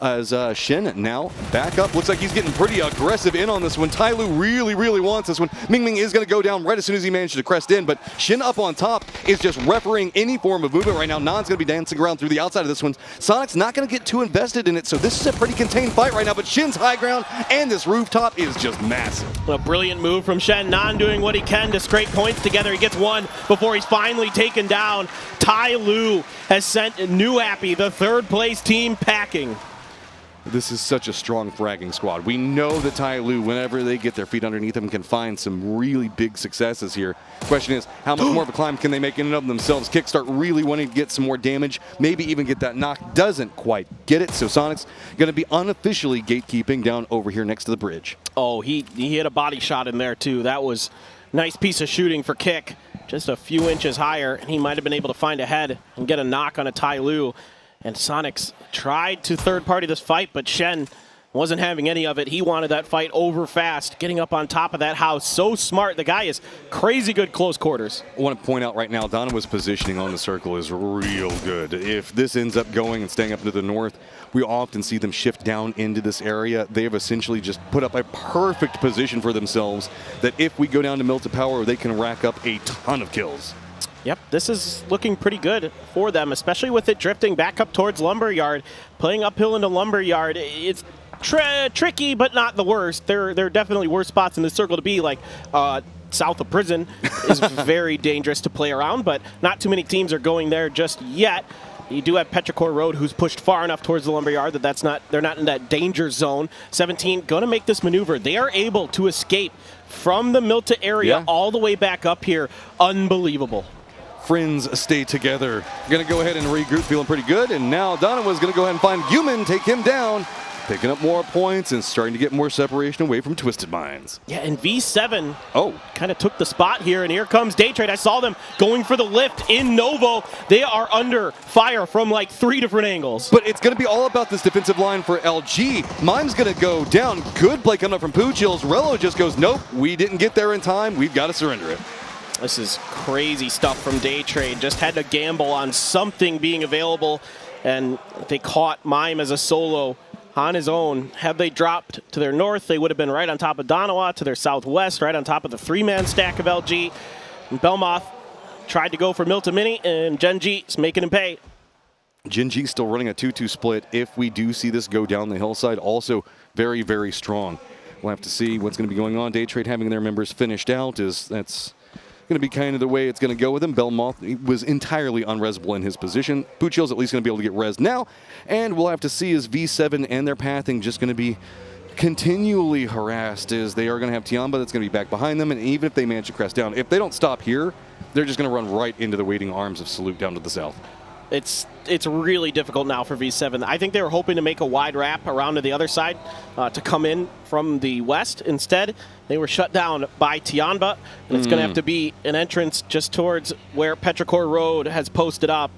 [SPEAKER 17] As Shin now back up. Looks like he's getting pretty aggressive in on this one. Tai Lu really wants this one. Ming Ming is going to go down right as soon as he manages to crest in, but Shin up on top is just refereeing any form of movement right now. Nan's going to be dancing around through the outside of this one. Sonic's not going to get too invested in it, so this is a pretty contained fight right now, but Shin's high ground and this rooftop is just massive.
[SPEAKER 19] A brilliant move from Shen. Nan doing what he can to scrape points together. He gets one before he's finally taken down. Tai Lu has sent New Happy, the third place team, packing.
[SPEAKER 17] This is such a strong fragging squad. We know that Tai Lu, whenever they get their feet underneath them, can find some really big successes here. Question is, how much more of a climb can they make in and of themselves? Kickstart really wanting to get some more damage, maybe even get that knock. Doesn't quite get it, so Sonic's going to be unofficially gatekeeping down over here next to the bridge.
[SPEAKER 19] Oh, he hit a body shot in there, too. That was a nice piece of shooting for Kick. Just a few inches higher, and he might have been able to find a head and get a knock on a Tai Lu. And Sonics tried to third-party this fight, but Shen wasn't having any of it. He wanted that fight over fast, getting up on top of that house. So smart. The guy is crazy good close quarters.
[SPEAKER 17] I want to point out right now, Donna's positioning on the circle is real good. If this ends up going and staying up into the north, we often see them shift down into this area. They have essentially just put up a perfect position for themselves that if we go down to Milta Power, they can rack up a ton of kills.
[SPEAKER 19] Yep, this is looking pretty good for them, especially with it drifting back up towards Lumberyard. Playing uphill into Lumberyard, it's tricky, but not the worst. There are definitely worse spots in the circle to be, like south of Prison is very dangerous to play around, but not too many teams are going there just yet. You do have Petrichor Road, who's pushed far enough towards the Lumberyard that they're not in that danger zone. 17 going to make this maneuver. They are able to escape from the Milta area all the way back up here. Unbelievable.
[SPEAKER 17] Friends stay together. Going to go ahead and regroup, feeling pretty good. And now Donovan's going to go ahead and find Human, take him down, picking up more points and starting to get more separation away from Twisted Minds.
[SPEAKER 19] Yeah, and V7 kind of took the spot here, and here comes Daytrade. I saw them going for the lift in Novo. They are under fire from like 3 different angles.
[SPEAKER 17] But it's going to be all about this defensive line for LG. Mime's going to go down. Good play coming up from Poo Chills. Rello just goes, nope, we didn't get there in time. We've got to surrender it.
[SPEAKER 19] This is crazy stuff from Daytrade. Just had to gamble on something being available, and they caught Mime as a solo on his own. Had they dropped to their north, they would have been right on top of Donawa. To their southwest, right on top of the 3-man stack of LG. And Belmoth tried to go for Milta Mini, and Genji is making him pay.
[SPEAKER 17] Genji still running a 2-2 split. If we do see this go down the hillside, also very strong. We'll have to see what's going to be going on. Daytrade having their members finished out that's going to be kind of the way it's going to go with him. Belmoth was entirely unresable in his position. Puchil's at least going to be able to get res now. And we'll have to see is V7 and their pathing just going to be continually harassed, as they are going to have Tiamba that's going to be back behind them. And even if they manage to crest down, if they don't stop here, they're just going to run right into the waiting arms of Salute down to the south.
[SPEAKER 19] It's really difficult now for V7. I think they were hoping to make a wide wrap around to the other side to come in from the west. Instead, they were shut down by Tianba, and it's going to have to be an entrance just towards where Petrichor Road has posted up.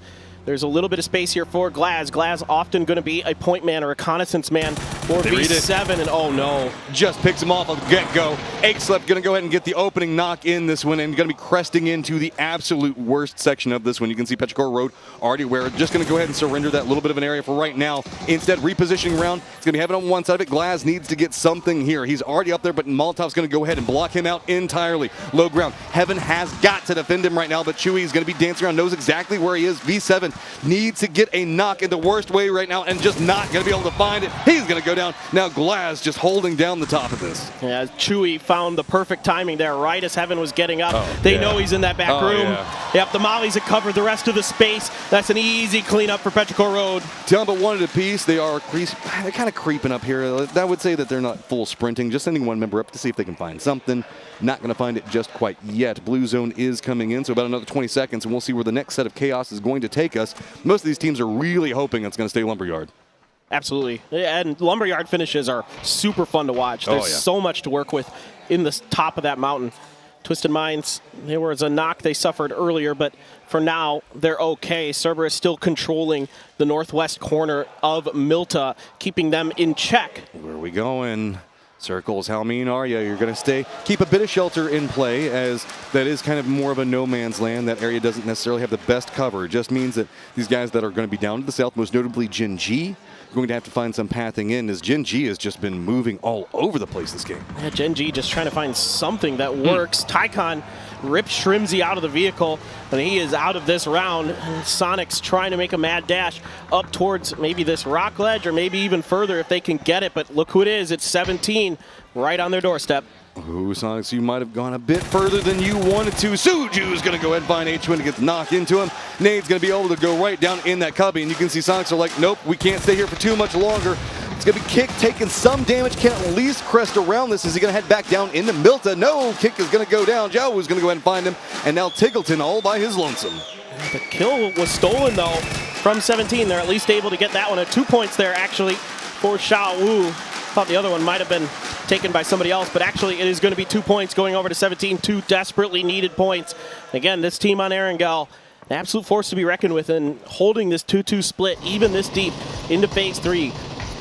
[SPEAKER 19] There's a little bit of space here for Glaz. Glaz often going to be a point man or reconnaissance man for V7, and oh no.
[SPEAKER 17] Just picks him off at the get-go. Akeslep going to go ahead and get the opening knock in this one, and going to be cresting into the absolute worst section of this one. You can see Petrichor Road already where just going to go ahead and surrender that little bit of an area for right now. Instead, repositioning around. It's going to be having on one side of it. Glaz needs to get something here. He's already up there, but Molotov's going to go ahead and block him out entirely. Low ground. Heaven has got to defend him right now, but Chewy is going to be dancing around, knows exactly where he is. V7 needs to get a knock in the worst way right now and just not going to be able to find it. He's going to go down. Now Glaz just holding down the top of this.
[SPEAKER 19] Yeah, Chewy found the perfect timing there right as Heaven was getting up. They know he's in that back room. Yep, the mollies have covered the rest of the space. That's an easy cleanup for Petrichor Road.
[SPEAKER 17] Tiamba wanted a piece. They're kind of creeping up here. I would say that they're not full sprinting, just sending one member up to see if they can find something. Not going to find it just quite yet. Blue zone is coming in, so about another 20 seconds, and we'll see where the next set of chaos is going to take us. Most of these teams are really hoping it's going to stay Lumberyard.
[SPEAKER 19] Absolutely. And Lumberyard finishes are super fun to watch. There's so much to work with in the top of that mountain. Twisted Minds, there was a knock they suffered earlier, but for now, they're okay. Cerberus still controlling the northwest corner of Milta, keeping them in check.
[SPEAKER 17] Where are we going? Circles, how mean are you? You're going to keep a bit of shelter in play, as that is kind of more of a no man's land. That area doesn't necessarily have the best cover. It just means that these guys that are going to be down to the south, most notably Gen G, going to have to find some pathing in, as Gen G has just been moving all over the place this game.
[SPEAKER 19] Yeah, Gen G just trying to find something that works. Tycon ripped Shrimsy out of the vehicle, and he is out of this round. And Sonic's trying to make a mad dash up towards maybe this rock ledge, or maybe even further if they can get it. But look who it is. It's 17 right on their doorstep.
[SPEAKER 17] Ooh, Sonics, you might have gone a bit further than you wanted to. Suju's going to go ahead and find H-Win and gets knocked into him. Nade's going to be able to go right down in that cubby, and you can see Sonics are like, nope, we can't stay here for too much longer. It's going to be Kick taking some damage, can at least crest around this. Is he going to head back down into Milta? No, Kick is going to go down. Zhao is going to go ahead and find him, and now Tiggleton all by his lonesome.
[SPEAKER 19] The kill was stolen, though, from 17. They're at least able to get that one at 2 points there, actually, for Xiao Wu. Thought the other one might have been taken by somebody else, but actually it is going to be 2 points going over to 17, 2 desperately needed points. Again, this team on Erangel, an absolute force to be reckoned with, and holding this 2-2 split even this deep into phase 3.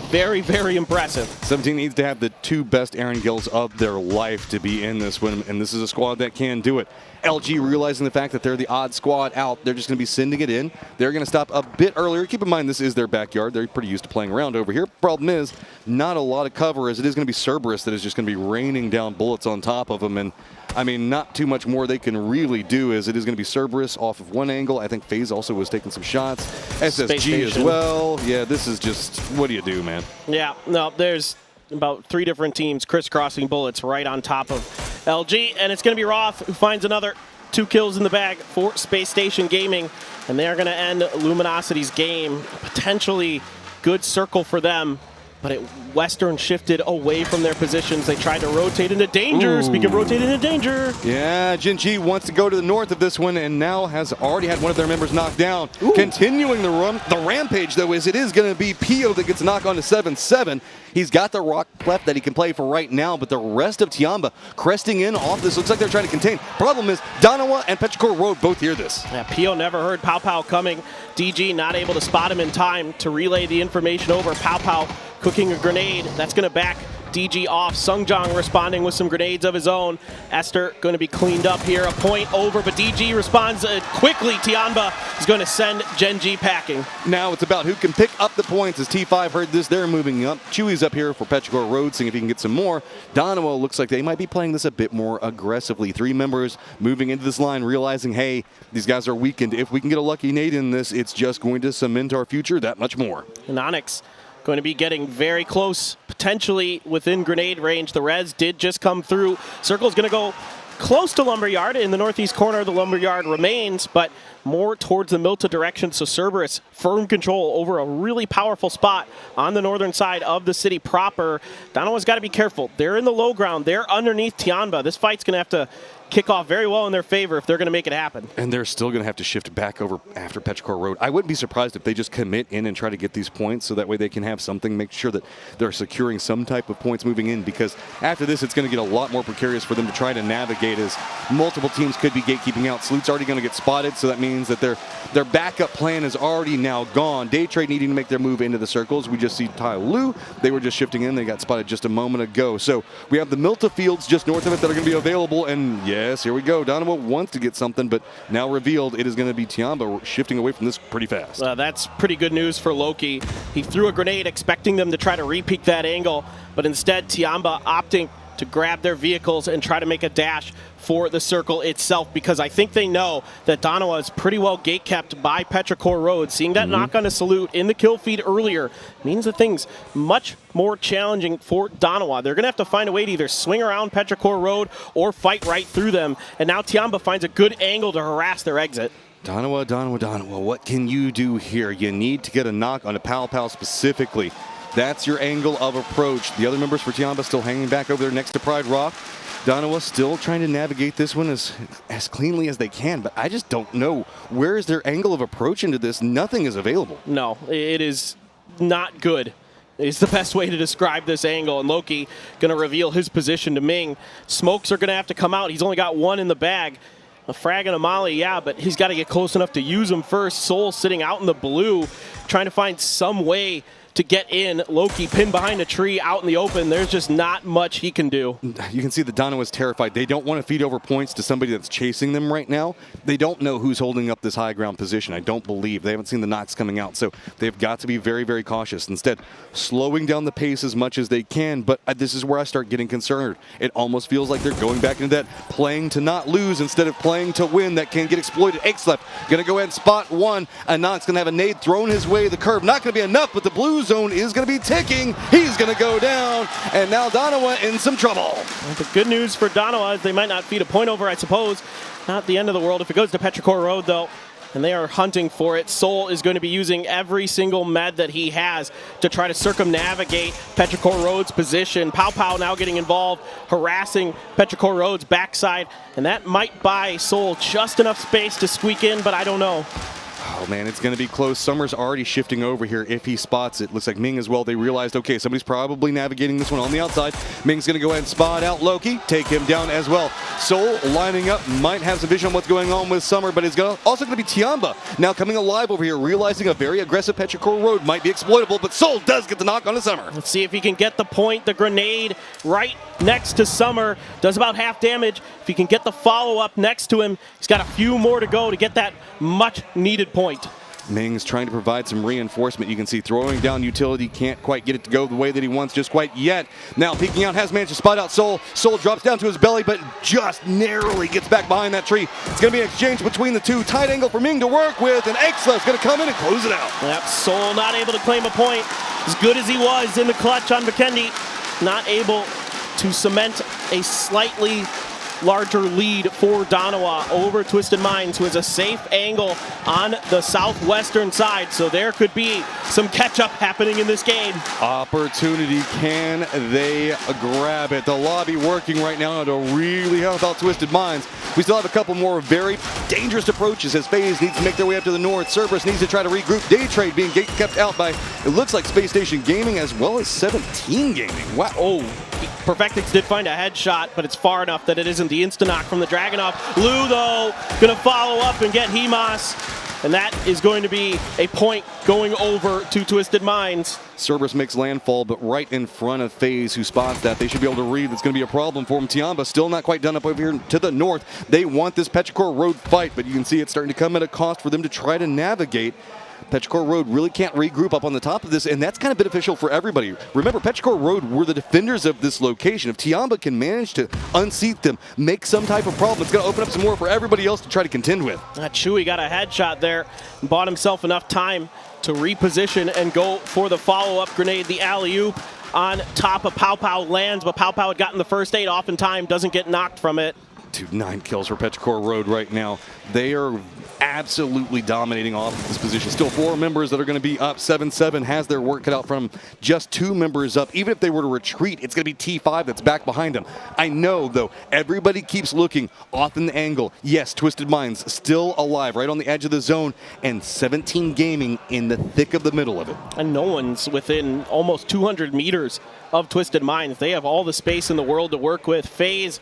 [SPEAKER 19] Very, very impressive.
[SPEAKER 17] 17 needs to have the 2 best Erangels of their life to be in this one, and this is a squad that can do it. LG realizing the fact that they're the odd squad out, they're just going to be sending it in. They're going to stop a bit earlier. Keep in mind, this is their backyard. They're pretty used to playing around over here. Problem is, not a lot of cover, as it is going to be Cerberus that is just going to be raining down bullets on top of them. And I mean, not too much more they can really do, as it is going to be Cerberus off of one angle. I think FaZe also was taking some shots. SSG as well. Yeah, this is just, what do you do, man?
[SPEAKER 19] Yeah, no, there's about 3 different teams crisscrossing bullets right on top of LG, and it's going to be Roth who finds another 2 kills in the bag for Space Station Gaming, and they are going to end Luminosity's game. Potentially good circle for them, but it Western shifted away from their positions. They tried to rotate into danger. Ooh. Speaking of rotating into danger.
[SPEAKER 17] Yeah, Gen G wants to go to the north of this one, and now has already had one of their members knocked down. Ooh. Continuing the rampage, though, is it is going to be Pio that gets knocked onto 7-7. He's got the rock cleft that he can play for right now, but the rest of Tiamba cresting in off this. Looks like they're trying to contain. Problem is, Danawa and Petrichor Road both hear this.
[SPEAKER 19] Yeah, Pio never heard Pow Pow coming. DG not able to spot him in time to relay the information over. Pow Pow cooking a grenade. That's going to back DG off. Sungjong responding with some grenades of his own. Esther going to be cleaned up here. A point over, but DG responds quickly. Tianba is going to send Gen G packing.
[SPEAKER 17] Now it's about who can pick up the points. As T5 heard this, they're moving up. Chewy's up here for Petrichor Road, seeing if he can get some more. Donowa looks like they might be playing this a bit more aggressively. 3 members moving into this line, realizing, hey, these guys are weakened. If we can get a lucky nade in this, it's just going to cement our future that much more.
[SPEAKER 19] And Onyx going to be getting very close, potentially within grenade range. The res did just come through. Circle's going to go close to Lumberyard. In the northeast corner, the Lumberyard remains, but more towards the Milta direction. So Cerberus, firm control over a really powerful spot on the northern side of the city proper. Donowa's got to be careful. They're in the low ground. They're underneath Tianba. This fight's going to have to kick off very well in their favor if they're going to make it happen.
[SPEAKER 17] And they're still going to have to shift back over after Petrichor Road. I wouldn't be surprised if they just commit in and try to get these points, so that way they can have something, make sure that they're securing some type of points moving in, because after this it's going to get a lot more precarious for them to try to navigate, as multiple teams could be gatekeeping out. Salut's already going to get spotted, so that means that their backup plan is already now gone. Day Trade needing to make their move into the circles. We just see Tai Lu. They were just shifting in. They got spotted just a moment ago. So we have the Milta fields just north of it that are going to be available, and yes, here we go. Donowa wants to get something, but now revealed it is going to be Tiamba shifting away from this pretty fast.
[SPEAKER 19] That's pretty good news for Loki. He threw a grenade expecting them to try to re-peek that angle, but instead Tiamba opting to grab their vehicles and try to make a dash for the circle itself, because I think they know that Donowa is pretty well gate-kept by Petrichor Road. Seeing that knock on a Salute in the kill feed earlier means that things much more challenging for Donowa. They're going to have to find a way to either swing around Petrichor Road or fight right through them, and now Tiamba finds a good angle to harass their exit.
[SPEAKER 17] Donowa, what can you do here? You need to get a knock on a Pal Pal specifically. That's your angle of approach. The other members for Tiamba still hanging back over there next to Pride Rock. Donowa still trying to navigate this one as cleanly as they can, but I just don't know. Where is their angle of approach into this? Nothing is available.
[SPEAKER 19] No, it is not good. is the best way to describe this angle. And Loki going to reveal his position to Ming. Smokes are going to have to come out. He's only got one in the bag. A frag and a molly, yeah, but he's got to get close enough to use them first. Soul sitting out in the blue, trying to find some way to get in. Loki pinned behind a tree out in the open. There's just not much he can do.
[SPEAKER 17] You can see that Dano is terrified. They don't want to feed over points to somebody that's chasing them right now. They don't know who's holding up this high ground position. I don't believe. They haven't seen the knocks coming out, so they've got to be very, very cautious. Instead, slowing down the pace as much as they can, but this is where I start getting concerned. It almost feels like they're going back into that playing to not lose instead of playing to win that can get exploited. Xlef going to go ahead and spot one. Anok's going to have a nade thrown his way. The curve not going to be enough, but the blue zone is going to be ticking. He's going to go down, and now Donowa in some trouble.
[SPEAKER 19] Well, the good news for Donowa is they might not feed a point over, I suppose. Not the end of the world if it goes to Petrichor Road, though, and they are hunting for it. Soul is going to be using every single med that he has to try to circumnavigate Petrichor Road's position. Pow Pow now getting involved, harassing Petrichor Road's backside, and that might buy Soul just enough space to squeak in, but I don't know.
[SPEAKER 17] Oh man, it's going to be close. Summer's already shifting over here if he spots it. Looks like Ming as well. They realized, okay, somebody's probably navigating this one on the outside. Ming's going to go ahead and spot out Loki, take him down as well. Soul lining up, might have some vision on what's going on with Summer, but it's also going to be Tiamba now coming alive over here, realizing a very aggressive Petrichor Road might be exploitable, but Soul does get the knock on to Summer.
[SPEAKER 19] Let's see if he can get the point. The grenade right next to Summer does about half damage. If he can get the follow-up next to him, he's got a few more to go to get that much-needed point.
[SPEAKER 17] Ming's trying to provide some reinforcement. You can see throwing down utility, can't quite get it to go the way that he wants just quite yet. Now peeking out, has managed to spot out Soul. Soul drops down to his belly, but just narrowly gets back behind that tree. It's going to be an exchange between the two. Tight angle for Ming to work with, and Xlef's going to come in and close it out.
[SPEAKER 19] Yep, Soul not able to claim a point. As good as he was in the clutch on Vikendi, not able to cement a slightly larger lead for Donowa over Twisted Minds, who has a safe angle on the southwestern side, so there could be some catch-up happening in this game.
[SPEAKER 17] Opportunity, can they grab it? The lobby working right now to really help out Twisted Minds. We still have a couple more very dangerous approaches as FaZe needs to make their way up to the north. Cerberus needs to try to regroup. Day Trade being kept out by, it looks like Space Station Gaming as well as 17 Gaming. Wow.
[SPEAKER 19] Oh, Perfectix did find a headshot, but it's far enough that it isn't the insta-knock from the Dragunov. Lou, though, going to follow up and get Hemas, and that is going to be a point going over to Twisted Minds.
[SPEAKER 17] Cerberus makes landfall, but right in front of FaZe, who spots that. They should be able to read. That's going to be a problem for him. Tiamba still not quite done up over here to the north. They want this Petrichor Road fight, but you can see it's starting to come at a cost for them to try to navigate. Petrichor Road really can't regroup up on the top of this, and that's kind of beneficial for everybody. Remember, Petrichor Road were the defenders of this location. If Tiamba can manage to unseat them, make some type of problem, it's going to open up some more for everybody else to try to contend with.
[SPEAKER 19] Chewy got a headshot there, bought himself enough time to reposition and go for the follow-up grenade. The alley-oop on top of Pow Pow lands, but Pow Pow had gotten the first aid off in time, doesn't get knocked from it.
[SPEAKER 17] 9 kills for Petrichor Road right now. They are absolutely dominating off of this position. Still 4 members that are going to be up. 7-7 has their work cut out from just 2 members up. Even if they were to retreat, it's going to be T5 that's back behind them. I know, though, everybody keeps looking off in the angle. Yes, Twisted Minds still alive, right on the edge of the zone, and 17 Gaming in the thick of the middle of it.
[SPEAKER 19] And no one's within almost 200 meters of Twisted Minds. They have all the space in the world to work with. FaZe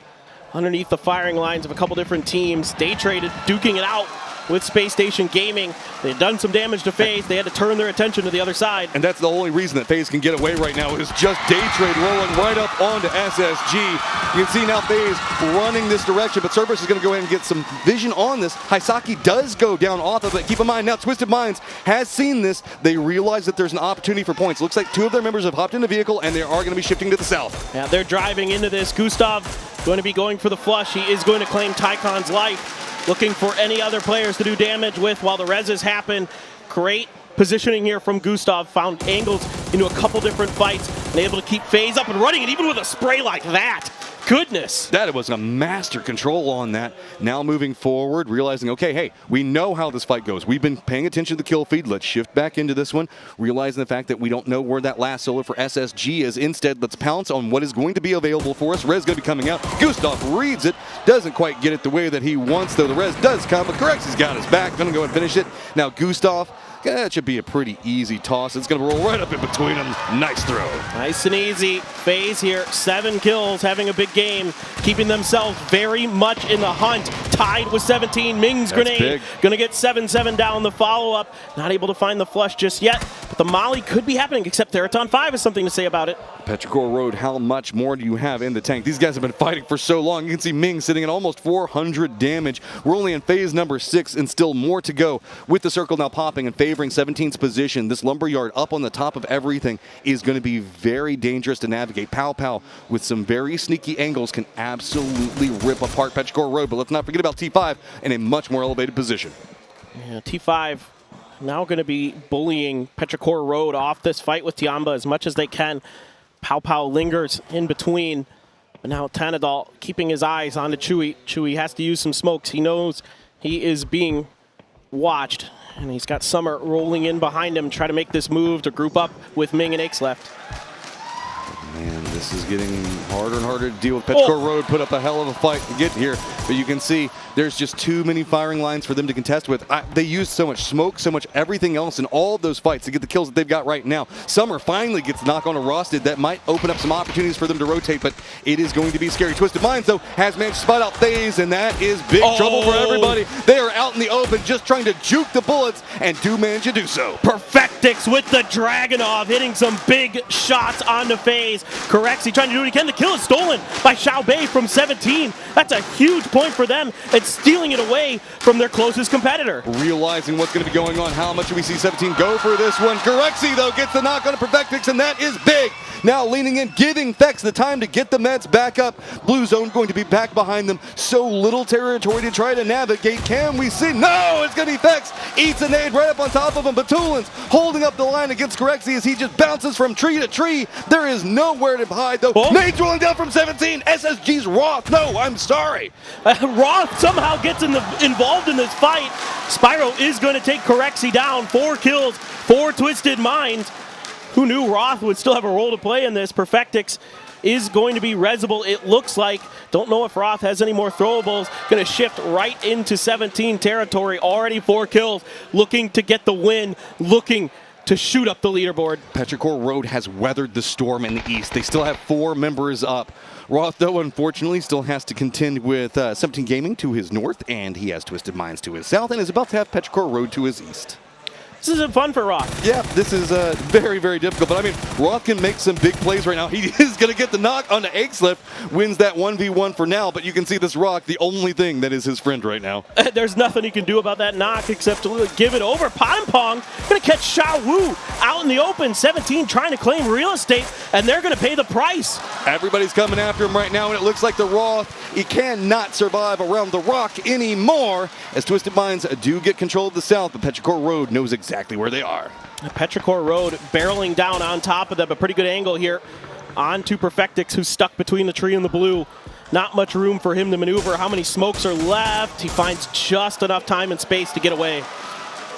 [SPEAKER 19] underneath the firing lines of a couple different teams. Day Traded duking it out with Space Station Gaming. They had done some damage to FaZe. They had to turn their attention to the other side.
[SPEAKER 17] And that's the only reason that FaZe can get away right now is just Day Trade rolling right up onto SSG. You can see now FaZe running this direction, but Cerberus is going to go ahead and get some vision on this. Haisaki does go down off of it. Keep in mind now, Twisted Minds has seen this. They realize that there's an opportunity for points. Looks like 2 of their members have hopped in the vehicle, and they are going to be shifting to the south.
[SPEAKER 19] Yeah, they're driving into this. Gustav going to be going for the flush. He is going to claim Tycon's life. Looking for any other players to do damage with while the reses happen. Great positioning here from Gustav. Found angles into a couple different fights and able to keep FaZe up and running, and even with a spray like that. Goodness.
[SPEAKER 17] That was a master control on that. Now moving forward, realizing, okay, hey, we know how this fight goes. We've been paying attention to the kill feed. Let's shift back into this one, realizing the fact that we don't know where that last solo for SSG is. Instead, let's pounce on what is going to be available for us. Rez going to be coming out. Gustav reads it. Doesn't quite get it the way that he wants, though. The Rez does come, but Correx has got his back. Going to go and finish it. Now, Gustav That should be a pretty easy toss. It's going to roll right up in between them. Nice throw.
[SPEAKER 19] Nice and easy. FaZe here, 7 kills, having a big game, keeping themselves very much in the hunt. Tied with 17. Ming's grenade going to get 7-7 down the follow-up. Not able to find the flush just yet, but the molly could be happening, except Theraton 5 has something to say about it.
[SPEAKER 17] Petrichor Road, how much more do you have in the tank? These guys have been fighting for so long. You can see Ming sitting at almost 400 damage. We're only in phase number 6 and still more to go. With the circle now popping and favoring 17's position, this lumberyard up on the top of everything is going to be very dangerous to navigate. Pow Pow with some very sneaky angles can absolutely rip apart Petrichor Road, but let's not forget about T5 in a much more elevated position.
[SPEAKER 19] Yeah, T5 now going to be bullying Petrichor Road off this fight with Tiamba as much as they can. Pow Pow lingers in between, but now Tanadol keeping his eyes on the Chewy. Chewy has to use some smokes. He knows he is being watched, and he's got Summer rolling in behind him, try to make this move to group up with Ming and Aches left.
[SPEAKER 17] Man, this is getting harder and harder to deal with. Petrichor Road put up a hell of a fight to get here, but you can see there's just too many firing lines for them to contest with. They use so much smoke, so much everything else in all of those fights to get the kills that they've got right now. Summer finally gets knocked on a Rosted. That might open up some opportunities for them to rotate, but it is going to be scary. Twisted Minds, though, has managed to spot out FaZe, and that is big trouble for everybody. They are out in the open just trying to juke the bullets, and do manage to do so.
[SPEAKER 19] Perfectix with the Dragonov, hitting some big shots onto FaZe. Corexy trying to do what he can. The kill is stolen by Xiaobei from 17. That's a huge point for them, and stealing it away from their closest competitor.
[SPEAKER 17] Realizing what's going to be going on, how much do we see 17 go for this one? Corexy, though, gets the knock on a Perfectix, and that is big. Now leaning in, giving Fex the time to get the Mets back up. Blue Zone going to be back behind them. So little territory to try to navigate. Can we see? No, it's going to be Fex. Eats a nade right up on top of him. Batulins holding up the line against Corexy as he just bounces from tree to tree. There is nowhere to hide, though. Nades rolling down from 17. SSG's Roth. No, I'm sorry.
[SPEAKER 19] Roth somehow gets involved in this fight. Spyro is going to take Corexy down. 4 kills, 4 Twisted Minds. Who knew Roth would still have a role to play in this? Perfectix is going to be resable, it looks like. Don't know if Roth has any more throwables. Going to shift right into 17 territory. Already 4 kills. Looking to get the win. Looking to shoot up the leaderboard.
[SPEAKER 17] Petrichor Road has weathered the storm in the east. They still have 4 members up. Roth, though, unfortunately, still has to contend with 17 Gaming to his north, and he has Twisted Minds to his south, and is about to have Petrichor Road to his east.
[SPEAKER 19] This isn't fun for Roth.
[SPEAKER 17] Yeah, this is very, very difficult. But I mean, Roth can make some big plays right now. He is going to get the knock on the Akeslip, wins that 1v1 for now. But you can see this Rock, the only thing that is his friend right now.
[SPEAKER 19] There's nothing he can do about that knock except to give it over. Pong going to catch Xiao Wu out in the open. 17 trying to claim real estate, and they're going to pay the price.
[SPEAKER 17] Everybody's coming after him right now, and it looks like the Roth, he cannot survive around the rock anymore, as Twisted Minds do get control of the south, but Petrichor Road knows exactly where they are.
[SPEAKER 19] Petrichor Road barreling down on top of them. A pretty good angle here onto Perfectix, who's stuck between the tree and the blue. Not much room for him to maneuver. How many smokes are left? He finds just enough time and space to get away.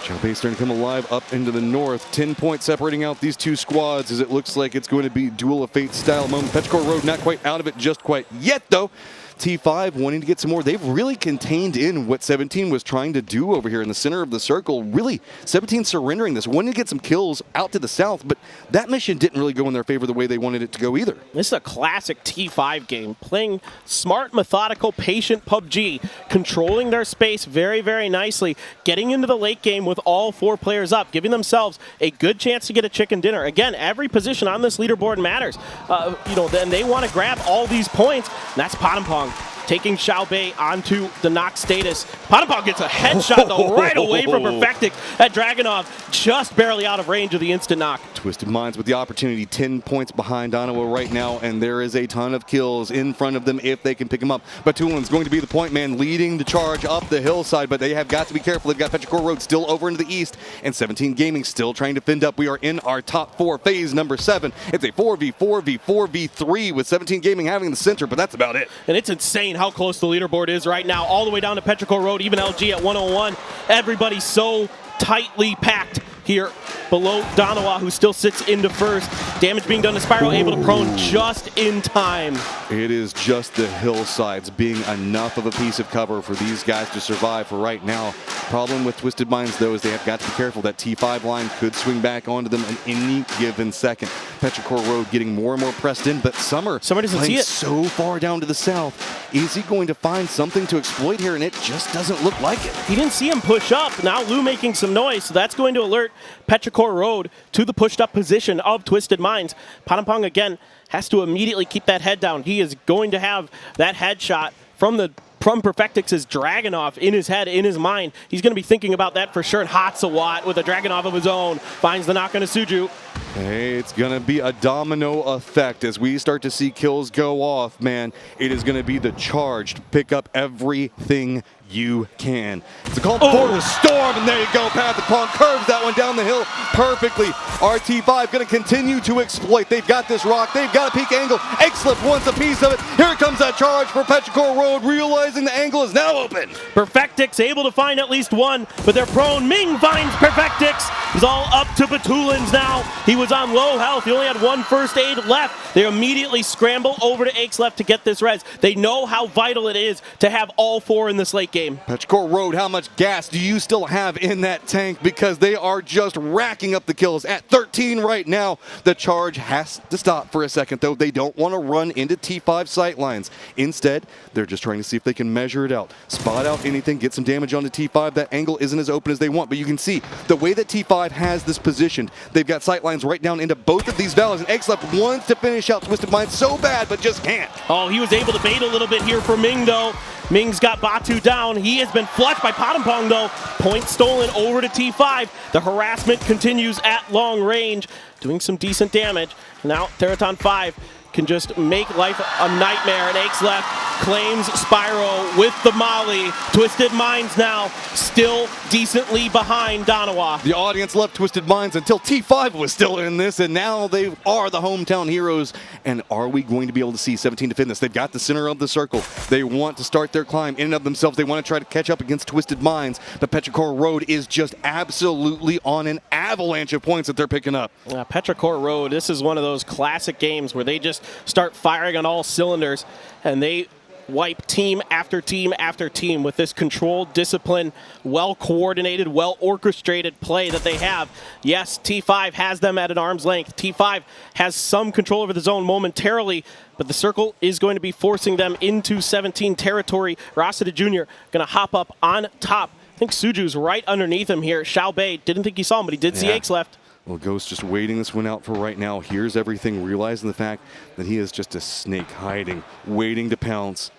[SPEAKER 17] Xiaobei starting to come alive up into the north. 10 points separating out these 2 squads as it looks like it's going to be Duel of Fate style moment. Petrichor Road not quite out of it just quite yet, though. T5 wanting to get some more. They've really contained in what 17 was trying to do over here in the center of the circle. Really, 17 surrendering this. Wanting to get some kills out to the south, but that mission didn't really go in their favor the way they wanted it to go either.
[SPEAKER 19] This is a classic T5 game. Playing smart, methodical, patient PUBG. Controlling their space very, very nicely. Getting into the late game with all 4 players up. Giving themselves a good chance to get a chicken dinner. Again, every position on this leaderboard matters. Then they want to grab all these points. And that's Pong. Taking Xiaobei onto the knock status. Pong gets a headshot though right away from Perfectix. That Dragonov just barely out of range of the instant knock.
[SPEAKER 17] Twisted Minds with the opportunity, 10 points behind Onawa right now, and there is a ton of kills in front of them if they can pick him up. Batulin's going to be the point man leading the charge up the hillside, but they have got to be careful. They've got Petrichor Road still over into the east, and 17 Gaming still trying to fend up. We are in our top 4, phase number 7. It's a 4v4v4v3 with 17 Gaming having the center, but that's about it.
[SPEAKER 19] And it's insane how close the leaderboard is right now, all the way down to Petrichor Road, even LG at 101. Everybody's so tightly packed here below Donawa, who still sits into first. Damage being done to Spyro, able to prone just in time.
[SPEAKER 17] It is just the hillsides being enough of a piece of cover for these guys to survive for right now. Problem with Twisted Minds, though, is they have got to be careful. That T5 line could swing back onto them in any given second. Petrichor Road getting more and more pressed in, but Summer
[SPEAKER 19] doesn't see it.
[SPEAKER 17] So far down to the south. Is he going to find something to exploit here? And it just doesn't look like it.
[SPEAKER 19] He didn't see him push up. Now Lou making some noise, so that's going to alert Petrichor Road to the pushed up position of Twisted Minds. Panampong again has to immediately keep that head down. He is going to have that headshot from Perfectix's Dragunov in his head, in his mind. He's going to be thinking about that for sure. And Hatsawat with a Dragunov of his own finds the knock on a Suju.
[SPEAKER 17] Hey, it's going to be a domino effect as we start to see kills go off, man. It is going to be the charge to pick up everything you can. It's a call for the storm, and there you go. Panampong curves that one down the hill perfectly. RT5 going to continue to exploit. They've got this rock. They've got a peak angle. X-Slip wants a piece of it. Here comes that charge for Petrichor Road, realizing the angle is now open.
[SPEAKER 19] Perfectix able to find at least one, but they're prone. Ming finds Perfectix. He's all up to Batulins now. He was on low health. He only had one first aid left. They immediately scramble over to X-Left to get this res. They know how vital it is to have all four in this late game.
[SPEAKER 17] Petrichor Road, how much gas do you still have in that tank? Because they are just racking up the kills at 13 right now. The charge has to stop for a second, though. They don't want to run into T5 sight lines. Instead, they're just trying to see if they can measure it out, spot out anything, get some damage onto T5. That angle isn't as open as they want, but you can see the way that T5 has this positioned. They've got sight lines right down into both of these valleys, and X-Left wants to finish out Twisted Minds so bad, but just can't.
[SPEAKER 19] Oh, he was able to bait a little bit here for Ming, though. Ming's got Batu down. He has been flushed by Panampong, though. Point stolen over to T5. The harassment continues at long range, doing some decent damage. Now, Teraton 5 can just make life a nightmare, and X-Left claims Spyro with the molly. Twisted Minds now still decently behind Danawa.
[SPEAKER 17] The audience left Twisted Minds until T5 was still in this, and now they are the hometown heroes. And are we going to be able to see 17 defend this? They've got the center of the circle. They want to start their climb in and of themselves. They want to try to catch up against Twisted Minds, but Petrichor Road is just absolutely on an avalanche of points that they're picking up.
[SPEAKER 19] Petrichor Road, this is one of those classic games where they just start firing on all cylinders, and they wipe team after team after team with this controlled, disciplined, well-coordinated, well-orchestrated play that they have. Yes, T5 has them at an arm's length. T5 has some control over the zone momentarily, but the circle is going to be forcing them into 17 territory. Rossiter Jr. going to hop up on top. I think Suju's right underneath him here. Xiao Bei didn't think he saw him, but he did see X-Left.
[SPEAKER 17] Well, Ghost just waiting this one out for right now. Here's everything, realizing the fact that he is just a snake hiding, waiting to pounce.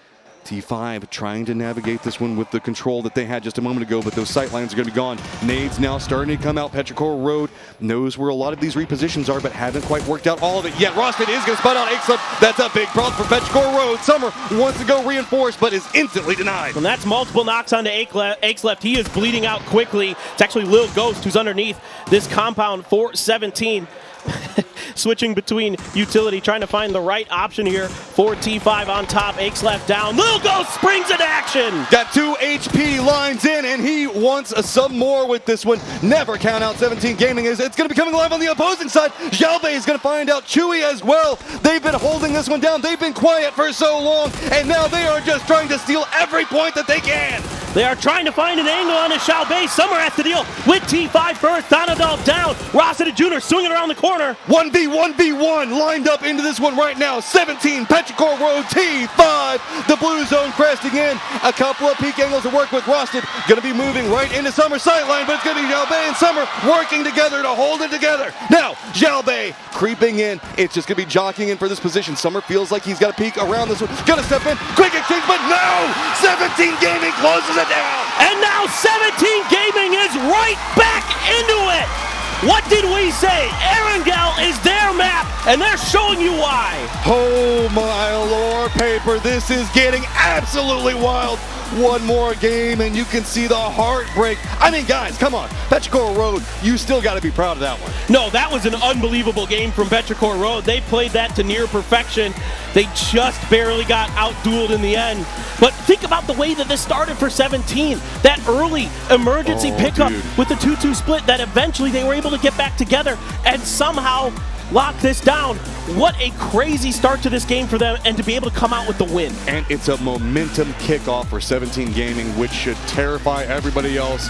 [SPEAKER 17] T5 trying to navigate this one with the control that they had just a moment ago, but those sight lines are going to be gone. Nades now starting to come out. Petrichor Road knows where a lot of these repositions are, but haven't quite worked out all of it yet. Rosted is going to spot out X-Left. That's a big problem for Petrichor Road. Summer wants to go reinforce, but is instantly denied.
[SPEAKER 19] And that's multiple knocks onto X-Left. He is bleeding out quickly. It's actually Lil Ghost who's underneath this compound for 17. Switching between utility, trying to find the right option here for T5 on top. X-Left down. Lil Ghost springs into action.
[SPEAKER 17] Got 2 HP lines in, and he wants some more with this one. Never count out 17 Gaming. It's going to be coming live on the opposing side. Xiao Bei is going to find out Chewy as well. They've been holding this one down. They've been quiet for so long, and now they are just trying to steal every point that they can.
[SPEAKER 19] They are trying to find an angle on his Xiao Bei. Summer has to deal with T5 first. Donadal down. Rossiter Jr. swinging around the corner.
[SPEAKER 17] 1v1v1 lined up into this one right now. 17 Petrichor Road, T5. The blue zone cresting in. A couple of peak angles to work with. Rosted going to be moving right into Summer's sightline, but it's going to be Xiao Bei and Summer working together to hold it together. Now, Xiao Bei creeping in. It's just going to be jockeying in for this position. Summer feels like he's got a peek around this one. Going to step in. Quick exchange, but no! 17 Gaming closes it down.
[SPEAKER 19] And now 17 Gaming is right back into it. What did we say? Erangel is their map, and they're showing you why.
[SPEAKER 17] Oh my lord, Paper, this is getting absolutely wild. One more game, and you can see the heartbreak. I mean, guys, come on. Petrichor Road, you still got to be proud of that one.
[SPEAKER 19] No, that was an unbelievable game from Petrichor Road. They played that to near perfection. They just barely got outdueled in the end. But think about the way that this started for 17. That early emergency pickup with the 2-2 split that eventually they were able to get back together and somehow lock this down. What a crazy start to this game for them, and to be able to come out with the win.
[SPEAKER 17] And it's a momentum kickoff for 17 Gaming, which should terrify everybody else.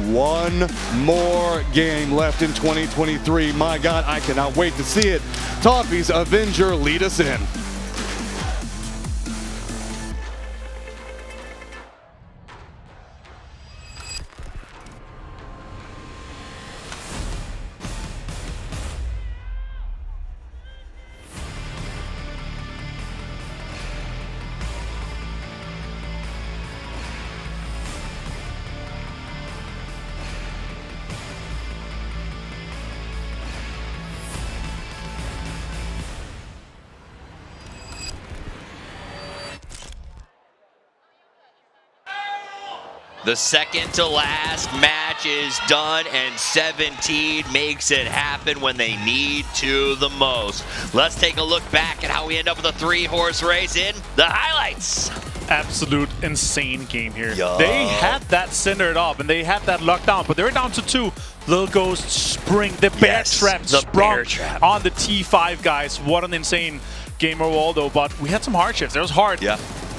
[SPEAKER 17] One more game left in 2023. My God, I cannot wait to see it. Toffee's Avenger, lead us in.
[SPEAKER 5] The second to last match is done, and 17 makes it happen when they need to the most. Let's take a look back at how we end up with a 3-horse race in the highlights.
[SPEAKER 7] Absolute insane game here.
[SPEAKER 5] Yo.
[SPEAKER 7] They had that centered up and they had that locked down, but they were down to 2. Little Ghost spring, the bear trap sprung on the T5 guys. What an insane game overall though, but we had some hardships. It was hard.
[SPEAKER 5] Yeah.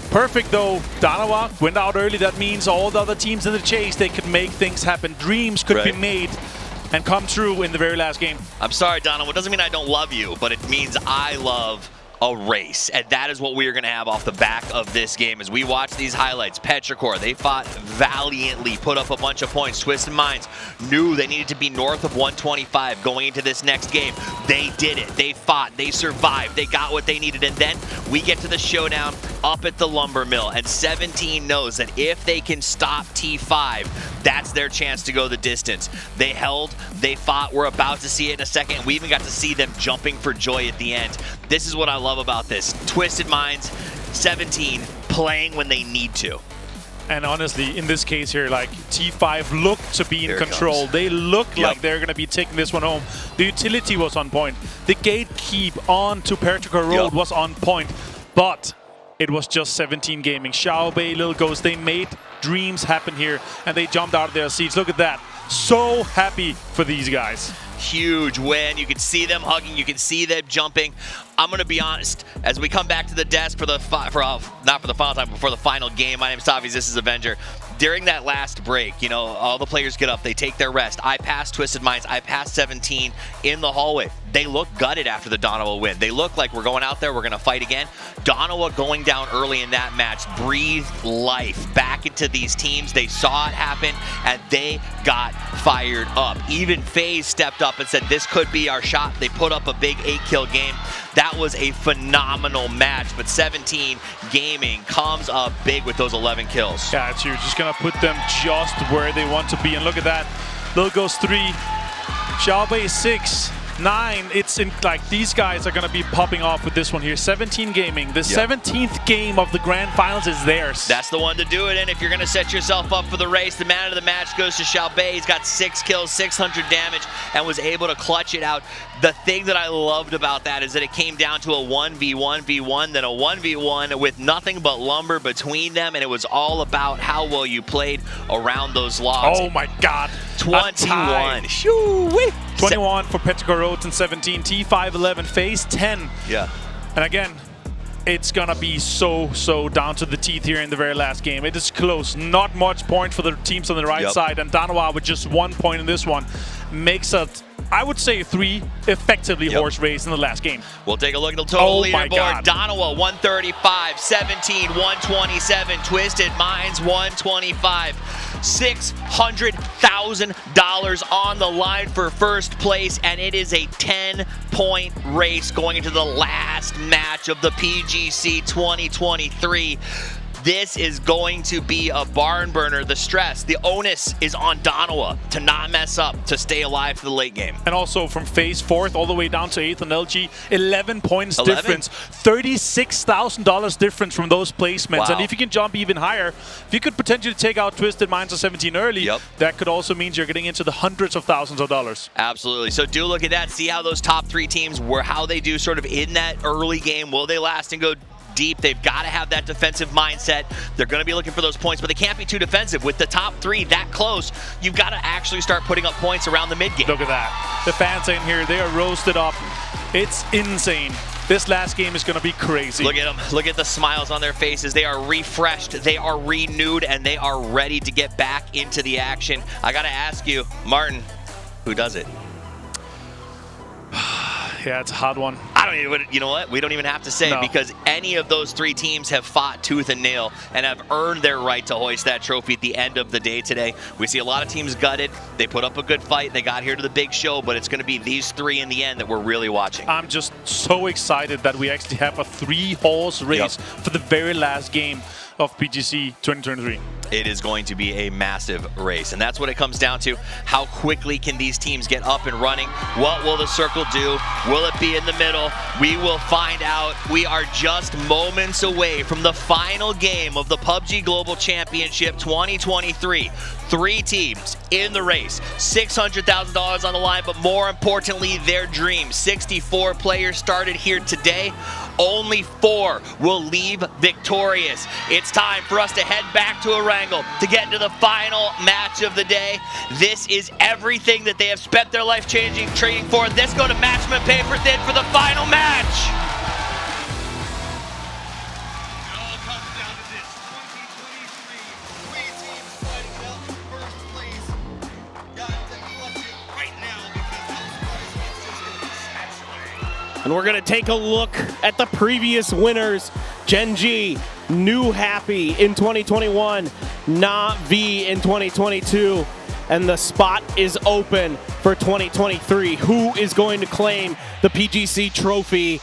[SPEAKER 7] Perfect though, Danawa went out early. That means all the other teams in the chase, they could make things happen. Dreams could be made and come true in the very last game.
[SPEAKER 5] I'm sorry, Danawa, it doesn't mean I don't love you, but it means I love a race, and that is what we are going to have off the back of this game as we watch these highlights. Petrichor, they fought valiantly, put up a bunch of points. Twisted Minds knew they needed to be north of 125 going into this next game. They did it. They fought. They survived. They got what they needed, and then we get to the showdown up at the lumber mill, and 17 knows that if they can stop T5, that's their chance to go the distance. They held, they fought. We're about to see it in a second. We even got to see them jumping for joy at the end. This is what I love about this. Twisted Minds, 17, playing when they need to.
[SPEAKER 7] And honestly, in this case here, like T5 looked to be in control. They look like they're going to be taking this one home. The utility was on point. The gatekeep on to Petrichor Road was on point. But it was just 17 Gaming. Xiao Bei, Little Ghost, they made dreams happen here, and they jumped out of their seats. Look at that. So happy for these guys.
[SPEAKER 5] Huge win. You can see them hugging. You can see them jumping. I'm going to be honest, as we come back to the desk for the not for the final time, but for the final game. My name is Tavis. This is Avenger. During that last break, you know, all the players get up, they take their rest. I passed Twisted Minds, I passed 17 in the hallway. They look gutted after the Danawa win. They look like we're going out there, we're going to fight again. Danawa going down early in that match breathed life back into these teams. They saw it happen, and they got fired up. Even FaZe stepped up and said, this could be our shot. They put up a big 8-kill game. That was a phenomenal match, but 17 Gaming comes up big with those 11 kills.
[SPEAKER 7] Yeah, it's just going to put them just where they want to be. And look at that. Little Ghost 3, Xiao Bei 6, 9. It's in, like, these guys are going to be popping off with this one here. 17 Gaming. The 17th game of the grand finals is theirs.
[SPEAKER 5] That's the one to do it in. If you're going to set yourself up for the race, the man of the match goes to Xiao Bei. He's got 6 kills, 600 damage, and was able to clutch it out. The thing that I loved about that is that it came down to a 1v1v1, then a 1v1 with nothing but lumber between them, and it was all about how well you played around those logs.
[SPEAKER 7] Oh my God.
[SPEAKER 5] 21. Shoo-wee.
[SPEAKER 7] 21 for Petrichor Roads and 17. T5, 11. FaZe 10.
[SPEAKER 5] Yeah.
[SPEAKER 7] And again, it's gonna be so down to the teeth here in the very last game. It is close. Not much point for the teams on the right side, and Danawa with just 1 point in this one makes it, I would say, 3 effectively horse race in the last game.
[SPEAKER 5] We'll take a look at the total
[SPEAKER 7] my
[SPEAKER 5] leaderboard.
[SPEAKER 7] God.
[SPEAKER 5] Danawa 135, 17 127, Twisted Minds 125. $600,000 on the line for first place, and it is a 10-point race going into the last match of the PGC 2023. This is going to be a barn burner. The stress, the onus is on Danawa to not mess up, to stay alive for the late game.
[SPEAKER 7] And also from FaZe 4th all the way down to 8th on LG, 11 points difference, $36,000 difference from those placements.
[SPEAKER 5] Wow.
[SPEAKER 7] And if you can jump even higher, if you could potentially take out Twisted Minds of 17 early, that could also mean you're getting into the hundreds of thousands of dollars.
[SPEAKER 5] Absolutely. So do look at that. See how those top 3 teams were, how they do sort of in that early game. Will they last and go deep? They've got to have that defensive mindset. They're going to be looking for those points, but they can't be too defensive. With the top 3 that close, you've got to actually start putting up points around the mid game.
[SPEAKER 7] Look at that. The fans in here, they are roasted up. It's insane. This last game is going to be crazy.
[SPEAKER 5] Look at them. Look at the smiles on their faces. They are refreshed, they are renewed, and they are ready to get back into the action. I got to ask you, Martin, who does it?
[SPEAKER 7] Yeah, it's a hard one.
[SPEAKER 5] I don't even, you know what? We don't even have to say, because any of those three teams have fought tooth and nail and have earned their right to hoist that trophy at the end of the day today. We see a lot of teams gutted. They put up a good fight. They got here to the big show, but it's going to be these three in the end that we're really watching.
[SPEAKER 7] I'm just so excited that we actually have a 3-horse race for the very last game of PGC 2023.
[SPEAKER 5] It is going to be a massive race, and that's what it comes down to. How quickly can these teams get up and running? What will the circle do? Will it be in the middle? We will find out. We are just moments away from the final game of the PUBG Global Championship 2023. 3 teams in the race, $600,000 on the line, but more importantly, their dream. 64 players started here today. Only 4 will leave victorious. It's time for us to head back to Erangel to get into the final match of the day. This is everything that they have spent their life training for. Let's go to matchman paper thin for the final match.
[SPEAKER 19] And we're going to take a look at the previous winners. Gen G, New Happy in 2021, Na'Vi in 2022, and the spot is open for 2023. Who is going to claim the PGC trophy?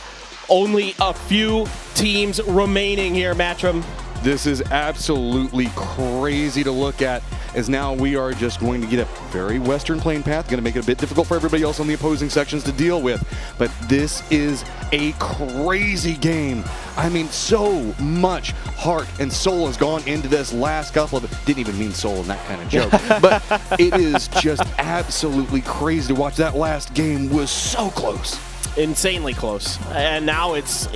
[SPEAKER 19] Only a few teams remaining here, Matchroom.
[SPEAKER 17] This is absolutely crazy to look at, as now we are just going to get a very western plane path, going to make it a bit difficult for everybody else on the opposing sections to deal with. But this is a crazy game. I mean, so much heart and soul has gone into this last couple of it. Didn't even mean soul in that kind of joke. But it is just absolutely crazy to watch. That last game was so close.
[SPEAKER 19] Insanely close. And now it's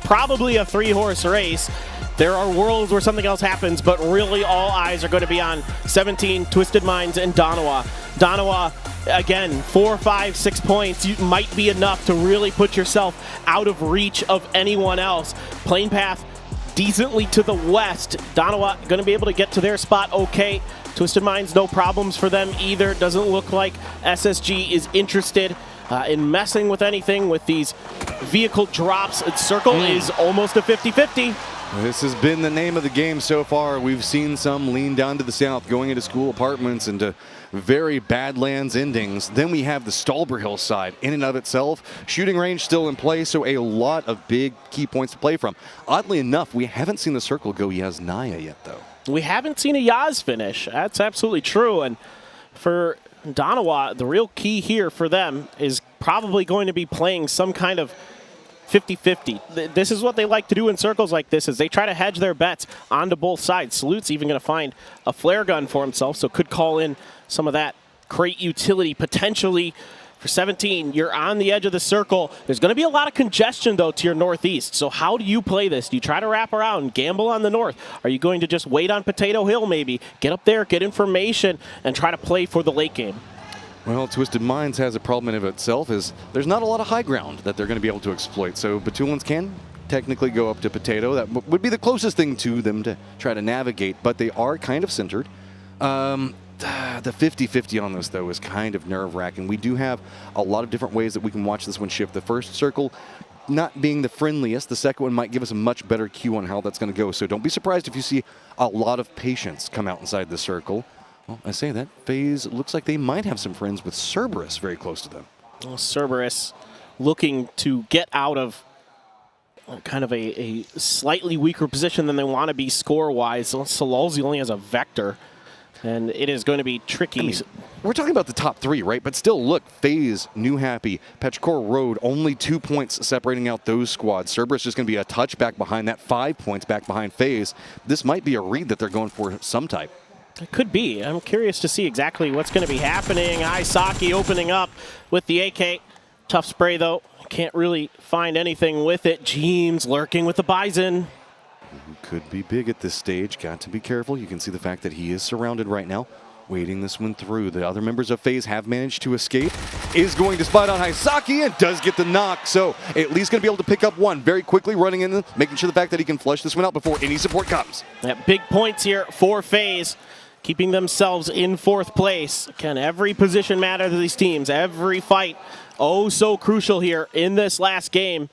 [SPEAKER 19] probably a 3-horse race. There are worlds where something else happens, but really all eyes are going to be on 17, Twisted Minds, and Danawa. Danawa, again, 4, 5, 6 points might be enough to really put yourself out of reach of anyone else. Plane path decently to the west. Danawa going to be able to get to their spot okay. Twisted Minds, no problems for them either. Doesn't look like SSG is interested in messing with anything with these vehicle drops. Circle is almost a 50-50.
[SPEAKER 17] This has been the name of the game so far. We've seen some lean down to the south, going into school apartments and to very Badlands endings. Then we have the Stallberhill side in and of itself. Shooting range still in play, so a lot of big key points to play from. Oddly enough, we haven't seen the circle go Yasnaya yet, though.
[SPEAKER 19] We haven't seen a Yaz finish. That's absolutely true. And for Danawa, the real key here for them is probably going to be playing some kind of 50-50. This is what they like to do in circles like this, is they try to hedge their bets onto both sides. Salute's even going to find a flare gun for himself, so could call in some of that crate utility potentially. For 17, you're on the edge of the circle. There's going to be a lot of congestion, though, to your northeast. So how do you play this? Do you try to wrap around and gamble on the north? Are you going to just wait on Potato Hill, maybe? Get up there, get information, and try to play for the late game?
[SPEAKER 17] Well, Twisted Minds has a problem in of itself, is there's not a lot of high ground that they're going to be able to exploit. So Batulans can technically go up to Potato. That would be the closest thing to them to try to navigate, but they are kind of centered. The 50-50 on this, though, is kind of nerve-wracking. We do have a lot of different ways that we can watch this one shift. The first circle not being the friendliest, the second one might give us a much better cue on how that's going to go. So don't be surprised if you see a lot of patience come out inside the circle. Well, I say that, FaZe looks like they might have some friends with Cerberus very close to them.
[SPEAKER 19] Well, Cerberus looking to get out of kind of a slightly weaker position than they want to be score-wise. Salalzi only has a Vector, and it is going to be tricky.
[SPEAKER 17] I mean, we're talking about the top 3, right? But still, look, FaZe, New Happy, Petrichor Road, only 2 points separating out those squads. Cerberus is going to be a touch back behind that, 5 points back behind FaZe. This might be a read that they're going for some type.
[SPEAKER 19] It could be. I'm curious to see exactly what's going to be happening. Aisaki opening up with the AK. Tough spray, though. Can't really find anything with it. Jeems lurking with the Bison.
[SPEAKER 17] Could be big at this stage. Got to be careful. You can see the fact that he is surrounded right now. waiting this one through. The other members of FaZe have managed to escape. Is going to spot on Hisaki and does get the knock. So at least going to be able to pick up one very quickly, running in, making sure the fact that he can flush this one out before any support comes.
[SPEAKER 19] Yeah, big points here for FaZe, keeping themselves in 4th place. Again, every position matters to these teams. Every fight, oh so crucial here in this last game.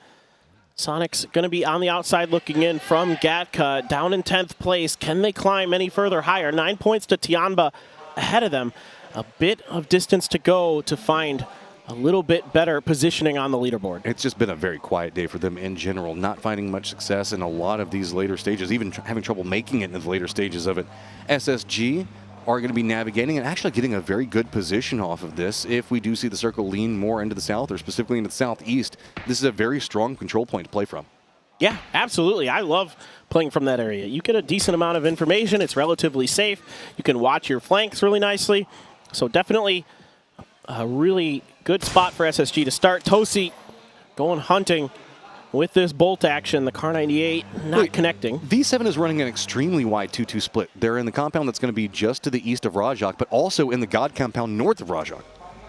[SPEAKER 19] Sonic's going to be on the outside looking in from Gatka, down in 10th place. Can they climb any further higher? 9 points to Tianba ahead of them. A bit of distance to go to find a little bit better positioning on the leaderboard.
[SPEAKER 17] It's just been a very quiet day for them in general, not finding much success in a lot of these later stages, even having trouble making it in the later stages of it. SSG are going to be navigating and actually getting a very good position off of this. If we do see the circle lean more into the south, or specifically into the southeast, this is a very strong control point to play from.
[SPEAKER 19] Yeah, absolutely. I love playing from that area. You get a decent amount of information. It's relatively safe. You can watch your flanks really nicely. So definitely a really good spot for SSG to start. Tosi going hunting with this bolt action. The Kar 98 not connecting.
[SPEAKER 17] V7 is running an extremely wide 2-2 split. They're in the compound that's going to be just to the east of Rajak, but also in the God compound north of Rajak.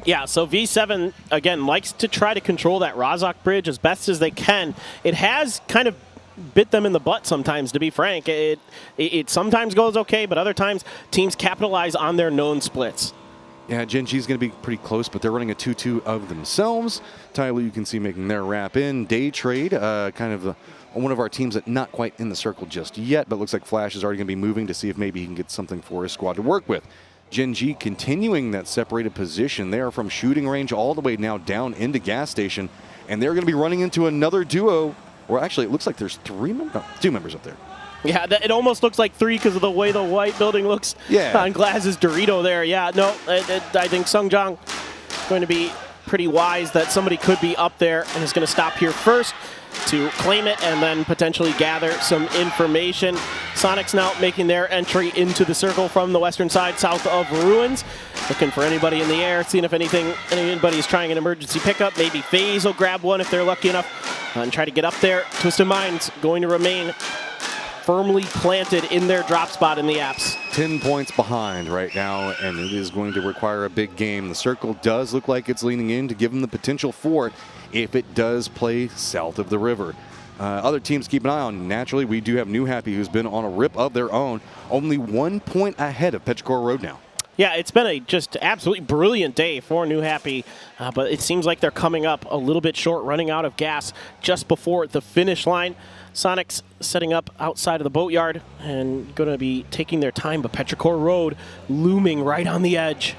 [SPEAKER 19] Yeah, so V7, again, likes to try to control that Razak bridge as best as they can. It has kind of bit them in the butt sometimes, to be frank. It sometimes goes okay, but other times teams capitalize on their known splits.
[SPEAKER 17] Yeah, Gen G is going to be pretty close, but they're running a 2-2 of themselves. Tyloo, you can see making their wrap in. Day Trade, kind of one of our teams that not quite in the circle just yet, but looks like Flash is already going to be moving to see if maybe he can get something for his squad to work with. Gen G continuing that separated position. They are from shooting range all the way now down into gas station, and they're going to be running into another duo, or actually it looks like there's 2 members up there.
[SPEAKER 19] Yeah, it almost looks like 3 because of the way the white building looks on Glaz's Dorito there. Yeah, no, I think Sungjang is going to be pretty wise that somebody could be up there and is going to stop here first to claim it and then potentially gather some information. Sonic's now making their entry into the circle from the western side, south of Ruins. Looking for anybody in the air, seeing if anybody's trying an emergency pickup. Maybe FaZe will grab one if they're lucky enough and try to get up there. Twisted Minds going to remain firmly planted in their drop spot in the apps.
[SPEAKER 17] 10 points behind right now, and it is going to require a big game. The circle does look like it's leaning in to give them the potential for it if it does play south of the river. Other teams keep an eye on. Naturally, we do have New Happy, who's been on a rip of their own, only 1 point ahead of Petrichor Road now.
[SPEAKER 19] Yeah, it's been a just absolutely brilliant day for New Happy, but it seems like they're coming up a little bit short, running out of gas just before the finish line. Sonic's setting up outside of the boatyard and going to be taking their time, but Petrichor Road looming right on the edge.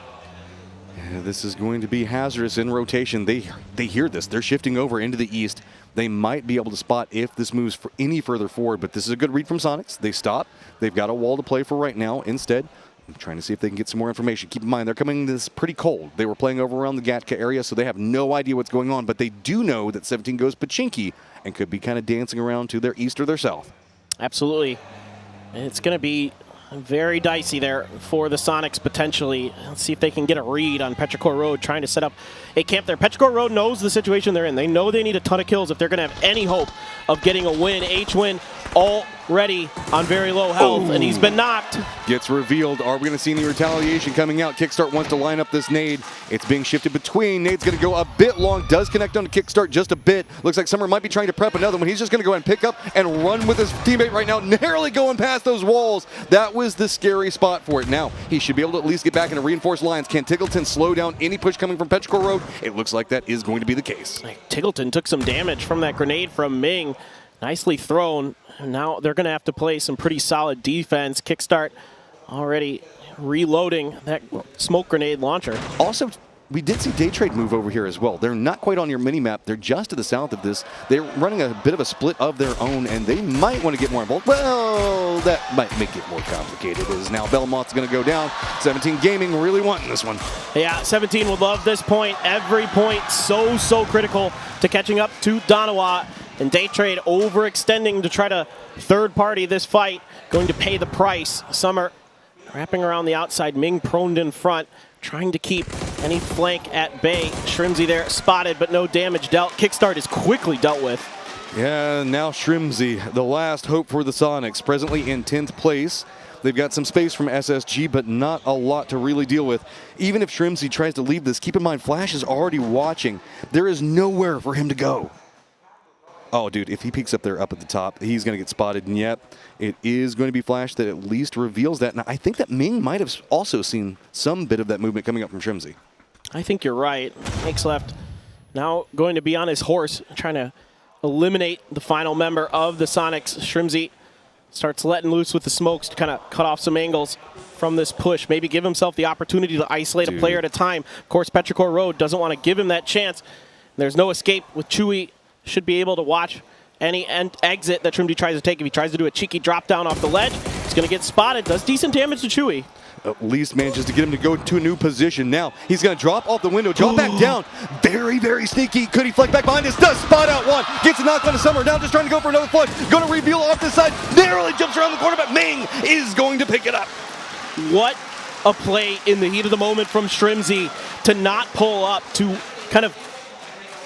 [SPEAKER 17] Yeah, this is going to be hazardous in rotation. They hear this. They're shifting over into the east. They might be able to spot if this moves for any further forward, but this is a good read from Sonics. They stop. They've got a wall to play for right now. Instead, I'm trying to see if they can get some more information. Keep in mind, they're coming this pretty cold. They were playing over around the Gatka area, so they have no idea what's going on, but they do know that 17 goes Pachinki and could be kind of dancing around to their east or their south.
[SPEAKER 19] Absolutely. It's going to be very dicey there for the Sonics potentially. Let's see if they can get a read on Petrichor Road trying to set up a camp there. Petrichor Road knows the situation they're in. They know they need a ton of kills if they're going to have any hope of getting a win. H-Win already on very low health, and he's been knocked.
[SPEAKER 17] Gets revealed. Are we going to see any retaliation coming out? Kickstart wants to line up this nade. It's being shifted between. Nade's going to go a bit long. Does connect on to Kickstart just a bit. Looks like Summer might be trying to prep another one. He's just going to go ahead and pick up and run with his teammate right now, narrowly going past those walls. That was the scary spot for it. Now, he should be able to at least get back into reinforced lines. Can Tiggleton slow down any push coming from Petrichor Road? It looks like that is going to be the case.
[SPEAKER 19] Tiggleton took some damage from that grenade from Ming. Nicely thrown. And now they're going to have to play some pretty solid defense. Kickstart already reloading that smoke grenade launcher.
[SPEAKER 17] Also, we did see Day Trade move over here as well. They're not quite on your mini-map. They're just to the south of this. They're running a bit of a split of their own, and they might want to get more involved. Well, that might make it more complicated, as now Belmont's going to go down. 17 Gaming really wanting this one.
[SPEAKER 19] Yeah, 17 would love this point. Every point so critical to catching up to Donawa. And Day Trade overextending to try to third party this fight. Going to pay the price. Summer wrapping around the outside. Ming proned in front. Trying to keep any flank at bay. Shrimsy there spotted, but no damage dealt. Kickstart is quickly dealt with.
[SPEAKER 17] Yeah, now Shrimsy, the last hope for the Sonics, presently in 10th place. They've got some space from SSG, but not a lot to really deal with. Even if Shrimsy tries to leave this, keep in mind, Flash is already watching. There is nowhere for him to go. Oh, dude, if he peeks up there up at the top, he's going to get spotted. And yep, it is going to be Flash that at least reveals that. And I think that Ming might have also seen some bit of that movement coming up from Shrimsy.
[SPEAKER 19] I think you're right. Makes left now going to be on his horse, trying to eliminate the final member of the Sonics. Shrimsy starts letting loose with the smokes to kind of cut off some angles from this push. Maybe give himself the opportunity to isolate a player at a time. Of course, Petrichor Road doesn't want to give him that chance. There's no escape with Chewy. Should be able to watch any exit that Shrimsy tries to take. If he tries to do a cheeky drop down off the ledge, he's going to get spotted. Does decent damage to Chewy.
[SPEAKER 17] At least manages to get him to go to a new position. Now he's going to drop off the window, drop back down. Very, very sneaky. Could he flick back behind us? Does spot out one. Gets a knock on the Summer. Now just trying to go for another flush. Going to reveal off the side. Narrowly jumps around the corner, but Ming is going to pick it up.
[SPEAKER 19] What a play in the heat of the moment from Shrimsy to not pull up, to kind of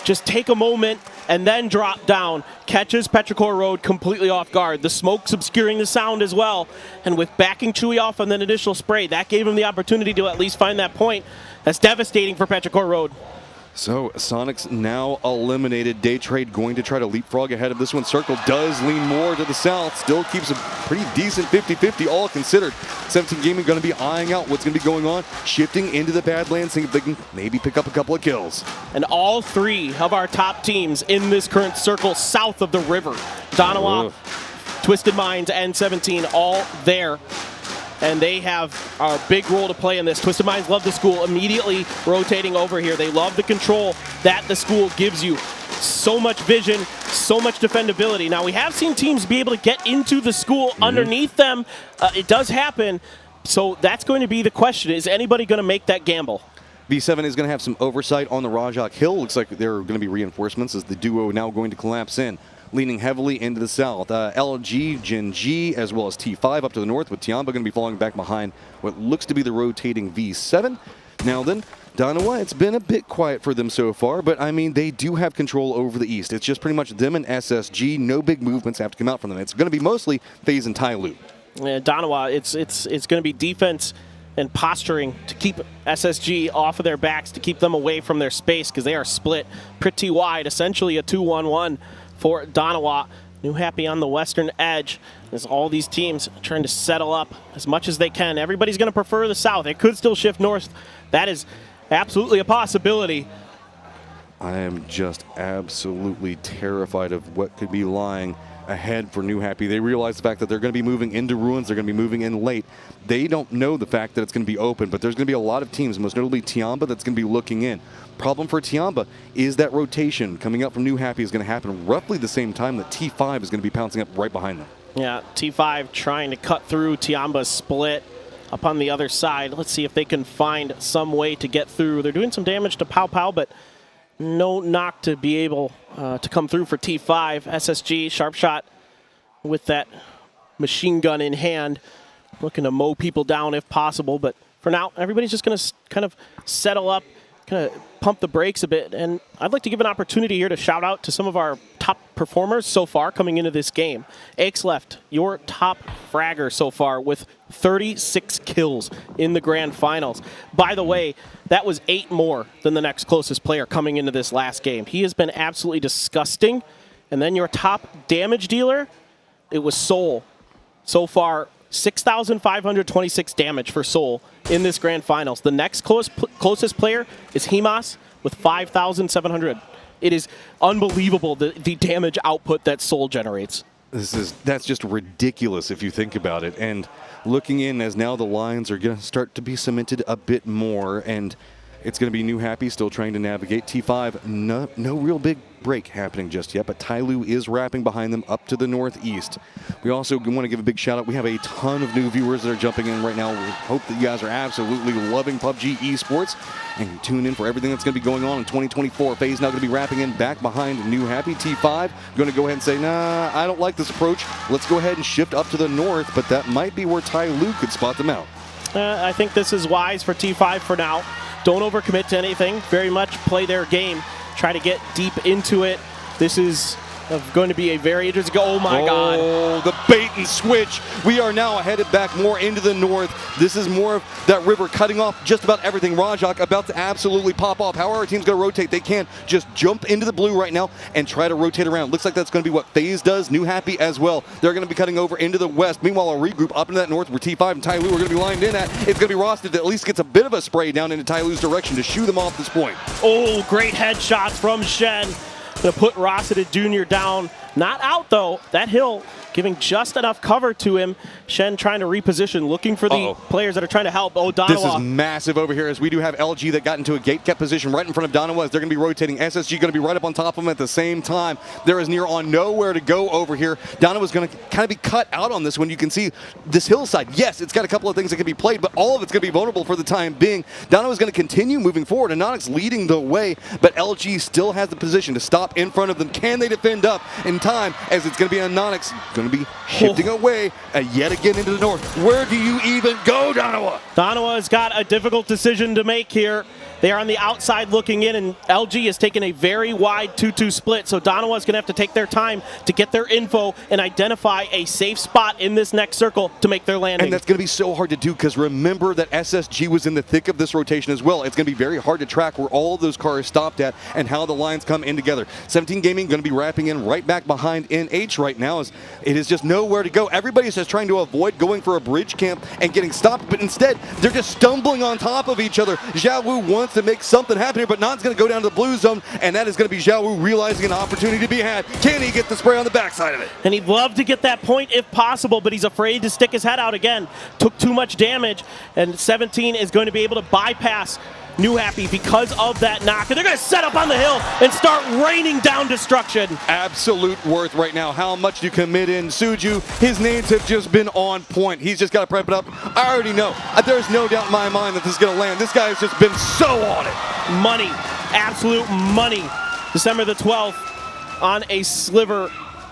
[SPEAKER 19] just take a moment and then drop down, catches Petrichor Road completely off guard. The smoke's obscuring the sound as well, and with backing Chewy off on that initial spray, that gave him the opportunity to at least find that point. That's devastating for Petrichor Road.
[SPEAKER 17] So Sonics now eliminated. Day Trade going to try to leapfrog ahead of this one. Circle does lean more to the south. Still keeps a pretty decent 50-50 all considered. 17 Gaming going to be eyeing out what's going to be going on. Shifting into the Badlands, seeing if they can maybe pick up a couple of kills.
[SPEAKER 19] And all three of our top teams in this current circle south of the river. Donawa, Twisted Minds, and 17 all there. And they have a big role to play in this. Twisted Minds love the school, immediately rotating over here. They love the control that the school gives you. So much vision, so much defendability. Now, we have seen teams be able to get into the school underneath them. It does happen. So that's going to be the question. Is anybody going to make that gamble?
[SPEAKER 17] V7 is going to have some oversight on the Rajak Hill. Looks like there are going to be reinforcements as the duo now going to collapse in. Leaning heavily into the south. LG, Gen G, as well as T5 up to the north, with Tiamba going to be falling back behind what looks to be the rotating V7. Now then, Donawa, it's been a bit quiet for them so far, but I mean, they do have control over the east. It's just pretty much them and SSG. No big movements have to come out from them. It's going to be mostly FaZe and Tyloo.
[SPEAKER 19] Yeah, Donawa, it's going to be defense and posturing to keep SSG off of their backs, to keep them away from their space, because they are split pretty wide, essentially a 2-1-1. For Donawa. New Happy on the western edge as all these teams trying to settle up as much as they can. Everybody's going to prefer the south. It could still shift north. That is absolutely a possibility.
[SPEAKER 17] I am just absolutely terrified of what could be lying ahead for New Happy. They realize the fact that they're going to be moving into ruins. They're going to be moving in late. They don't know the fact that it's going to be open, but there's going to be a lot of teams, most notably Tiamba, that's going to be looking in. Problem for Tiamba is that rotation coming up from New Happy is going to happen roughly the same time that T5 is going to be pouncing up right behind them.
[SPEAKER 19] Yeah, T5 trying to cut through Tiamba's split up on the other side. Let's see if they can find some way to get through. They're doing some damage to Pow Pow, but no knock to be able to come through for T5. SSG, sharp shot with that machine gun in hand, looking to mow people down if possible. But for now, everybody's just going to kind of settle up, kind of pump the brakes a bit. And I'd like to give an opportunity here to shout out to some of our top performers so far coming into this game. Aix Left, your top fragger so far with 36 kills in the grand finals. By the way, that was 8 more than the next closest player coming into this last game. He has been absolutely disgusting. And then your top damage dealer, it was Soul. So far, 6,526 damage for Soul in this grand finals. The next closest player is Himas with 5,700. It is unbelievable the damage output that Soul generates.
[SPEAKER 17] That's just ridiculous if you think about it. And looking in as now the lines are going to start to be cemented a bit more, and it's going to be New Happy still trying to navigate. T5, no real big break happening just yet, but Tyloo is wrapping behind them up to the northeast. We also want to give a big shout out. We have a ton of new viewers that are jumping in right now. We hope that you guys are absolutely loving PUBG Esports and tune in for everything that's going to be going on in 2024. FaZe now going to be wrapping in back behind New Happy. T5 going to go ahead and say, nah, I don't like this approach. Let's go ahead and shift up to the north, but that might be where Tyloo could spot them out.
[SPEAKER 19] I think this is wise for T5 for now. Don't overcommit to anything. Very much play their game. Try to get deep into it. This is going to be a very interesting. Oh my God!
[SPEAKER 17] Oh, the bait and switch. We are now headed back more into the north. This is more of that river cutting off just about everything. Rajak about to absolutely pop off. How are our teams going to rotate? They can't just jump into the blue right now and try to rotate around. Looks like that's going to be what FaZe does. New Happy as well. They're going to be cutting over into the west. Meanwhile, a regroup up into that north where T5 and Tyloo are going to be lined in at. It's going to be Rosted that at least gets a bit of a spray down into Tyloo's direction to shoo them off this point.
[SPEAKER 19] Oh, great headshots from Shen. Going to put Rossiter Jr. down. Not out, though. That hill giving just enough cover to him. Shen trying to reposition, looking for the players that are trying to help. Oh, Donawa.
[SPEAKER 17] This is massive over here as we do have LG that got into a gate kept position right in front of Donawa as they're going to be rotating. SSG going to be right up on top of him at the same time. There is near on nowhere to go over here. Donawa's going to kind of be cut out on this one. You can see this hillside. Yes, it's got a couple of things that can be played, but all of it's going to be vulnerable for the time being. Donawa's going to continue moving forward. Anonix leading the way, but LG still has the position to stop in front of them. Can they defend up in time as it's going to be Anonix going to be shifting away yet again into the north. Where do you even go, Donawa?
[SPEAKER 19] Donawa's got a difficult decision to make here. They are on the outside looking in, and LG has taken a very wide 2-2 split, so Donawa's going to have to take their time to get their info and identify a safe spot in this next circle to make their landing.
[SPEAKER 17] And that's going to be so hard to do because remember that SSG was in the thick of this rotation as well. It's going to be very hard to track where all of those cars stopped at and how the lines come in together. 17 Gaming going to be wrapping in right back behind NH right now as it is just nowhere to go. Everybody's just trying to avoid going for a bridge camp and getting stopped, but instead they're just stumbling on top of each other. Zhao Wu wants to make something happen here, but Nan's going to go down to the blue zone, and that is going to be Zhao Wu realizing an opportunity to be had. Can he get the spray on the backside of it?
[SPEAKER 19] And he'd love to get that point if possible, but he's afraid to stick his head out again. Took too much damage, and 17 is going to be able to bypass New Happy because of that knock. And they're going to set up on the hill and start raining down destruction.
[SPEAKER 17] Absolute worth right now. How much do you commit in? Suju, his nades have just been on point. He's just got to prep it up. I already know. There's no doubt in my mind that this is going to land. This guy has just been so on it.
[SPEAKER 19] Money. Absolute money. December the 12th on a sliver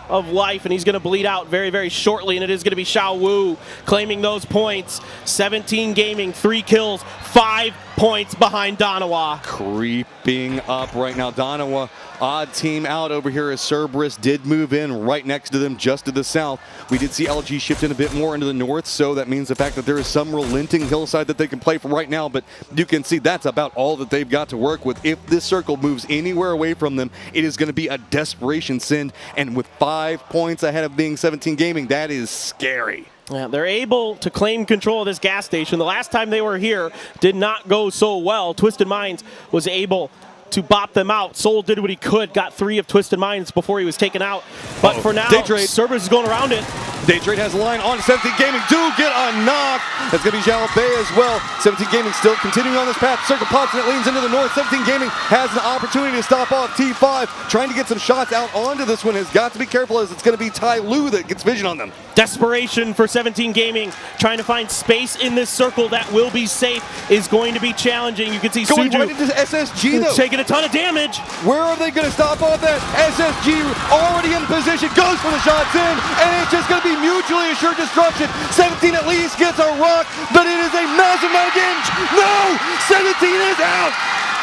[SPEAKER 19] of life, and he's going to bleed out very, very shortly, and it is going to be Zhao Wu claiming those points. 17 Gaming, 3 kills, 5 points behind Donawa.
[SPEAKER 17] Creeping up right now. Donawa, odd team out over here as Cerberus did move in right next to them just to the south. We did see LG shift in a bit more into the north, so that means the fact that there is some relenting hillside that they can play for right now, but you can see that's about all that they've got to work with. If this circle moves anywhere away from them, it is going to be a desperation send, and with 5 points ahead of being 17 Gaming, that is scary.
[SPEAKER 19] Yeah, they're able to claim control of this gas station. The last time they were here did not go so well. Twisted Minds was able to bop them out. Soul did what he could, got 3 of Twisted Minds before he was taken out. But for now, Cerberus is going around it.
[SPEAKER 17] Daytrade has a line on 17 Gaming. Do get a knock. That's going to be Zhao Bei as well. 17 Gaming still continuing on this path. Circle pops and it leans into the north. 17 Gaming has an opportunity to stop off T5. Trying to get some shots out onto this one. Has got to be careful as it's going to be Tyloo that gets vision on them.
[SPEAKER 19] Desperation for 17 Gaming. Trying to find space in this circle that will be safe is going to be challenging. You can see
[SPEAKER 17] going
[SPEAKER 19] Suju
[SPEAKER 17] right into SSG though.
[SPEAKER 19] Taking a ton of damage.
[SPEAKER 17] Where are they going to stop off that? SSG already in position. Goes for the shots in. And it's just going to be mutually assured destruction. 17 at least gets a rock, but it is a massive amount of damage. No! 17 is out!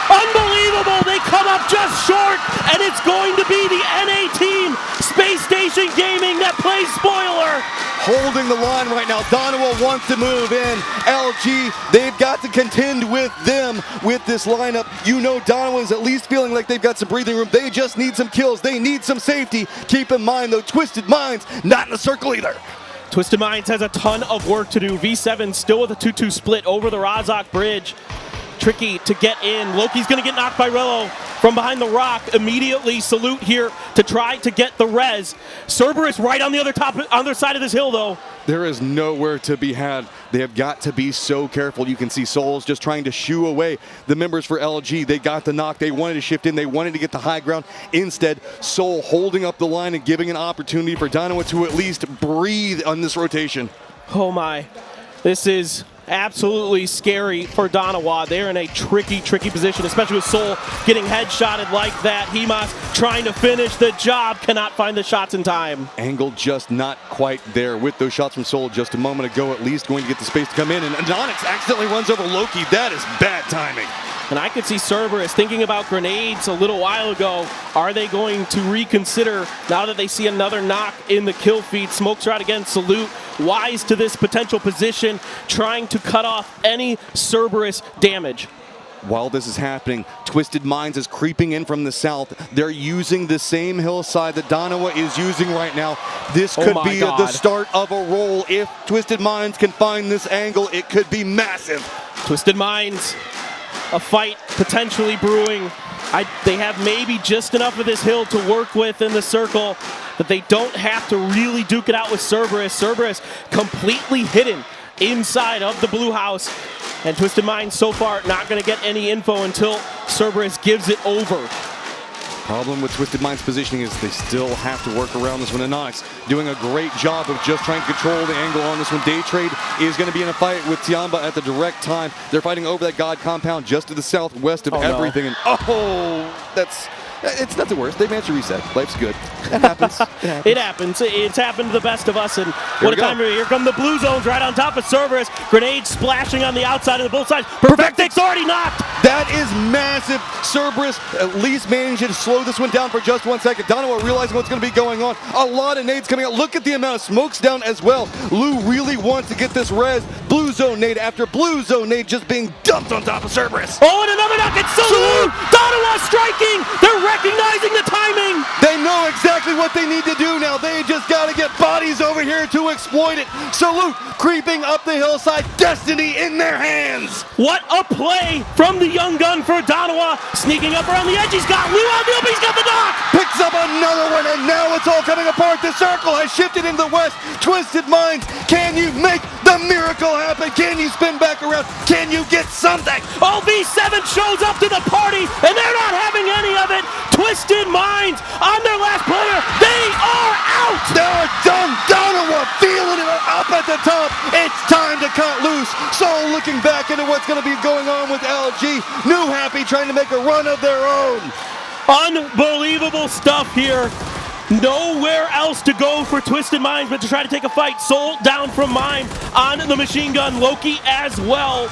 [SPEAKER 19] Unbelievable! They come up just short, and it's going to be the NA team, Space Station Gaming, that plays spoiler.
[SPEAKER 17] Holding the line right now. Donawa wants to move in. LG, they've got to contend with them with this lineup. You know Donawa is at least feeling like they've got some breathing room. They just need some kills. They need some safety. Keep in mind, though, Twisted Minds not in the circle either.
[SPEAKER 19] Twisted Minds has a ton of work to do. V7 still with a 2-2 split over the Razak Bridge. Tricky to get in. Loki's going to get knocked by Rello from behind the rock. Immediately salute here to try to get the res. Cerberus right on the other side of this hill, though.
[SPEAKER 17] There is nowhere to be had. They have got to be so careful. You can see Souls just trying to shoo away the members for LG. They got the knock. They wanted to shift in. They wanted to get the high ground. Instead, Soul holding up the line and giving an opportunity for Donawa to at least breathe on this rotation.
[SPEAKER 19] Oh my. This is absolutely scary for Donawa. They're in a tricky position, especially with Soul getting headshotted like that. Hemas trying to finish the job, cannot find the shots in time.
[SPEAKER 17] Angle just not quite there with those shots from Soul just a moment ago, at least going to get the space to come in. And Anonix accidentally runs over Loki. That is bad timing.
[SPEAKER 19] And I could see Cerberus thinking about grenades a little while ago. Are they going to reconsider now that they see another knock in the kill feed? Smokes are out again. Salute wise to this potential position, trying to cut off any Cerberus damage.
[SPEAKER 17] While this is happening, Twisted Minds is creeping in from the south. They're using the same hillside that Danawa is using right now. This could be the start of a roll. If Twisted Minds can find this angle, it could be massive.
[SPEAKER 19] Twisted Minds, a fight potentially brewing. They have maybe just enough of this hill to work with in the circle, but they don't have to really duke it out with Cerberus. Cerberus completely hidden inside of the blue house. And Twisted Minds so far not going to get any info until Cerberus gives it over.
[SPEAKER 17] Problem with Twisted Minds positioning is they still have to work around this one. And Onyx doing a great job of just trying to control the angle on this one. Day Trade is going to be in a fight with Tiamba at the direct time. They're fighting over that God compound just to the southwest of everything.
[SPEAKER 19] No.
[SPEAKER 17] And it's not the worst. They managed to reset. Life's good. It happens.
[SPEAKER 19] It happens. It's happened to the best of us. And what a time. Here come the blue zones right on top of Cerberus. Grenades splashing on the outside of the both sides. Perfectic's already knocked.
[SPEAKER 17] That is massive. Cerberus at least managed to slow this one down for just 1 second. Donowa realizing what's going to be going on. A lot of nades coming out. Look at the amount of smokes down as well. Lou really wants to get this res. Blue zone nade after blue zone nade just being dumped on top of Cerberus.
[SPEAKER 19] Oh, and another knock. It's Salute. Donowa striking. They're recognizing the timing.
[SPEAKER 17] They know exactly what they need to do now. They just got to get bodies over here to exploit it. Salute creeping up the hillside. Destiny in their hands.
[SPEAKER 19] What a play from the young gun for Donowa. Sneaking up around the edge. He's got Lou on the He's got the knock.
[SPEAKER 17] Picks up another one, and now it's all coming apart. The circle has shifted in the west. Twisted Minds, can you make the miracle happen? Can you spin back around? Can you get something?
[SPEAKER 19] Oh, V7 shows up to the party, and they're not having any of it. Twisted Minds on their last player. They are out.
[SPEAKER 17] They're done. Donowa feeling it up at the top. It's time to cut loose. Soul looking back into what's going to be going on with LG. New Happy trying to make a run of their own.
[SPEAKER 19] Unbelievable stuff here. Nowhere else to go for Twisted Minds but to try to take a fight. Soul down from Mime on the machine gun. Loki as well.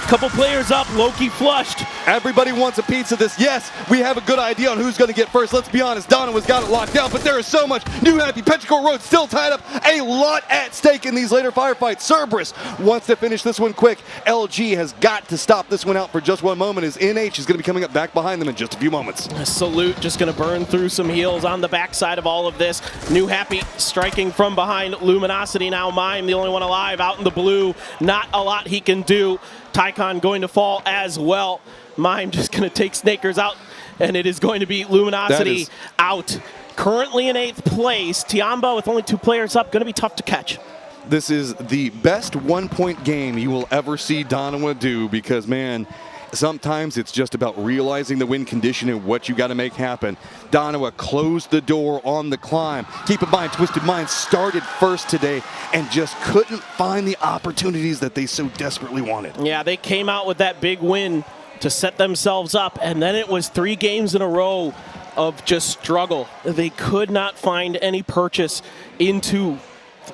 [SPEAKER 19] Couple players up, Loki flushed.
[SPEAKER 17] Everybody wants a piece of this. Yes, we have a good idea on who's going to get first. Let's be honest, Donowa's got it locked down, but there is so much. New Happy, Petrichor Road still tied up. A lot at stake in these later firefights. Cerberus wants to finish this one quick. LG has got to stop this one out for just one moment as NH is going to be coming up back behind them in just a few moments.
[SPEAKER 19] Salute just going to burn through some heals on the backside of all of this. New Happy striking from behind. Luminosity now Mime, the only one alive out in the blue. Not a lot he can do. Tycon going to fall as well. Mime just going to take Snakers out, and it is going to be Luminosity out. Currently in 8th place. Tiamba with only 2 players up, going to be tough to catch.
[SPEAKER 17] This is the best 1-point game you will ever see Donowa do because, man, sometimes it's just about realizing the win condition and what you got to make happen. Donowa closed the door on the climb. Keep in mind, Twisted Minds started first today and just couldn't find the opportunities that they so desperately wanted.
[SPEAKER 19] Yeah, they came out with that big win to set themselves up, and then it was 3 games in a row of just struggle. They could not find any purchase into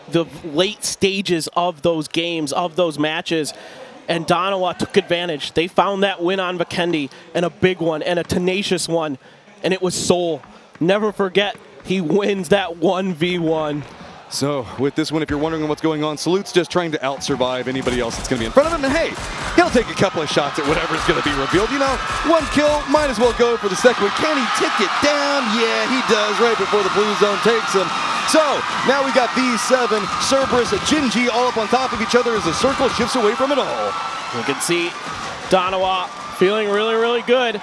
[SPEAKER 19] the late stages of those games, of those matches. And Donowa took advantage. They found that win on Vikendi, and a big one, and a tenacious one, and it was Soul. Never forget, he wins that 1v1.
[SPEAKER 17] So, with this one, if you're wondering what's going on, Salute's just trying to out-survive anybody else that's going to be in front of him. And hey, he'll take a couple of shots at whatever's going to be revealed. You know, 1 kill, might as well go for the second one. Can he tick it down? Yeah, he does right before the blue zone takes him. So, now we got V7, Cerberus, Jinji all up on top of each other as the circle shifts away from it all.
[SPEAKER 19] You can see Donowa feeling really, really good.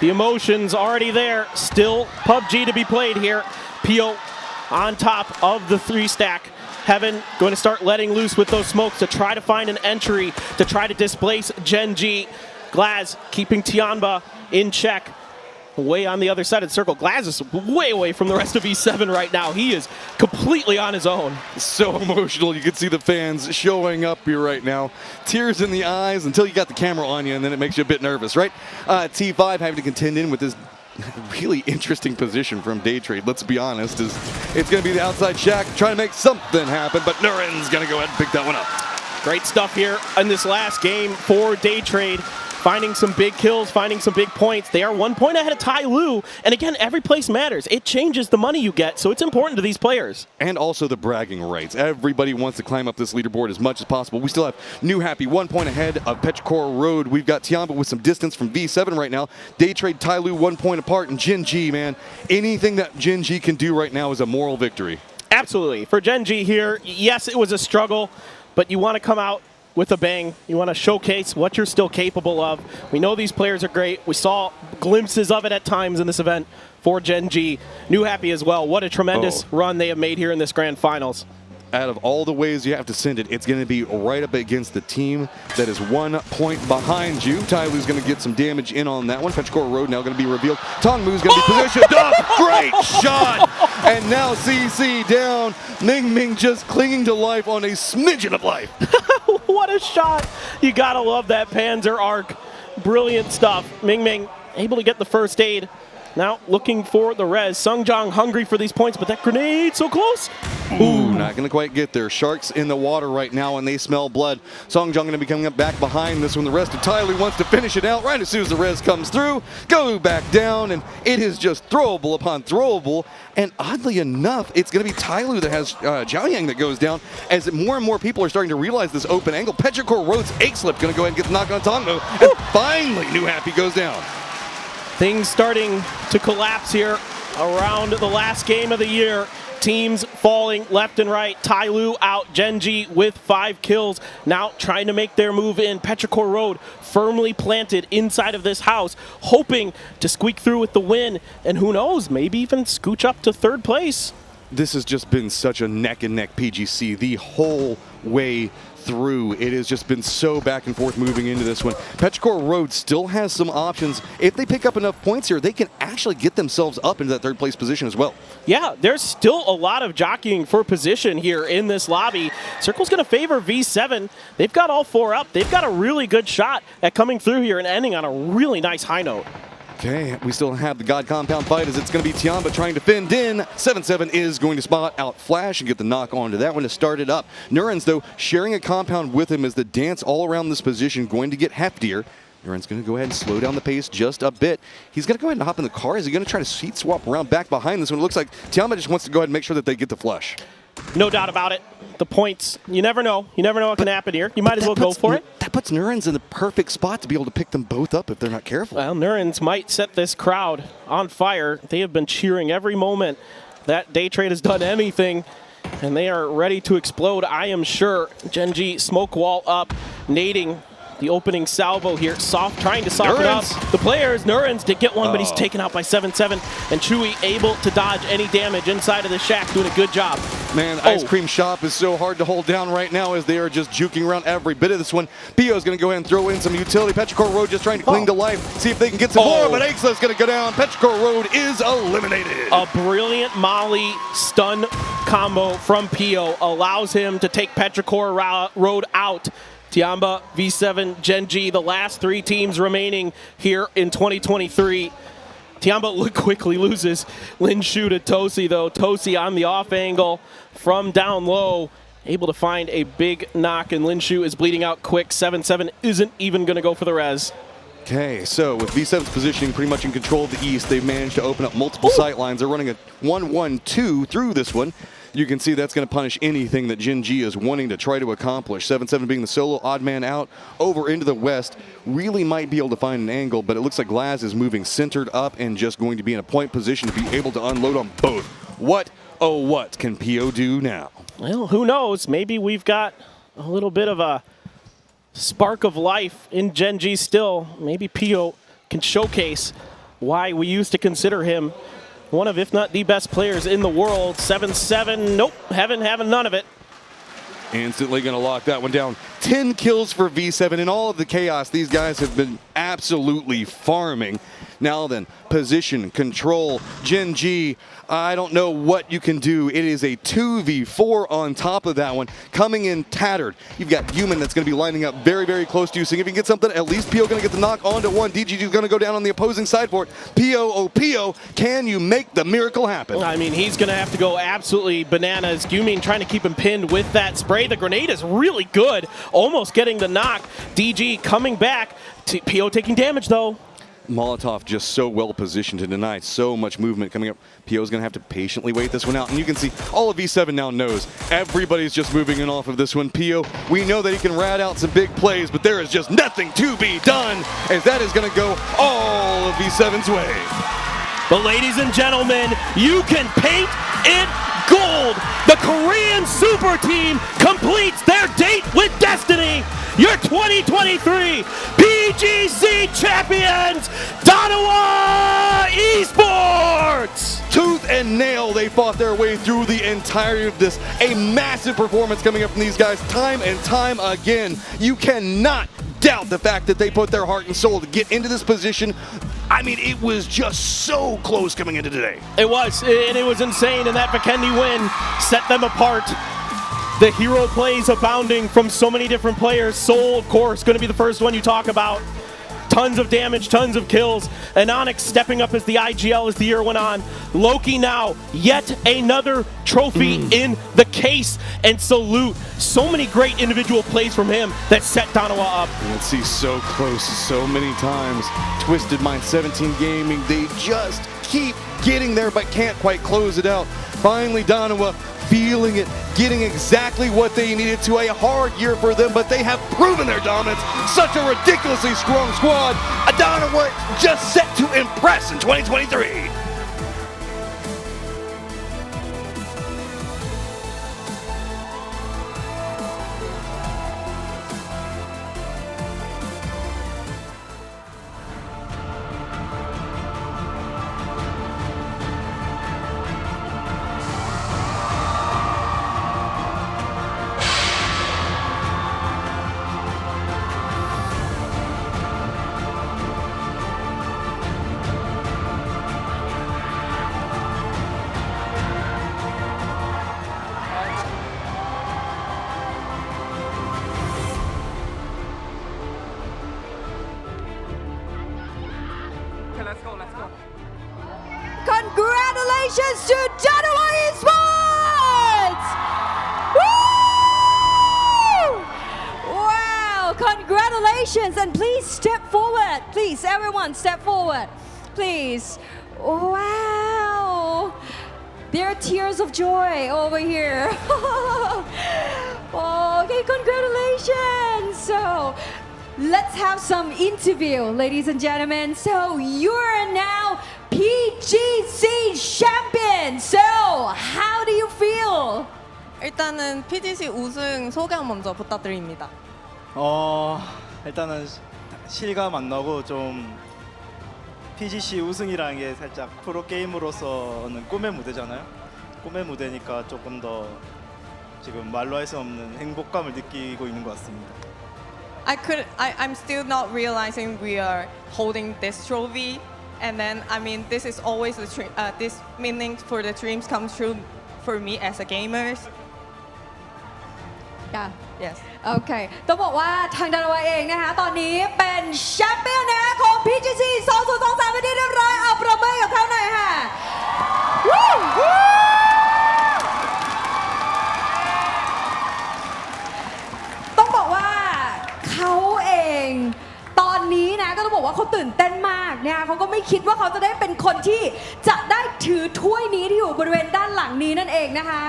[SPEAKER 19] The emotions already there. Still PUBG to be played here. Pio on top of the 3-stack. Heaven going to start letting loose with those smokes to try to find an entry to try to displace Gen G. Glaz keeping Tiamba in check. Way on the other side of the circle. Glaz is way away from the rest of E7 right now. He is completely on his own.
[SPEAKER 17] So emotional. You can see the fans showing up here right now. Tears in the eyes until you got the camera on you, and then it makes you a bit nervous, right? T5 having to contend in with this really interesting position from Day Trade, let's be honest. It's going to be the outside shack trying to make something happen, but Nuren's going to go ahead and pick that one up.
[SPEAKER 19] Great stuff here in this last game for Day Trade. finding some big kills, finding some big points. They are 1 point ahead of Tai Lu. And again, every place matters. It changes the money you get, so it's important to these players.
[SPEAKER 17] And also the bragging rights. Everybody wants to climb up this leaderboard as much as possible. We still have New Happy 1 point ahead of Petrichor Road. We've got Tiamba with some distance from V7 right now. Day Trade, Tai Lu 1 point apart, and Gen G, man. Anything that Gen G can do right now is a moral victory.
[SPEAKER 19] Absolutely. For Gen G here, yes, it was a struggle, but you want to come out with a bang. You want to showcase what you're still capable of. We know these players are great. We saw glimpses of it at times in this event for Gen G. New Happy as well. What a tremendous run they have made here in this grand finals.
[SPEAKER 17] Out of all the ways you have to send it, it's going to be right up against the team that is 1 point behind you. Tai Lu's going to get some damage in on that one. Petrichor Road now going to be revealed. Tongmu's going to be positioned up. Great shot! And now CC down. Ming Ming just clinging to life on a smidgen of life.
[SPEAKER 19] What a shot! You got to love that Panzer arc. Brilliant stuff. Ming Ming able to get the first aid. Now looking for the res. Sungjong hungry for these points, but that grenade so close.
[SPEAKER 17] Ooh, not going to quite get there. Sharks in the water right now, and they smell blood. Songjong going to be coming up back behind this one. The rest of Tai Lu wants to finish it out right as soon as the res comes through. Go back down, and it is just throwable upon throwable. And oddly enough, it's going to be Tai Lu that has Zhaoyang that goes down as more and more people are starting to realize this open angle. Petrichor Road's Slip going to go ahead and get the knock on Tongmu. And finally, New Happy goes down.
[SPEAKER 19] Things starting to collapse here around the last game of the year. Teams falling left and right. Tai Lu out. Gen G with 5 kills. Now trying to make their move in. Petrichor Road firmly planted inside of this house, hoping to squeak through with the win. And who knows, maybe even scooch up to 3rd place.
[SPEAKER 17] This has just been such a neck-and-neck PGC the whole way through. It has just been so back and forth moving into this one. Petrichor Road still has some options. If they pick up enough points here, they can actually get themselves up into that 3rd place position as well.
[SPEAKER 19] Yeah, there's still a lot of jockeying for position here in this lobby. Circle's going to favor V7. They've got all 4 up. They've got a really good shot at coming through here and ending on a really nice high note.
[SPEAKER 17] Okay, we still have the God Compound fight as it's going to be Tiamba trying to fend in. 7-7 is going to spot out Flash and get the knock onto that one to start it up. Nurens, though, sharing a compound with him as the dance all around this position going to get heftier. Nurens going to go ahead and slow down the pace just a bit. He's going to go ahead and hop in the car. Is he going to try to seat swap around back behind this one? It looks like Tiamba just wants to go ahead and make sure that they get the flush.
[SPEAKER 19] No doubt about it. The points, you never know. You never know what can happen here. You might as well go for it.
[SPEAKER 17] That puts Nurens in the perfect spot to be able to pick them both up if they're not careful.
[SPEAKER 19] Well, Nurens might set this crowd on fire. They have been cheering every moment that Day Trade has done anything, and they are ready to explode, I am sure. Gen G smoke wall up, nading the opening salvo here. Soft trying to soften up the players. Nurens did get one, but he's taken out by 7-7. And Chewy able to dodge any damage inside of the shack, doing a good job.
[SPEAKER 17] Man, Ice Cream Shop is so hard to hold down right now as they are just juking around every bit of this one. Pio is going to go ahead and throw in some utility. Petrichor Road just trying to cling to life, see if they can get some more, but Aixla is going to go down. Petrichor Road is eliminated.
[SPEAKER 19] A brilliant Molly stun combo from Pio allows him to take Petrichor Road out. Tiamba, V7, Gen G, the last 3 teams remaining here in 2023. Tiamba quickly loses Lin Shu to Tosi, though. Tosi on the off angle from down low, able to find a big knock, and Lin Shu is bleeding out quick. 7-7 isn't even going to go for the res.
[SPEAKER 17] Okay, so with V7's positioning pretty much in control of the East, they've managed to open up multiple sight lines. They're running a 1-1-2 through this one. You can see that's going to punish anything that Gen G is wanting to try to accomplish. 7-7 being the solo odd man out over into the west. Really might be able to find an angle, but it looks like Glaz is moving centered up and just going to be in a point position to be able to unload on both. What, oh what, can PO do now?
[SPEAKER 19] Well, who knows? Maybe we've got a little bit of a spark of life in Gen G still. Maybe PO can showcase why we used to consider him one of, if not the best players in the world. 7-7, nope, having none of it.
[SPEAKER 17] Instantly going to lock that one down. 10 kills for V7. In all of the chaos, these guys have been absolutely farming. Now then, position, control, Gen G, I don't know what you can do. It is a 2v4 on top of that one, coming in tattered. You've got Human that's going to be lining up very, very close to you. So if you can get something, at least Pio going to get the knock onto one. DGG is going to go down on the opposing side for it. Pio, oh Pio, can you make the miracle happen?
[SPEAKER 19] I mean, he's going to have to go absolutely bananas. Gumin trying to keep him pinned with that spray. The grenade is really good almost getting the knock. DG coming back. PO taking damage though.
[SPEAKER 17] Molotov just so well positioned to deny so much movement coming up. PO's going to have to patiently wait this one out. And you can see all of V7 now knows everybody's just moving in off of this one. PO, we know that he can rat out some big plays, but there is just nothing to be done as that is going to go all of V7's way.
[SPEAKER 19] But ladies and gentlemen, you can paint it gold. The Korean Super Team completes their date with destiny. Your 2023 PGC champions, Danawa Esports!
[SPEAKER 17] Tooth and nail, they fought their way through the entirety of this. A massive performance coming up from these guys time and time again. You cannot doubt the fact that they put their heart and soul to get into this position. I mean, it was just so close coming into today.
[SPEAKER 19] It was, and it was insane, and that Vikendi win set them apart. The hero plays abounding from so many different players. Soul, of course, going to be the first one you talk about. Tons of damage, tons of kills. And Onyx stepping up as the IGL as the year went on. Loki now, yet another trophy in the case. And salute, so many great individual plays from him that set Danawa up.
[SPEAKER 17] Let's see, so close so many times. Twisted Mind 17 Gaming, they just keep getting there but can't quite close it out. Finally, Danawa feeling it, getting exactly what they needed to. A hard year for them, but they have proven their dominance. Such a ridiculously strong squad. Danawa just set to impress in 2023.
[SPEAKER 3] Congratulations to Danawa Esports! Woo! Wow, congratulations, and please step forward. Please, everyone, step forward. Please. Wow. There are tears of joy over here. Okay, congratulations. So, let's have some interview, ladies and gentlemen. So, you're now PGC champion. So, how do you feel?
[SPEAKER 4] 일단은 PGC 우승 소감 먼저 부탁드립니다.
[SPEAKER 21] 일단은 실감 안 나고 좀 PGC 우승이라는 게 살짝 프로 게임으로서는 꿈의 무대잖아요. 꿈의 무대니까 조금 더 지금 말로 할 수 없는 행복감을 느끼고 있는 것 같습니다.
[SPEAKER 4] I'm still not realizing we are holding this trophy, and then I mean this is always this meaning for the dreams come true for me as a gamer.
[SPEAKER 3] Yeah.
[SPEAKER 4] Yes.
[SPEAKER 3] โอเคต้องบอกว่าทางดาราเองนะคะตอนนี้เป็นแชมเปี้ยนนะคะของ PGC 2023เป็นที่เรียบร้อยเอาประมือกับเขาหน่อยค่ะต้องบอกว่าเขาเองตอนนี้นะก็ต้องบอกว่าเขาตื่นเต้นมากนะคะเขาก็ไม่คิดว่าเขาจะได้เป็นคนที่จะได้ถือถ้วยนี้ที่อยู่บริเวณด้านหลังนี้นั่นเองนะคะ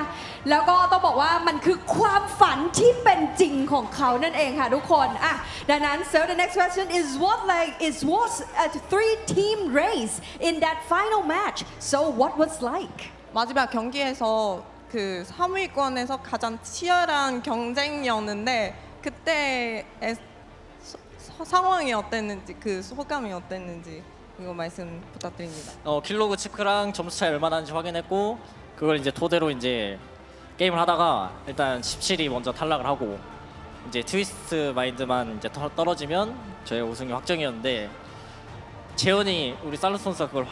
[SPEAKER 3] แล้วก็ต้องบอกว่ามันคือความฝันที่เป็นจริงของเขานั่นเองค่ะทุกคนอ่ะดังนั้น so the next question is was a 3-team race in that final match so what was like
[SPEAKER 4] 마지막 경기에서 그 3위권에서 가장 치열한 경쟁이었는데 그때 상황이 어땠는지 그 소감이 어땠는지 이거 말씀 부탁드립니다.
[SPEAKER 23] 킬로그 체크랑 점수 차이 얼마나 나는지 확인했고 그걸 이제 토대로 이제 게임을 하다가 일단 17이 먼저 탈락을 하고 이제 트위스트 마인드만 이제 떨어지면 저희 우승이 확정이었는데 재현이 우리 살루스 선수가 그걸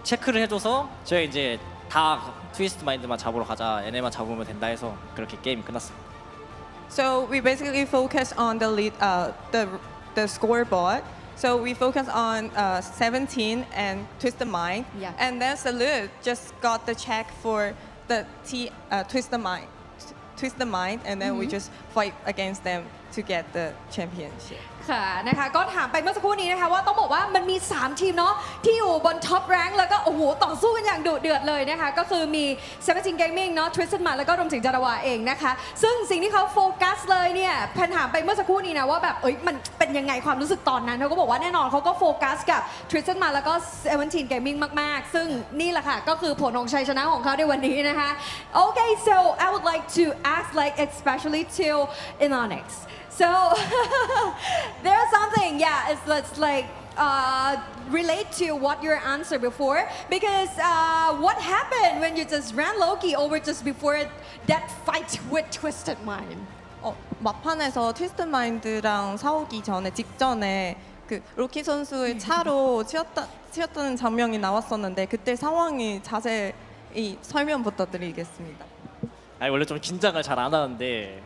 [SPEAKER 23] 체크를 해줘서 저희가 이제 다 트위스트 마인드만 잡으러 가자 얘네만 잡으면 된다 해서 그렇게 게임이 끝났습니다.
[SPEAKER 4] So we basically focus on the lead, the scoreboard. So we focus on 17 and Twisted Mind, and then Salute just got the check for the Twisted Mind Twisted Mind, and then we just fight against them to get the championship.
[SPEAKER 3] ค่ะนะคะก็ถามไปเมื่อสักครู่นี้นะคะว่าต้องบอกว่ามันมี3ทีมเนาะที่อยู่บนท็อปแรงค์แล้วก็โอ้โหต่อสู้กันอย่างดุเดือดเลยนะคะก็คือมี17 Gaming เนาะ Twisted Mind แล้วก็รวมถึงจารวาเองนะคะซึ่งสิ่งที่เขาโฟกัสเลยเนี่ยแพนถามไปเมื่อสักครู่นี้นะว่าแบบมันเป็นยังไงความรู้สึกตอนนั้นเขาก็บอกว่าแน่นอนเขาก็โฟกัสกับ Twisted Mind แล้วก็17 Gaming มากๆซึ่งนี่แหละค่ะก็คือผลของชัยชนะของเขาในวันนี้นะคะ Okay so I would like to ask like especially to Inonix So there's something, yeah, it's like relate to what your answer before because what happened when you just ran Loki over just before that fight with Twisted Mind?
[SPEAKER 4] 막판에서 트위스트 마인드랑 싸우기 전에 직전에 그 로키 선수의 차로 치였다는 장면이 나왔었는데 그때 상황이 자세히 설명부터 드리겠습니다.
[SPEAKER 23] 아니 원래 좀 긴장을 잘 안 하는데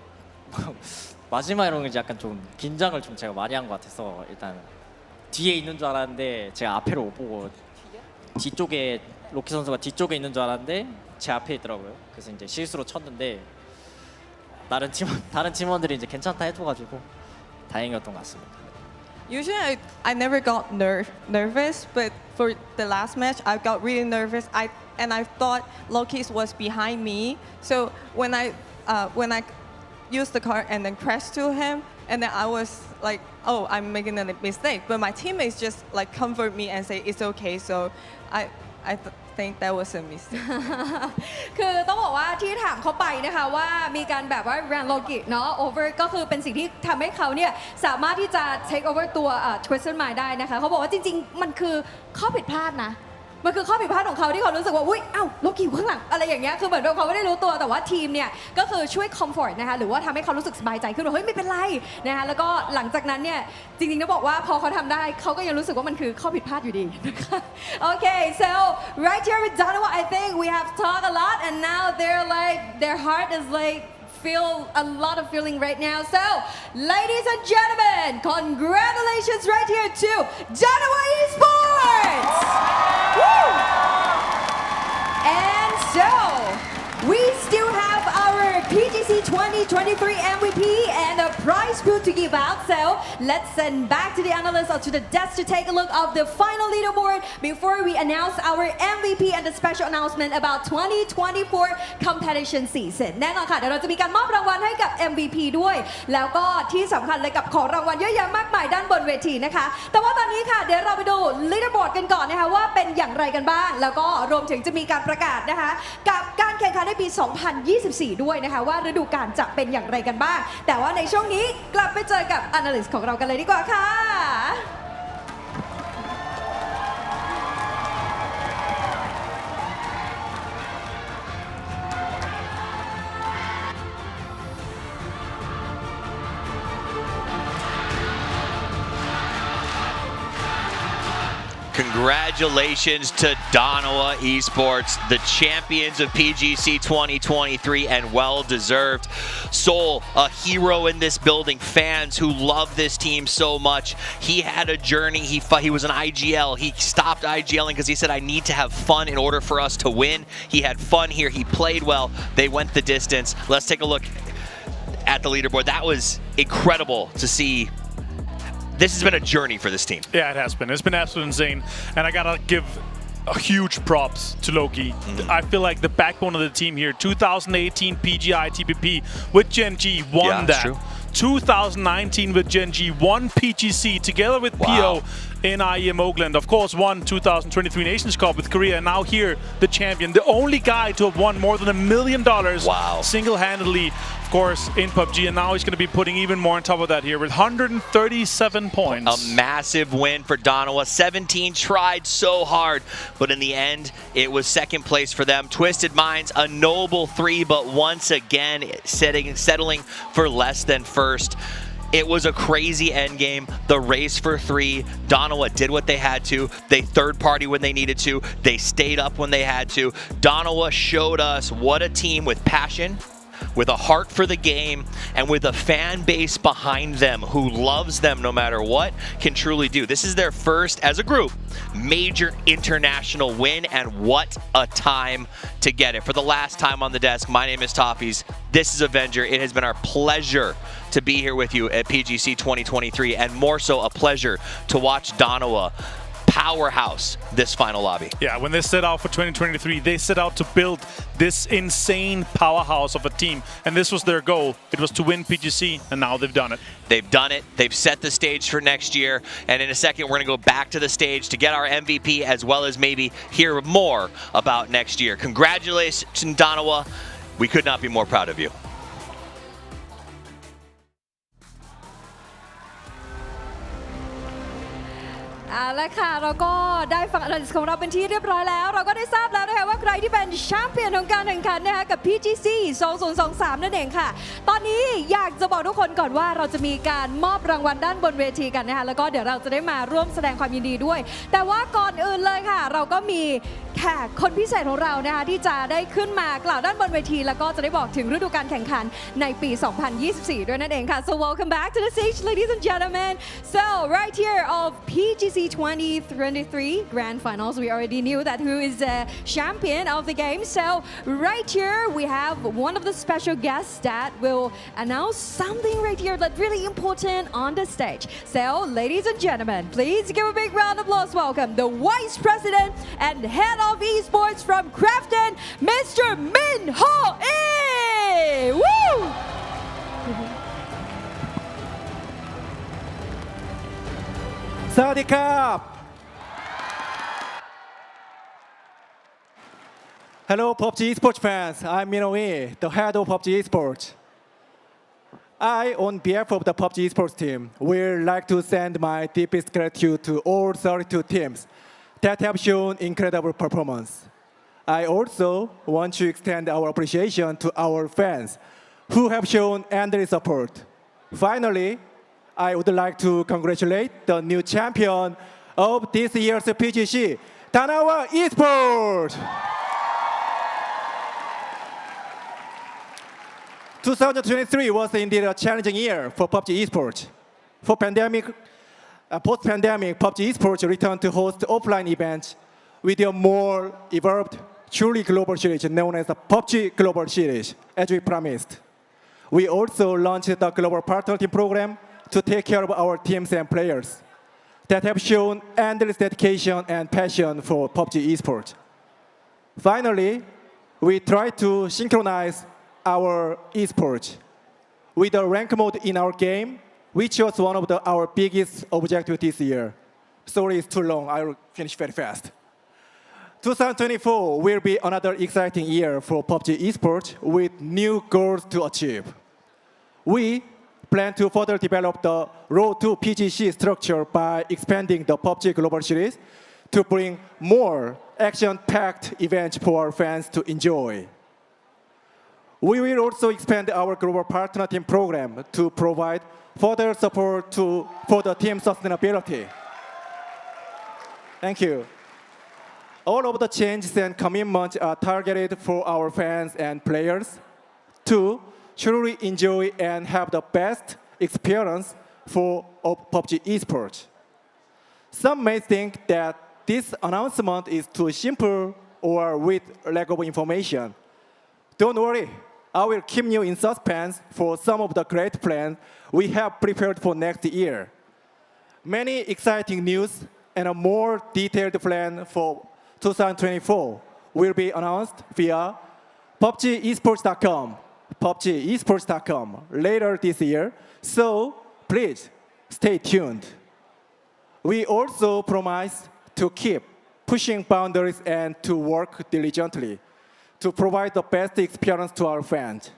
[SPEAKER 23] 마지막에는 이제 약간 좀 긴장을 좀 제가 많이 한 것 같아서 일단 뒤에 있는 줄 알았는데 제가 앞에를 못 보고 뒤쪽에 로키 선수가 뒤쪽에 있는 줄 알았는데 제 앞에 있더라고요. 그래서 이제 실수로 쳤는데 다른 팀원들이 이제 괜찮다 해줘가지고 다행이었던 것 같습니다.
[SPEAKER 4] Usually I never got nervous, but for the last match I got really nervous. I thought Loki's was behind me. So when I used the car and then crashed to him, and then I was like, oh, I'm making a mistake. But my teammates just like comfort me and say it's okay. So I think that was a mistake.
[SPEAKER 3] คือต้องบอกว่าที่ถามเขาไปนะคะว่ามีการแบบว่า ran Loki เนาะ over ก็คือเป็นสิ่งที่ทำให้เขาเนี่ยสามารถที่จะ take over ตัว Twisted Mind ได้นะคะเขาบอกว่าจริงๆมันคือข้อผิดพลาดนะมันคือข้อผิดพลาดของเขาที่เขารู้สึกว่าอุ้ยอ้าวโลกิอยู่ข้างหลังอะไรอย่างเงี้ยคือเหมือนเขาไม่ได้รู้ตัวแต่ว่าทีมเนี่ยก็คือช่วย comfort นะคะหรือว่าทำให้เขารู้สึกสบายใจขึ้นว่าเฮ้ยไม่เป็นไรนะคะแล้วก็หลังจากนั้นเนี่ยจริงๆต้องบอกว่าพอเขาทำได้เขาก็ยังรู้สึกว่ามันคือข้อผิดพลาดอยู่ดีนะคะ Okay so right here with Danawa I think we have talked a lot and now they're like their heart is like feel a lot of feeling right now. So, ladies and gentlemen, congratulations right here to Danawa Esports! Woo! And so, we still have our PGC 2023 MVP and a prize pool to give out. So, let's send back to the analysts or to the desk to take a look of the final leaderboard before we announce our MVP and the special announcement about 2024 competition season. แน่นอนค่ะเดี๋ยวเราจะมีการมอบรางวัลให้กับ MVP ด้วยแล้วก็ที่สำคัญเลยกับของรางวัลเยอะแยะมากมายด้านบนเวทีนะคะแต่ว่าตอนนี้ค่ะเดี๋ยวเราไปดู leaderboard กันก่อนนะคะว่าเป็นอย่างไรกันบ้างแล้วก็รวมถึงจะมีการประกาศนะคะกับการแข่งขันในปี 2024 ด้วยนะคะว่าฤดูกาลจะเป็นอย่างไรกันบ้างแต่ว่าในช่วงนี้กลับไปเจอกับ analyst ของเรากันเลยดีกว่าค่ะ
[SPEAKER 5] Congratulations to Danawa Esports, the champions of PGC 2023 and well-deserved. Soul, a hero in this building, fans who love this team so much. He had a journey, he was an IGL, he stopped IGLing because he said, I need to have fun in order for us to win. He had fun here, he played well, they went the distance. Let's take a look at the leaderboard. That was incredible to see. This has been a journey for this team.
[SPEAKER 7] Yeah, it has been. It's been absolutely insane. And I gotta give a huge props to Loki. I feel like the backbone of the team here, 2018 PGI TPP with Gen G won that. True. 2019 with Gen G won PGC together with PO in IEM Oakland. Of course, won 2023 Nations Cup with Korea. And now here, the champion, the only guy to have won more than $1 million single-handedly, of course, in PUBG. And now he's going to be putting even more on top of that here with 137 points.
[SPEAKER 5] A massive win for Danawa. 17 tried so hard, but in the end, it was second place for them. Twisted Minds, a noble 3, but once again, settling for less than first. It was a crazy end game. The race for 3. Danawa did what they had to. They third party when they needed to. They stayed up when they had to. Danawa showed us what a team with passion, with a heart for the game and with a fan base behind them who loves them no matter what can truly do. This is their first, as a group, major international win, and what a time to get it. For the last time on the desk, my name is Toffees. This is Avenger. It has been our pleasure to be here with you at PGC 2023, and more so a pleasure to watch Danawa powerhouse this final lobby.
[SPEAKER 7] Yeah, when they set out for 2023, they set out to build this insane powerhouse of a team, and this was their goal. It was to win PGC, and now they've done it.
[SPEAKER 5] They've done it. They've set the stage for next year, and in a second, we're going to go back to the stage to get our MVP, as well as maybe hear more about next year. Congratulations, Danawa. We could not be more proud of you.
[SPEAKER 3] เอาละค่ะเราก็ได้ฟังอนาลิซิสของเราเป็นที่เรียบร้อยแล้วเราก็ได้ทราบแล้วนะคะว่าใครที่เป็นแชมป์เปี้ยนของการแข่งขันนะคะกับ PGC 2023 นั่นเองค่ะตอนนี้อยากจะบอกทุกคนก่อนว่าเราจะมีการมอบรางวัลด้านบนเวทีกันนะคะแล้วก็เดี๋ยวเราจะได้มาร่วมแสดงความยินดีด้วยแต่ว่าก่อนอื่นเลยค่ะเราก็มีแขกคนพิเศษของเรานะคะที่จะได้ขึ้นมากล่าวด้านบนเวทีแล้วก็จะได้บอกถึงฤดูกาลแข่งขันในปี 2024 ด้วยนั่นเองค่ะ so welcome back to the stage ladies and gentlemen so right here of PGC 2023 Grand Finals. We already knew that who is the champion of the game. So right here we have one of the special guests that will announce something right here that's really important on the stage. So ladies and gentlemen, please give a big round of applause. Welcome the Vice President and Head of Esports from Crowdfunding, Mr. Min Ho E. Woo!
[SPEAKER 9] Sawadee Krab! Hello PUBG Esports fans, I'm Min Ho E, the head of PUBG Esports. I, on behalf of the PUBG Esports team, would like to send my deepest gratitude to all 32 teams that have shown incredible performance. I also want to extend our appreciation to our fans who have shown endless support. Finally, I would like to congratulate the new champion of this year's PGC, Danawa Esports! 2023 was indeed a challenging year for PUBG Esports. Post-pandemic, PUBG Esports returned to host offline events with a more evolved, truly global series known as the PUBG Global Series, as we promised. We also launched the Global Partner Team Program to take care of our teams and players that have shown endless dedication and passion for PUBG Esports. Finally, we tried to synchronize our esports with the rank mode in our game, which was one of our biggest objectives this year. Sorry, it's too long. I will finish very fast. 2024 will be another exciting year for PUBG Esports with new goals to achieve. We plan to further develop the Road to PGC structure by expanding the PUBG Global Series to bring more action-packed events for our fans to enjoy. We will also expand our Global Partner Team Program to provide further support for the team sustainability. Thank you. All of the changes and commitments are targeted for our fans and players to truly enjoy and have the best experience of PUBG Esports. Some may think that this announcement is too simple or with lack of information. Don't worry, I will keep you in suspense for some of the great plans we have prepared for next year. Many exciting news and a more detailed plan for 2024 will be announced via PUBGesports.com later this year, so please stay tuned. We also promise to keep pushing boundaries and to work diligently to provide the best experience to our fans,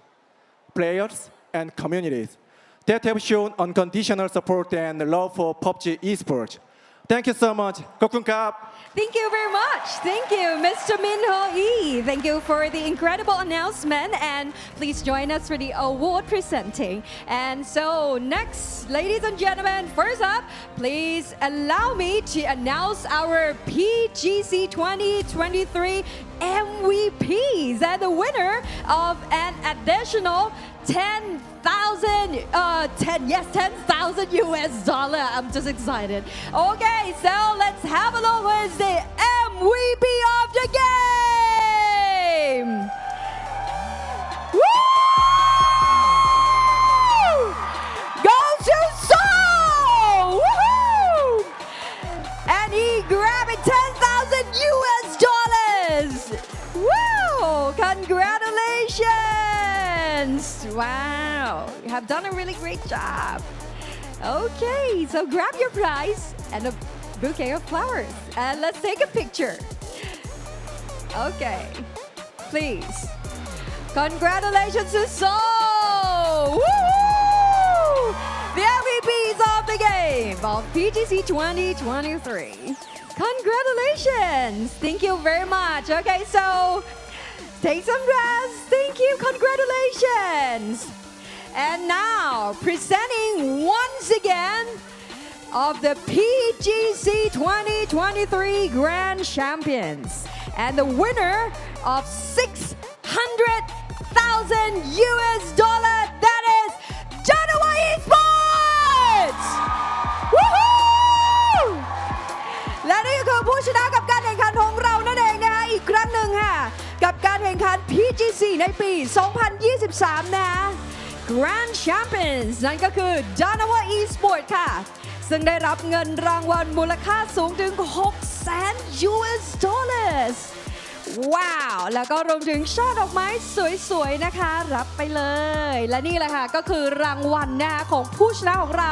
[SPEAKER 9] players, and communities that have shown unconditional support and love for PUBG Esports. Thank you so much. ขอบคุณครับ
[SPEAKER 3] Thank you very much. Thank you, Mr. Min Ho Lee. Thank you for the incredible announcement, and please join us for the award presenting. And so next, ladies and gentlemen, first up, please allow me to announce our PGC 2023 MVPs and the winner of an additional 10,000 US dollar. I'm just excited. Okay, so let's have a look with the MVP of the game. Woo! Go to Seoul! Woohoo! And he grabbed 10,000 US dollars. Woo! Congratulations! Wow, you have done a really great job. Okay, so grab your prize and a bouquet of flowers and let's take a picture. Okay, please. Congratulations to Seoul! Woo! The MVPs of the game of PGC 2023. Congratulations! Thank you very much. Okay, so take some rest. Thank you. Congratulations. And now, presenting once again of the PGC 2023 Grand Champions and the winner of 600,000 US dollar, that is Danawa Esports! Woohoo! และนี่คือผู้ชนะกับการแข่งขันของเรานั่นเองนะคะอีกครั้งหนึ่งค่ะกับการแข่งขัน PGC ในปี 2023 นะคะ Grand Champions นั่นก็คือ Danawa Esports ค่ะซึ่งได้รับเงินรางวัลมูลค่าสูงถึง 600,000 US dollars ว้าวแล้วก็รวมถึงช่อดอกไม้สวยๆนะคะรับไปเลยและนี่แหละค่ะก็คือรางวัลนะคะของผู้ชนะของเรา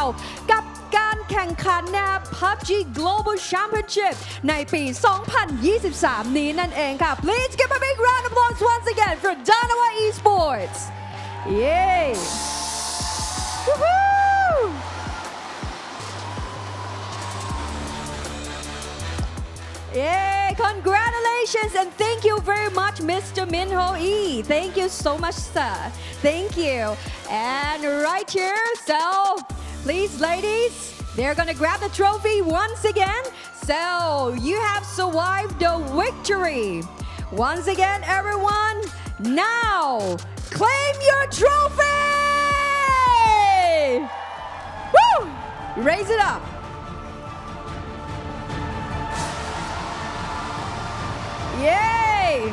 [SPEAKER 3] กับการแข่งขันนะคะ PUBG Global Championship ในปี 2023 นี้นั่นเองค่ะ Please give a big round of applause once again for Danawa Esports Yay Woohoo Yay! Congratulations and thank you very much, Mr. Min Ho Lee. Thank you so much, sir. Thank you. And right here, so please, ladies, they're gonna grab the trophy once again. So you have survived the victory. Once again, everyone, now claim your trophy! Woo! Raise it up. Yay!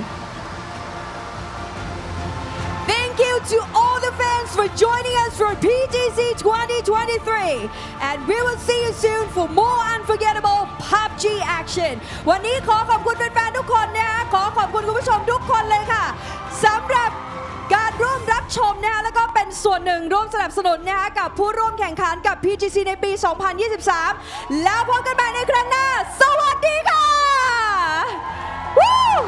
[SPEAKER 3] Thank you to all the fans for joining us for PGC 2023 and we will see you soon for more unforgettable PUBG action วันนี้ขอขอบคุณแฟนๆทุกคนนะคะขอขอบคุณคุณผู้ชมทุกคนเลยค่ะสำหรับการร่วมรับชมนะคะแล้วก็เป็นส่วนหนึ่งร่วมสนับสนุนนะคะกับผู้ร่วมแข่งขันกับ PGC ในปี 2023 แล้วพบกันใหม่ในครั้งหน้าสวัสดีค่ะWoo!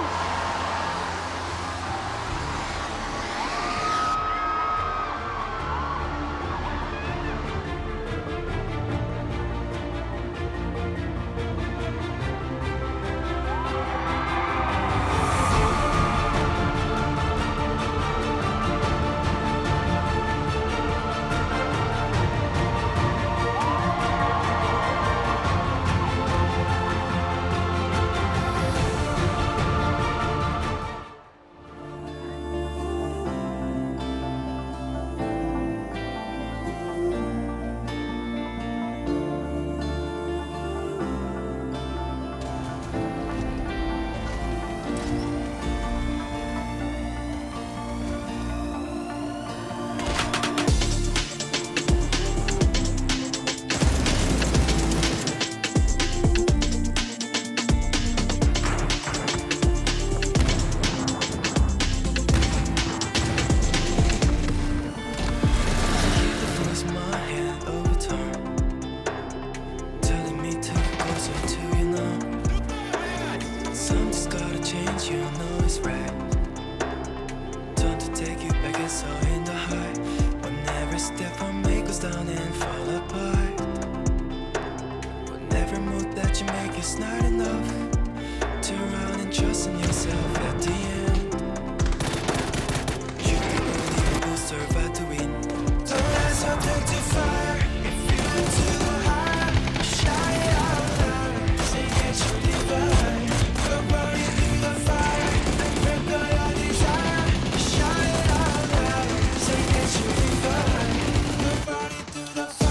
[SPEAKER 10] step I make goes down and fall apart. But never move that it's not enough. Turn around and trust in yourself at the end. You the only one who survive to win. Don't let something to fire. If you're too high, shout it out loud. Say that you're divine. Go burning through the fire and break all your desire. Shout it out loud. Say that you're divine. Go burning through the fire.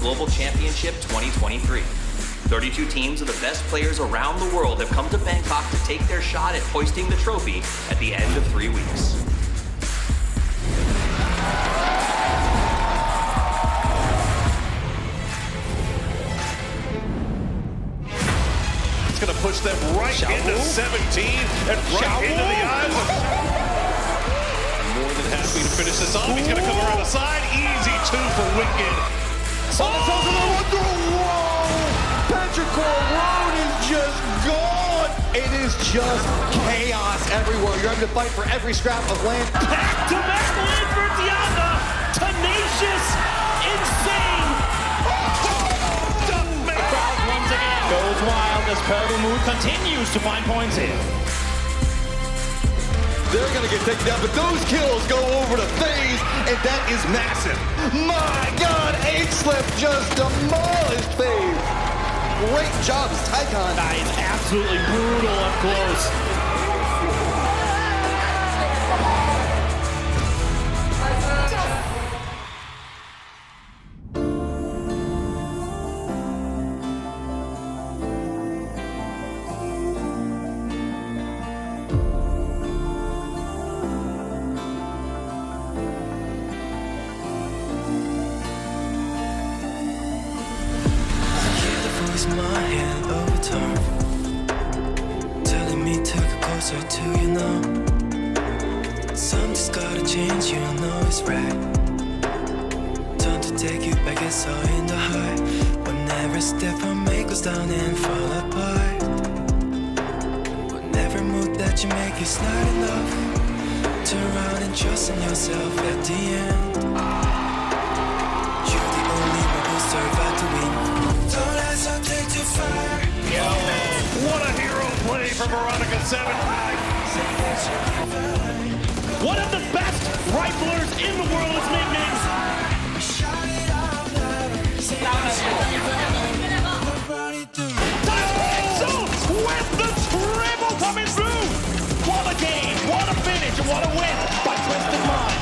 [SPEAKER 8] Global Championship 2023. 32 teams of the best players around the world have come to Bangkok to take their shot at hoisting the trophy at the end of 3 weeks.
[SPEAKER 11] It's going to push them right into 17 and right into the eyes of... More than happy to finish this off. He's going to come around the side. Easy two for Wicked.
[SPEAKER 17] Patrick Road is just gone. It is just chaos everywhere. You're having to fight for every scrap of land.
[SPEAKER 10] Back-to-back win for Diana. Tenacious, insane. Crowd once again goes wild as Purple Moon continues to find points in.
[SPEAKER 17] They're going to get taken down, but those kills go over to FaZe, and that is massive. My God, 8slip just demolished FaZe. Great job, Tycon.
[SPEAKER 10] That is absolutely brutal up close. My hand overturned, telling me to go closer to you now. Something's gotta change, you know it's right. Time to take you back, it's all in the heart. Whenever step I make goes down and fall apart. Whenever move that you make is not enough. Turn around and trust in yourself at the end. You're the only one who survived to win. Don't hesitate to fire.
[SPEAKER 11] Yo, what a hero play from Veronica 7.
[SPEAKER 10] One of the best riflers in the world is nicknamed. With the triple coming through. What a game, what a finish, what a win by Twisted Mind.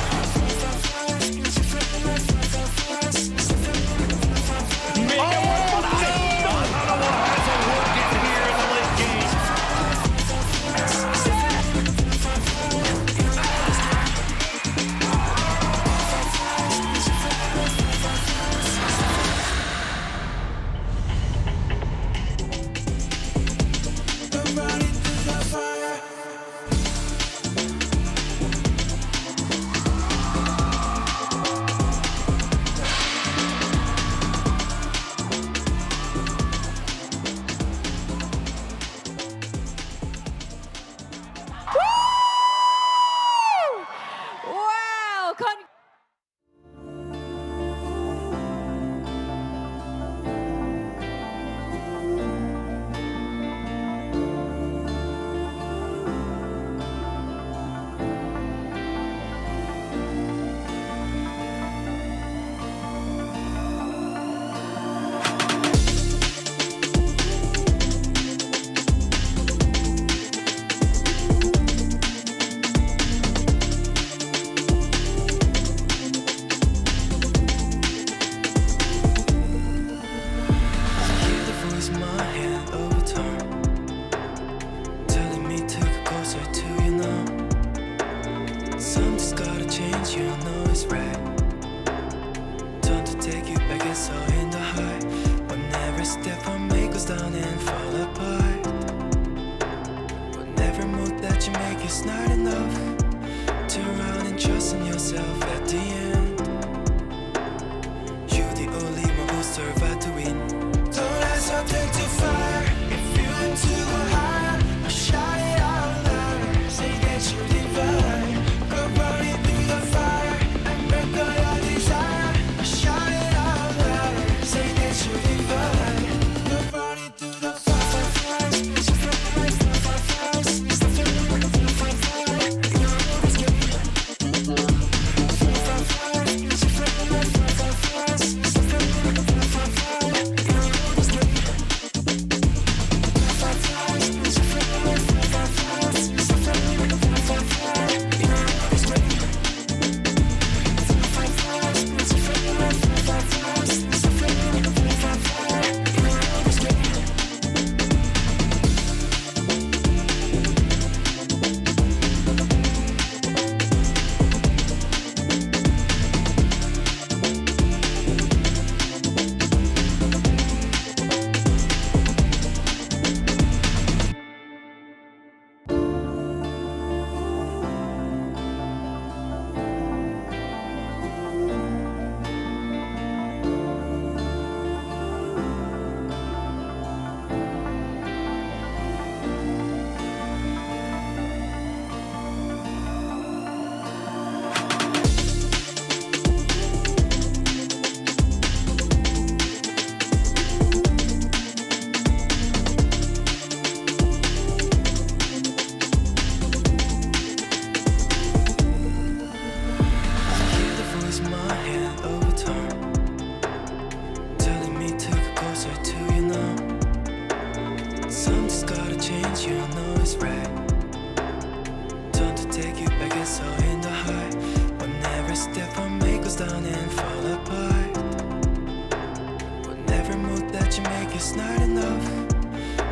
[SPEAKER 10] it's not enough.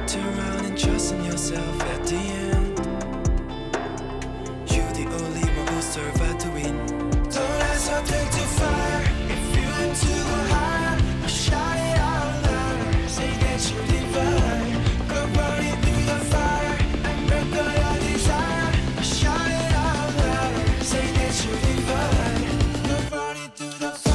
[SPEAKER 10] Turn around and trust in yourself at the end. You the only one who survived to win. Don't ask something to fire. If you aim too high, shout it out loud. Say that you're divine. Go running through the fire and break all your desire. Shout it out loud. Say that you're divine. Go running through the fire.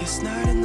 [SPEAKER 10] It's not enough.